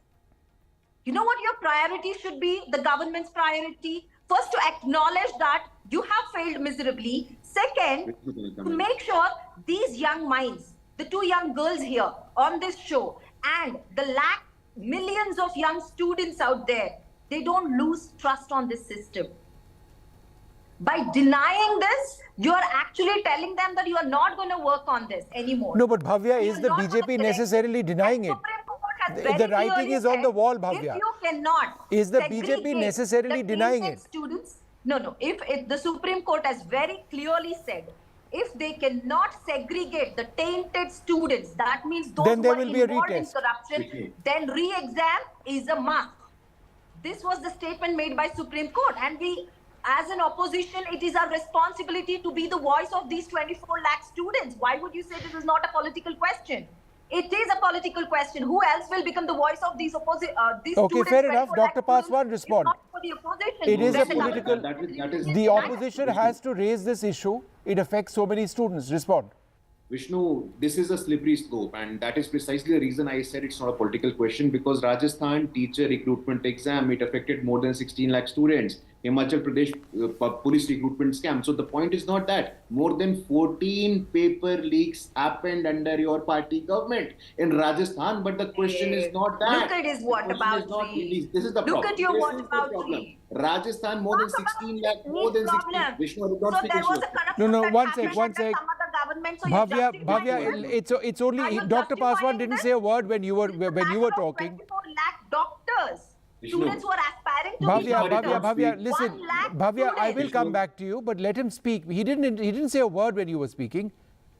You know what your priority should be, the government's priority? First, to acknowledge that you have failed miserably. Second, to make sure these young minds, the 2 young girls here on this show, and the millions of young students out there, they don't lose trust on this system. By denying this, you are actually telling them that you are not going to work on this anymore. No, but Bhavya, is the BJP necessarily denying it? The writing is on the wall, Bhavya. If you cannot, is the BJP necessarily denying it? Students, no. If the Supreme Court has very clearly said, if they cannot segregate the tainted students, that means those who are involved in corruption, then re-exam is a must. This was the statement made by Supreme Court, and we, as an opposition, it is our responsibility to be the voice of these 24 lakh students. Why would you say this is not a political question? It is a political question. Who else will become the voice of these these Okay, students? fair enough. Dr. Paswan, respond. Not for the opposition. It is a That the political. government The opposition has to raise this issue. It affects so many students. Respond. Vishnu, this is a slippery slope, and that is precisely the reason I said it's not a political question, because Rajasthan teacher recruitment exam, it affected more than 16 lakh students. Himachal Pradesh police recruitment scam. So the point is not that. More than 14 paper leaks happened under your party government in Rajasthan, but the question is not that. Look at his what about This is the problem. Look at your This what is the about problem. Rajasthan, more than 16 lakh, more than 16. Vishnu, I did not So speak there was issue. a corruption No, that one happened sec, one under sec. some other government, so you Bhavya, justify Bhavya, it's only Are you Dr. Paswan justifying didn't this? say a word when you were talking. 24 lakh doctors. Students who are aspiring to be Bhavya, listen, 1 lakh Bhavya, I will students. come back to you, but let him speak. He didn't say a word when you were speaking.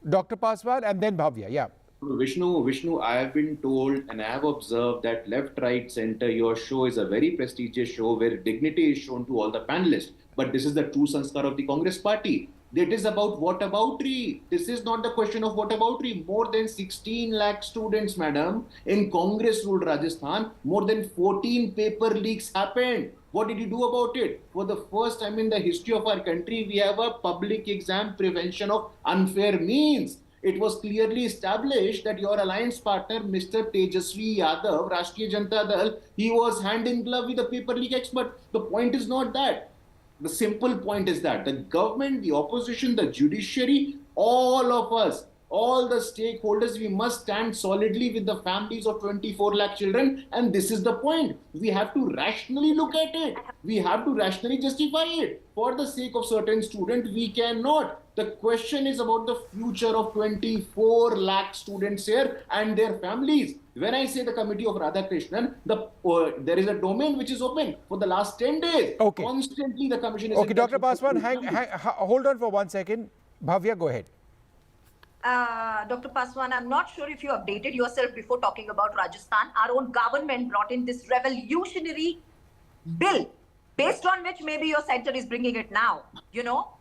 Dr. Paswan and then Bhavya, yeah. Vishnu, I have been told and I have observed that left, right, center, your show is a very prestigious show where dignity is shown to all the panelists. But this is the true sanskar of the Congress party. It is about whataboutery. This is not the question of whataboutery. More than 16 lakh students, madam, in Congress ruled Rajasthan, more than 14 paper leaks happened. What did you do about it? For the first time in the history of our country, we have a public exam prevention of unfair means. It was clearly established that your alliance partner, Mr. Tejasvi Yadav, Rashtriya Janata Dal, he was hand in glove with the paper leak expert. The point is not that. The simple point is that the government, the opposition, the judiciary, all of us, all the stakeholders, we must stand solidly with the families of 24 lakh children. And this is the point. We have to rationally look at it. We have to rationally justify it. For the sake of certain students, we cannot. The question is about the future of 24 lakh students here and their families. When I say the committee of Radhakrishnan, there is a domain which is open for the last 10 days. Okay. Constantly the commission is... Okay, Dr. Paswan, hold on for 1 second. Bhavya, go ahead. Dr. Paswan, I'm not sure if you updated yourself before talking about Rajasthan. Our own government brought in this revolutionary bill, based on which maybe your center is bringing it now, you know,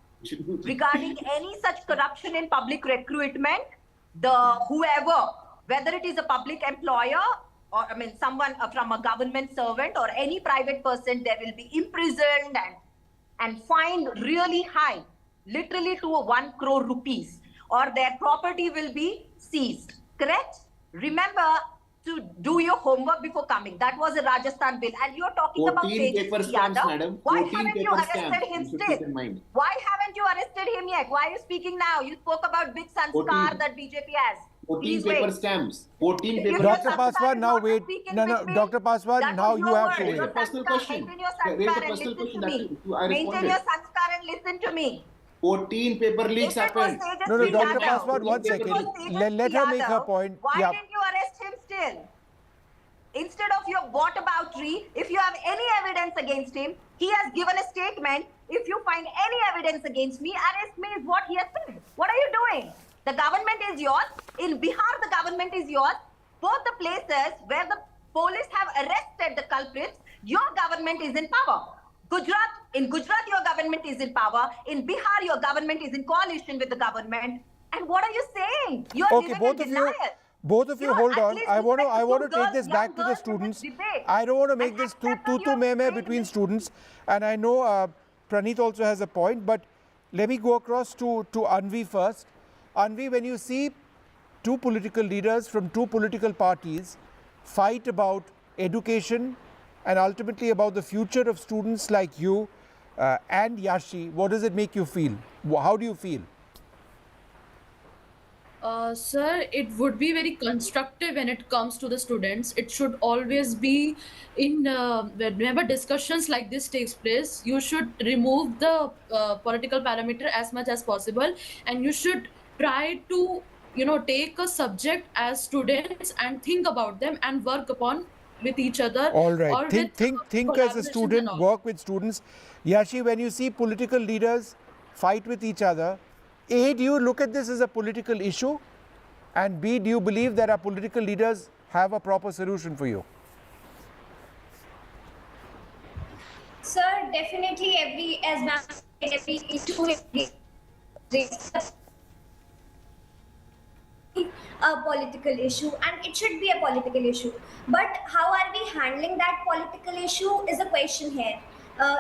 regarding any such corruption in public recruitment, whoever, whether it is a public employer or, someone from a government servant or any private person, they will be imprisoned and fined really high, literally to 1 crore rupees. Or their property will be seized. Correct? Remember to do your homework before coming. That was a Rajasthan bill. And you're talking about Tejasvi Yadav. Why haven't you arrested him still? Why haven't you arrested him yet? Why are you speaking now? You spoke about big sanskar that BJP has. 14 paper scams. 14 paper Dr. Paswan, now wait. No, Dr. Paswan, now you have to wait. Raise a personal question. Maintain your sanskar and listen to me. 14 paper leaks happened. No, Dr. Paswan, 1 second. Let her make her point. Why didn't you arrest him still? Instead of your whataboutery, if you have any evidence against him, he has given a statement. If you find any evidence against me, arrest me is what he has said. What are you doing? The government is yours. In Bihar, the government is yours. Both the places where the police have arrested the culprits, your government is in power. In Gujarat, your government is in power. In Bihar, your government is in coalition with the government. And what are you saying? You are living in denial. Both of you, hold on. I want to take this back to the students. I don't want to make this too meh between students. And I know Praneet also has a point, but let me go across to Anvi first. Anvi, when you see two political leaders from two political parties fight about education and ultimately about the future of students like you and Yashi, what does it make you feel? How do you feel? Sir, it would be very constructive when it comes to the students. It should always be in whenever discussions like this takes place, you should remove the political parameter as much as possible, and you should try to, take a subject as students and think about them and work upon with each other. All right. Think as a student, work with students. Yashi, when you see political leaders fight with each other, A, do you look at this as a political issue? And B, do you believe that our political leaders have a proper solution for you? Sir, definitely every issue is a political issue, and it should be a political issue. But how are we handling that political issue is a question here.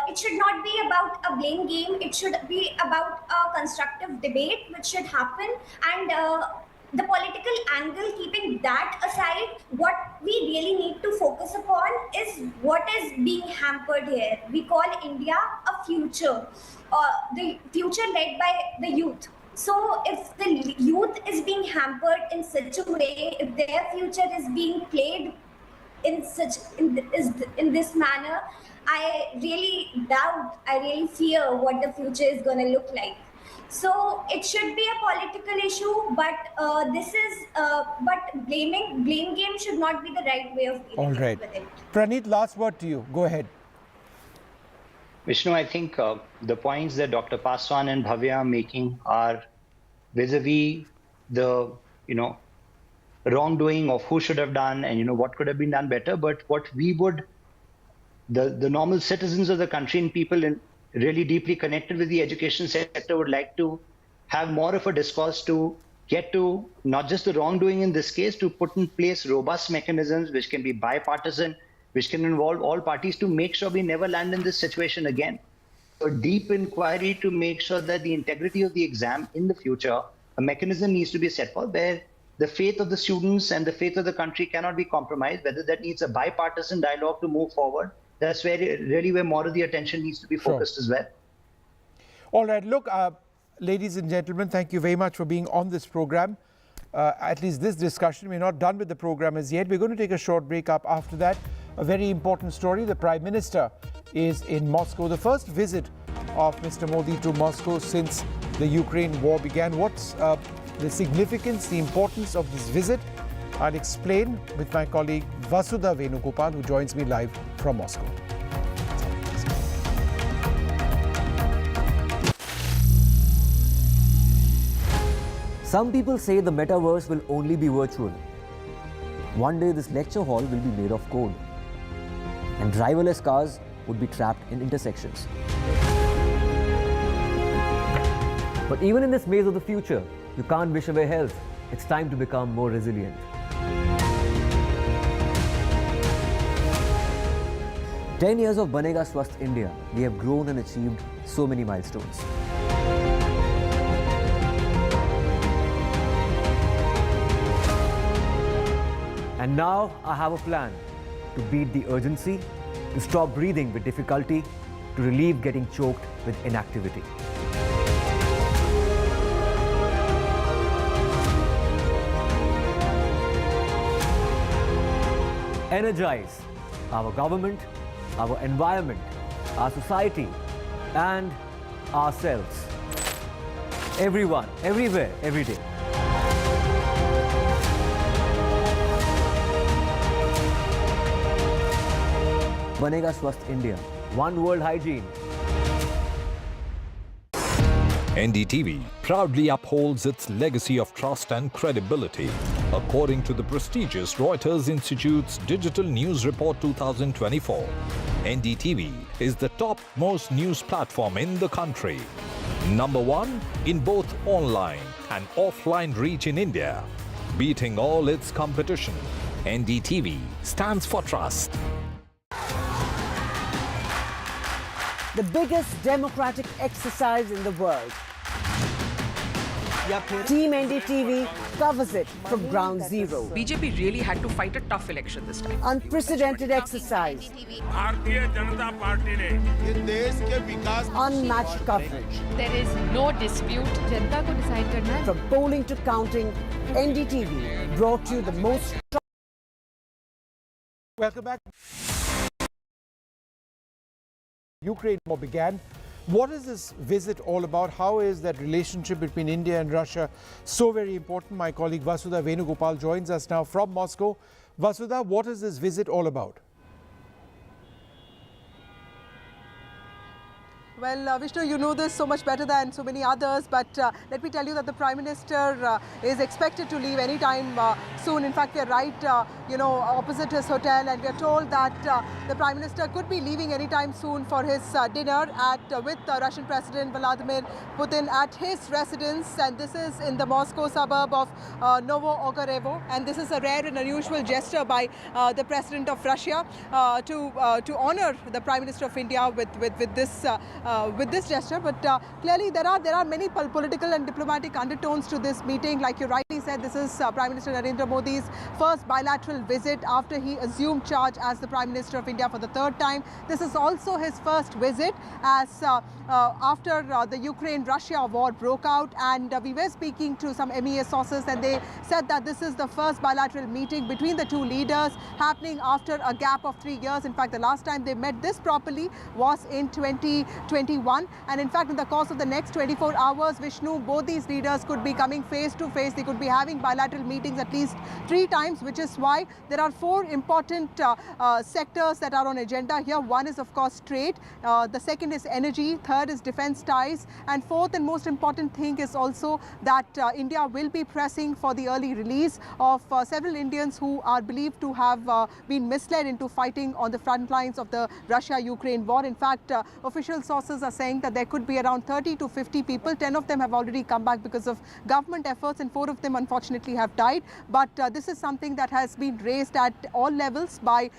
It should not be about a blame game. It should be about a constructive debate which should happen, and the political angle, keeping that aside, what we really need to focus upon is what is being hampered here. We call India a future, the future led by the youth. So if the youth is being hampered in such a way, if their future is being played in this manner, I really doubt, I really fear what the future is going to look like. So it should be a political issue, but but blame game should not be the right way of dealing with it. Praneet, last word to you. Go ahead. Vishnu, I think the points that Dr. Paswan and Bhavya are making are vis-a-vis the wrongdoing of who should have done and what could have been done better. But what we would, the normal citizens of the country and people really deeply connected with the education sector would like to have more of a discourse to get to not just the wrongdoing in this case, to put in place robust mechanisms which can be bipartisan, which can involve all parties to make sure we never land in this situation again. A deep inquiry to make sure that the integrity of the exam in the future, a mechanism needs to be set for where the faith of the students and the faith of the country cannot be compromised, whether that needs a bipartisan dialogue to move forward. That's where more of the attention needs to be focused as well. All right, look, ladies and gentlemen, thank you very much for being on this program. At least this discussion, we're not done with the program as yet. We're going to take a short break. Up after that, a very important story. The Prime Minister is in Moscow. The first visit of Mr. Modi to Moscow since the Ukraine war began. What's the significance, the importance of this visit? I'll explain with my colleague Vasudha Venugopal, who joins me live from Moscow. Some people say the metaverse will only be virtual. One day this lecture hall will be made of code, and driverless cars would be trapped in intersections. But even in this maze of the future, you can't wish away health. It's time to become more resilient. "10 years of Banega Swasth India, we have grown and achieved so many milestones. And now I have a plan to beat the urgency, to stop breathing with difficulty, to relieve getting choked with inactivity. Energize our government, our environment, our society, and ourselves. Everyone, everywhere, every day. Banega Swasth India. One world hygiene. NDTV proudly upholds its legacy of trust and credibility. According to the prestigious Reuters Institute's Digital News Report 2024, NDTV is the top-most news platform in the country. Number one in both online and offline reach in India. Beating all its competition, NDTV stands for trust. The biggest democratic exercise in the world. Team NDTV covers it from ground zero. BJP really had to fight a tough election this time. Unprecedented exercise. Unmatched coverage. There is no dispute. जनता को decide करना है. From polling to counting, NDTV brought you the most. Welcome back. Ukraine war began. What is this visit all about? How is that relationship between India and Russia so very important? My colleague Vasudha Venugopal joins us now from Moscow. Vasudha, what is this visit all about? Well, Vishnu, you know this so much better than so many others, but let me tell you that the Prime Minister is expected to leave anytime soon. In fact, we are right, opposite his hotel, and we are told that the Prime Minister could be leaving anytime soon for his dinner with Russian President Vladimir Putin at his residence, and this is in the Moscow suburb of Novo-Ogarevo, and this is a rare and unusual gesture by the President of Russia to honor the Prime Minister of India with this gesture. But clearly there are many political and diplomatic undertones to this meeting. Like you rightly said, this is Prime Minister Narendra Modi's first bilateral visit after he assumed charge as the Prime Minister of India for the third time. This is also his first visit as after the Ukraine-Russia war broke out, and we were speaking to some MEA sources, and they said that this is the first bilateral meeting between the two leaders happening after a gap of 3 years. In fact, the last time they met this properly was in 2021, and in fact in the course of the next 24 hours, Vishnu, both these leaders could be coming face to face. They could be having bilateral meetings at least 3 times, which is why there are 4 important sectors that are on agenda here. One is of course trade, the second is energy, third is defense ties, and fourth and most important thing is also that India will be pressing for the early release of several Indians who are believed to have been misled into fighting on the front lines of the Russia-Ukraine war. In fact, official sources are saying that there could be around 30 to 50 people. 10 of them have already come back because of government efforts, and 4 of them unfortunately have died. But this is something that has been raised at all levels by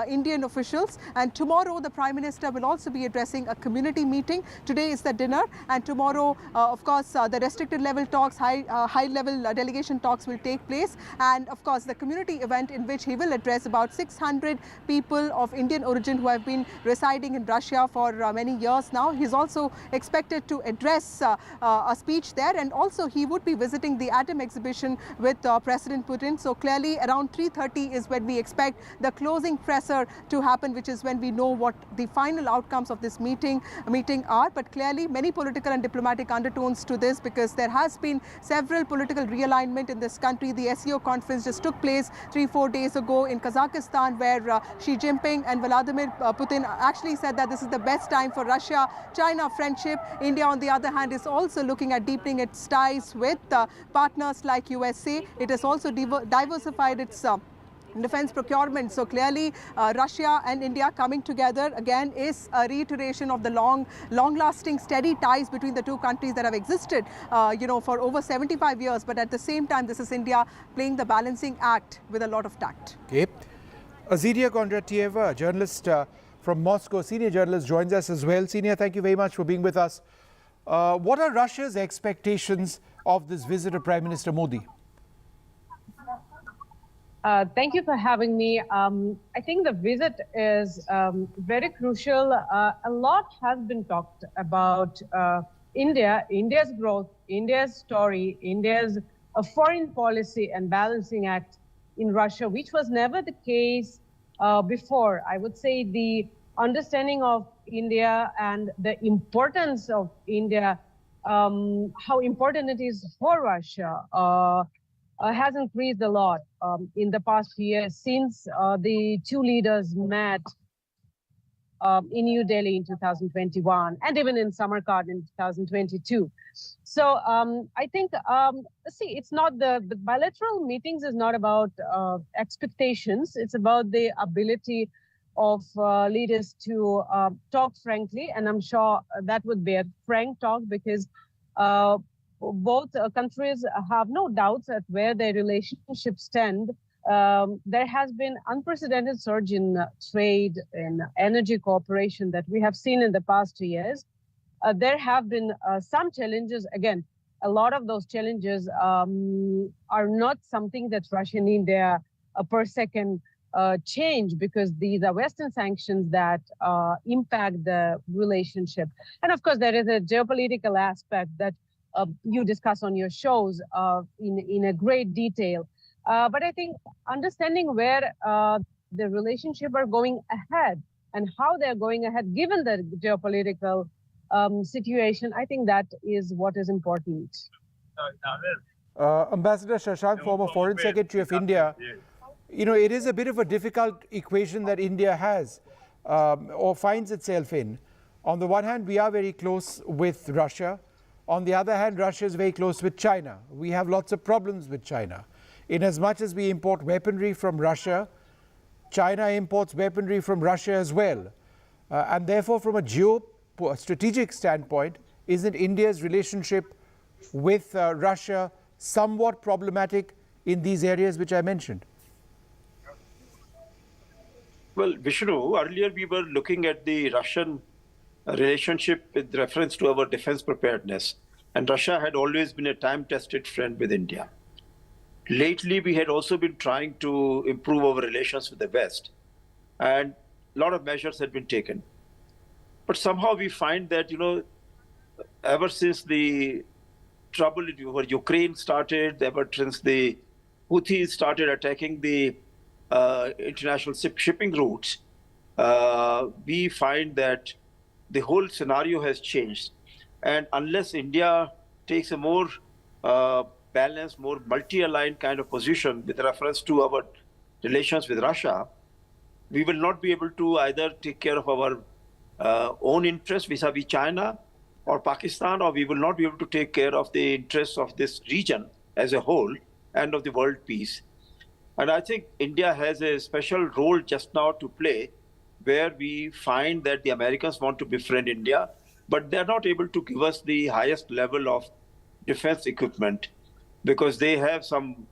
Indian officials. And tomorrow the Prime Minister will also be addressing a community meeting. Today is the dinner, and tomorrow, of course, the restricted level talks, high-level delegation talks will take place. And of course, the community event in which he will address about 600 people of Indian origin who have been residing in Russia for many years now. He's also expected to address a speech there, and also he would be visiting the atom exhibition with President Putin. So clearly around 3:30 is when we expect the closing presser to happen, which is when we know what the final outcomes of this meeting are. But clearly many political and diplomatic undertones to this, because there has been several political realignment in this country. The SEO conference just took place 3-4 days ago in Kazakhstan, where Xi Jinping and Vladimir Putin actually said that this is the best time for Russia-China friendship. India, on the other hand, is also looking at deepening its ties with partners like USA. It has also diversified its defense procurement. So clearly Russia and India coming together again is a reiteration of the long-lasting steady ties between the two countries that have existed for over 75 years. But at the same time, this is India playing the balancing act with a lot of tact. Okay. Azidia Kondratieva, a journalist from Moscow, senior journalist, joins us as well. Senior, thank you very much for being with us. What are Russia's expectations of this visit of Prime Minister Modi? Thank you for having me. I think the visit is very crucial. A lot has been talked about India's growth, India's story, India's foreign policy and balancing act in Russia, which was never the case before. I would say the understanding of India and the importance of India, how important it is for Russia, has increased a lot in the past year since the two leaders met in New Delhi in 2021 and even in Samarkand in 2022. So I think, it's not the bilateral meetings is not about expectations. It's about the ability of leaders to talk frankly. And I'm sure that would be a frank talk, because both countries have no doubts at where their relationships stand. There has been unprecedented surge in trade and energy cooperation that we have seen in the past 2 years. There have been some challenges. Again, a lot of those challenges are not something that Russia and India per se can change, because these are Western sanctions that impact the relationship. And of course, there is a geopolitical aspect that you discuss on your shows in a great detail. But I think understanding where the relationship are going ahead and how they're going ahead, given the geopolitical situation, I think that is what is important. Ambassador Shashank, former Foreign Secretary of India, it is a bit of a difficult equation that India has or finds itself in. On the one hand, we are very close with Russia. On the other hand, Russia is very close with China. We have lots of problems with China. In as much as we import weaponry from Russia, China imports weaponry from Russia as well. And therefore, from a geostrategic standpoint, isn't India's relationship with Russia somewhat problematic in these areas which I mentioned? Well, Vishnu, earlier we were looking at the Russian relationship with reference to our defense preparedness. And Russia had always been a time-tested friend with India. Lately, we had also been trying to improve our relations with the West. And a lot of measures had been taken. But somehow we find that, ever since the trouble over Ukraine started, ever since the Houthis started attacking the international shipping routes, we find that the whole scenario has changed. And unless India takes a more balanced, more multi-aligned kind of position with reference to our relations with Russia, we will not be able to either take care of our own interests vis-a-vis China or Pakistan, or we will not be able to take care of the interests of this region as a whole and of the world peace. And I think India has a special role just now to play, where we find that the Americans want to befriend India, but they're not able to give us the highest level of defense equipment because they have some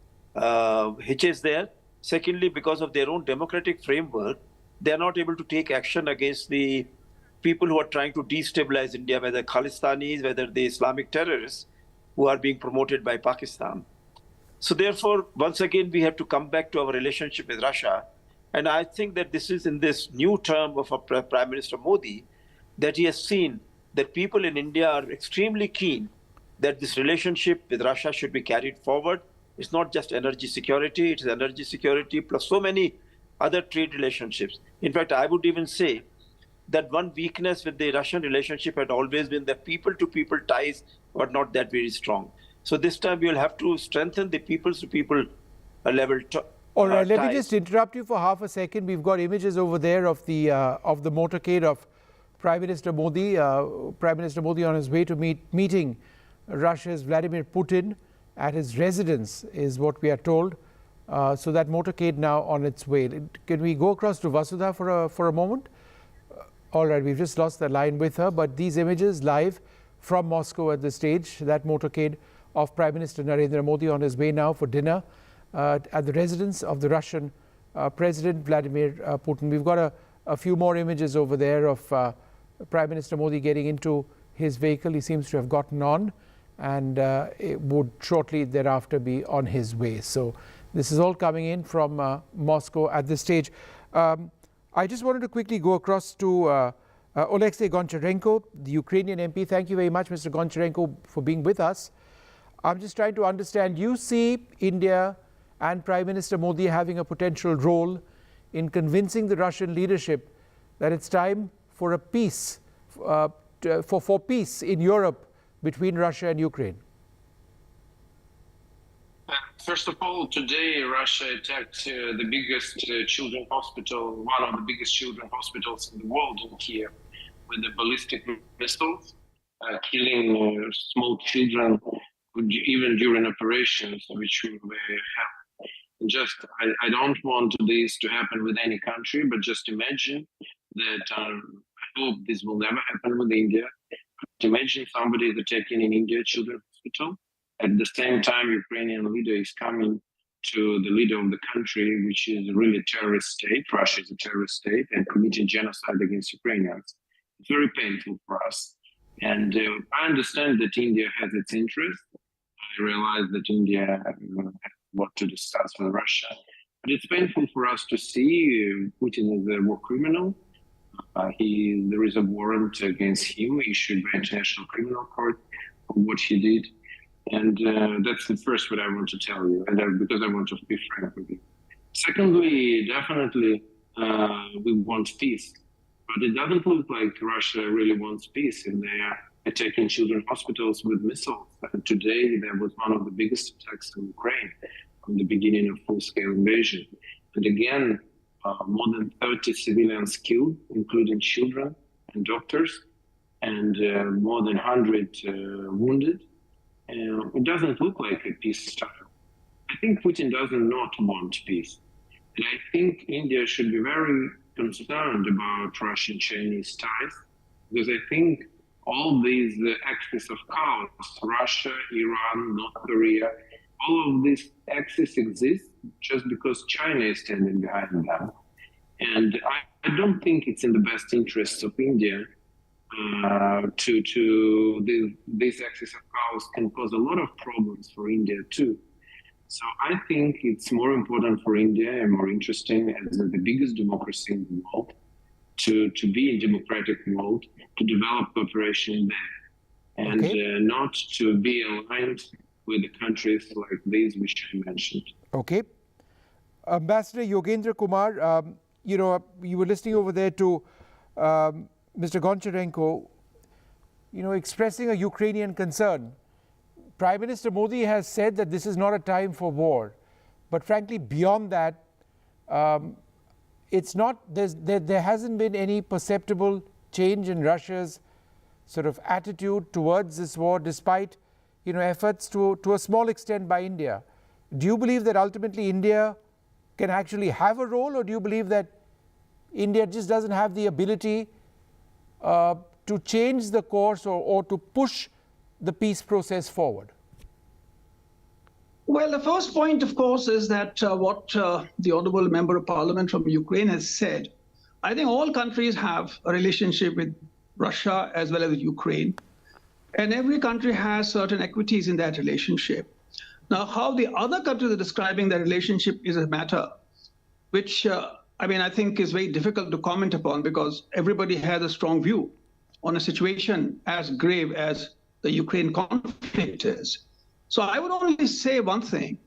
hitches there. Secondly, because of their own democratic framework, they're not able to take action against the people who are trying to destabilize India, whether Khalistanis, whether the Islamic terrorists who are being promoted by Pakistan. So therefore, once again, we have to come back to our relationship with Russia. And I think that this is in this new term of our Prime Minister Modi, that he has seen that people in India are extremely keen that this relationship with Russia should be carried forward. It's not just energy security, it is energy security plus so many other trade relationships. In fact, I would even say that one weakness with the Russian relationship had always been that people-to-people ties were not that very strong. So this time we will have to strengthen the people-to-people level all right, let me just interrupt you for half a second. We've got images over there of the motorcade of Prime Minister Modi. Prime Minister Modi on his way to meeting Russia's Vladimir Putin at his residence is what we are told. So that motorcade now on its way. Can we go across to Vasudha for a moment? All right, we've just lost the line with her, but these images live from Moscow at the stage, that motorcade of Prime Minister Narendra Modi on his way now for dinner at the residence of the Russian President Vladimir Putin. We've got a few more images over there of Prime Minister Modi getting into his vehicle. He seems to have gotten on and it would shortly thereafter be on his way. So this is all coming in from Moscow at this stage. I just wanted to quickly go across to Oleksiy Goncharenko, the Ukrainian MP. Thank you very much, Mr. Goncharenko, for being with us. I'm just trying to understand, you see India and Prime Minister Modi having a potential role in convincing the Russian leadership that it's time for a peace, for peace in Europe between Russia and Ukraine? First of all, today Russia attacked the biggest children's hospital, one of the biggest children's hospitals in the world in Kiev, with the ballistic missiles, killing small children even during operations which we have. I don't want this to happen with any country, but just imagine that I hope this will never happen with India. But imagine somebody is attacking in India children's hospital. At the same time, Ukrainian leader is coming to the leader of the country, which is really a terrorist state. Russia is a terrorist state and committing genocide against Ukrainians. It's very painful for us. And I understand that India has its interest. I realize that India has what to discuss with Russia. But it's painful for us to see Putin is a war criminal. There is a warrant against him issued by International Criminal Court for what he did. And that's the first what I want to tell you, and because I want to be frank with you. Secondly, definitely we want peace, but it doesn't look like Russia really wants peace, and they are attacking children's hospitals with missiles. And today there was one of the biggest attacks in Ukraine from the beginning of full-scale invasion. And again, more than 30 civilians killed, including children and doctors. and more than 100 wounded. It doesn't look like a peace style. I think Putin does not want peace. And I think India should be very concerned about Russian-Chinese ties, because I think all these axes of chaos, Russia, Iran, North Korea, all of these axes exist just because China is standing behind them. And I don't think it's in the best interests of India these axes of chaos can cause a lot of problems for India too. So I think it's more important for India and more interesting as the biggest democracy in the world to be in democratic world, to develop cooperation there, and not to be aligned with the countries like these which I mentioned. Okay. Ambassador Yogendra Kumar, you know, you were listening over there to Mr. Goncharenko, you know, expressing a Ukrainian concern. Prime Minister Modi has said that this is not a time for war, but frankly, beyond that, it's not. There hasn't been any perceptible change in Russia's sort of attitude towards this war, despite, you know, efforts to a small extent by India. Do you believe that ultimately India can actually have a role, or do you believe that India just doesn't have the ability to change the course or to push the peace process forward? Well, the first point, of course, is that what the Honourable Member of Parliament from Ukraine has said. I think all countries have a relationship with Russia as well as with Ukraine. And every country has certain equities in that relationship. Now, how the other countries are describing their relationship is a matter which, I think is very difficult to comment upon, because everybody has a strong view on a situation as grave as the Ukraine conflict is. So I would only say one thing,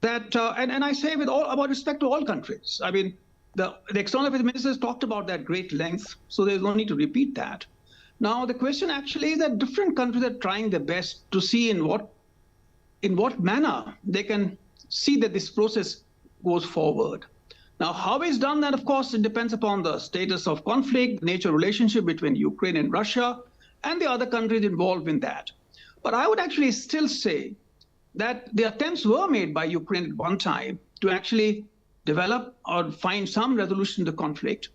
that, and I say with all about respect to all countries. I mean, the External Affairs Ministers talked about that great length, so there's no need to repeat that. Now, the question actually is that different countries are trying their best to see in what manner they can see that this process goes forward. Now, how it's done that, of course, it depends upon the status of conflict, the nature of relationship between Ukraine and Russia, and the other countries involved in that. But I would actually still say that the attempts were made by Ukraine at one time to actually develop or find some resolution to the conflict.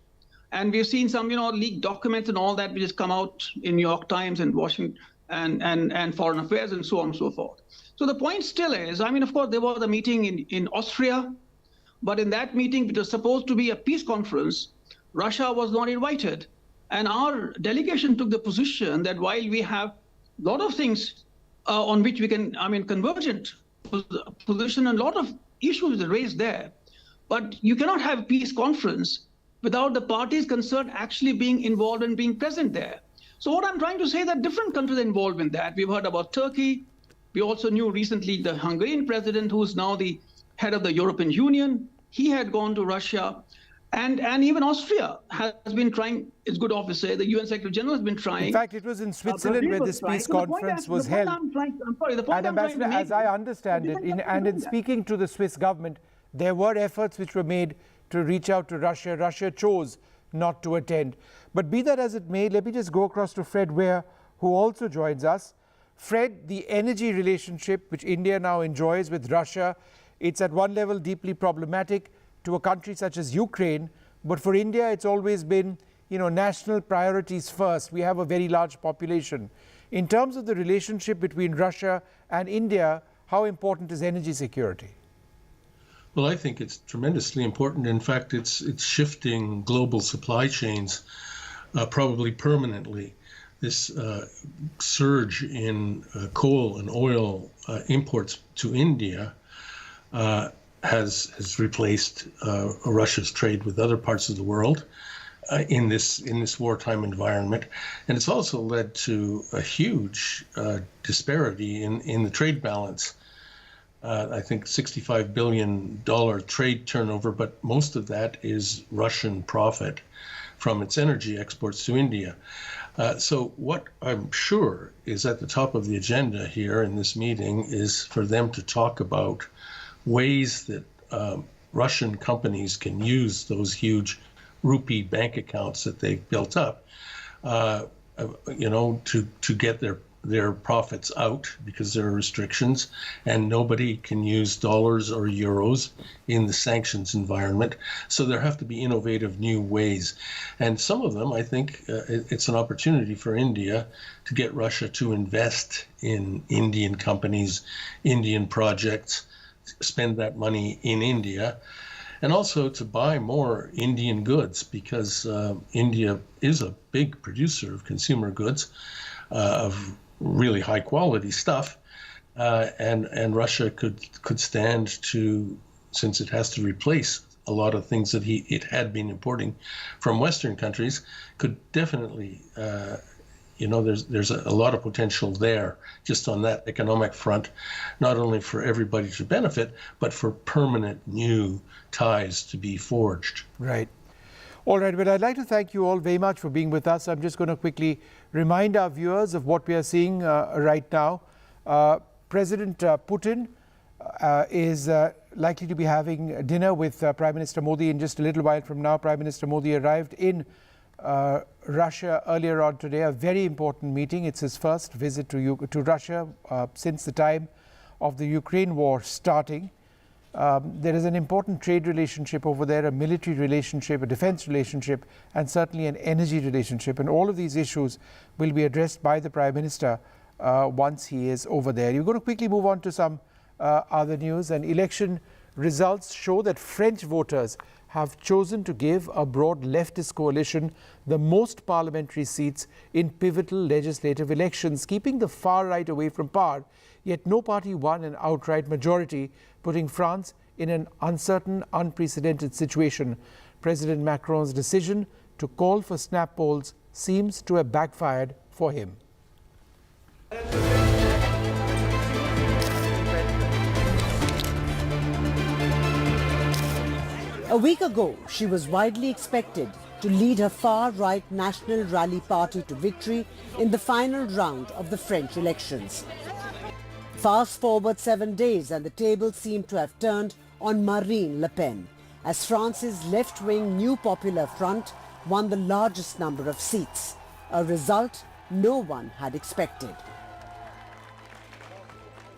And we've seen some, leaked documents and all that which has come out in New York Times and Washington and Foreign Affairs and so on and so forth. So the point still is, of course, there was a meeting in Austria, but in that meeting, which was supposed to be a peace conference, Russia was not invited. And our delegation took the position that while we have a lot of things on which we can, convergent position, and a lot of issues raised there, but you cannot have a peace conference without the parties concerned actually being involved and being present there. So what I'm trying to say is that different countries are involved in that. We've heard about Turkey. We also knew recently the Hungarian president, who is now the head of the European Union. He had gone to Russia. And even Austria has been trying, its good officer, the UN Secretary General has been trying. In fact, it was in Switzerland where this peace conference was held. And Ambassador, as I understand it, in speaking to the Swiss government, there were efforts which were made to reach out to Russia. Russia chose not to attend. But be that as it may, let me just go across to Fred Ware, who also joins us. Fred, the energy relationship which India now enjoys with Russia, it's at one level deeply problematic to a country such as Ukraine, but for India it's always been, national priorities first. We have a very large population. In terms of the relationship between Russia and India, how important is energy security? Well, I think it's tremendously important. In fact, it's shifting global supply chains probably permanently. This surge in coal and oil imports to India has replaced Russia's trade with other parts of the world in this wartime environment, and it's also led to a huge disparity in the trade balance. I think $65 billion trade turnover, but most of that is Russian profit from its energy exports to India. So what I'm sure is at the top of the agenda here in this meeting is for them to talk about ways that Russian companies can use those huge rupee bank accounts that they've built up to get their profits out because there are restrictions, and nobody can use dollars or euros in the sanctions environment. So there have to be innovative new ways. And some of them, I think, it's an opportunity for India to get Russia to invest in Indian companies, Indian projects, spend that money in India, and also to buy more Indian goods, because India is a big producer of consumer goods, of really high quality stuff, and Russia could stand to, since it has to replace a lot of things that it had been importing from Western countries, could definitely, there's a lot of potential there just on that economic front, not only for everybody to benefit, but for permanent new ties to be forged. Right. All right, well, I'd like to thank you all very much for being with us. I'm just going to quickly remind our viewers of what we are seeing right now. President Putin is likely to be having dinner with Prime Minister Modi in just a little while from now. Prime Minister Modi arrived in Russia earlier on today, a very important meeting. It's his first visit to Russia since the time of the Ukraine war starting. There is an important trade relationship over there, a military relationship, a defense relationship, and certainly an energy relationship. And all of these issues will be addressed by the Prime Minister once he is over there. You're going to quickly move on to some other news. And election results show that French voters have chosen to give a broad leftist coalition the most parliamentary seats in pivotal legislative elections, keeping the far right away from power. Yet no party won an outright majority, putting France in an uncertain, unprecedented situation. President Macron's decision to call for snap polls seems to have backfired for him. A week ago, she was widely expected to lead her far-right National Rally Party to victory in the final round of the French elections. Fast forward 7 days and the tables seem to have turned on Marine Le Pen, as France's left-wing New Popular Front won the largest number of seats, a result no one had expected.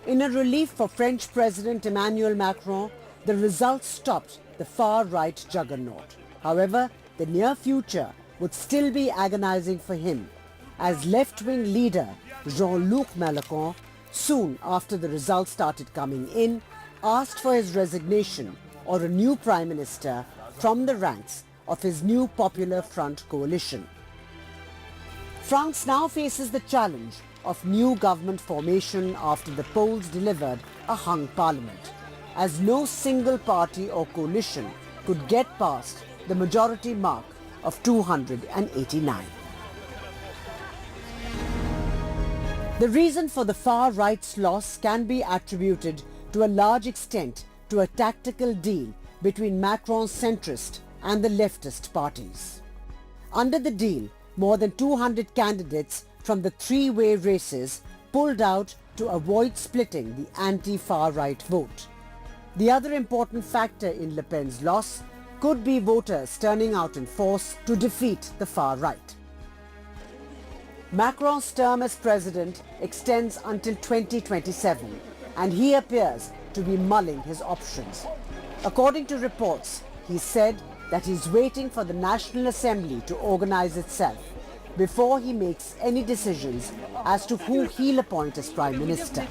In a relief for French President Emmanuel Macron, the results stopped the far-right juggernaut. However, the near future would still be agonizing for him, as left-wing leader Jean-Luc Mélenchon, soon after the results started coming in, asked for his resignation or a new prime minister from the ranks of his New Popular Front coalition. France now faces the challenge of new government formation after the polls delivered a hung parliament, as no single party or coalition could get past the majority mark of 289. The reason for the far right's loss can be attributed to a large extent to a tactical deal between Macron's centrist and the leftist parties. Under the deal, more than 200 candidates from the three-way races pulled out to avoid splitting the anti-far right vote. The other important factor in Le Pen's loss could be voters turning out in force to defeat the far right. Macron's term as president extends until 2027, and he appears to be mulling his options. According to reports, he said that he's waiting for the National Assembly to organize itself before he makes any decisions as to who he'll appoint as Prime Minister.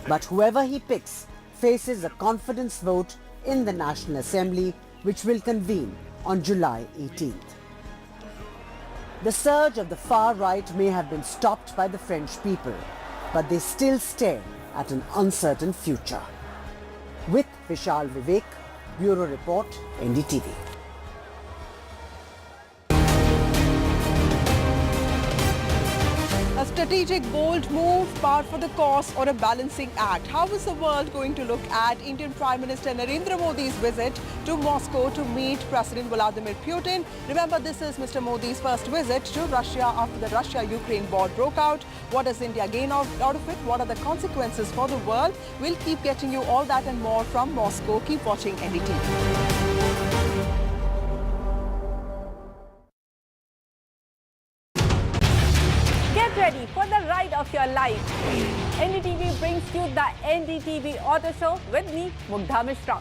But whoever he picks faces a confidence vote in the National Assembly, which will convene on July 18th. The surge of the far right may have been stopped by the French people, but they still stare at an uncertain future. With Vishal, Vivek, Bureau Report, NDTV. A strategic, bold move, par for the course, or a balancing act? How is the world going to look at Indian Prime Minister Narendra Modi's visit to Moscow to meet President Vladimir Putin? Remember, this is Mr. Modi's first visit to Russia after the Russia-Ukraine war broke out. What does India gain out of it? What are the consequences for the world? We'll keep getting you all that and more from Moscow. Keep watching NDTV. Russia live. NDTV brings you the NDTV Auto Show with me, Mugdha Mishra.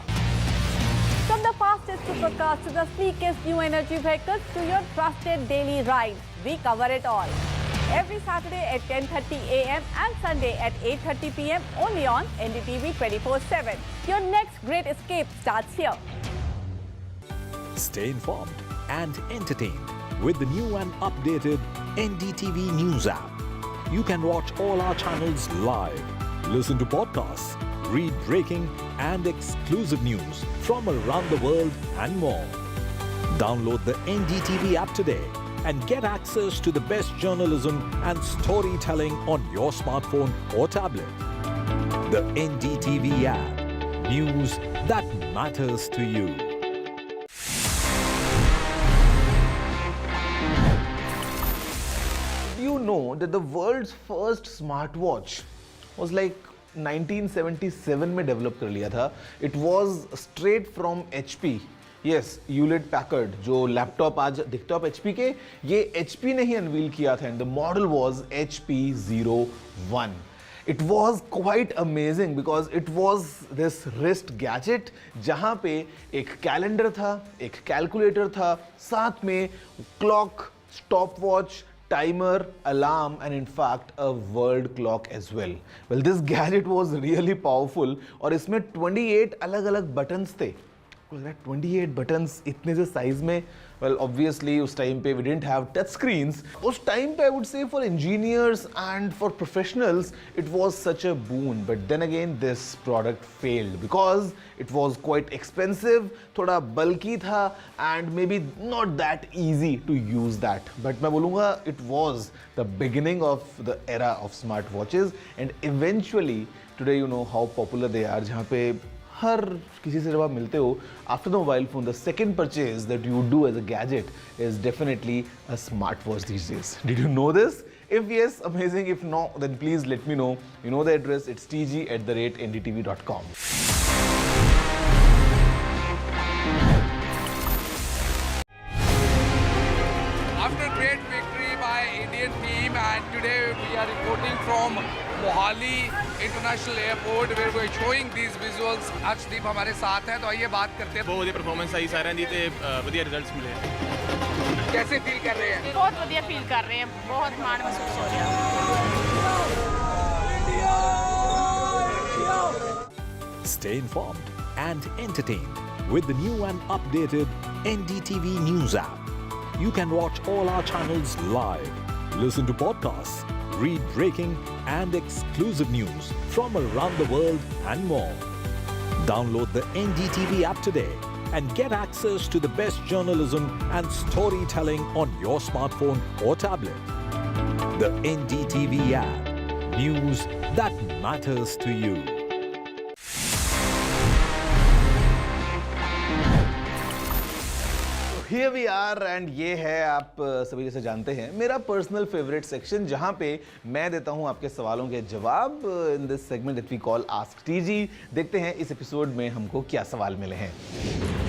From the fastest supercars to the sleekest new energy vehicles to your trusted daily ride, we cover it all. Every Saturday at 10:30 a.m. and Sunday at 8:30 p.m. only on NDTV 24/7. Your next great escape starts here. Stay informed and entertained with the new and updated NDTV News app. You can watch all our channels live, listen to podcasts, read breaking and exclusive news from around the world and more. Download the NDTV app today and get access to the best journalism and storytelling on your smartphone or tablet. The NDTV app. News that matters to you. You know that the world's first smartwatch was like 1977 में develop कर लिया था. It was straight from HP. Yes, Hewlett Packard, जो laptop आज दिखता है HP के, ये HP ने ही अनवील किया था and the model was HP01. It was quite amazing because it was this wrist gadget जहाँ पे एक कैलेंडर था, एक कैलकुलेटर था, साथ में clock, stopwatch, timer, alarm and in fact a world clock as well. Well, this gadget was really powerful और इसमें 28 अलग-अलग buttons थे. 28 buttons इतने से size में, well obviously उस time पे we didn't have touch screens. उस time पे I would say for engineers and for professionals it was such a boon, but then again this product failed because it was quite expensive, थोड़ा bulky था and maybe not that easy to use that. But मैं बोलूँगा it was the beginning of the era of smartwatches and eventually today you know how popular they are, जहाँ पे हर किसी से जब आप मिलते हो, after the mobile phone, the second purchase that you do as a gadget is definitely a smartwatch these days. Did you know this? If yes, amazing. If no, then please let me know. You know the address, it's tg@ndtv.com. After a great victory by Indian team, and today we are reporting from Mohali International Airport where we are showing these visuals. Arshdeep हमारे साथ हैं, तो आइए बात करते हैं. बहुत बढ़िया परफॉर्मेंस आई साਰਿਆਂ ਦੀ ਤੇ ਵਧੀਆ ਰਿਜ਼ਲਟਸ ਮਿਲੇ. कैसे फील कर रहे हैं? बहुत बढ़िया फील कर रहे हैं, बहुत मान महसूस हो रहा है. Stay informed and entertained with the new and updated NDTV News app. You can watch all our channels live, listen to podcasts, read breaking and exclusive news from around the world and more. Download the NDTV app today and get access to the best journalism and storytelling on your smartphone or tablet. The NDTV app. News that matters to you. Here we are and ये है, आप सभी जैसे जानते हैं, मेरा personal favourite section जहाँ पे मैं देता हूँ आपके सवालों के जवाब. In this segment that we call ask TG. देखते हैं इस एपिसोड में हमको क्या सवाल मिले हैं.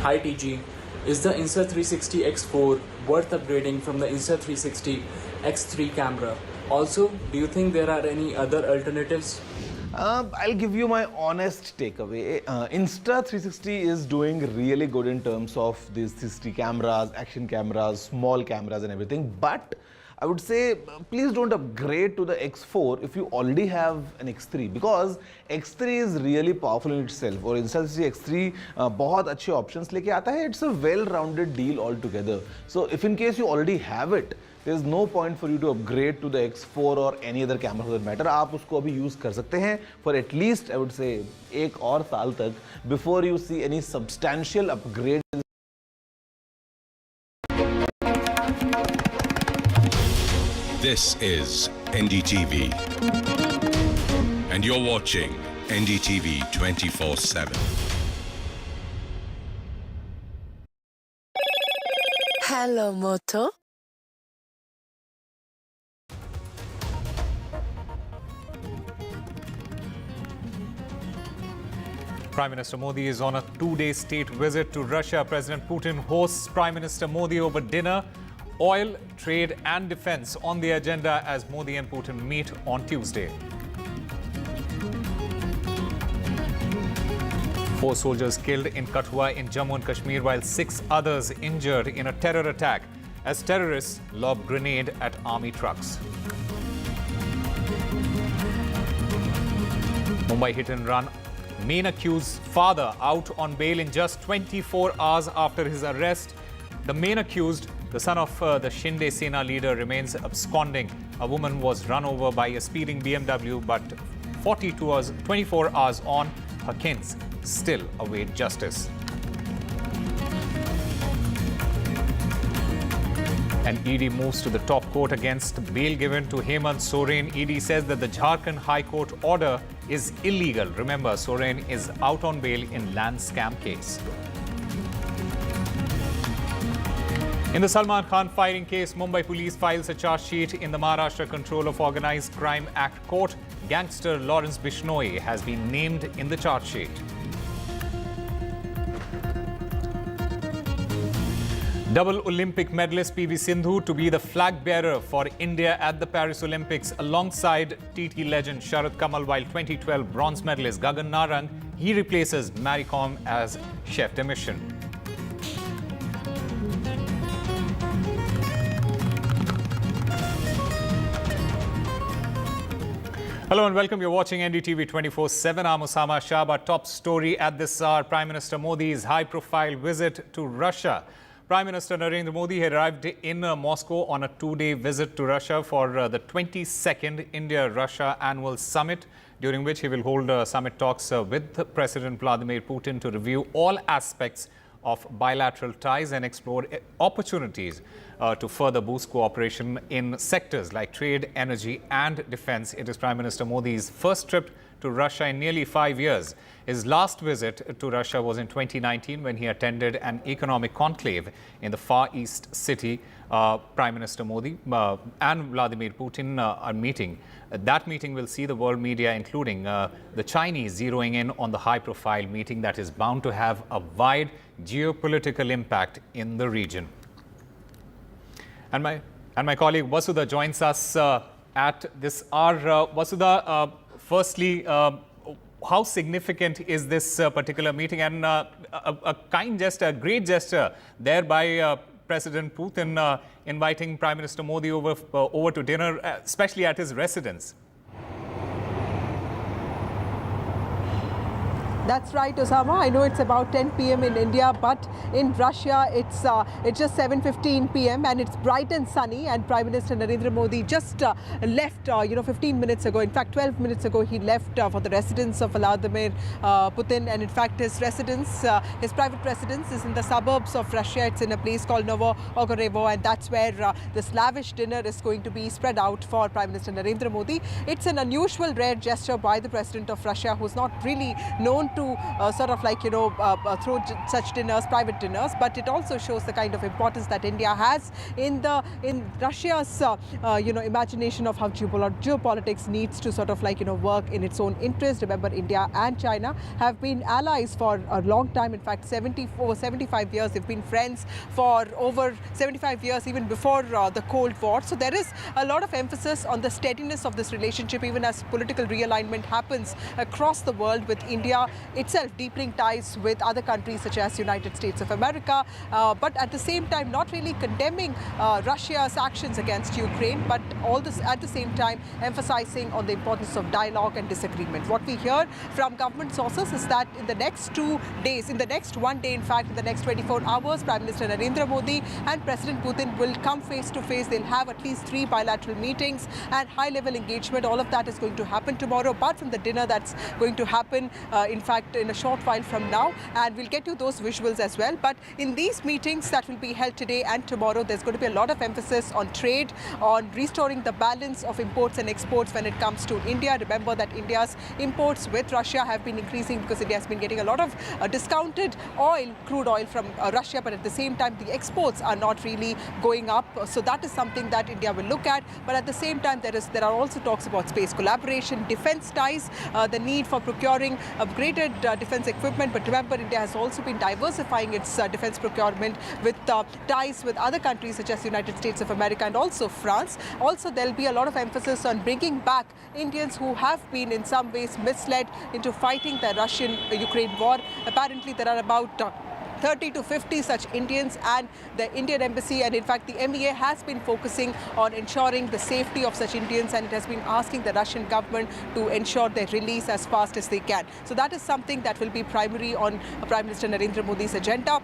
Hi TG, is the Insta360 X4 worth upgrading from the Insta360 X3 camera? Also, do you think there are any other alternatives? I'll give you my honest takeaway. Insta360 is doing really good in terms of these 360 cameras, action cameras, small cameras and everything. But I would say please don't upgrade to the X4 if you already have an X3 because X3 is really powerful in itself. और Insta360 X3 बहुत अच्छे options लेके आता है. It's a well-rounded deal altogether. So if in case you already have it, there is no point for you to upgrade to the X4 or any other camera for that matter. आप उसको अभी use कर सकते हैं for at least I would say एक और साल तक before you see any substantial upgrade. This is NDTV and you're watching NDTV 24/7. Hello, Moto. Prime Minister Modi is on a two-day state visit to Russia. President Putin hosts Prime Minister Modi over dinner. oil, trade and defense on the agenda as Modi and Putin meet on Tuesday. 4 soldiers killed in Kathua in Jammu and Kashmir, while 6 others injured in a terror attack as terrorists lobbed grenade at army trucks. Mumbai hit and run. Main accused father out on bail in just 24 hours after his arrest. The main accused, the son of the Shinde Sena leader, remains absconding. A woman was run over by a speeding BMW, but 24 hours on, her kins still await justice. And ED moves to the top court against bail given to Hemant Soren. ED says that the Jharkhand High Court order is illegal. Remember, Soren is out on bail in land scam case. In the Salman Khan firing case, Mumbai police files a charge sheet in the Maharashtra Control of Organised Crime Act court. Gangster Lawrence Bishnoi has been named in the charge sheet. Double Olympic medalist PV Sindhu to be the flag bearer for India at the Paris Olympics alongside TT legend Sharad Kamal, while 2012 bronze medalist Gagan Narang, he replaces Mary Kom as chef de mission. Hello and welcome. You're watching NDTV 24/7. I'm Osama Shah. Our top story at this hour, Prime Minister Modi's high-profile visit to Russia. Prime Minister Narendra Modi arrived in Moscow on a 2-day visit to Russia for the 22nd India-Russia Annual Summit, during which he will hold summit talks with President Vladimir Putin to review all aspects of bilateral ties and explore opportunities to further boost cooperation in sectors like trade, energy and defense. It is Prime Minister Modi's first trip to Russia in nearly 5 years. His last visit to Russia was in 2019 when he attended an economic conclave in the Far East city. Prime Minister Modi and Vladimir Putin are meeting. That meeting will see the world media, including the Chinese, zeroing in on the high-profile meeting that is bound to have a wide geopolitical impact in the region. And my colleague Vasudha joins us at this hour. Vasudha, firstly, how significant is this particular meeting, and a kind gesture, a great gesture there by President Putin inviting Prime Minister Modi over to dinner, especially at his residence? That's right, Osama. I know it's about 10 p.m. in India, but in Russia, it's just 7:15 p.m. and it's bright and sunny. And Prime Minister Narendra Modi just left, 15 minutes ago. In fact, 12 minutes ago, he left for the residence of Vladimir Putin. And in fact, his residence, his private residence, is in the suburbs of Russia. It's in a place called Novo Ogarevo, and that's where this lavish dinner is going to be spread out for Prime Minister Narendra Modi. It's an unusual, rare gesture by the President of Russia, who's not really known to throw such dinners, private dinners, but it also shows the kind of importance that India has in Russia's imagination of how geopolitics needs to work in its own interest. Remember, India and China have been allies for a long time. In fact, over 75 years. They've been friends for over 75 years, even before the Cold War. So there is a lot of emphasis on the steadiness of this relationship, even as political realignment happens across the world, with India itself deepening ties with other countries such as United States of America, but at the same time not really condemning Russia's actions against Ukraine, but all this at the same time emphasizing on the importance of dialogue and disagreement. What we hear from government sources is that in the next 2 days, in the next 1 day, in fact, in the next 24 hours, Prime Minister Narendra Modi and President Putin will come face to face. They'll have at least 3 bilateral meetings and high-level engagement. All of that is going to happen tomorrow, apart from the dinner that's going to happen, in fact, in a short while from now, and we'll get you those visuals as well. But in these meetings that will be held today and tomorrow, there's going to be a lot of emphasis on trade, on restoring the balance of imports and exports when it comes to India. Remember that India's imports with Russia have been increasing because India has been getting a lot of discounted oil, crude oil from Russia, but at the same time the exports are not really going up. So that is something that India will look at. But at the same time, there are also talks about space collaboration, defense ties, the need for procuring a greater limited defense equipment, but remember, India has also been diversifying its defense procurement with ties with other countries such as the United States of America and also France. Also, there'll be a lot of emphasis on bringing back Indians who have been in some ways misled into fighting the Russian-Ukraine war. Apparently, there are about 30 to 50 such Indians, and the Indian embassy and in fact the MEA has been focusing on ensuring the safety of such Indians, and it has been asking the Russian government to ensure their release as fast as they can. So that is something that will be primary on Prime Minister Narendra Modi's agenda.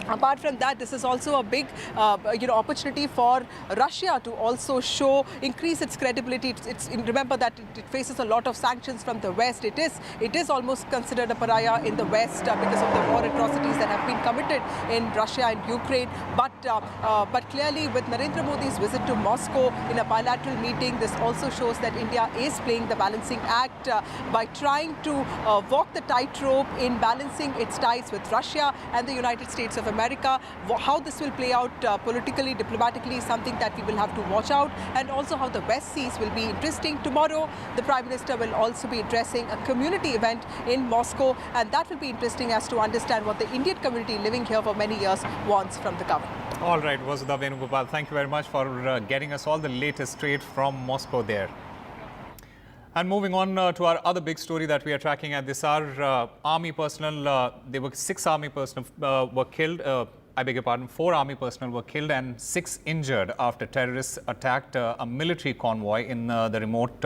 Apart from that, this is also a big opportunity for Russia to also increase its credibility. Remember that it faces a lot of sanctions from the West. It is almost considered a pariah in the West because of the war atrocities that have been committed in Russia and Ukraine. But clearly, with Narendra Modi's visit to Moscow in a bilateral meeting, this also shows that India is playing the balancing act by trying to walk the tightrope in balancing its ties with Russia and the United States of America. How this will play out politically, diplomatically is something that we will have to watch out, and also how the West sees will be interesting. Tomorrow, the Prime Minister will also be addressing a community event in Moscow, and that will be interesting as to understand what the Indian community living here for many years wants from the government. All right, Vasudha Venugopal, thank you very much for getting us all the latest straight from Moscow there. And moving on to our other big story that we are tracking at this hour, army personnel, there were 6 army personnel were killed, 4 army personnel were killed and 6 injured after terrorists attacked a military convoy in the remote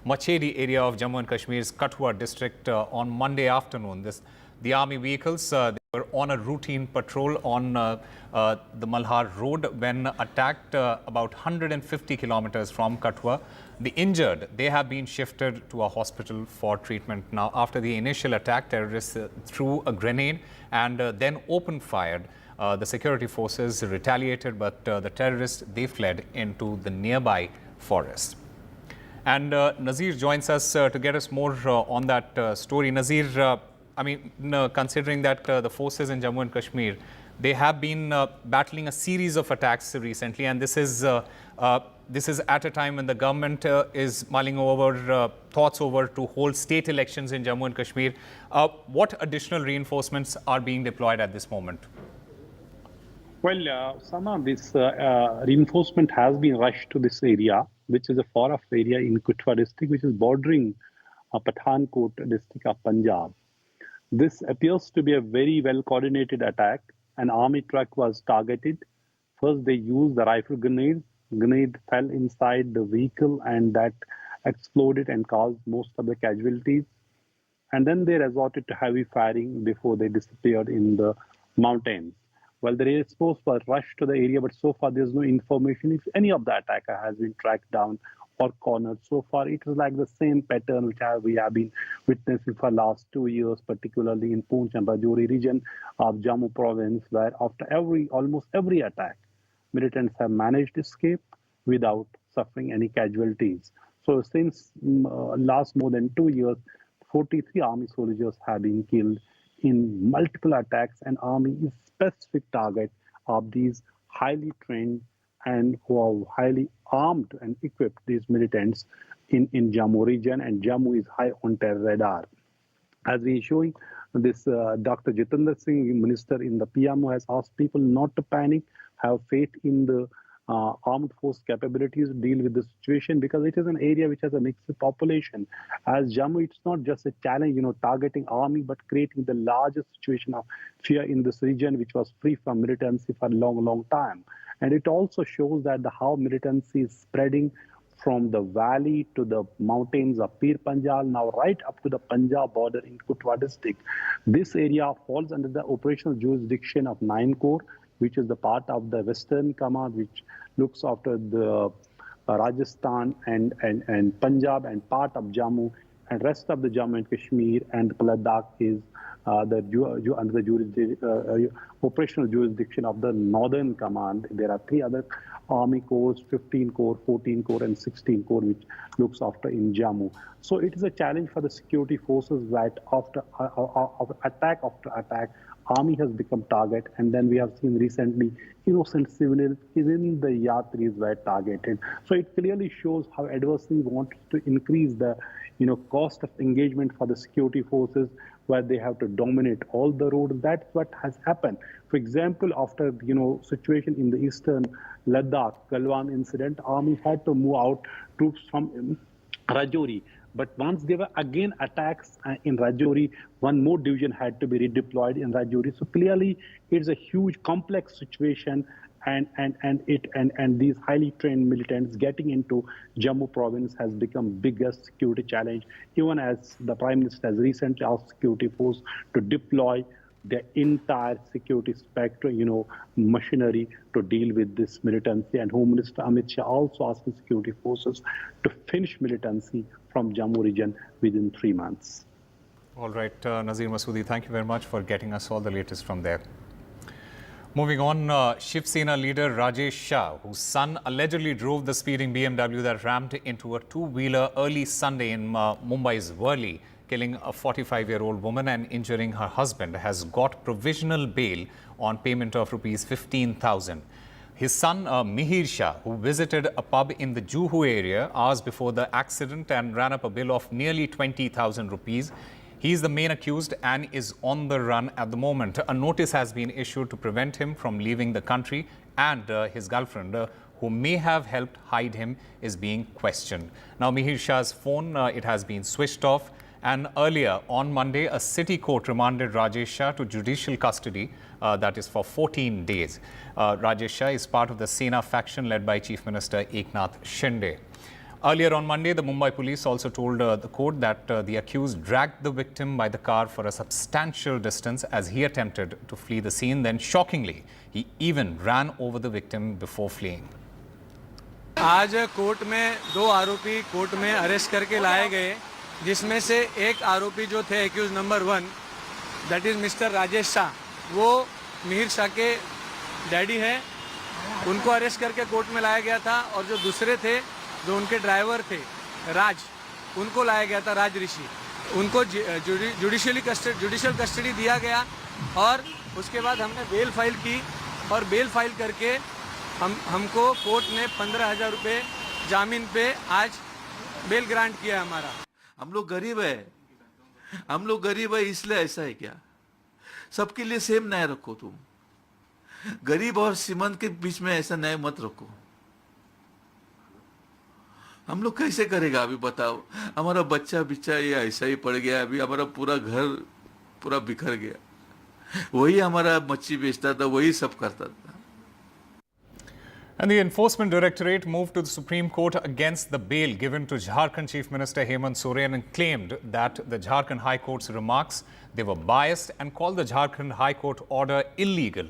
Machedi area of Jammu and Kashmir's Kathua district on Monday afternoon. The army vehicles they were on a routine patrol on the Malhar road when attacked about 150 kilometers from Kathua. The injured, they have been shifted to a hospital for treatment. Now, after the initial attack, terrorists threw a grenade and then opened fire. The security forces retaliated, but the terrorists, they fled into the nearby forest. And Nazir joins us to get us more on that story. Nazir, considering that the forces in Jammu and Kashmir, they have been battling a series of attacks recently, and this is at a time when the government is mulling over thoughts over to hold state elections in Jammu and Kashmir. What additional reinforcements are being deployed at this moment? Well, Sama, this reinforcement has been rushed to this area, which is a far-off area in Kathua district, which is bordering Pathankot district of Punjab. This appears to be a very well-coordinated attack. An army truck was targeted. First, they used the rifle grenade. Grenade fell inside the vehicle and that exploded and caused most of the casualties. And then they resorted to heavy firing before they disappeared in the mountains. Well, the Air Force was rushed to the area, but so far there's no information if any of the attacker has been tracked down or cornered. So far, it is like the same pattern which we have been witnessing for the last 2 years, particularly in Poonch and Rajouri region of Jammu province, where after almost every attack, militants have managed to escape without suffering any casualties. So since last more than 2 years, 43 army soldiers have been killed in multiple attacks, and army is specific target of these highly trained and who are highly armed and equipped, these militants in Jammu region, and Jammu is high on terror radar. As we are showing, this Dr. Jitendra Singh, minister in the PMO, has asked people not to panic, have faith in the armed force capabilities to deal with the situation, because it is an area which has a mixed population. As Jammu, it's not just a challenge, targeting army, but creating the largest situation of fear in this region, which was free from militancy for a long, long time. And it also shows that how militancy is spreading from the valley to the mountains of Pir Panjal, now right up to the Punjab border in Kathua district. This area falls under the operational jurisdiction of 9 Corps, which is the part of the Western Command, which looks after the Rajasthan and Punjab and part of Jammu, and rest of the Jammu and Kashmir and Ladakh is under the operational jurisdiction of the Northern Command. There are 3 other army corps, 15 corps, 14 corps, and 16 corps, which looks after in Jammu. So it is a challenge for the security forces that after attack after attack, army has become target, and then we have seen recently innocent civilians, even the yatris were targeted. So it clearly shows how adversary wants to increase the cost of engagement for the security forces, where they have to dominate all the roads. That's what has happened. For example, after situation in the eastern Ladakh, Galwan incident, army had to move out troops from Rajouri. But once there were again attacks in Rajouri, one more division had to be redeployed in Rajouri. So clearly, it's a huge, complex situation, and these highly trained militants getting into Jammu province has become biggest security challenge. Even as the Prime Minister has recently asked security force to deploy the entire security spectrum, machinery to deal with this militancy. And Home Minister Amit Shah also asked the security forces to finish militancy from Jammu region within 3 months. All right, Nazir Masoodi, thank you very much for getting us all the latest from there. Moving on, Shiv Sena leader Rajesh Shah, whose son allegedly drove the speeding BMW that rammed into a two-wheeler early Sunday in Mumbai's Worli, killing a 45-year-old woman and injuring her husband, has got provisional bail on payment of rupees 15,000. His son, Mihir Shah, who visited a pub in the Juhu area hours before the accident and ran up a bill of nearly 20,000 rupees. He is the main accused and is on the run at the moment. A notice has been issued to prevent him from leaving the country, and his girlfriend, who may have helped hide him, is being questioned. Now, Mihir Shah's phone, it has been switched off. And earlier on Monday, a city court remanded Rajesh Shah to judicial custody, that is for 14 days. Rajesh Shah is part of the Sena faction led by Chief Minister Eknath Shinde. Earlier on Monday, the Mumbai police also told the court that the accused dragged the victim by the car for a substantial distance as he attempted to flee the scene. Then, shockingly, he even ran over the victim before fleeing. आज court में 2 आरोपी court में arrest करके लाए गए, जिसमें से एक आरोपी जो थे accused number 1, that is mister Rajesh Shah, वो मिहिर शाह के डैडी हैं. उनको अरेस्ट करके कोर्ट में लाया गया था. और जो दूसरे थे, जो उनके ड्राइवर थे राज, उनको लाया गया था, राज ऋषि. उनको जुडिशियल कस्टडी दिया गया और उसके बाद हमने बेल फाइल की. और बेल फाइल करके हमको कोर्ट ने 15,000 रुपये जामीन पे आज बेल ग्रांट किया हमारा. हम लोग गरीब है इसलिए ऐसा है क्या? सबके लिए सेम न्याय रखो. तुम गरीब और श्रीमंत के बीच में ऐसा न्याय मत रखो. हम लोग कैसे करेगा अभी बताओ? हमारा बच्चा ये ऐसा ही पड़ गया. अभी हमारा पूरा घर पूरा बिखर गया. वही हमारा मच्छी बेचता था, वही सब करता था. And the Enforcement Directorate moved to the Supreme Court against the bail given to Jharkhand Chief Minister Hemant Soren and claimed that the Jharkhand High Court's remarks, they were biased, and called the Jharkhand High Court order illegal.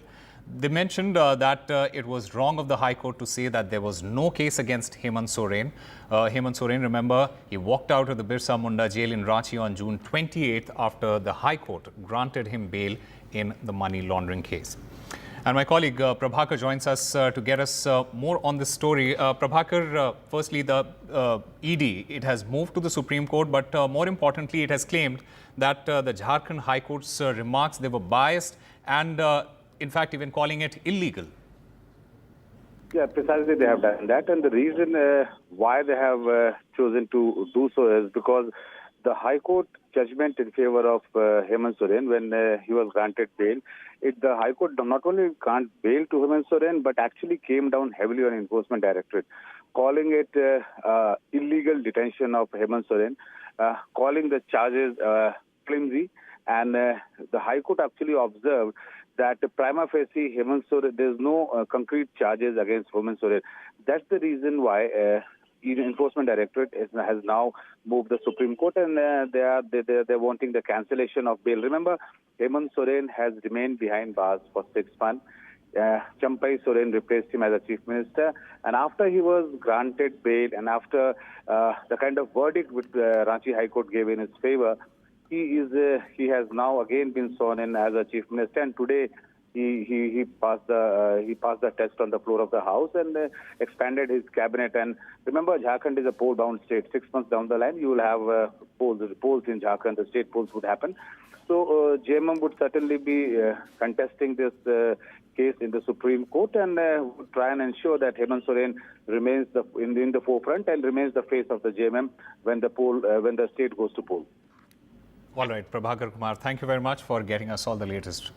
They mentioned that it was wrong of the High Court to say that there was no case against Hemant Soren. Hemant Soren, remember, he walked out of the Birsa Munda jail in Ranchi on June 28th after the High Court granted him bail in the money laundering case. And my colleague Prabhakar joins us to get us more on this story. Prabhakar, firstly, the ED, it has moved to the Supreme Court, but more importantly, it has claimed that the Jharkhand High Court's remarks, they were biased and, in fact, even calling it illegal. Yeah, precisely they have done that. And the reason why they have chosen to do so is because the High Court judgment in favor of Hemant Soren when he was granted bail, the High Court not only grant bail to Hemant Soren but actually came down heavily on Enforcement Directorate, calling it illegal detention of Hemant Soren, calling the charges flimsy, and the High Court actually observed that prima facie Hemant Soren, there's no concrete charges against Hemant Soren. That's the reason why Enforcement Directorate has now moved the Supreme Court, and they're wanting the cancellation of bail. Remember, Hemant Soren has remained behind bars for 6 months. Champai Soren replaced him as a Chief Minister, and after he was granted bail and after the kind of verdict which Ranchi High Court gave in his favor, he has now again been sworn in as a Chief Minister, and today he passed the test on the floor of the House and expanded his cabinet. And remember, Jharkhand is a poll-bound state. 6 months down the line, you will have polls in Jharkhand. The state polls would happen. So JMM would certainly be contesting this case in the Supreme Court and would try and ensure that Hemant Soren remains in the forefront and remains the face of the JMM when the state goes to poll. All right, Prabhakar Kumar, thank you very much for getting us all the latest.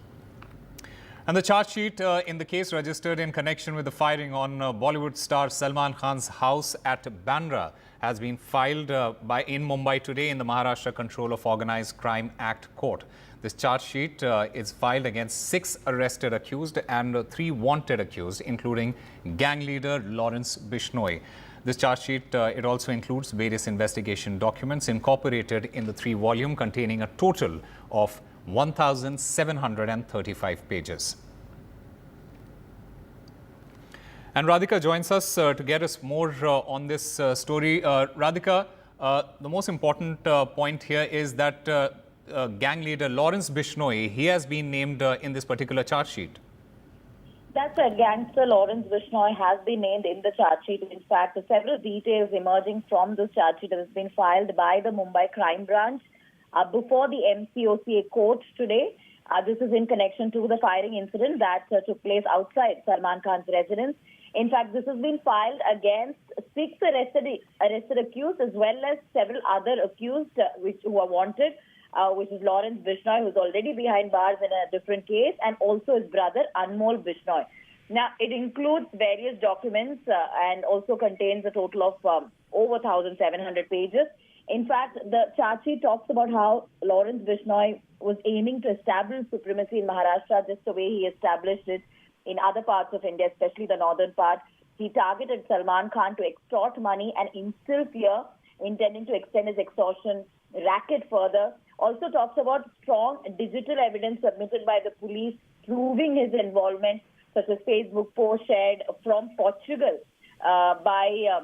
And the charge sheet in the case registered in connection with the firing on Bollywood star Salman Khan's house at Bandra has been filed in Mumbai today in the Maharashtra Control of Organised Crime Act court. This charge sheet is filed against 6 arrested accused and 3 wanted accused, including gang leader Lawrence Bishnoi. This charge sheet, it also includes various investigation documents incorporated in the 3-volume containing a total of 1,735 pages. And Radhika joins us to get us more on this story. Radhika, the most important point here is that gang leader Lawrence Bishnoi, he has been named in this particular charge sheet. That's a gangster. Lawrence Bishnoi has been named in the charge sheet. In fact, several details emerging from this charge sheet has been filed by the Mumbai Crime Branch before the MCOCA court today. This is in connection to the firing incident that took place outside Salman Khan's residence. In fact, this has been filed against 6 arrested accused as well as several other accused who are wanted, which is Lawrence Bishnoi, who's already behind bars in a different case, and also his brother Anmol Bishnoi. Now, it includes various documents and also contains a total of over 1,700 pages. In fact, the charge sheet talks about how Lawrence Bishnoi was aiming to establish supremacy in Maharashtra just the way he established it in other parts of India, especially the northern part. He targeted Salman Khan to extort money and instill fear, intending to extend his extortion racket further. Also talks about strong digital evidence submitted by the police proving his involvement, such as Facebook posts shared from Portugal by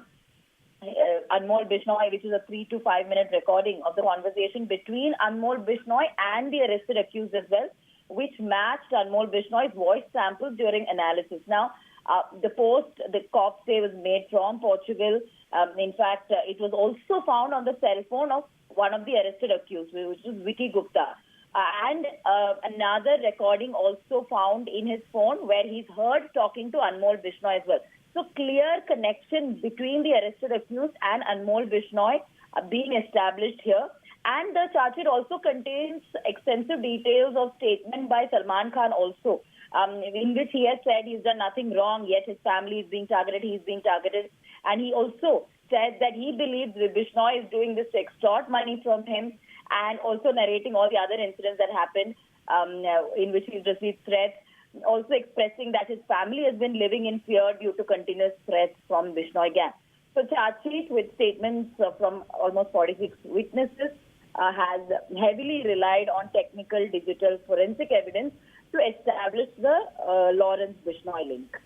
Anmol Bishnoi, which is a 3 to 5 minute recording of the conversation between Anmol Bishnoi and the arrested accused as well, which matched Anmol Bishnoi's voice samples during analysis. Now, the post, the cops say, was made from Portugal. In fact, it was also found on the cell phone of one of the arrested accused, which is Vicky Gupta. And another recording also found in his phone where he's heard talking to Anmol Bishnoi as well. So clear connection between the arrested accused and Anmol Bishnoi being established here. And the charge sheet also contains extensive details of statement by Salman Khan also, in which he has said he's done nothing wrong, yet his family is being targeted, he's being targeted. And he also said that he believes that Bishnoi is doing this to extort money from him, and also narrating all the other incidents that happened in which he's received threats. Also expressing that his family has been living in fear due to continuous threats from Bishnoi gang. So charge sheet with statements from almost 46 witnesses has heavily relied on technical digital forensic evidence to establish the Lawrence Bishnoi link.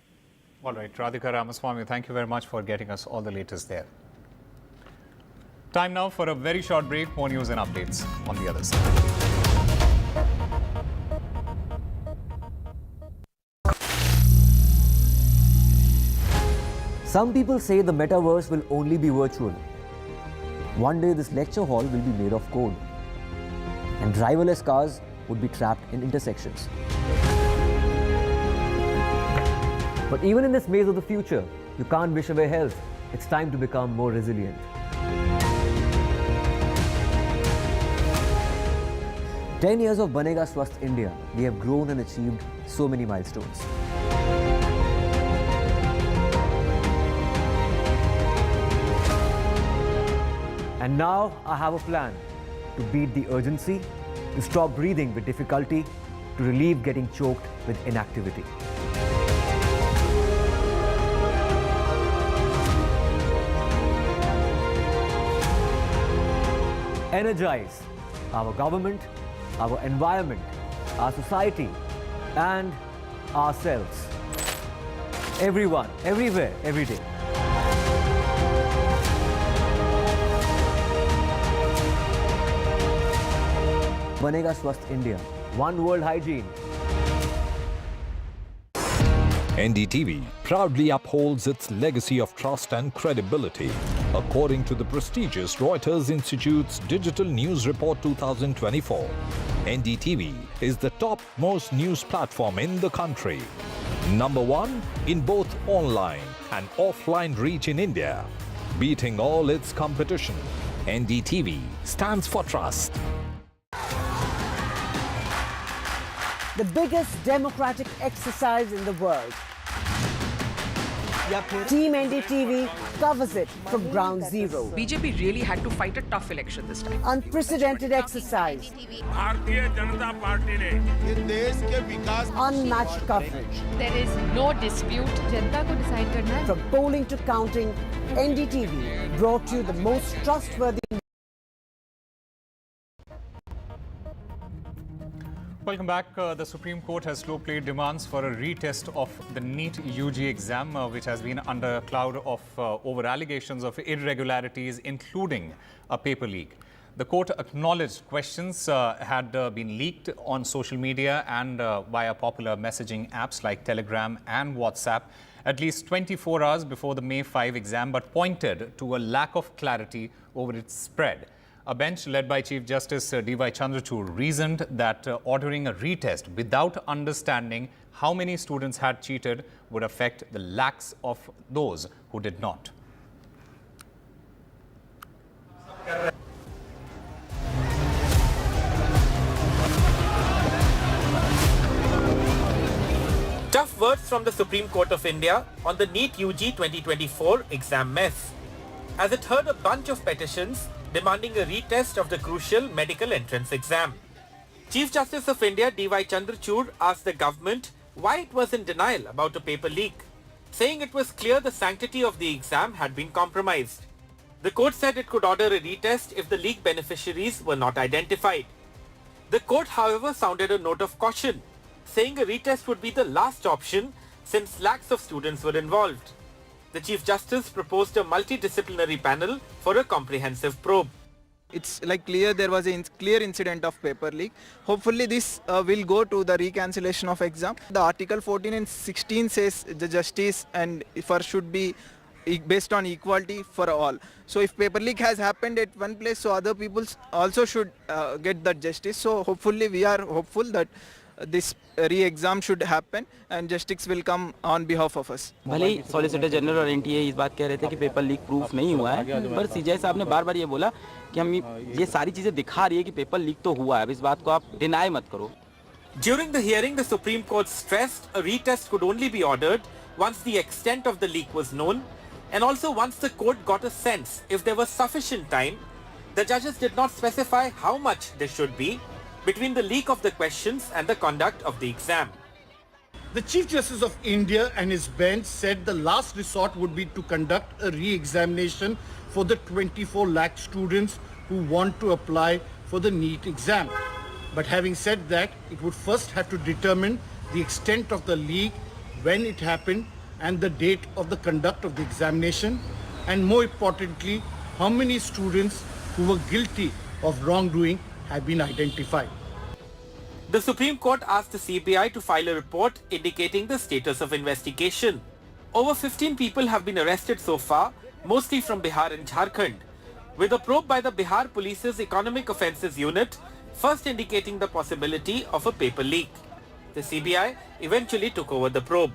All right, Radhika Ramaswamy, thank you very much for getting us all the latest there. Time now for a very short break. More news and updates on the other side. Some people say the metaverse will only be virtual. One day this lecture hall will be made of code, and driverless cars would be trapped in intersections. But even in this maze of the future, you can't wish away health. It's time to become more resilient. "10 years of Banega Swasth India, we have grown and achieved so many milestones. And now I have a plan to beat the urgency, to stop breathing with difficulty, to relieve getting choked with inactivity. Energize our government, our environment, our society, and ourselves. Everyone, everywhere, every day. Banega Swasth India. One world hygiene. NDTV proudly upholds its legacy of trust and credibility. According to the prestigious Reuters Institute's Digital News Report 2024, NDTV is the topmost news platform in the country. Number one in both online and offline reach in India. Beating all its competition, NDTV stands for trust. The biggest democratic exercise in the world. Team NDTV covers it from ground zero. BJP really had to fight a tough election this time. Unprecedented exercise. Unmatched coverage. There is no dispute. जनता को decide करना है. From polling to counting, NDTV brought you the most trustworthy. Welcome back. The Supreme Court has slow played demands for a retest of the Neet UG exam, which has been under a cloud of over allegations of irregularities, including a paper leak. The court acknowledged questions had been leaked on social media and via popular messaging apps like Telegram and WhatsApp at least 24 hours before the May 5 exam, but pointed to a lack of clarity over its spread. A bench led by Chief Justice D.Y. Chandrachud reasoned that ordering a retest without understanding how many students had cheated would affect the lakhs of those who did not. Tough words from the Supreme Court of India on the Neet UG 2024 exam mess, as it heard a bunch of petitions demanding a retest of the crucial medical entrance exam. Chief Justice of India D.Y. Chandrachud asked the government why it was in denial about a paper leak, saying it was clear the sanctity of the exam had been compromised. The court said it could order a retest if the leak beneficiaries were not identified. The court, however, sounded a note of caution, saying a retest would be the last option since lakhs of students were involved. The Chief Justice proposed a multidisciplinary panel for a comprehensive probe. It's like clear there was a clear incident of paper leak. Hopefully this will go to the recancellation of exam. The Article 14 and 16 says the justice and should be based on equality for all. So if paper leak has happened at one place, so other people also should get that justice. So hopefully we are hopeful that this re-exam should happen and justice will come on behalf of us. भले ही solicitor general और NTA इस बात कह रहे थे कि paper leak proof नहीं हुआ है, पर सीजेआई साहब ने बार-बार ये बोला कि हम ये सारी चीजें दिखा रही है कि पेपर लीक तो हुआ है, अब इस बात को आप डिनाई मत करो. During the hearing, the Supreme Court stressed a retest could only be ordered once the extent of the leak was known, and also once the court got a sense if there was sufficient time. The judges did not specify how much there should be between the leak of the questions and the conduct of the exam. The Chief Justice of India and his bench said the last resort would be to conduct a re-examination for the 24 lakh students who want to apply for the NEET exam. But having said that, it would first have to determine the extent of the leak, when it happened, and the date of the conduct of the examination, and more importantly, how many students who were guilty of wrongdoing have been identified. The Supreme Court asked the CBI to file a report indicating the status of investigation. Over 15 people have been arrested so far, mostly from Bihar and Jharkhand, with a probe by the Bihar Police's Economic Offences Unit first indicating the possibility of a paper leak. The CBI eventually took over the probe.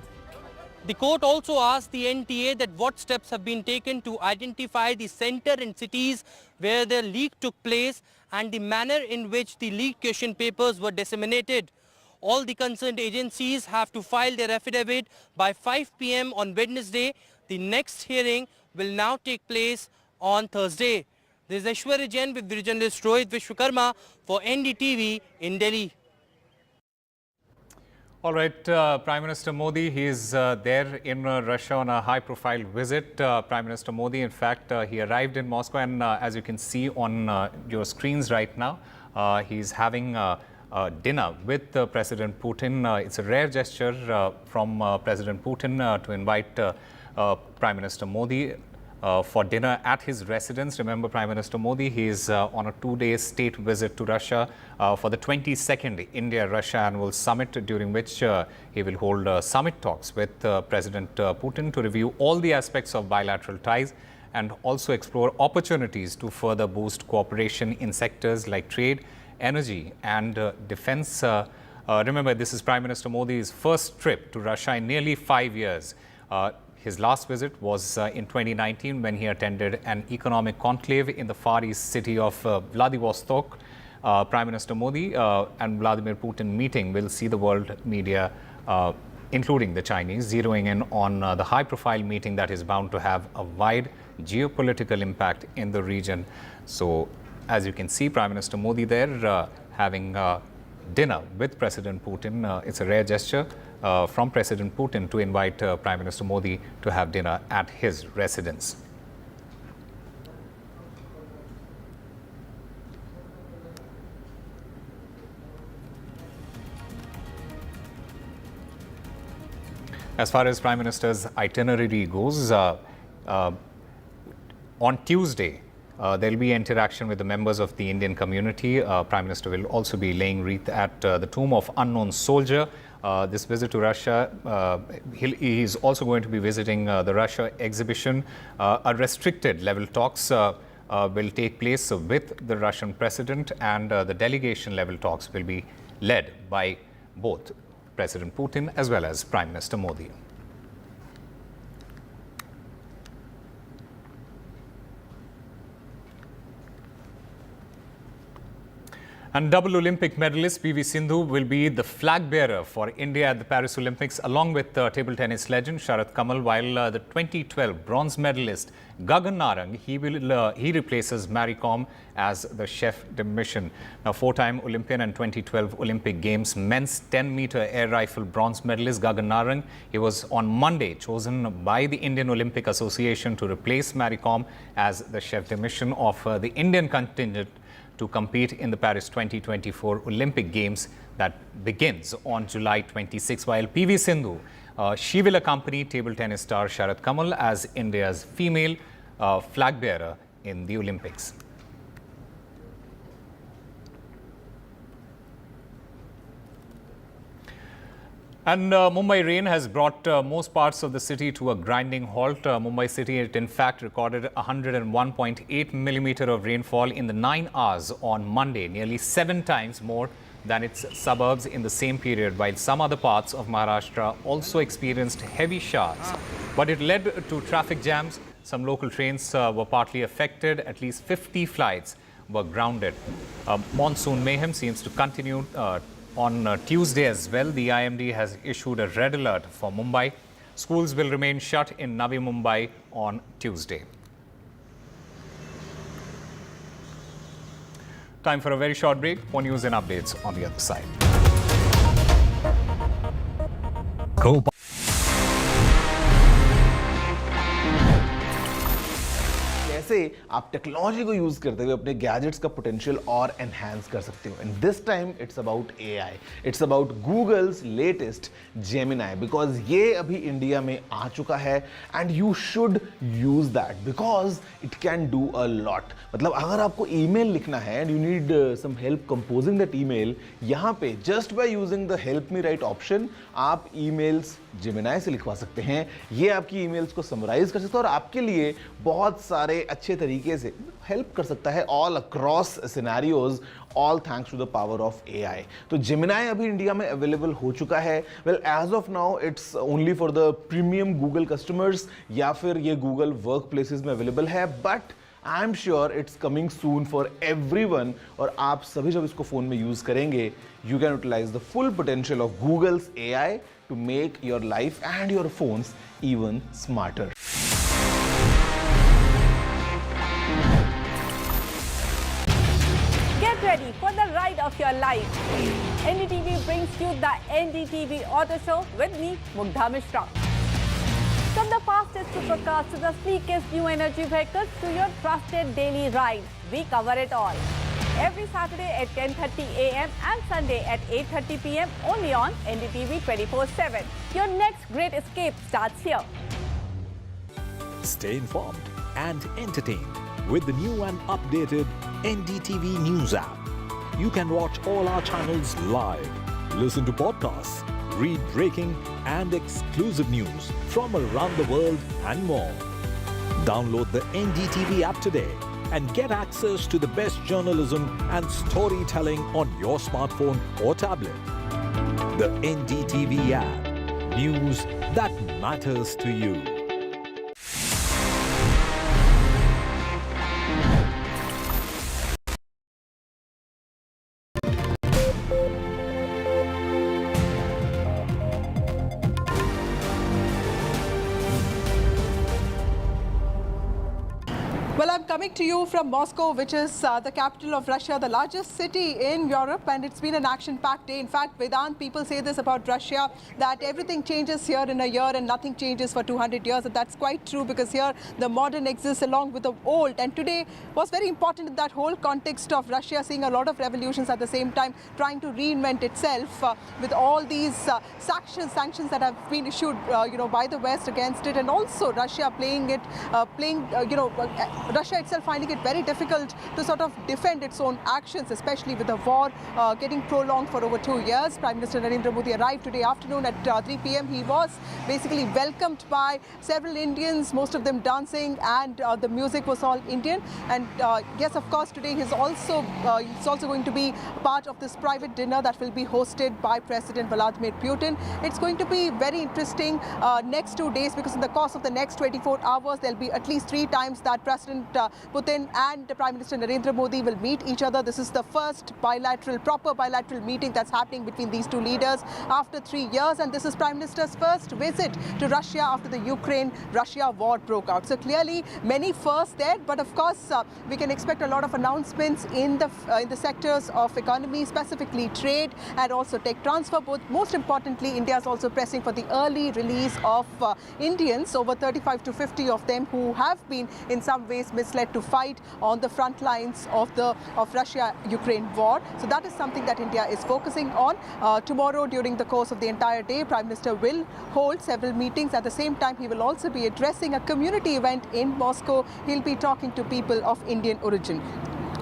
The court also asked the NTA that what steps have been taken to identify the center and cities where the leak took place and the manner in which the leaked question papers were disseminated. All the concerned agencies have to file their affidavit by 5 p.m. on Wednesday. The next hearing will now take place on Thursday. This is Aishwarya Jain with video journalist Rohit Vishwakarma for NDTV in Delhi. All right, Prime Minister Modi, he is there in Russia on a high-profile visit. Prime Minister Modi, in fact, he arrived in Moscow, and as you can see on your screens right now, he's having dinner with President Putin. It's a rare gesture from President Putin to invite Prime Minister Modi. for dinner at his residence. Remember, Prime Minister Modi, he is on a 2-day state visit to Russia for the 22nd India-Russia Annual Summit, during which he will hold summit talks with President Putin to review all the aspects of bilateral ties and also explore opportunities to further boost cooperation in sectors like trade, energy and defense. Remember, this is Prime Minister Modi's first trip to Russia in nearly 5 years. His last visit was in 2019 when he attended an economic conclave in the Far East city of Vladivostok. Prime Minister Modi and Vladimir Putin meeting will see the world media, including the Chinese, zeroing in on the high-profile meeting that is bound to have a wide geopolitical impact in the region. So, as you can see, Prime Minister Modi there having dinner with President Putin. It's a rare gesture from President Putin to invite Prime Minister Modi to have dinner at his residence. As far as Prime Minister's itinerary goes, on Tuesday, there will be interaction with the members of the Indian community. Prime Minister will also be laying wreath at the tomb of unknown soldier. This visit to Russia, he is also going to be visiting the Russia exhibition. A restricted level talks will take place with the Russian president, and the delegation level talks will be led by both President Putin as well as Prime Minister Modi. And double Olympic medalist PV Sindhu will be the flag bearer for India at the Paris Olympics, along with table tennis legend Sharat Kamal, while the 2012 bronze medalist Gagan Narang, he replaces Mary Kom as the chef de mission. Now, 4-time Olympian and 2012 Olympic Games men's 10-meter air rifle bronze medalist Gagan Narang, he was on Monday chosen by the Indian Olympic Association to replace Mary Kom as the chef de mission of the Indian contingent to compete in the Paris 2024 Olympic Games that begins on July 26, while PV Sindhu, she will accompany table tennis star Sharat Kamal as India's female flag bearer in the Olympics. And Mumbai rain has brought most parts of the city to a grinding halt. Mumbai city, it in fact recorded 101.8 millimeter of rainfall in the 9 hours on Monday, nearly 7 times more than its suburbs in the same period, while some other parts of Maharashtra also experienced heavy showers. But it led to traffic jams. Some local trains were partly affected. At least 50 flights were grounded. Monsoon mayhem seems to continue on Tuesday as well. The IMD has issued a red alert for Mumbai. Schools will remain shut in Navi Mumbai on Tuesday. Time for a very short break. More news and updates on the other side. कैसे आप technology को use करते हुए अपने gadgets का potential और enhance कर सकते हो. And this time it's about AI. It's about Google's latest Gemini, because ये अभी इंडिया में आ चुका है and you should use that because it can do a lot. मतलब अगर आपको ईमेल लिखना है and you need some help composing that email, यहाँ पे just by using the help me write option आप ईमेल्स जेमिनाई से लिखवा सकते हैं. ये आपकी ईमेल्स को समराइज कर सकता है और आपके लिए बहुत सारे अच्छे तरीके से हेल्प कर सकता है all across scenarios, all thanks to the power of AI. तो जेमिनाई अभी इंडिया में अवेलेबल हो चुका है. Well, as of now it's only for the premium Google customers या फिर ये गूगल वर्क प्लेसेस में अवेलेबल है, but I am sure it's coming soon for everyone. और आप सभी जब इसको फोन में यूज करेंगे, you can utilise the full potential of Google's AI to make your life and your phones even smarter. Get ready for the ride of your life. NDTV brings you the NDTV Auto Show with me, Mugdha Mishra. From the fastest supercars to the sleekest new energy vehicles to your trusted daily ride, we cover it all. Every Saturday at 10:30 a.m. and Sunday at 8:30 p.m. only on NDTV 24/7. Your next great escape starts here. Stay informed and entertained with the new and updated NDTV News app. You can watch all our channels live, listen to podcasts, read breaking and exclusive news from around the world and more. Download the NDTV app today and get access to the best journalism and storytelling on your smartphone or tablet. The NDTV app. News that matters to you. Well, I'm coming to you from Moscow, which is the capital of Russia, the largest city in Europe, and it's been an action-packed day. In fact, Vedant, people say this about Russia, that everything changes here in a year and nothing changes for 200 years, and that's quite true because here the modern exists along with the old. And today was very important in that whole context of Russia seeing a lot of revolutions at the same time, trying to reinvent itself with all these sanctions that have been issued, by the West against it, and also Russia Russia itself finding it very difficult to sort of defend its own actions, especially with the war getting prolonged for over 2 years. Prime Minister Narendra Modi arrived today afternoon at 3 p.m. He was basically welcomed by several Indians, most of them dancing, and the music was all Indian. And yes, of course, today he's also going to be part of this private dinner that will be hosted by President Vladimir Putin. It's going to be very interesting next 2 days because in the course of the next 24 hours, there'll be at least 3 times that President Putin and Prime Minister Narendra Modi will meet each other. This is the first proper bilateral meeting that's happening between these two leaders after 3 years, and this is Prime Minister's first visit to Russia after the Ukraine-Russia war broke out. So clearly many firsts there, but of course we can expect a lot of announcements in the sectors of economy, specifically trade and also tech transfer. Most importantly, India is also pressing for the early release of Indians, over 35 to 50 of them who have been in some ways misled to fight on the front lines of Russia-Ukraine war. So that is something that India is focusing on. Tomorrow, during the course of the entire day, Prime Minister will hold several meetings. At the same time, he will also be addressing a community event in Moscow. He'll be talking to people of Indian origin.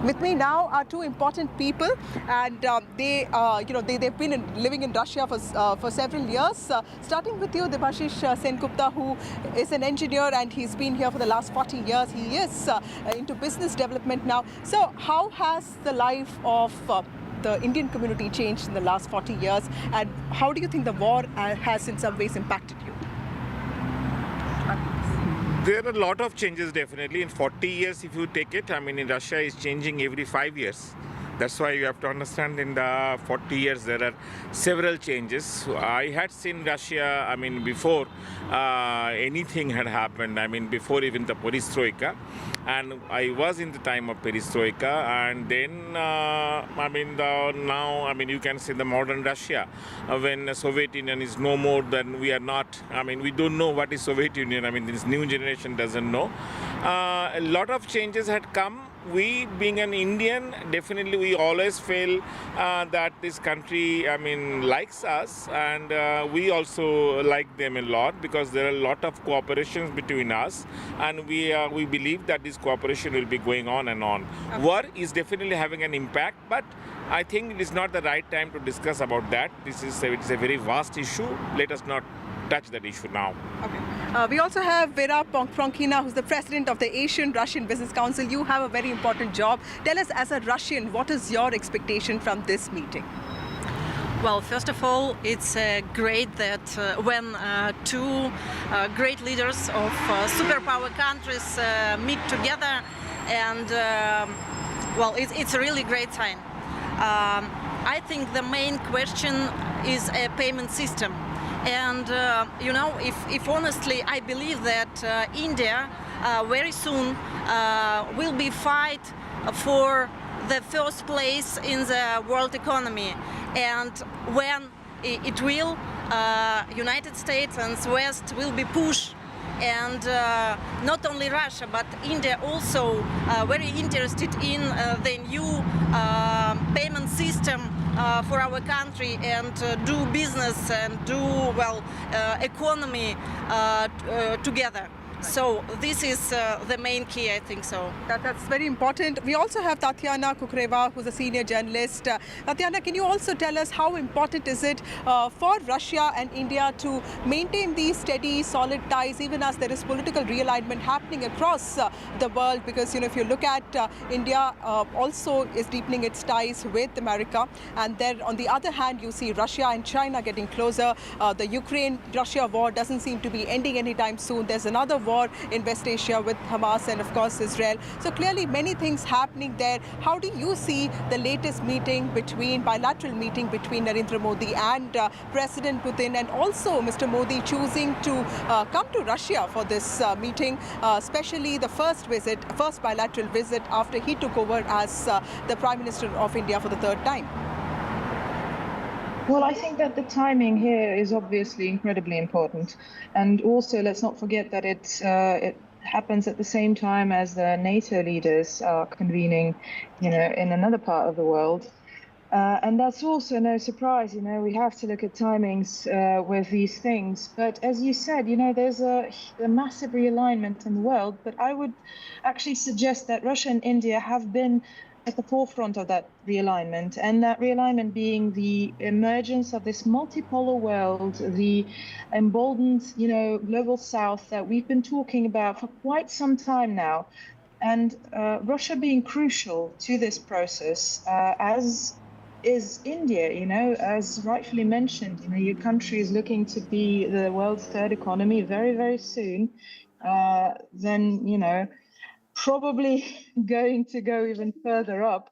With me now are two important people, and they've been living in Russia for several years. Starting with you, Debashish Sengupta, who is an engineer and he's been here for the last 40 years. He is into business development now. So how has the life of the Indian community changed in the last 40 years, and how do you think the war has in some ways impacted you? There are a lot of changes definitely. In 40 years, if you take it, in Russia is changing every 5 years. That's why you have to understand in the 40 years there are several changes. I had seen Russia, before anything had happened, before even the Perestroika. And I was in the time of Perestroika, and then, now, you can say the modern Russia, when the Soviet Union is no more than we are not, we don't know what is Soviet Union, this new generation doesn't know. A lot of changes had come. We, being an Indian, definitely we always feel that this country, likes us, and we also like them a lot because there are a lot of cooperations between us, and we believe that this cooperation will be going on and on. Okay. War is definitely having an impact, but I think it is not the right time to discuss about that. It's a very vast issue. Let us not touch that issue now. Okay. We also have Vera Pronkina, who's the president of the Asian Russian Business Council. You have a very important job. Tell us, as a Russian, what is your expectation from this meeting? Well, first of all, it's great that when two great leaders of superpower countries meet together, and it's a really great sign. I think the main question is a payment system. And, if honestly, I believe that India very soon will be fight for the first place in the world economy. And when it will, United States and West will be pushed. And not only Russia, but India also very interested in the new payment system for our country, and do business and do economy together. So this is the main key, I think so. That's very important. We also have Tatiana Kukreva, who's a senior journalist. Tatiana, can you also tell us how important is it for Russia and India to maintain these steady, solid ties, even as there is political realignment happening across the world? Because, if you look at India also is deepening its ties with America. And then on the other hand, you see Russia and China getting closer. The Ukraine-Russia war doesn't seem to be ending anytime soon. There's another war in West Asia with Hamas and, of course, Israel. So clearly many things happening there. How do you see the latest bilateral meeting between Narendra Modi and President Putin, and also Mr. Modi choosing to come to Russia for this meeting, especially the first bilateral visit after he took over as the Prime Minister of India for the third time? Well, I think that the timing here is obviously incredibly important. And also, let's not forget that it happens at the same time as the NATO leaders are convening, in another part of the world. And that's also no surprise. We have to look at timings with these things. But as you said, there's a massive realignment in the world. But I would actually suggest that Russia and India have been at the forefront of that realignment, and that realignment being the emergence of this multipolar world, the emboldened, global south that we've been talking about for quite some time now, and Russia being crucial to this process, as is India, as rightfully mentioned, your country is looking to be the world's third economy very, very soon, then, probably going to go even further up.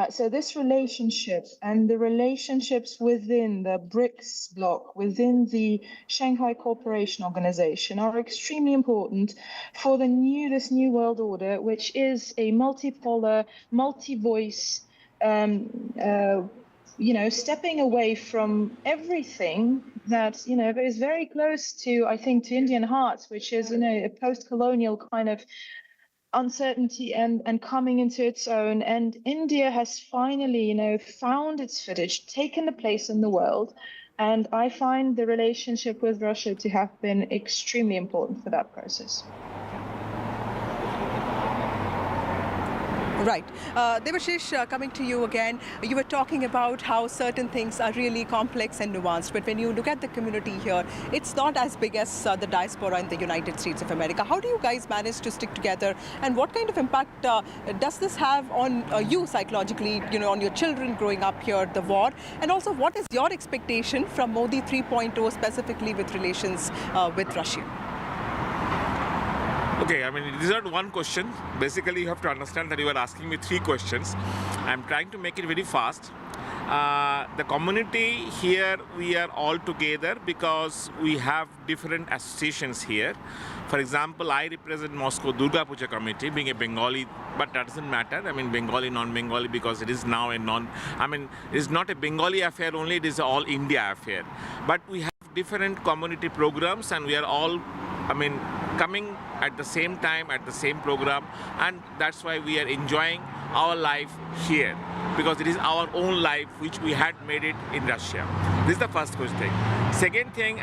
So this relationship and the relationships within the BRICS bloc, within the Shanghai Cooperation Organization, are extremely important for this new world order, which is a multipolar, multi-voice, stepping away from everything that, is very close to, I think, to Indian hearts, which is, a post-colonial kind of uncertainty and coming into its own. And India has finally, found its footage, taken the place in the world. And I find the relationship with Russia to have been extremely important for that process. Right. Devashish, coming to you again, you were talking about how certain things are really complex and nuanced, but when you look at the community here, it's not as big as the diaspora in the United States of America. How do you guys manage to stick together, and what kind of impact does this have on you psychologically, on your children growing up here, the war, and also what is your expectation from Modi 3.0 specifically with relations with Russia? Okay, it is not one question. Basically, you have to understand that you are asking me three questions. I'm trying to make it very fast. The community here, we are all together because we have different associations here. For example, I represent Moscow Durga Puja committee, being a Bengali, but that doesn't matter. Bengali, non-Bengali, because it is now it's not a Bengali affair only, it is all India affair. But we have different community programs, and we are all, coming at the same time, at the same program, and that's why we are enjoying our life here, because it is our own life which we had made it in Russia. This is the first question. Second thing,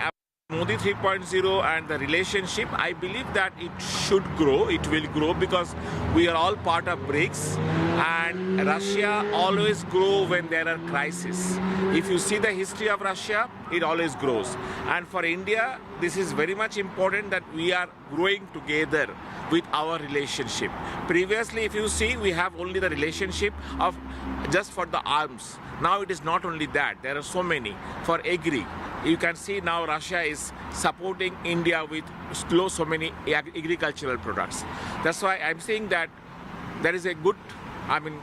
Modi 3.0 and the relationship, I believe that it should grow, it will grow, because we are all part of BRICS, and Russia always grows when there are crises. If you see the history of Russia, it always grows. And for India, this is very much important that we are growing together with our relationship. Previously, if you see, we have only the relationship of just for the arms. Now it is not only that, there are so many. For agri, you can see now Russia is supporting India with so many agricultural products. That's why I'm saying that there is a good,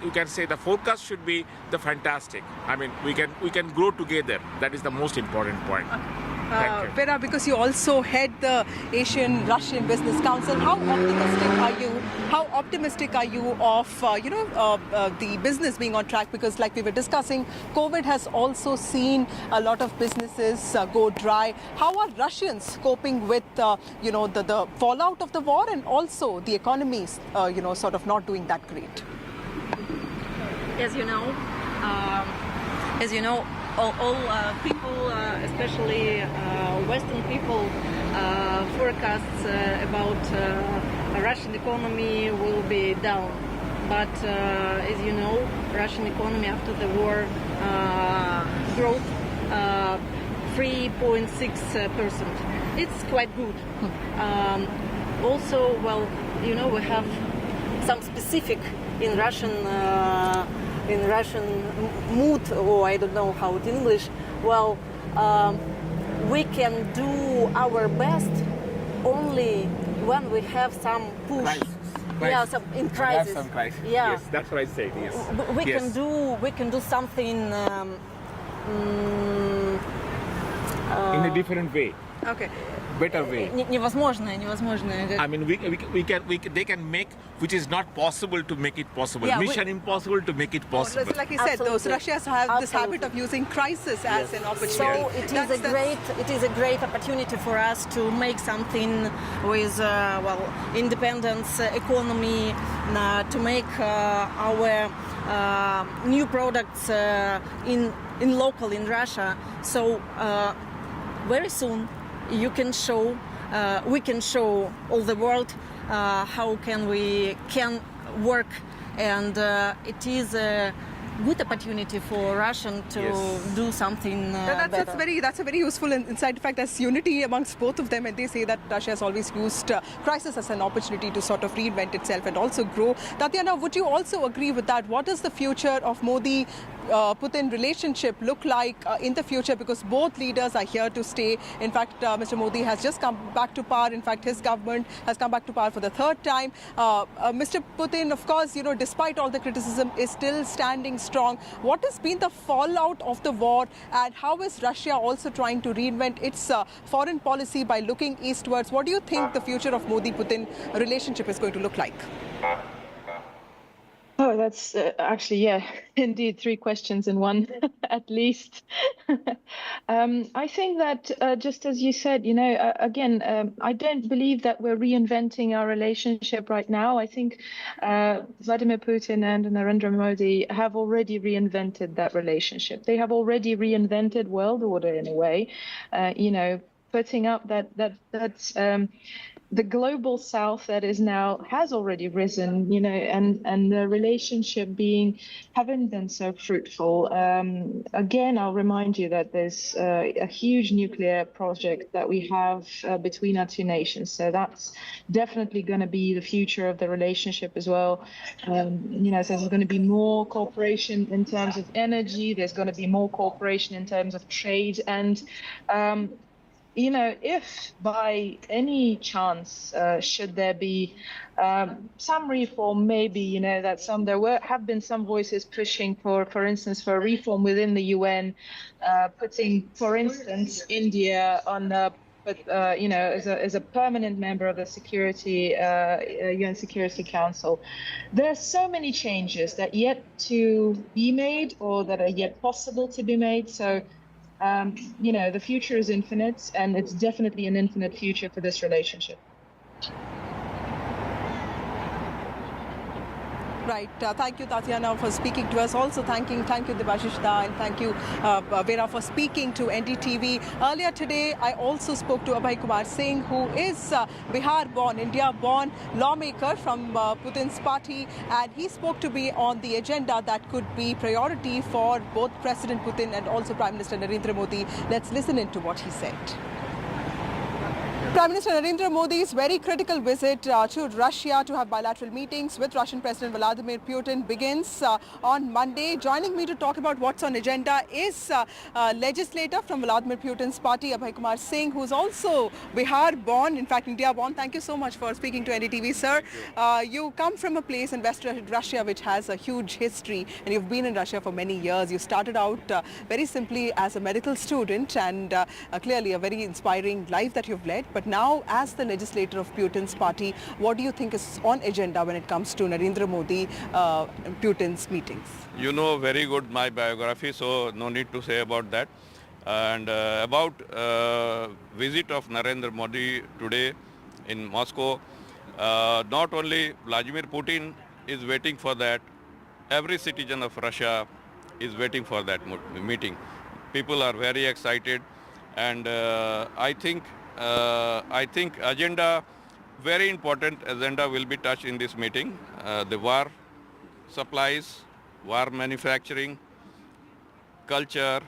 you can say the forecast should be the fantastic. We can grow together. That is the most important point. Vera, because you also head the Asian-Russian Business Council, how optimistic are you of the business being on track? Because like we were discussing, COVID has also seen a lot of businesses go dry. How are Russians coping with the fallout of the war, and also the economies sort of not doing that great? As you know, all people, especially Western people, forecasts about Russian economy will be down. But as you know, Russian economy after the war growth 3.6%. It's quite good. Also, well, you know, we have some specific in Russian mood, or I don't know how it in English. Well, we can do our best only when we have some push. Crisis. Yeah, some in crisis. Some crisis. Yeah. Yes, that's what I said. Yes. We Yes. can do something. In a different way. Okay. Better way. Невозможно. I mean, they can make, which is not possible to make it possible. Yeah, Mission impossible to make it possible. Like you said, those Russia have this habit of using crisis as an opportunity. So it is a great opportunity for us to make something with independence economy, to make our new products in local in Russia. So very soon we can show all the world how we can work, and it is a good opportunity for Russian to do something better. That's a very useful insight. In fact, there's unity amongst both of them, and they say that Russia has always used crisis as an opportunity to sort of reinvent itself and also grow. Tatiana, would you also agree with that? What does the future of Modi Putin relationship look like in the future, because both leaders are here to stay? In fact, Mr. Modi has just come back to power. In fact, his government has come back to power for the third time. Mr. Putin, of course, you know, despite all the criticism, is still standing strong. What has been the fallout of the war, and how is Russia also trying to reinvent its foreign policy by looking eastwards? What do you think the future of Modi-Putin relationship is going to look like? Oh, that's actually, indeed, 3 questions in one, at least. I think that just as you said, you know, again, I don't believe that we're reinventing our relationship right now. I think Vladimir Putin and Narendra Modi have already reinvented that relationship. They have already reinvented world order in a way, you know, putting up that's the global south that is now has already risen, you know, and the relationship haven't been so fruitful. Again, I'll remind you that there's a huge nuclear project that we have between our two nations. So that's definitely going to be the future of the relationship as well. You know, so there's going to be more cooperation in terms of energy. There's going to be more cooperation in terms of trade. And you know, if by any chance should there be some reform, maybe, you know, that have been some voices pushing for instance, for reform within the UN, putting, for instance, India on you know, as a permanent member of the UN Security Council. There are so many changes that yet to be made or that are yet possible to be made. So you know, the future is infinite, and it's definitely an infinite future for this relationship. Right. Thank you, Tatiana, for speaking to us. Also, thank you, Debashishda, and thank you, Vera, for speaking to NDTV. Earlier today, I also spoke to Abhay Kumar Singh, who is Bihar-born, India-born lawmaker from Putin's party, and he spoke to me on the agenda that could be priority for both President Putin and also Prime Minister Narendra Modi. Let's listen into what he said. Prime Minister Narendra Modi's very critical visit to Russia to have bilateral meetings with Russian President Vladimir Putin begins on Monday. Joining me to talk about what's on agenda is legislator from Vladimir Putin's party, Abhay Kumar Singh, who's also Bihar-born, in fact India-born. Thank you so much for speaking to NDTV, sir. You come from a place in West Russia which has a huge history, and you've been in Russia for many years. You started out very simply as a medical student, and clearly a very inspiring life that you've led. But now, as the legislator of Putin's party, what do you think is on agenda when it comes to Narendra Modi, Putin's meetings? You know very good my biography, so no need to say about that. And about visit of Narendra Modi today in Moscow, not only Vladimir Putin is waiting for that, every citizen of Russia is waiting for that meeting. People are very excited, and I think I think agenda, very important agenda will be touched in this meeting. The war supplies, war manufacturing, culture,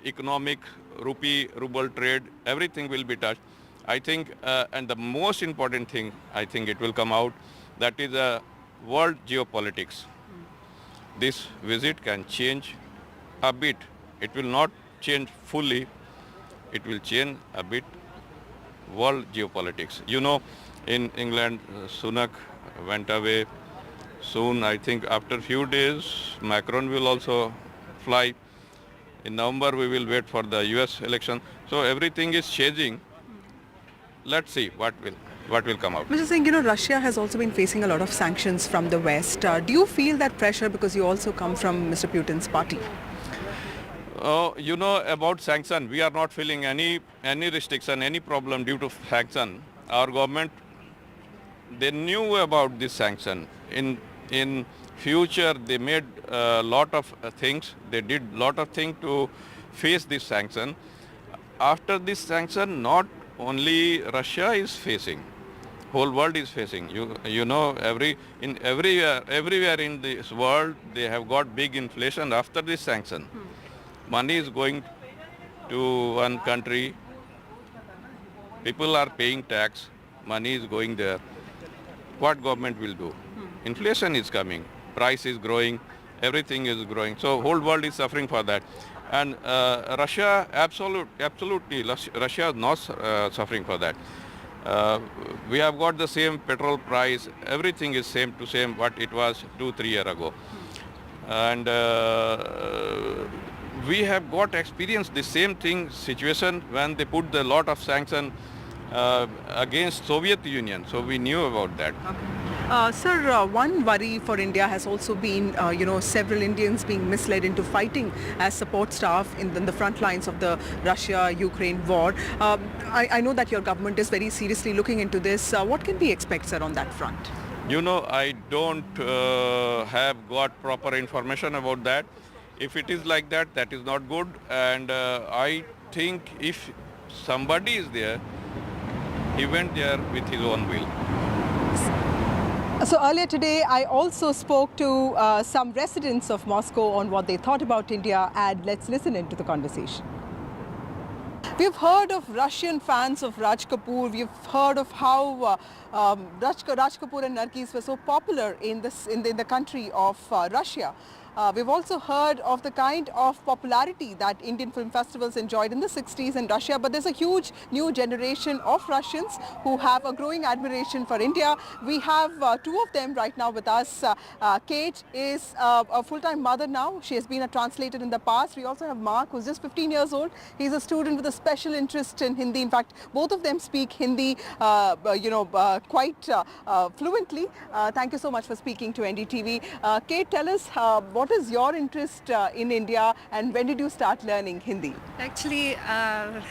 economic, ruble trade, everything will be touched. I think, and the most important thing, I think it will come out, that is world geopolitics. This visit can change a bit. It will not change fully. It will change a bit world geopolitics. You know, in England, Sunak went away. Soon, I think after few days, Macron will also fly. In November, we will wait for the US election. So everything is changing. Let's see what will come out. Mr. Singh, Russia has also been facing a lot of sanctions from the West. Do you feel that pressure because you also come from Mr. Putin's party? You know about sanction, we are not feeling any restriction, any problem due to sanction. Our government, they knew about this sanction. In future, they made a lot of things. They did lot of things to face this sanction. After this sanction, not only Russia is facing, whole world is facing. You know, everywhere in this world, they have got big inflation after this sanction. Money is going to one country, people are paying tax, money is going there. What government will do? Inflation is coming, price is growing, everything is growing. So whole world is suffering for that. And Russia, absolutely, Russia is not suffering for that. We have got the same petrol price, everything is same to same what it was 2-3 years ago. And we have got experienced the same situation when they put the lot of sanction against Soviet Union. So we knew about that. Sir, one worry for India has also been, several Indians being misled into fighting as support staff in the front lines of the Russia-Ukraine war. I know that your government is very seriously looking into this. What can we expect, sir, on that front? You know, I don't have got proper information about that. If it is like that, that is not good. And I think if somebody is there, he went there with his own will. So earlier today, I also spoke to some residents of Moscow on what they thought about India, and let's listen into the conversation. We've heard of Russian fans of Raj Kapoor. We've heard of how Raj Kapoor and Nargis were so popular in the country of Russia. We've also heard of the kind of popularity that Indian film festivals enjoyed in the 60s in Russia, but there's a huge new generation of Russians who have a growing admiration for India. We have two of them right now with us. Kate is a full-time mother now. She has been a translator in the past. We also have Mark, who's just 15 years old. He's a student with a special interest in Hindi. In fact, both of them speak Hindi, quite fluently. Thank you so much for speaking to NDTV. Kate, tell us what is your interest in India and when did you start learning Hindi? Actually,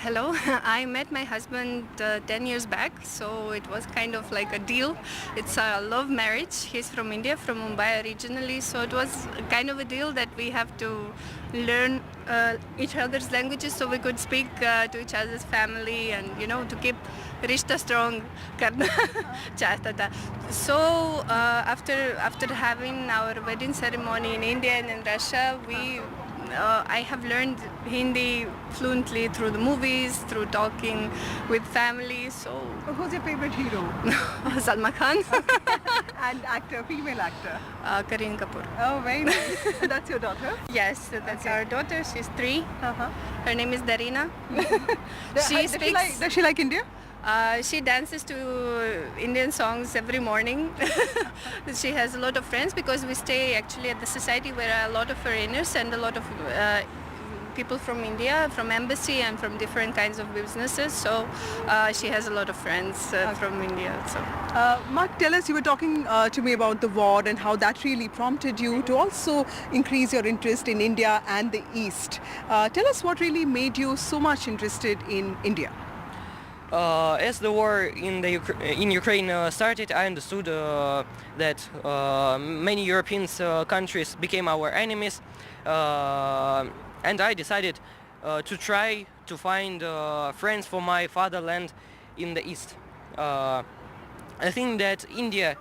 hello. I met my husband 10 years back, so it was kind of like a deal. It's a love marriage. He's from India, from Mumbai originally, so it was kind of a deal that we have to learn each other's languages so we could speak to each other's family and, to keep rishta strong karna chahta tha. So after having our wedding ceremony in India and in Russia, I have learned Hindi fluently through the movies, through talking with family. So who's your favorite hero? Salman Khan. And actor, female actor? Kareena Kapoor. Oh, very nice. And that's your daughter? Yes, that's our daughter. She's 3. Her name is Darina. Does she like India? She dances to Indian songs every morning. She has a lot of friends because we stay actually at the society where a lot of foreigners and a lot of people from India, from embassy and from different kinds of businesses. So she has a lot of friends from India. So. Mark, tell us, you were talking to me about the war and how that really prompted you to also increase your interest in India and the East. Tell us what really made you so much interested in India. As the war in Ukraine started, I understood that many European countries became our enemies, and I decided to try to find friends for my fatherland in the East. I think that India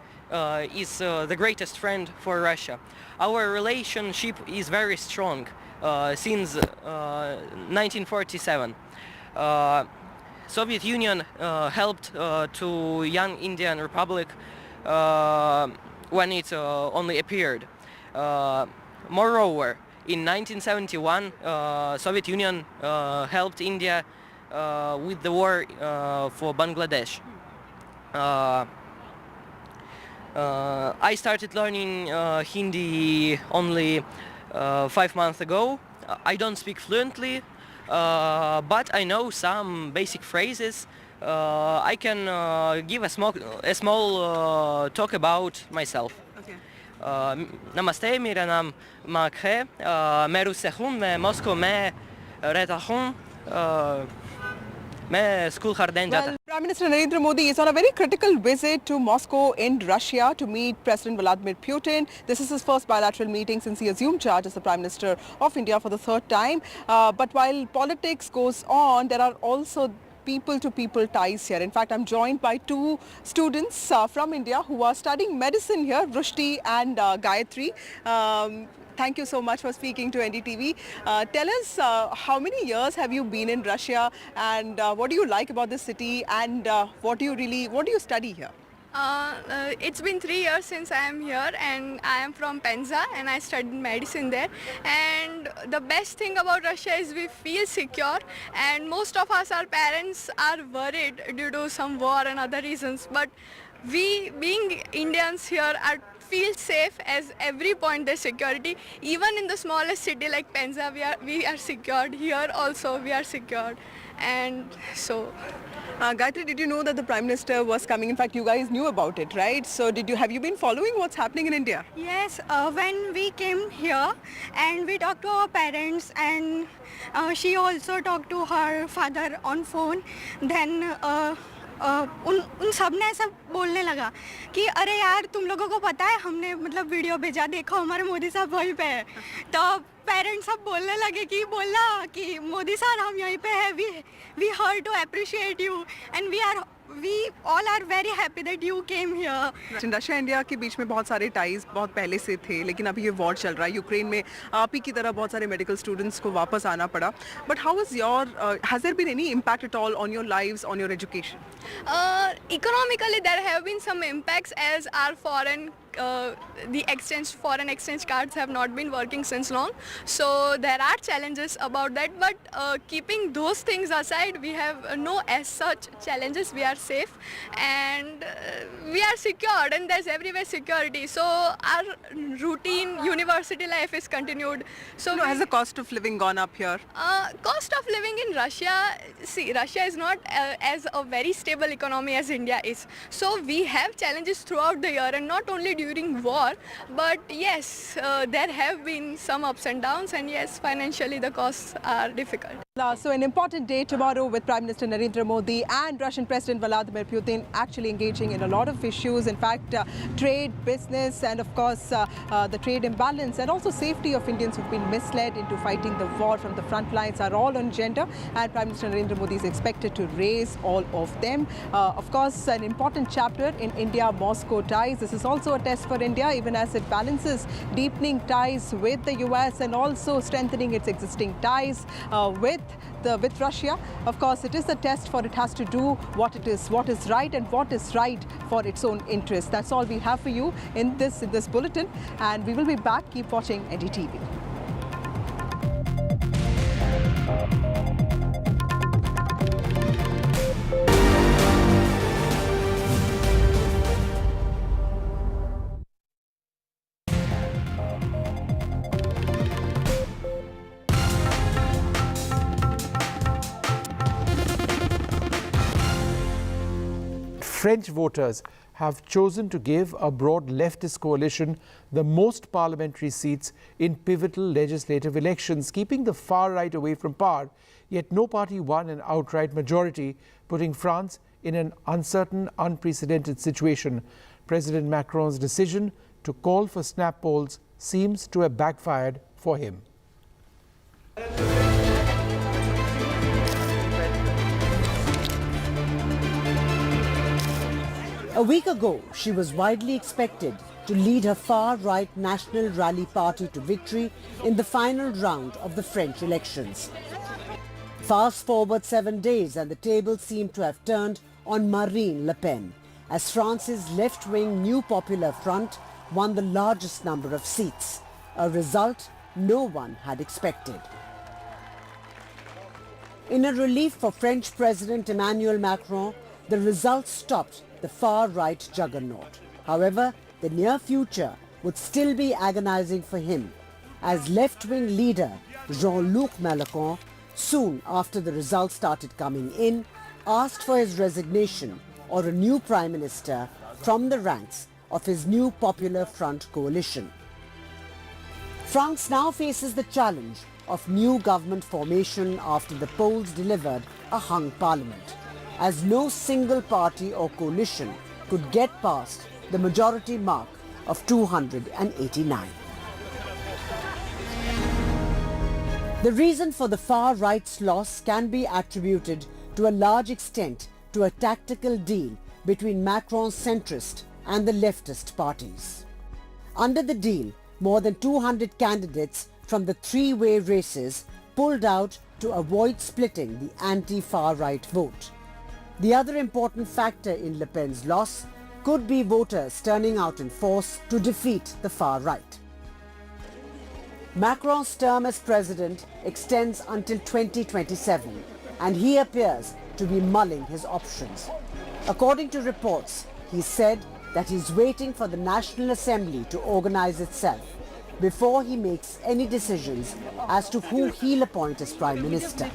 is the greatest friend for Russia. Our relationship is very strong since 1947. Soviet Union helped to young Indian Republic when it only appeared. Moreover, in 1971, Soviet Union helped India with the war for Bangladesh. I started learning Hindi only 5 months ago. I don't speak fluently, but I know some basic phrases. I can give a small talk about myself. नमस्ते, मेरा नाम mark है, मैं रूस से हूँ, मैं Moscow में रहता हूँ, मैं स्कूल खरीदने जाता हूँ. Prime Minister Narendra Modi is on a very critical visit to Moscow in Russia to meet President Vladimir Putin. This is his first bilateral meeting since he assumed charge as the Prime Minister of India for the third time. But while politics goes on, there are also people-to-people ties here. In fact, I'm joined by two students from India who are studying medicine here, Rushti and Gayatri. Thank you so much for speaking to NDTV. Tell us, how many years have you been in Russia, and what do you like about the city, and what do you study here? It's been 3 years since I am here, and I am from Penza and I studied medicine there. And the best thing about Russia is we feel secure, and most of us, our parents, are worried due to some war and other reasons. But we, being Indians here, feel safe as every point there's security. Even in the smallest city like Penza, we are secured. Here also we are secured. And so... Gayatri, did you know that the Prime Minister was coming? In fact, you guys knew about it, right? So have you been following what's happening in India? Yes, when we came here and we talked to our parents, and she also talked to her father on phone, then उन सब ने ऐसा बोलने लगा कि अरे यार तुम लोगों को पता है हमने मतलब वीडियो भेजा, देखो हमारे मोदी साहब वहीं पे है. तो पेरेंट्स सब बोलने लगे कि बोला कि मोदी सर हम यहीं पे हैं, we heard to appreciate you and we all are very happy that you came here. Russia India के बीच में बहुत सारे टाइज बहुत पहले से थे, लेकिन अभी ये वॉर चल रहा है यूक्रेन में. आप ही की तरह बहुत सारे मेडिकल स्टूडेंट्स को वापस आना पड़ा. But how is has there been any impact at all on your lives, on your education? Economically, there have been some impacts as our foreign exchange cards have not been working since long. So there are challenges about that. But keeping those things aside, we have no as such challenges. We are safe and we are secured, and there's everywhere security. So our routine university life is continued. So has the cost of living gone up here? Cost of living in Russia, see, Russia is not as a very stable economy as India is. So we have challenges throughout the year, and not only during war, but yes, there have been some ups and downs, and yes, financially the costs are difficult. So an important day tomorrow with Prime Minister Narendra Modi and Russian President Vladimir Putin actually engaging in a lot of issues. In fact, trade, business, and of course the trade imbalance, and also safety of Indians who've been misled into fighting the war from the front lines are all on agenda, and Prime Minister Narendra Modi is expected to raise all of them. Of course, an important chapter in India-Moscow ties. This is also a test for India, even as it balances deepening ties with the US and also strengthening its existing ties with Russia. Of course, it is a test, for it has to do what is right and what is right for its own interest. That's all we have for you in this bulletin, and we will be back. Keep watching NDTV. French voters have chosen to give a broad leftist coalition the most parliamentary seats in pivotal legislative elections, keeping the far right away from power. Yet no party won an outright majority, putting France in an uncertain, unprecedented situation. President Macron's decision to call for snap polls seems to have backfired for him. A week ago, she was widely expected to lead her far-right National Rally Party to victory in the final round of the French elections. Fast forward 7 days and the tables seem to have turned on Marine Le Pen, as France's left-wing New Popular Front won the largest number of seats, a result no one had expected. In a relief for French President Emmanuel Macron, the results stopped the far-right juggernaut. However, the near future would still be agonizing for him, as left-wing leader Jean-Luc Mélenchon, soon after the results started coming in, asked for his resignation or a new prime minister from the ranks of his New Popular Front coalition. France now faces the challenge of new government formation after the polls delivered a hung parliament, as no single party or coalition could get past the majority mark of 289. The reason for the far right's loss can be attributed to a large extent to a tactical deal between Macron's centrist and the leftist parties. Under the deal, more than 200 candidates from the three-way races pulled out to avoid splitting the anti-far right vote. The other important factor in Le Pen's loss could be voters turning out in force to defeat the far right. Macron's term as president extends until 2027, and he appears to be mulling his options. According to reports, he said that he's waiting for the National Assembly to organize itself before he makes any decisions as to who he'll appoint as Prime Minister.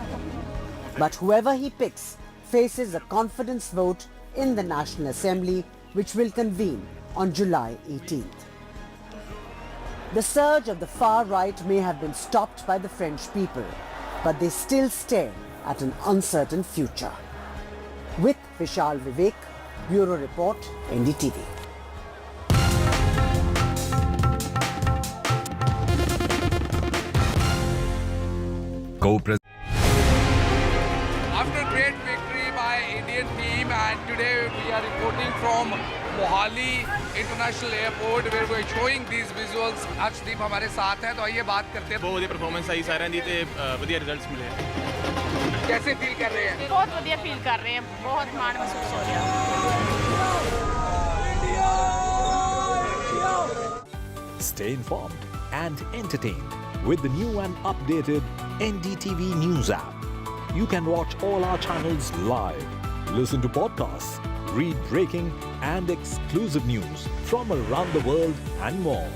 But whoever he picks faces a confidence vote in the National Assembly, which will convene on July 18th. The surge of the far right may have been stopped by the French people, but they still stare at an uncertain future. With Vishal, Vivek, Bureau Report, NDTV. After great victory by Indian team, and today we are reporting from Mohali International Airport where we are showing these visuals. Arshdeep हमारे साथ हैं, तो आइए बात करते हैं. बहुत बढ़िया परफॉर्मेंस आई सारा दी ते बढ़िया रिजल्ट्स मिले. कैसे फील कर रहे हैं? बहुत बढ़िया फील कर रहे हैं, बहुत मान महसूस हो रहा है. Stay informed and entertained with the new and updated NDTV News app. You can watch all our channels live, listen to podcasts, read breaking and exclusive news from around the world and more.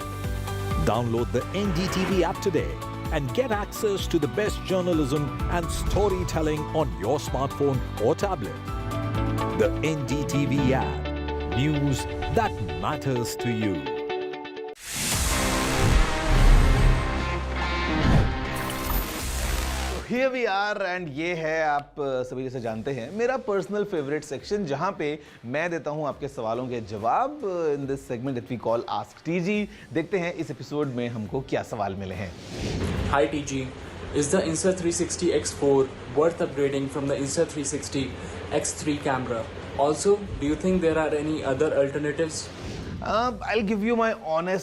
Download the NDTV app today and get access to the best journalism and storytelling on your smartphone or tablet. The NDTV app. News that matters to you. Here we are and ये है, आप सभी जैसे जानते हैं, मेरा personal favourite section जहाँ पे मैं देता हूँ आपके सवालों के जवाब. In this segment that we call ask TG. देखते हैं इस एपिसोड में हमको क्या सवाल मिले हैं. Hi TG, is the Insta360 X4 worth upgrading from the Insta360 X3 camera? Also, do you think there are any other alternatives? I'll give you my honest